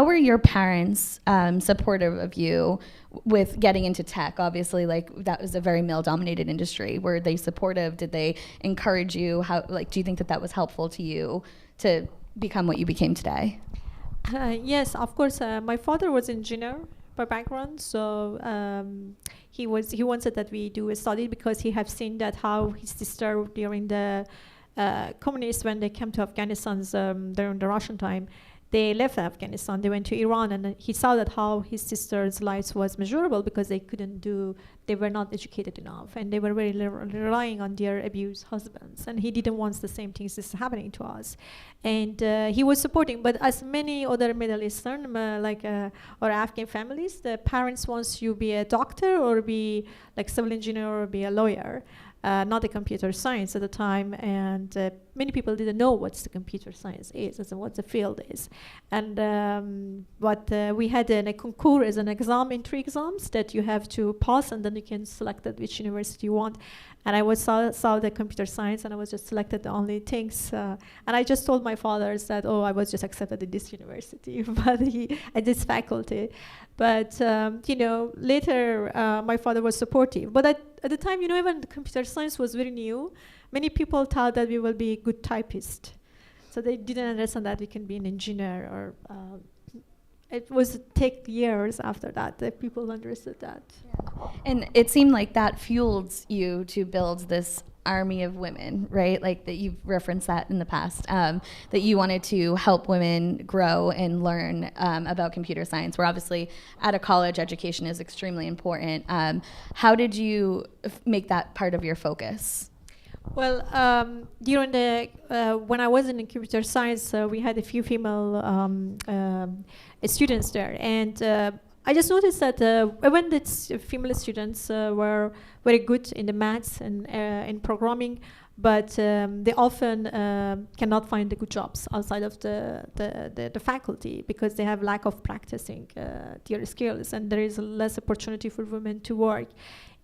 were your parents supportive of you with getting into tech? Obviously, like that was a very male-dominated industry. Were they supportive? Did they encourage you? Do you think that was helpful to you to become what you became today? Yes, of course. My father was an engineer by background, so he wanted that we do a study because he had seen that how his sister during the communists, when they came to Afghanistan during the Russian time, they left Afghanistan, they went to Iran, and he saw that how his sister's lives was miserable because they were not educated enough, and they were very relying on their abused husbands, and he didn't want the same things is happening to us. And he was supporting, but as many other Middle Eastern, or Afghan families, the parents wants you be a doctor or be like civil engineer or be a lawyer. Not a computer science at the time, and many people didn't know what the computer science is and what the field is. And we had a concours as an exam in 3 exams that you have to pass, and then you can select which university you want. And I saw the computer science, and I was just selected the only things. And I just told my father that, I was just accepted in this university, but at this faculty. But later my father was supportive. But at the time, even the computer science was very new, many people thought that we will be a good typist. So they didn't understand that we can be an engineer, or it was take years after that people understood that. Yeah. And it seemed like that fueled you to build this army of women, right? Like that you've referenced that in the past, that you wanted to help women grow and learn about computer science. Where obviously at a college, education is extremely important. How did you make that part of your focus? Well, during when I was in computer science, we had a few female students there, and I just noticed that when the female students were very good in the maths and in programming, but they often cannot find the good jobs outside of the faculty because they have lack of practicing their skills, and there is less opportunity for women to work.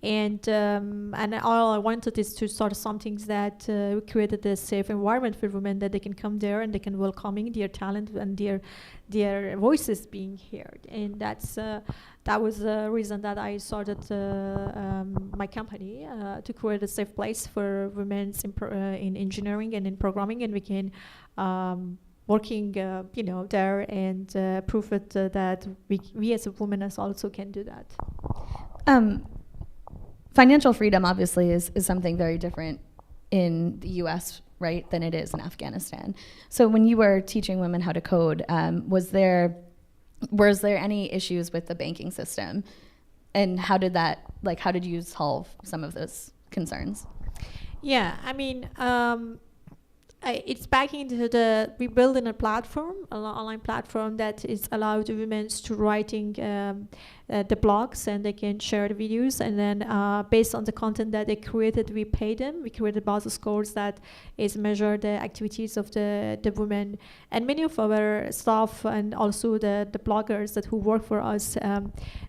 And all I wanted is to start something that created a safe environment for women, that they can come there and they can welcoming their talent and their voices being heard. And that was the reason that I started my company to create a safe place for women in engineering and in programming, and we can working there and prove it that we as a women also can do that. Financial freedom obviously is something very different in the US, right, than it is in Afghanistan. So when you were teaching women how to code, was there any issues with the banking system? And how did you solve some of those concerns? Yeah, I mean, it's back into we build in a platform, an online platform that is allowed women to writing the blogs, and they can share the videos, and then based on the content that they created, we pay them. We created buzz scores that is measure the activities of the women, and many of our staff and also the bloggers who work for us,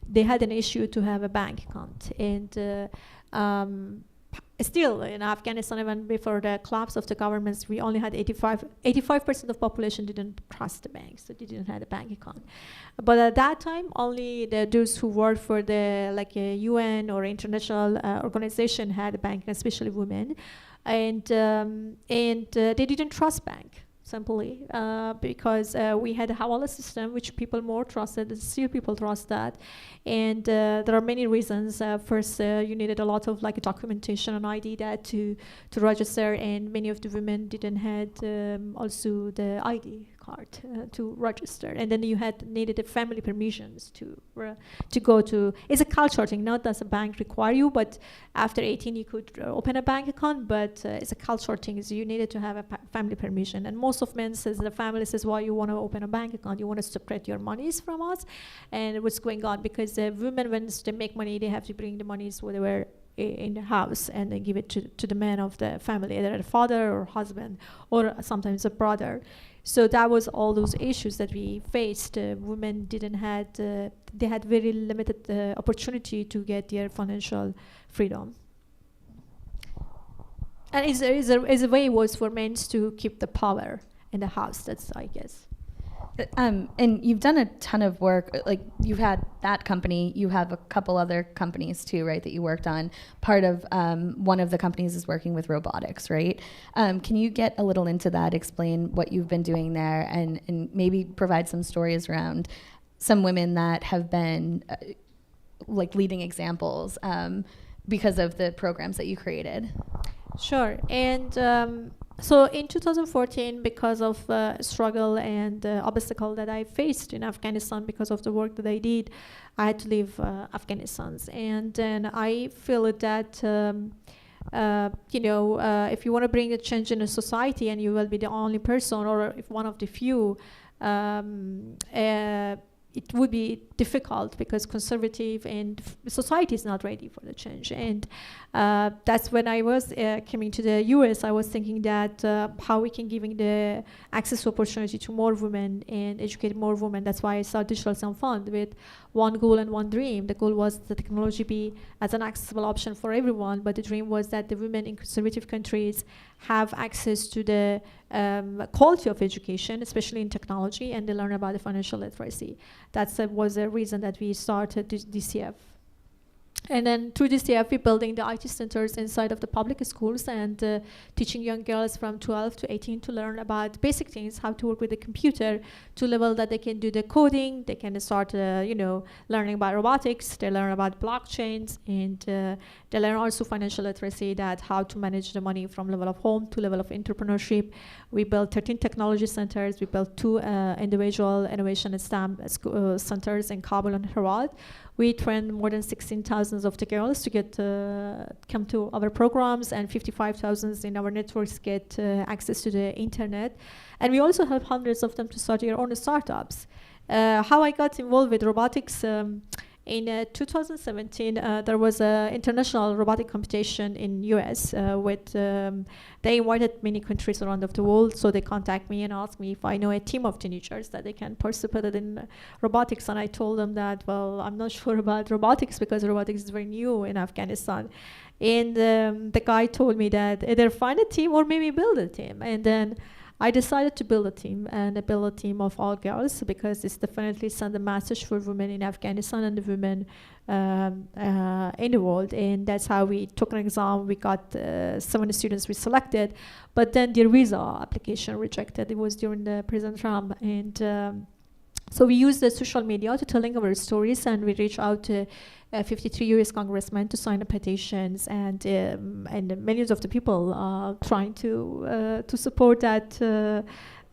they had an issue to have a bank account, and still in Afghanistan, even before the collapse of the governments, we only had 85% of population didn't trust the banks, so they didn't have a bank account. But at that time, only those who worked for the UN or international organization had a bank, especially women, and they didn't trust bank. Simply because we had a hawala system, which people more trusted, and still people trust that. And there are many reasons. First, you needed a lot of documentation and ID that to register, and many of the women didn't had also the ID card to register. And then you needed the family permissions to go to. It's a culture thing. Not that a bank require you, but after 18 you could open a bank account. But it's a culture thing. So you needed to have a family permission. And most of men says, the family says, why you want to open a bank account? You want to separate your monies from us? And what's going on? Because the women, when they make money, they have to bring the monies where they were in the house, and then give it to the man of the family, either a father or husband, or sometimes a brother. So that was all those issues that we faced. Women didn't had they had very limited opportunity to get their financial freedom. And is a way was for men to keep the power in the house. That's, I guess. And you've done a ton of work. Like, you've had that company, you have a couple other companies too, right, that you worked on. Part of one of the companies is working with robotics, right? Can you get a little into that, explain what you've been doing there, and maybe provide some stories around some women that have been leading examples because of the programs that you created? Sure. And so in 2014, because of struggle and obstacle that I faced in Afghanistan because of the work that I did, I had to leave Afghanistan. And then I feel that, if you want to bring a change in a society and you will be the only person, or if one of the few, it would be difficult because conservative and society is not ready for the change. And that's when I was coming to the US, I was thinking that how we can giving the access to opportunity to more women and educate more women. That's why I started Digital Sun Fund with one goal and one dream. The goal was the technology be as an accessible option for everyone, but the dream was that the women in conservative countries have access to the quality of education, especially in technology, and they learn about the financial literacy. That was the reason that we started DCF. And then through DCF, we're building the IT centers inside of the public schools and teaching young girls from 12 to 18 to learn about basic things, how to work with the computer, to level that they can do the coding, they can start, learning about robotics, they learn about blockchains, and they learn also financial literacy, that how to manage the money from level of home to level of entrepreneurship. We built 13 technology centers. We built 2 individual innovation and STEM centers in Kabul and Herat. We trained more than 16,000 of the girls to get come to our programs, and 55,000 in our networks get access to the internet. And we also help hundreds of them to start their own startups. How I got involved with robotics, In 2017, there was an international robotic competition in US with, they invited many countries around the world, so they contact me and ask me if I know a team of teenagers that they can participate in robotics, and I told them that, well, I'm not sure about robotics because robotics is very new in Afghanistan. And the guy told me that either find a team or maybe build a team. And then I decided to build a team, and build a team of all girls, because it's definitely send a message for women in Afghanistan and the women in the world. And that's how we took an exam. We got 7 students we selected, but then their visa application rejected. It was during the President Trump. And so we used the social media to telling our stories, and we reached out to 53 U.S. congressmen to sign the petitions, and millions of the people trying to support that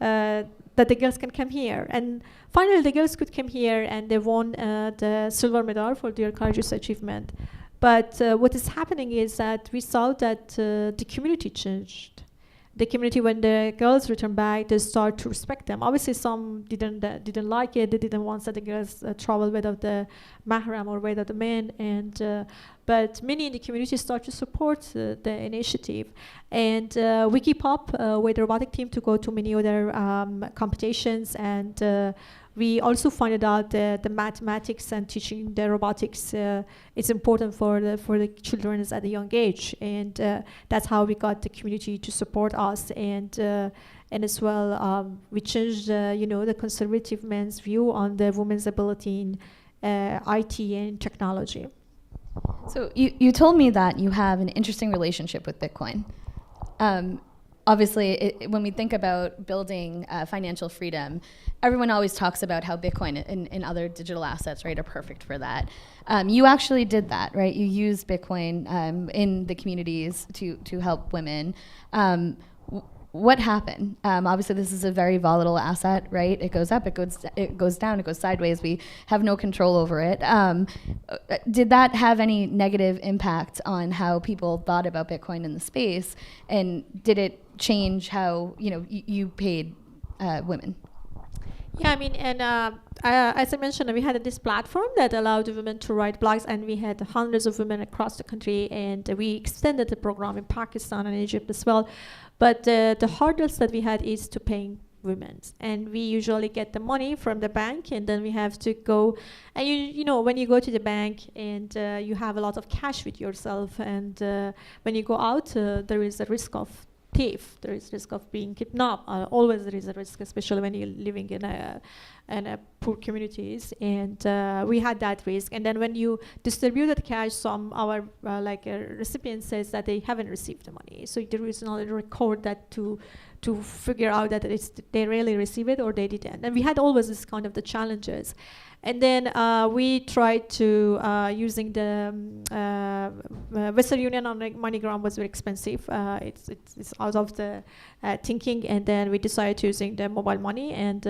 that the girls can come here. And finally, the girls could come here, and they won the silver medal for their courageous achievement. But what is happening is that we saw that the community changed. The community, when the girls return back, they start to respect them. Obviously, some didn't like it. They didn't want that the girls travel without the mahram or without the men. And but many in the community start to support the initiative. And we keep up with the robotic team to go to many other competitions. And we also find out that the mathematics and teaching the robotics is important for the children at a young age, and that's how we got the community to support us. And as well, we changed the conservative men's view on the women's ability in IT and technology. So you told me that you have an interesting relationship with Bitcoin. Obviously, when we think about building financial freedom, everyone always talks about how Bitcoin and other digital assets, right, are perfect for that. You actually did that, right? You used Bitcoin in the communities to help women. What happened? Obviously, this is a very volatile asset, right? It goes up, it goes down, it goes sideways. We have no control over it. Did that have any negative impact on how people thought about Bitcoin in the space? And did it change how you paid women? Yeah, I mean, and as I mentioned, we had this platform that allowed women to write blogs, and we had hundreds of women across the country, and we extended the program in Pakistan and Egypt as well. But the hurdles that we had is to paying women, and we usually get the money from the bank, and then we have to go, and you know when you go to the bank and you have a lot of cash with yourself, and when you go out, there is a risk of thief, there is risk of being kidnapped. Always there is a risk, especially when you're living in a poor communities, and we had that risk. And then when you distributed cash, some our recipient says that they haven't received the money, so there is not a record that to figure out that they really receive it or they didn't. And we had always this kind of the challenges. And then we tried to using the Western Union on MoneyGram was very expensive. It's out of the thinking, and then we decided to using the mobile money. And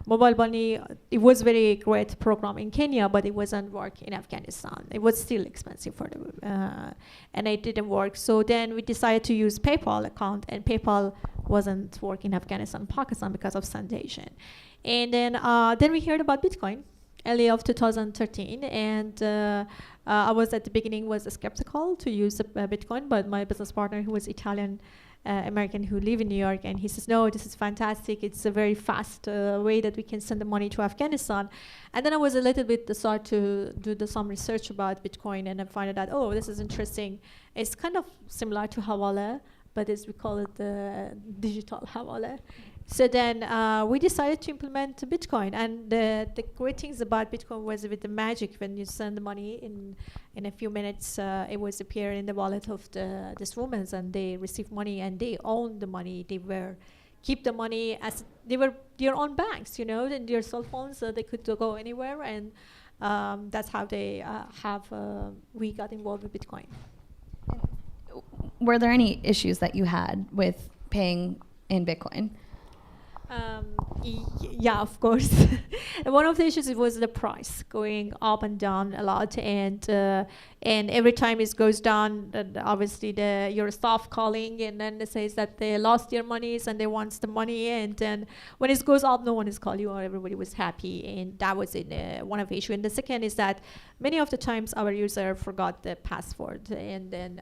mobile money, it was very great program in Kenya, but it wasn't work in Afghanistan. It was still expensive for them, and it didn't work. So then we decided to use PayPal account, and PayPal wasn't working in Afghanistan and Pakistan because of sanitation. And then we heard about Bitcoin early of 2013, and I was at the beginning was skeptical to use Bitcoin, but my business partner, who was Italian American who live in New York, and he says, no, this is fantastic. It's a very fast way that we can send the money to Afghanistan. And then I was a little bit start to do some research about Bitcoin, and I found out, oh, this is interesting. It's kind of similar to Hawala, but we call it the digital Hawala. So then we decided to implement Bitcoin, and the great things about Bitcoin was with the magic. When you send the money in a few minutes, it was appear in the wallet of these women, and they receive money, and they own the money. They keep the money as they were their own banks, and their cell phones. They could go anywhere, and that's how they we got involved with Bitcoin. Were there any issues that you had with paying in Bitcoin? Yeah, of course. And one of the issues it was the price going up and down a lot, and every time it goes down, obviously your staff calling, and then it says that they lost their monies and they want the money, and then when it goes up, no one is calling you, or everybody was happy, and that was one of the issue. And the second is that many of the times our user forgot the password, and then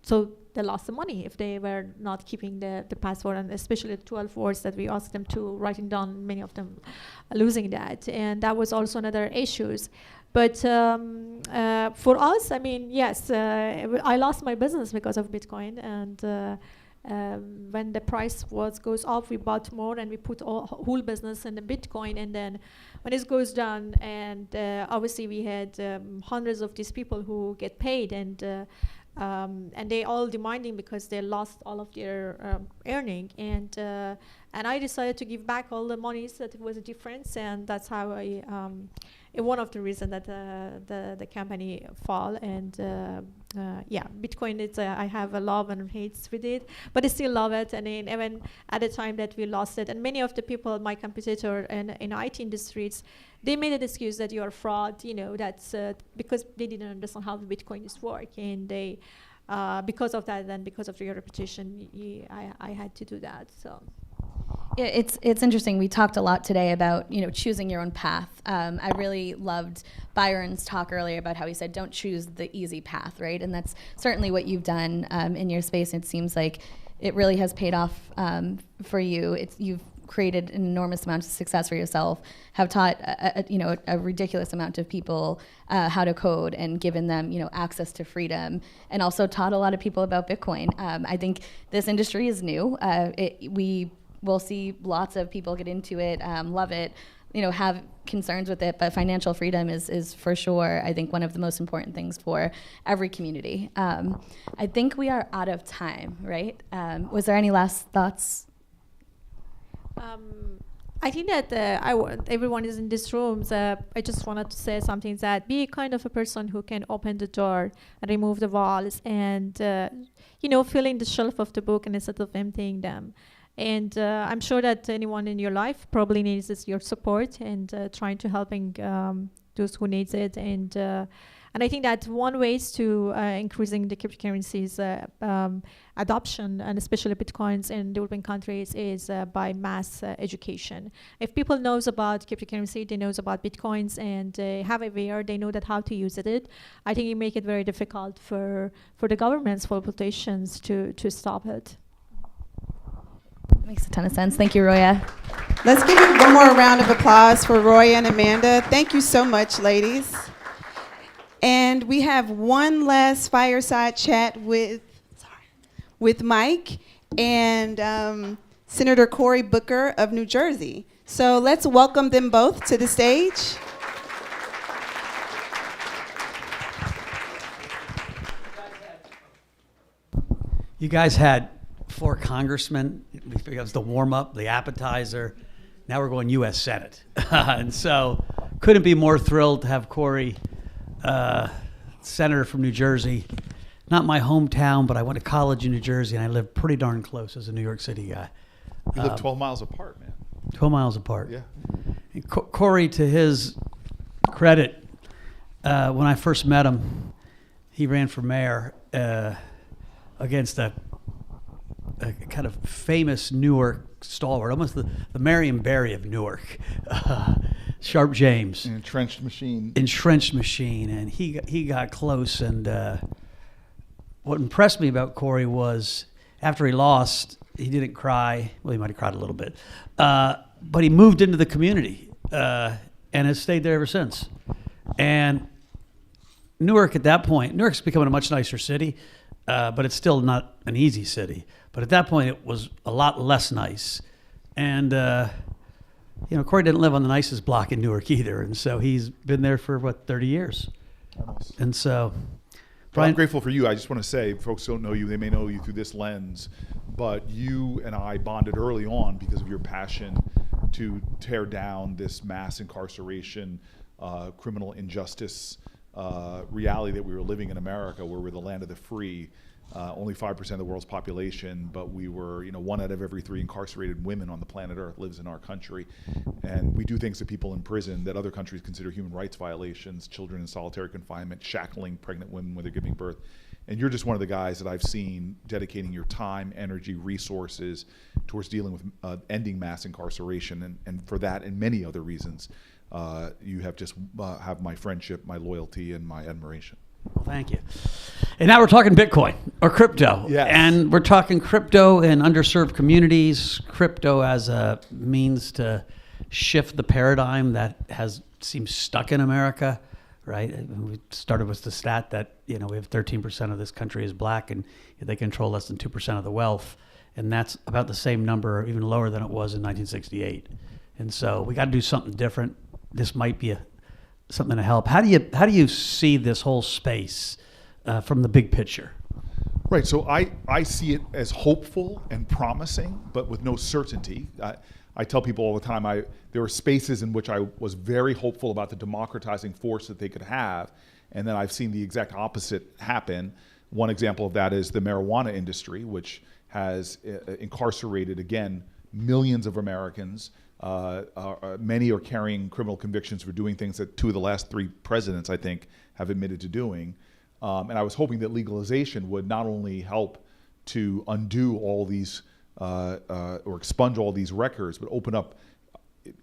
so they lost the money if they were not keeping the password, and especially the 12 words that we asked them to writing down, many of them losing that. And that was also another issues. But for us, I mean, yes, I lost my business because of Bitcoin, and when the price goes up, we bought more and we put whole business in the Bitcoin, and then when it goes down, and obviously we had hundreds of these people who get paid, and they all demanding because they lost all of their earning, and I decided to give back all the monies that it was a difference, and that's how I one of the reasons that the company fall. And yeah, Bitcoin, it's I have a love and hates with it, but I still love it. And then even at the time that we lost it, and many of the people, my competitor in IT industries, they made an excuse that you are fraud, that's because they didn't understand how the Bitcoin is work, and they because of that, and because of your reputation, I had to do that. So. Yeah, it's interesting. We talked a lot today about choosing your own path. I really loved Byron's talk earlier about how he said don't choose the easy path, right? And that's certainly what you've done in your space. It seems like it really has paid off for you. You've created an enormous amount of success for yourself, have taught a ridiculous amount of people how to code, and given them access to freedom, and also taught a lot of people about Bitcoin. I think this industry is new. We'll see lots of people get into it, love it, have concerns with it, but financial freedom is for sure, I think, one of the most important things for every community. I think we are out of time, right? Was there any last thoughts? I think that everyone is in this room. I just wanted to say something, that be kind of a person who can open the door and remove the walls, and filling the shelf of the book instead of emptying them. And I'm sure that anyone in your life probably needs your support, and trying to helping those who needs it. And I think that one way is to increasing the cryptocurrencies adoption, and especially Bitcoins in developing countries, is by mass education. If people knows about cryptocurrency, they knows about Bitcoins, and have aware, they know that how to use it. I think it make it very difficult for the governments, for politicians to stop it. Makes a ton of sense. Thank you, Roya. Let's give you one more round of applause for Roya and Amanda. Thank you so much, ladies. And we have one last fireside chat with Mike and Senator Cory Booker of New Jersey. So let's welcome them both to the stage. You guys had 4 congressmen. It was the warm-up, the appetizer. Now we're going U.S. Senate. And so couldn't be more thrilled to have Cory, senator from New Jersey. Not my hometown, but I went to college in New Jersey, and I lived pretty darn close as a New York City guy. We live 12 miles apart, man. 12 miles apart. Yeah. And Cory, to his credit, when I first met him, he ran for mayor against a kind of famous Newark stalwart, almost the Marion Barry of Newark, Sharp James. An entrenched machine. And he got close. And what impressed me about Cory was after he lost, he didn't cry. Well, he might have cried a little bit. But he moved into the community and has stayed there ever since. And Newark at that point, Newark's becoming a much nicer city, but it's still not an easy city. But at that point, it was a lot less nice. And, Cory didn't live on the nicest block in Newark either. And so he's been there for, 30 years? Almost. And so, Brian, I'm grateful for you. I just want to say, folks don't know you. They may know you through this lens. But you and I bonded early on because of your passion to tear down this mass incarceration, criminal injustice reality that we were living in America, where we're the land of the free. Only 5% of the world's population, but we were, 1 out of every 3 incarcerated women on the planet Earth lives in our country. And we do things to people in prison that other countries consider human rights violations, children in solitary confinement, shackling pregnant women when they're giving birth. And you're just one of the guys that I've seen dedicating your time, energy, resources towards dealing with ending mass incarceration. And for that and many other reasons, you have just have my friendship, my loyalty, and my admiration. Well, thank you. And now we're talking Bitcoin or crypto. Yes. And we're talking crypto in underserved communities, crypto as a means to shift the paradigm that seems stuck in America, right? We started with the stat that, we have 13% of this country is black and they control less than 2% of the wealth. And that's about the same number, even lower than it was in 1968. And so we got to do something different. This might be something to help. How do you see this whole space from the big picture? Right. So I see it as hopeful and promising, but with no certainty. I tell people all the time, there were spaces in which I was very hopeful about the democratizing force that they could have, and then I've seen the exact opposite happen. One example of that is the marijuana industry, which has incarcerated, again, millions of Americans. Many are carrying criminal convictions for doing things that 2 of the last 3 presidents, I think, have admitted to doing. And I was hoping that legalization would not only help to undo all these or expunge all these records, but open up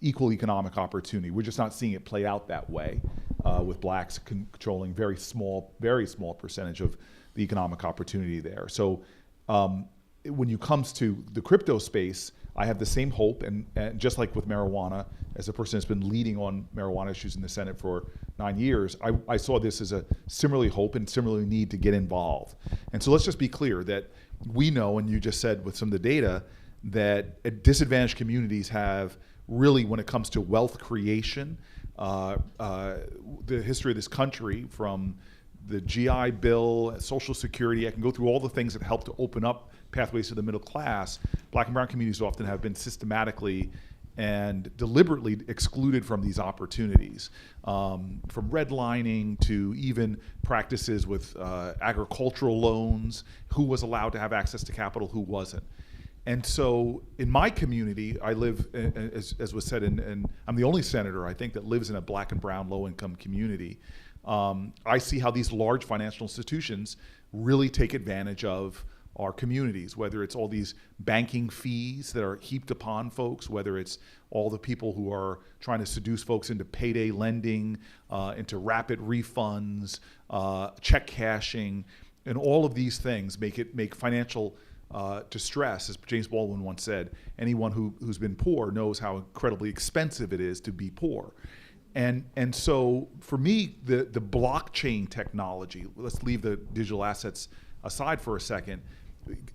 equal economic opportunity. We're just not seeing it play out that way, with blacks controlling very small percentage of the economic opportunity there. So when it comes to the crypto space, I have the same hope, and just like with marijuana, as a person that's been leading on marijuana issues in the Senate for 9 years, I saw this as a similarly hope and similarly need to get involved. And so let's just be clear that we know, and you just said with some of the data, that disadvantaged communities have really, when it comes to wealth creation, the history of this country, from the GI Bill, Social Security, I can go through all the things that help to open up pathways to the middle class. Black and brown communities often have been systematically and deliberately excluded from these opportunities, from redlining to even practices with agricultural loans, who was allowed to have access to capital, who wasn't. And so in my community, I live, as was said, and I'm the only senator, I think, that lives in a black and brown low-income community. I see how these large financial institutions really take advantage of our communities, whether it's all these banking fees that are heaped upon folks, whether it's all the people who are trying to seduce folks into payday lending, into rapid refunds, check cashing, and all of these things make financial distress, as James Baldwin once said. Anyone who's been poor knows how incredibly expensive it is to be poor. And so for me, the blockchain technology, let's leave the digital assets aside for a second,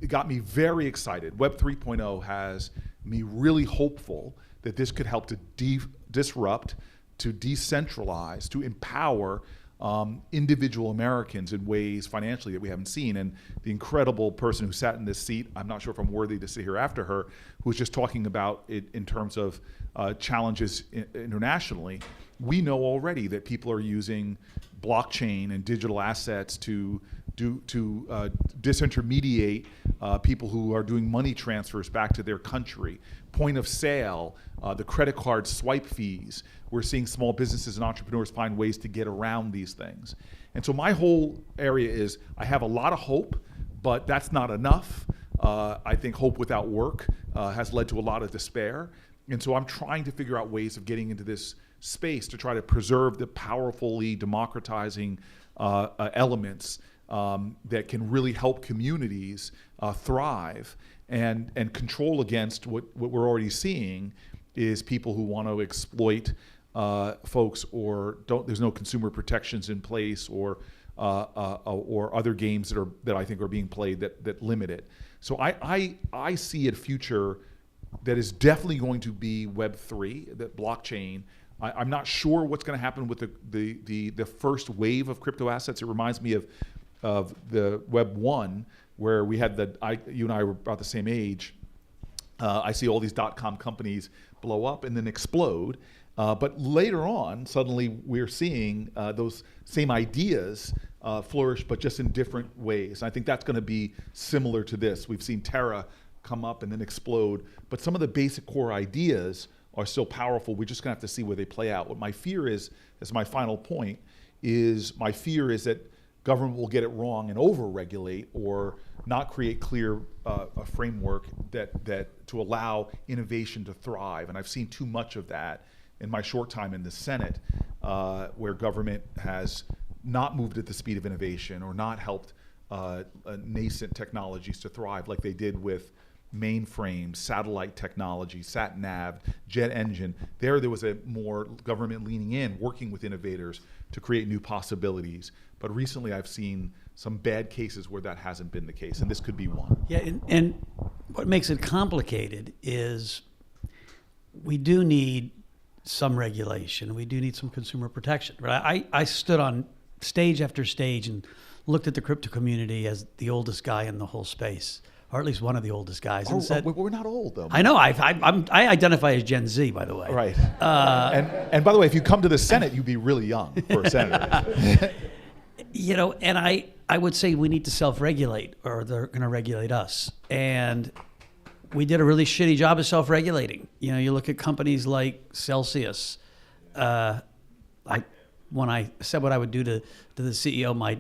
it got me very excited. Web 3.0 has me really hopeful that this could help to disrupt, to decentralize, to empower individual Americans in ways financially that we haven't seen. And the incredible person who sat in this seat, I'm not sure if I'm worthy to sit here after her, who was just talking about it in terms of challenges internationally. We know already that people are using blockchain and digital assets to disintermediate people who are doing money transfers back to their country. Point of sale, the credit card swipe fees. We're seeing small businesses and entrepreneurs find ways to get around these things. And so my whole area is, I have a lot of hope, but that's not enough. I think hope without work has led to a lot of despair. And so I'm trying to figure out ways of getting into this space to try to preserve the powerfully democratizing elements that can really help communities thrive and control against what we're already seeing is people who want to exploit folks, or there's no consumer protections in place, or other games that I think are being played that limit it. So I see a future that is definitely going to be Web3, that blockchain. I'm not sure what's going to happen with the first wave of crypto assets. It reminds me of the Web 1, where we had you and I were about the same age. I see all these .com companies blow up and then explode. But later on, suddenly we're seeing those same ideas flourish, but just in different ways. And I think that's going to be similar to this. We've seen Terra come up and then explode, but some of the basic core ideas are still powerful. We're just going to have to see where they play out. What my fear is, as my final point, is my fear is that government will get it wrong and over-regulate or not create clear a framework that to allow innovation to thrive. And I've seen too much of that in my short time in the Senate, where government has not moved at the speed of innovation or not helped nascent technologies to thrive like they did with mainframes, satellite technology, sat-nav, jet engine. There was a more government leaning in, working with innovators to create new possibilities. But recently I've seen some bad cases where that hasn't been the case, and this could be one. Yeah, and what makes it complicated is we do need some regulation. We do need some consumer protection. But I stood on stage after stage and looked at the crypto community as the oldest guy in the whole space, or at least one of the oldest guys, and said, we're not old though. I know. I identify as Gen Z, by the way. Right. And by the way, if you come to the Senate, you'd be really young for a senator. You know, and I would say we need to self-regulate, or they're going to regulate us. And we did a really shitty job of self-regulating. You know, you look at companies like Celsius. When I said what I would do to the CEO, my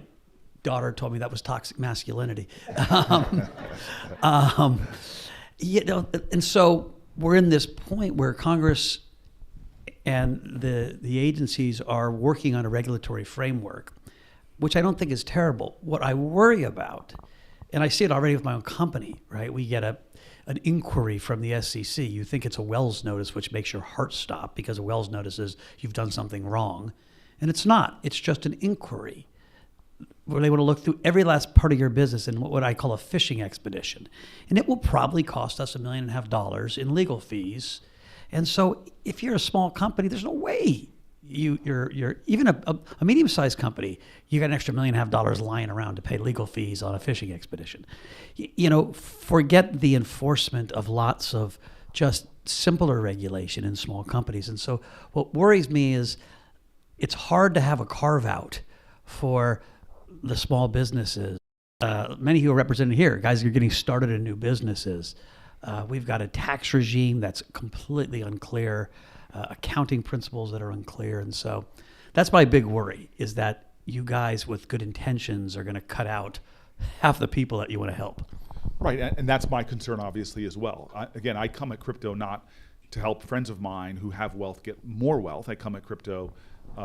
daughter told me that was toxic masculinity. You know, and so we're in this point where Congress and the agencies are working on a regulatory framework, which I don't think is terrible. What I worry about, and I see it already with my own company, right? We get an inquiry from the SEC. You think it's a Wells notice, which makes your heart stop, because a Wells notice is you've done something wrong. And it's not. It's just an inquiry where they want to look through every last part of your business in what I call a fishing expedition. And it will probably cost us $1.5 million in legal fees. And so if you're a small company, there's no way you're even a medium-sized company, you got an extra $1.5 million lying around to pay legal fees on a fishing expedition. You know, forget the enforcement of lots of just simpler regulation in small companies. And so what worries me is it's hard to have a carve-out for the small businesses. Many who are represented here, guys who are getting started in new businesses. We've got a tax regime that's completely unclear, accounting principles that are unclear. And so that's my big worry, is that you guys with good intentions are going to cut out half the people that you want to help. Right, and that's my concern obviously as well. I come at crypto not to help friends of mine who have wealth get more wealth. I come at crypto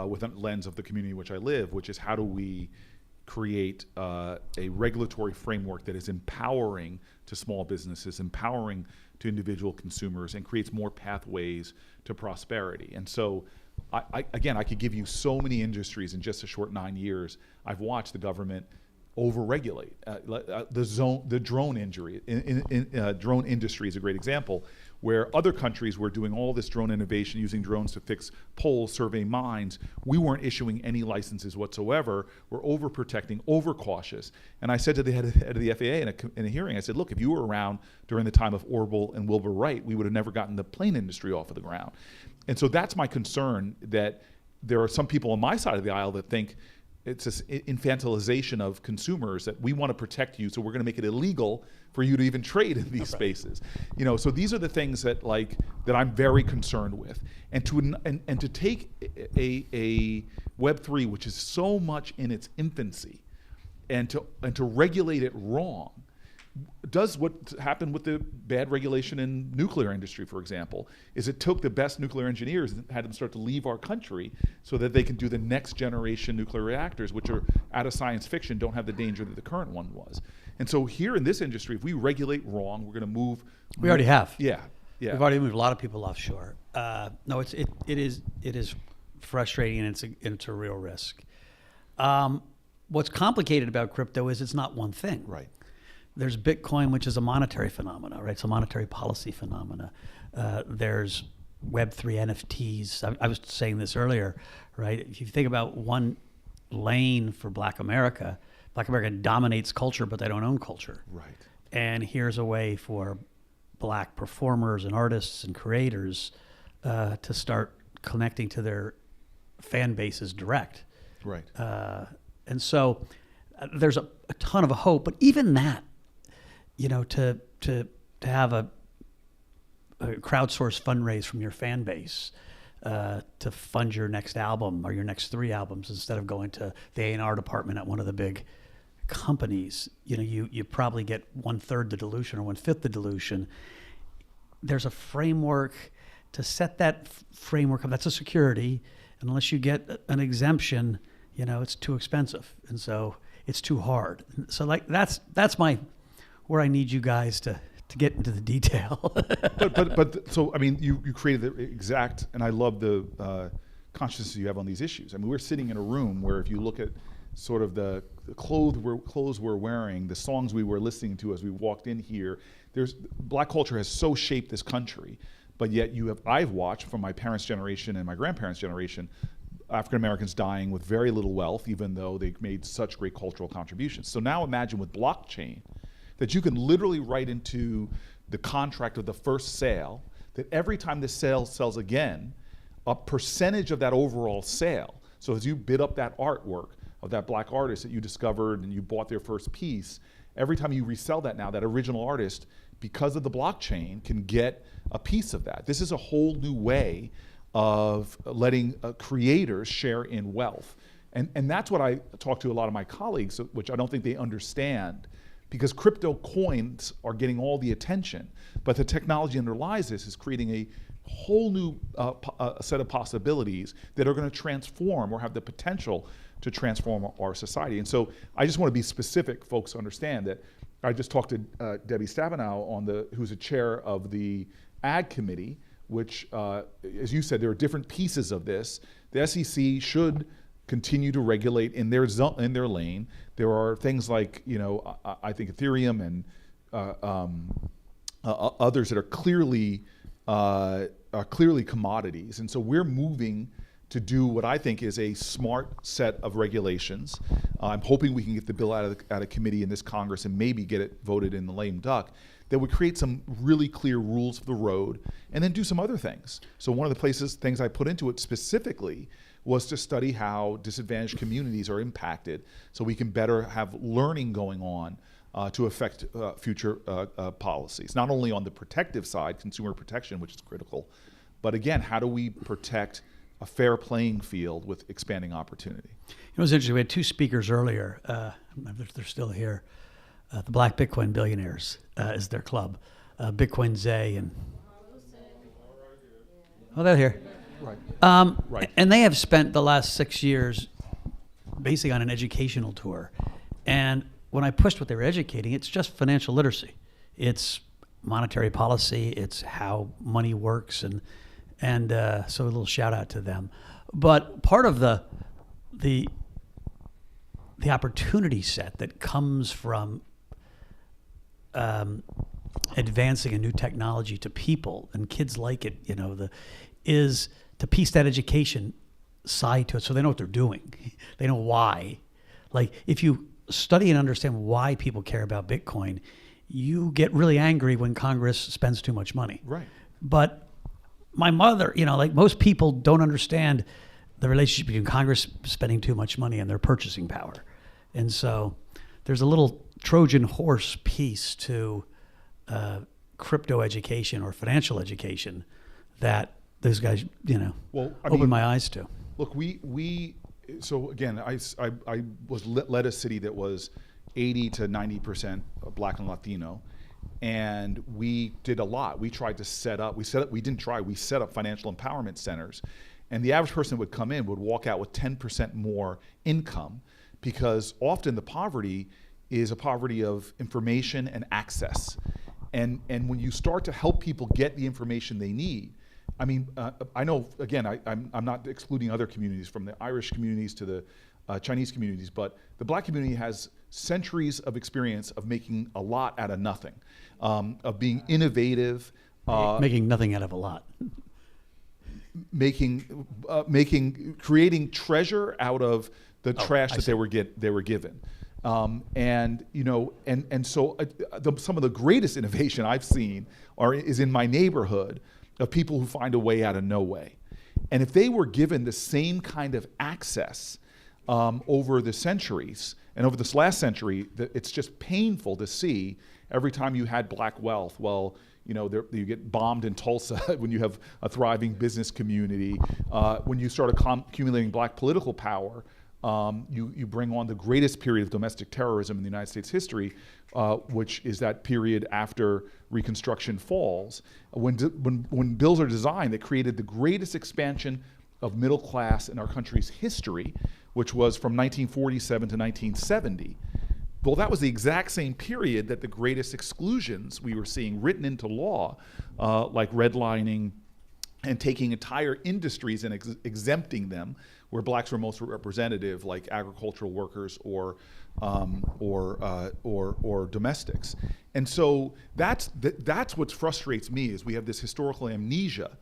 with a lens of the community in which I live, which is how do we create a regulatory framework that is empowering to small businesses, empowering to individual consumers, and creates more pathways to prosperity. And so, I could give you so many industries in just a short 9 years. I've watched the government over-regulate. The drone industry is a great example, where other countries were doing all this drone innovation, using drones to fix poles, survey mines. We weren't issuing any licenses whatsoever. We're overprotecting, overcautious. And I said to the head of the FAA in a hearing, I said, look, if you were around during the time of Orville and Wilbur Wright, we would have never gotten the plane industry off of the ground. And so that's my concern, that there are some people on my side of the aisle that think it's this infantilization of consumers, that we want to protect you, so we're going to make it illegal for you to even trade in these spaces. You know, so these are the things that that I'm very concerned with, and to take a Web3, which is so much in its infancy, and to regulate it wrong, does what happened with the bad regulation in nuclear industry, for example, is it took the best nuclear engineers and had them start to leave our country so that they can do the next generation nuclear reactors, which are out of science fiction, don't have the danger that the current one was. And so here in this industry, if we regulate wrong, we're going to move. We already have. Yeah. We've already moved a lot of people offshore. No, it is frustrating, and it's a real risk. What's complicated about crypto is it's not one thing. Right. There's Bitcoin, which is a monetary phenomena, right? It's a monetary policy phenomena. There's Web3 NFTs. I was saying this earlier, right? If you think about one lane for Black America dominates culture, but they don't own culture. Right. And here's a way for Black performers and artists and creators to start connecting to their fan bases direct. Right. And so there's a ton of hope, but even that, to have a crowdsource fundraise from your fan base to fund your next album or your next 3 albums instead of going to the A&R department at one of the big companies, you probably get 1/3 the dilution or 1/5 the dilution. There's a framework to set that framework up. That's a security. And unless you get an exemption, it's too expensive. And so it's too hard. So that's where I need you guys to get into the detail. but so I mean, you created the exact, and I love the consciousness you have on these issues. I mean, we're sitting in a room where if you look at sort of the clothes we're wearing, the songs we were listening to as we walked in here, Black culture has so shaped this country, but yet I've watched from my parents' generation and my grandparents' generation, African Americans dying with very little wealth, even though they made such great cultural contributions. So now imagine with blockchain, that you can literally write into the contract of the first sale that every time the sale sells again, a percentage of that overall sale. So as you bid up that artwork of that Black artist that you discovered and you bought their first piece, every time you resell that now, that original artist, because of the blockchain, can get a piece of that. This is a whole new way of letting creators share in wealth. And that's what I talk to a lot of my colleagues, which I don't think they understand, because crypto coins are getting all the attention, but the technology underlies this is creating a whole new set of possibilities that are going to transform or have the potential to transform our society. And so I just want to be specific, folks understand that I just talked to Debbie Stabenow who's a chair of the Ag Committee, which, as you said, there are different pieces of this. The SEC should continue to regulate in their lane. There are things like, I think Ethereum and others that are clearly commodities. And so we're moving to do what I think is a smart set of regulations. I'm hoping we can get the bill out of committee in this Congress and maybe get it voted in the lame duck, that would create some really clear rules for the road and then do some other things. So one of the things I put into it specifically was to study how disadvantaged communities are impacted so we can better have learning going on to affect future policies. Not only on the protective side, consumer protection, which is critical, but again, how do we protect a fair playing field with expanding opportunity? It was interesting. We had 2 speakers earlier. They're still here. The Black Bitcoin Billionaires is their club. Bitcoin Zay and... Oh, they're here. Right. Right. And they have spent the last 6 years basically on an educational tour. And when I pushed what they were educating, it's just financial literacy. It's monetary policy. It's how money works. And so a little shout out to them. But part of the opportunity set that comes from advancing a new technology to people, and kids like it, is to piece that education side to it so they know what they're doing. They know why. Like, if you study and understand why people care about Bitcoin, you get really angry when Congress spends too much money. Right. But my mother, like most people don't understand the relationship between Congress spending too much money and their purchasing power. And so there's a little Trojan horse piece to crypto education or financial education that those guys, opened my eyes to. Look, so again, I led a city that was 80 to 90% Black and Latino, and we did a lot. We tried to set up financial empowerment centers, and the average person would come in, would walk out with 10% more income, because often the poverty is a poverty of information and access. And when you start to help people get the information they need, I mean, I know, again, I'm not excluding other communities, from the Irish communities to the Chinese communities, but the Black community has centuries of experience of making a lot out of nothing, of being innovative. Making nothing out of a lot. Creating treasure out of the trash that they were given. And so some of the greatest innovation I've seen is in my neighborhood, of people who find a way out of no way. And if they were given the same kind of access over the centuries, and over this last century, it's just painful to see every time you had black wealth. Well, you know, you get bombed in Tulsa when you have a thriving business community. When you start accumulating black political power, you bring on the greatest period of domestic terrorism in the United States history, which is that period after Reconstruction falls. When bills are designed that created the greatest expansion of middle class in our country's history, which was from 1947 to 1970. Well, that was the exact same period that the greatest exclusions we were seeing written into law, like redlining and taking entire industries and exempting them, where blacks were most representative, like agricultural workers or domestics. And so that's what frustrates me, is we have this historical amnesia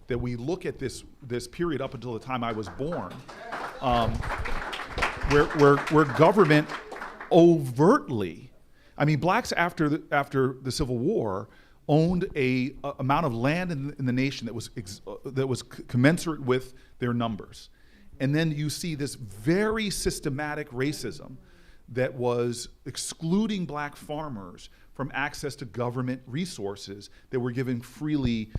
that we look at this period up until the time I was born, where government overtly, I mean, blacks after the Civil War owned a amount of land in the nation that was commensurate with their numbers. And then you see this very systematic racism that was excluding black farmers from access to government resources that were given freely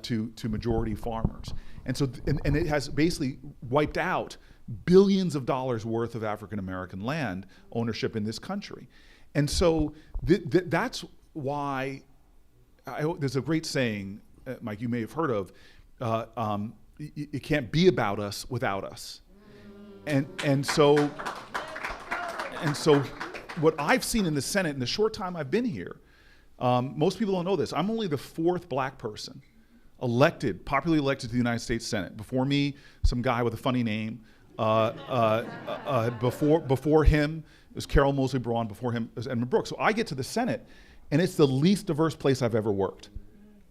to majority farmers. And so, and it has basically wiped out billions of dollars worth of African American land ownership in this country. And so that's why there's a great saying, Mike, you may have heard of, it can't be about us without us. And so what I've seen in the Senate in the short time I've been here, most people don't know this, I'm only the 4th black person popularly elected to the United States Senate. Before me, some guy with a funny name. Before him, it was Carol Moseley Braun. Before him, it was Edmund Brooks. So I get to the Senate, and it's the least diverse place I've ever worked.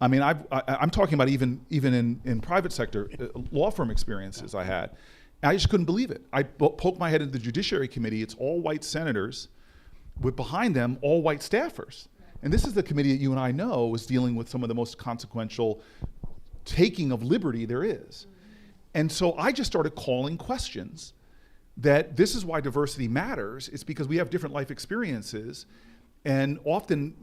I mean, I'm talking about even in private sector law firm experiences I had. I just couldn't believe it. I poked my head into the Judiciary Committee. It's all white senators, with behind them all white staffers. And this is the committee that you and I know is dealing with some of the most consequential taking of liberty there is. And so I just started calling questions that this is why diversity matters. It's because we have different life experiences. And often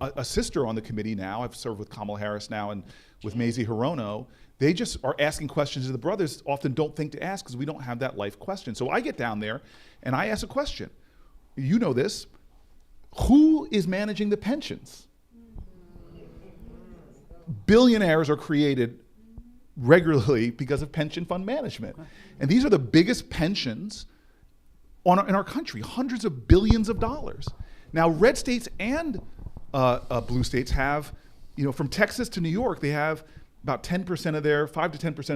a sister on the committee now, I've served with Kamala Harris now and with Mazie Hirono, they just are asking questions that the brothers often don't think to ask because we don't have that life question. So I get down there and I ask a question. You know this, who is managing the pensions? Billionaires are created regularly because of pension fund management. And these are the biggest pensions in our country, hundreds of billions of dollars. Now, red states and blue states have, from Texas to New York, they have about 5 to 10%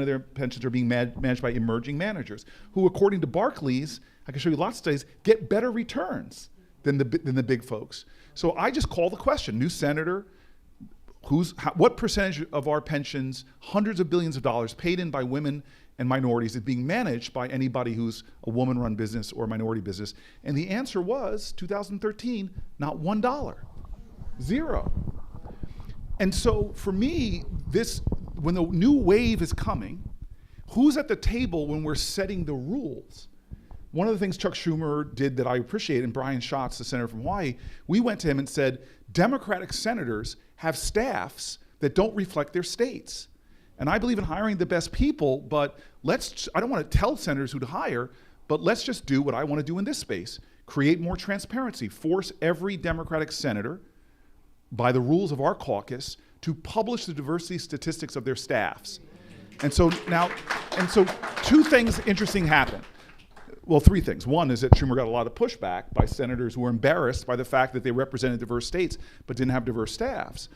of their pensions are being managed by emerging managers who, according to Barclays, I can show you lots of studies, get better returns than the big folks. So I just call the question, new senator, what percentage of our pensions, hundreds of billions of dollars paid in by women and minorities, is being managed by anybody who's a woman-run business or a minority business? And the answer was, 2013, not $1, 0. And so for me, when the new wave is coming, who's at the table when we're setting the rules? One of the things Chuck Schumer did that I appreciate, and Brian Schatz, the senator from Hawaii, we went to him and said, Democratic senators have staffs that don't reflect their states. And I believe in hiring the best people, but I don't want to tell senators who to hire, but let's just do what I want to do in this space. Create more transparency. Force every Democratic senator, by the rules of our caucus, to publish the diversity statistics of their staffs. And so two things interesting happen. Well, 3 things. One is that Schumer got a lot of pushback by senators who were embarrassed by the fact that they represented diverse states but didn't have diverse staffs.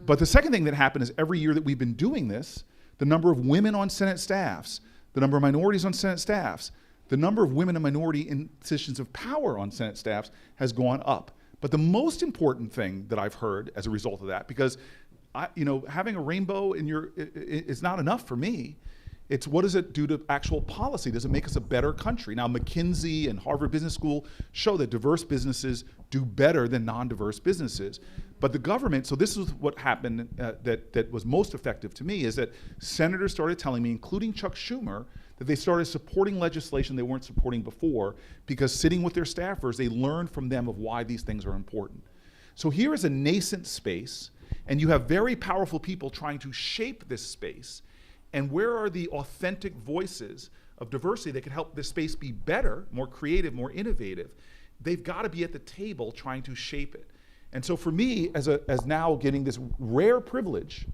But the second thing that happened is every year that we've been doing this, the number of women on Senate staffs, the number of minorities on Senate staffs, the number of women and minority in positions of power on Senate staffs has gone up. But the most important thing that I've heard as a result of that, because having a rainbow is not enough for me, It's what does it do to actual policy? Does it make us a better country? Now, McKinsey and Harvard Business School show that diverse businesses do better than non-diverse businesses. But the government, so this is what happened that was most effective to me, is that senators started telling me, including Chuck Schumer, that they started supporting legislation they weren't supporting before because sitting with their staffers, they learned from them of why these things are important. So here is a nascent space, and you have very powerful people trying to shape this space. And where are the authentic voices of diversity that can help this space be better, more creative, more innovative? They've got to be at the table trying to shape it. And so for me, as now getting this rare privilege,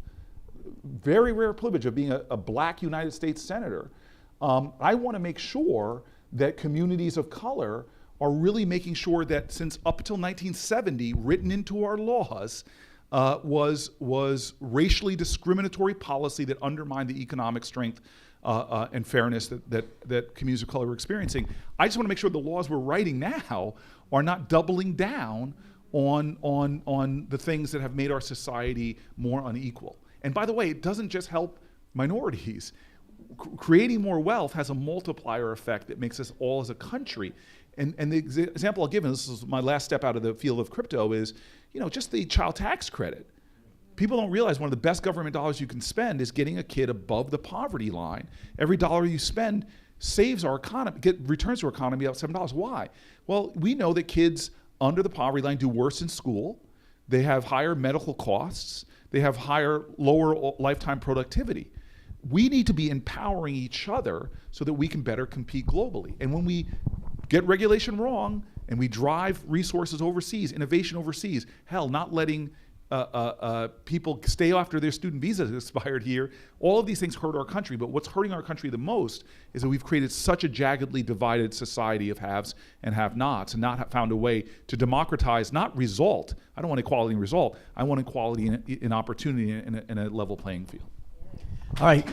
very rare privilege of being a black United States senator, I want to make sure that communities of color are really making sure that since up until 1970, written into our laws, was racially discriminatory policy that undermined the economic strength and fairness that communities of color were experiencing. I just want to make sure the laws we're writing now are not doubling down on the things that have made our society more unequal. And by the way, it doesn't just help minorities. Creating more wealth has a multiplier effect that makes us all as a country. And the example I'll give, and this is my last step out of the field of crypto, is just the child tax credit. People don't realize one of the best government dollars you can spend is getting a kid above the poverty line. Every dollar you spend saves our economy, returns to our economy about $7. Why? Well, we know that kids under the poverty line do worse in school. They have higher medical costs. They have lower lifetime productivity. We need to be empowering each other so that we can better compete globally. And when we get regulation wrong and we drive resources overseas, innovation overseas, hell, not letting people stay after their student visas expired here, all of these things hurt our country. But what's hurting our country the most is that we've created such a jaggedly divided society of haves and have-nots, and not found a way to democratize, not result. I don't want equality in result. I want equality in opportunity in a level playing field. All right.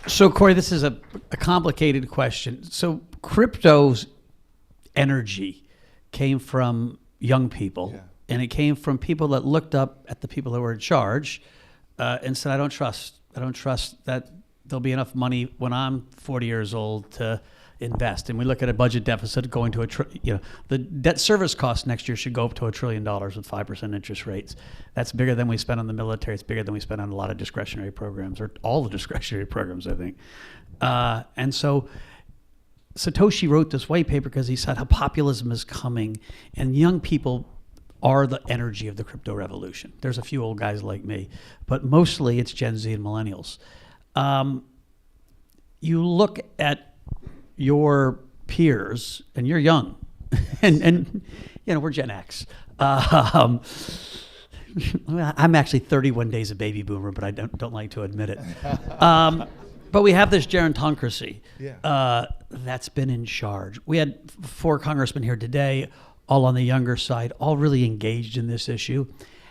So, Cory, this is a complicated question. So, crypto's energy came from young people, and it came from people that looked up at the people that were in charge and said, I don't trust that there'll be enough money when I'm 40 years old to invest. And we look at a budget deficit going to the debt service cost next year should go up to $1 trillion with 5% interest rates. That's bigger than we spend on the military. It's bigger than we spend on a lot of discretionary programs, or all the discretionary programs, I think. And so Satoshi wrote this white paper because he said how populism is coming, and young people are the energy of the crypto revolution. There's a few old guys like me, but mostly it's Gen Z and millennials. You look at your peers, and you're young, and we're Gen X. I'm actually 31 days a baby boomer, but I don't like to admit it. But we have this gerontocracy that's been in charge. We had 4 congressmen here today, all on the younger side, all really engaged in this issue.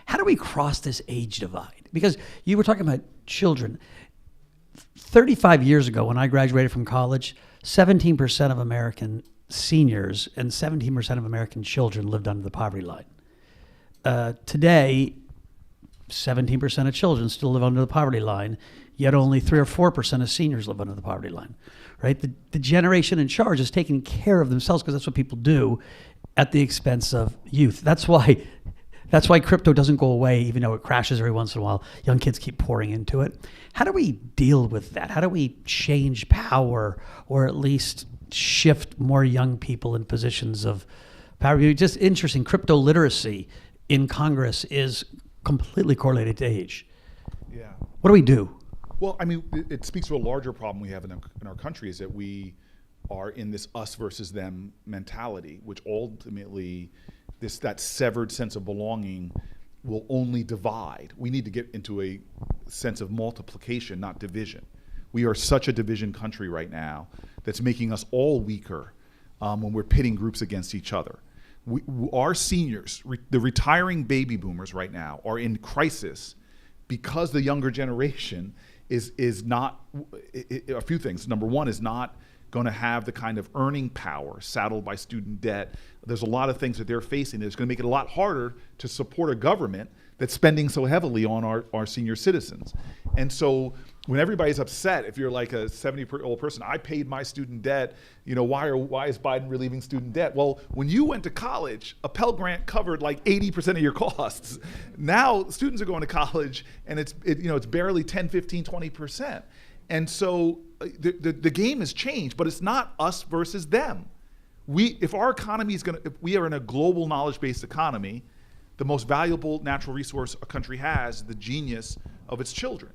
How do we cross this age divide? Because you were talking about children. 35 years ago, when I graduated from college, 17% of American seniors and 17% of American children lived under the poverty line. Today, 17% of children still live under the poverty line, yet only 3 or 4% of seniors live under the poverty line, right? The generation in charge is taking care of themselves because that's what people do at the expense of youth. That's why crypto doesn't go away, even though it crashes every once in a while. Young kids keep pouring into it. How do we deal with that? How do we change power, or at least shift more young people in positions of power? Just interesting, crypto literacy in Congress is completely correlated to age. Yeah. What do we do? Well, I mean, it speaks to a larger problem we have in our country, is that we are in this us versus them mentality, which ultimately that severed sense of belonging will only divide. We need to get into a sense of multiplication, not division. We are such a division country right now that's making us all weaker when we're pitting groups against each other. Our seniors, the retiring baby boomers right now, are in crisis because the younger generation is not, a few things. Number one, is not going to have the kind of earning power saddled by student debt. There's a lot of things that they're facing that's going to make it a lot harder to support a government that's spending so heavily on our senior citizens. And so when everybody's upset, if you're like a 70-year-old person, I paid my student debt, why is Biden relieving student debt? Well, when you went to college, a Pell Grant covered like 80% of your costs. Now students are going to college and it's barely 10, 15, 20%. And so the game has changed, but it's not us versus them. If our economy if we are in a global knowledge-based economy, the most valuable natural resource a country has is the genius of its children.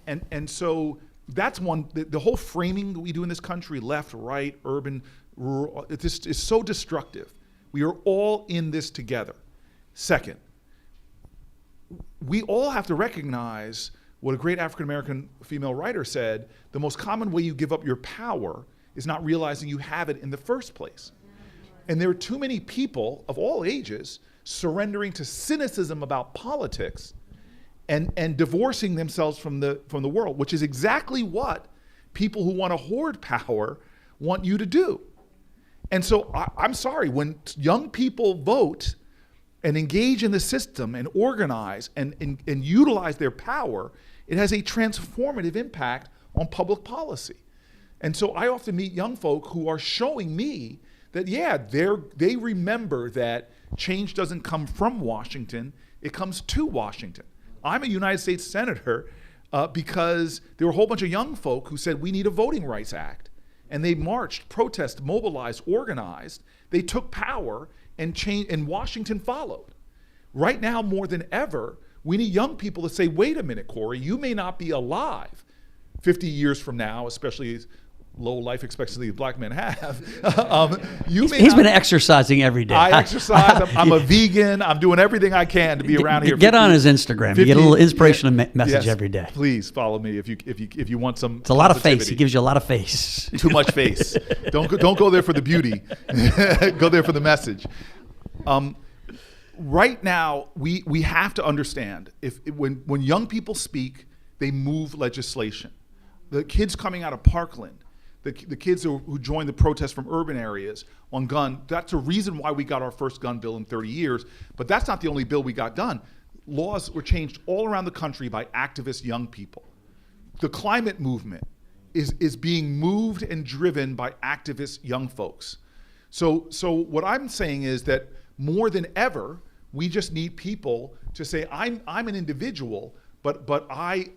And so that's one, the whole framing that we do in this country, left, right, urban, rural, it just is so destructive. We are all in this together. Second, we all have to recognize what a great African-American female writer said: the most common way you give up your power is not realizing you have it in the first place. And there are too many people of all ages surrendering to cynicism about politics and divorcing themselves from the world, which is exactly what people who want to hoard power want you to do. And so I'm sorry, when young people vote and engage in the system and organize and utilize their power, it has a transformative impact on public policy. And so I often meet young folk who are showing me that, they remember that change doesn't come from Washington, it comes to Washington. I'm a United States Senator because there were a whole bunch of young folk who said we need a Voting Rights Act. And they marched, protested, mobilized, organized. They took power and Washington followed. Right now, more than ever, we need young people to say, wait a minute, Cory, you may not be alive 50 years from now, especially as low life expectancy black men have. He's been exercising every day. I exercise. I'm a vegan. I'm doing everything I can to be around here. Get on his Instagram. You get a little inspirational message every day. Please follow me if you want some. It's a lot of face. He gives you a lot of face. Too much face. Don't go there for the beauty. Go there for the message. Right now, we have to understand when young people speak, they move legislation. The kids coming out of Parkland, the kids who joined the protests from urban areas on gun, that's a reason why we got our first gun bill in 30 years, but that's not the only bill we got done. Laws were changed all around the country by activist young people. The climate movement is being moved and driven by activist young folks. So what I'm saying is that more than ever, we just need people to say, I'm an individual, but I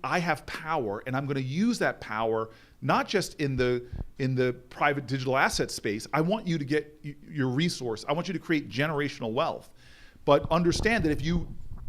have power, and I'm going to use that power not just in the private digital asset space. I want you to get your resource. I want you to create generational wealth. But understand that if you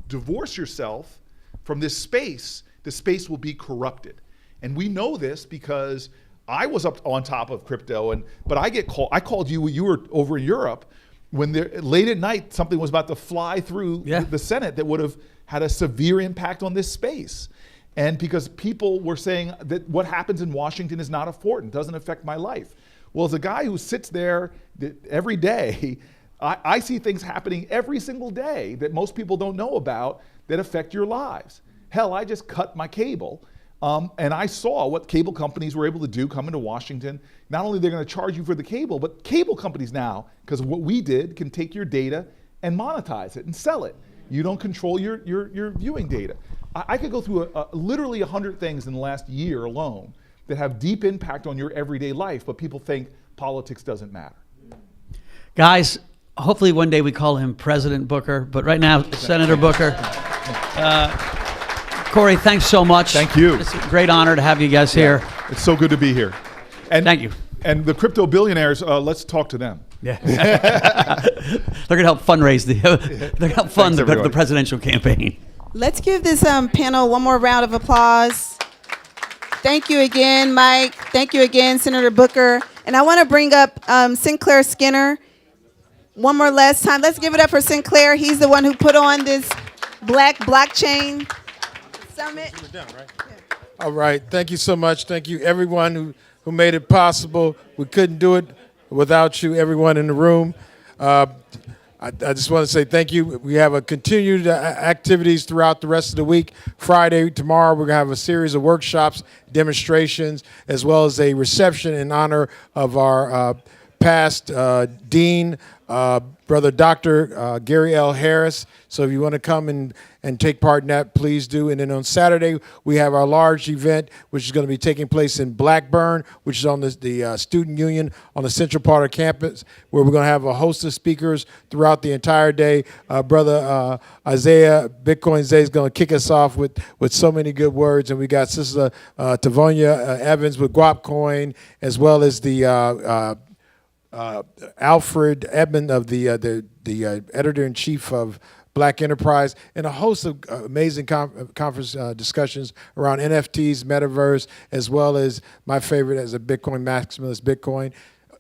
divorce yourself from this space, the space will be corrupted. And we know this because I was up on top of crypto, but I called you when you were over in Europe when late at night something was about to fly through the Senate that would have had a severe impact on this space. And because people were saying that what happens in Washington is not important, doesn't affect my life. Well, as a guy who sits there every day, I see things happening every single day that most people don't know about that affect your lives. Hell, I just cut my cable, and I saw what cable companies were able to do coming to Washington. Not only they're going to charge you for the cable, but cable companies now, because of what we did, can take your data and monetize it and sell it. You don't control your viewing data. I could go through literally 100 things in the last year alone that have deep impact on your everyday life, but people think politics doesn't matter. Guys, hopefully one day we call him President Booker, but right now, Senator Booker. Cory, thanks so much. Thank you. It's a great honor to have you guys here. It's so good to be here. And thank you. And the crypto billionaires, let's talk to them. Yeah. They're going to help fundraise they're going to help fund the presidential campaign. Let's give this panel one more round of applause. Thank you again, Mike. Thank you again, Senator Booker. And I want to bring up Sinclair Skinner one more last time. Let's give it up for Sinclair. He's the one who put on this Black Blockchain Summit. All right. Thank you so much. Thank you, everyone who made it possible. We couldn't do it without you, everyone in the room. I just want to say thank you. We have a continued activities throughout the rest of the week. Friday, tomorrow, we're going to have a series of workshops, demonstrations, as well as a reception in honor of our past dean, Brother Dr. Gary L. Harris. So if you want to come and take part in that, please do. And then on Saturday, we have our large event, which is going to be taking place in Blackburn, which is on the Student Union on the central part of campus, where we're going to have a host of speakers throughout the entire day. Brother Isaiah, Bitcoin Zay, is going to kick us off with so many good words. And we got Sister Tavonia Evans with Guap Coin, as well as the Alfred Edmond of the editor-in-chief of Black Enterprise, and a host of amazing conference discussions around NFTs, metaverse, as well as my favorite as a Bitcoin maximalist, Bitcoin.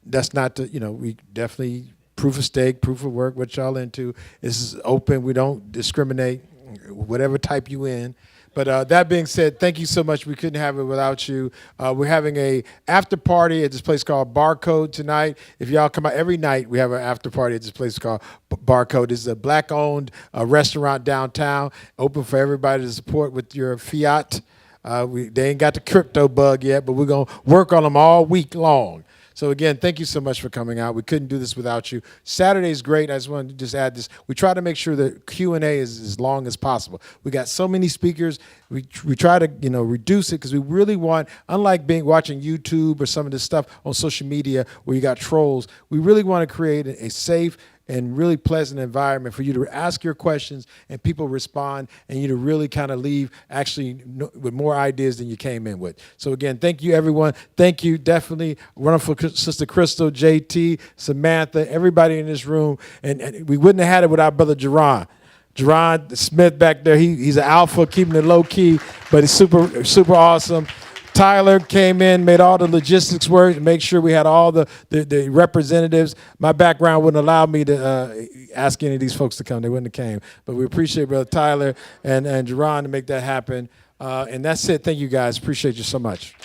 That's not the, we definitely proof of stake, proof of work, what y'all into. This is open. We don't discriminate, whatever type you in. But that being said, thank you so much. We couldn't have it without you. We're having a after party at this place called Barcode tonight. If y'all come out every night, we have an after party at this place called Barcode. It's a Black-owned restaurant downtown, open for everybody to support with your fiat. They ain't got the crypto bug yet, but we're going to work on them all week long. So again, thank you so much for coming out. We couldn't do this without you. Saturday's great. I just wanted to just add this. We try to make sure that Q&A is as long as possible. We got so many speakers. We try to reduce it because we really want, unlike watching YouTube or some of this stuff on social media where you got trolls, we really want to create a safe and really pleasant environment for you to ask your questions and people respond, and you to really kind of leave actually with more ideas than you came in with. So again, thank you everyone. Thank you, definitely wonderful Sister Crystal, JT, Samantha, everybody in this room. And we wouldn't have had it without Brother Jerron Smith back there. He's an alpha, keeping it low key, but he's super, super awesome. Tyler came in, made all the logistics work, and make sure we had all the representatives. My background wouldn't allow me to ask any of these folks to come. They wouldn't have came. But we appreciate Brother Tyler and Jerron to make that happen. And that's it. Thank you, guys. Appreciate you so much.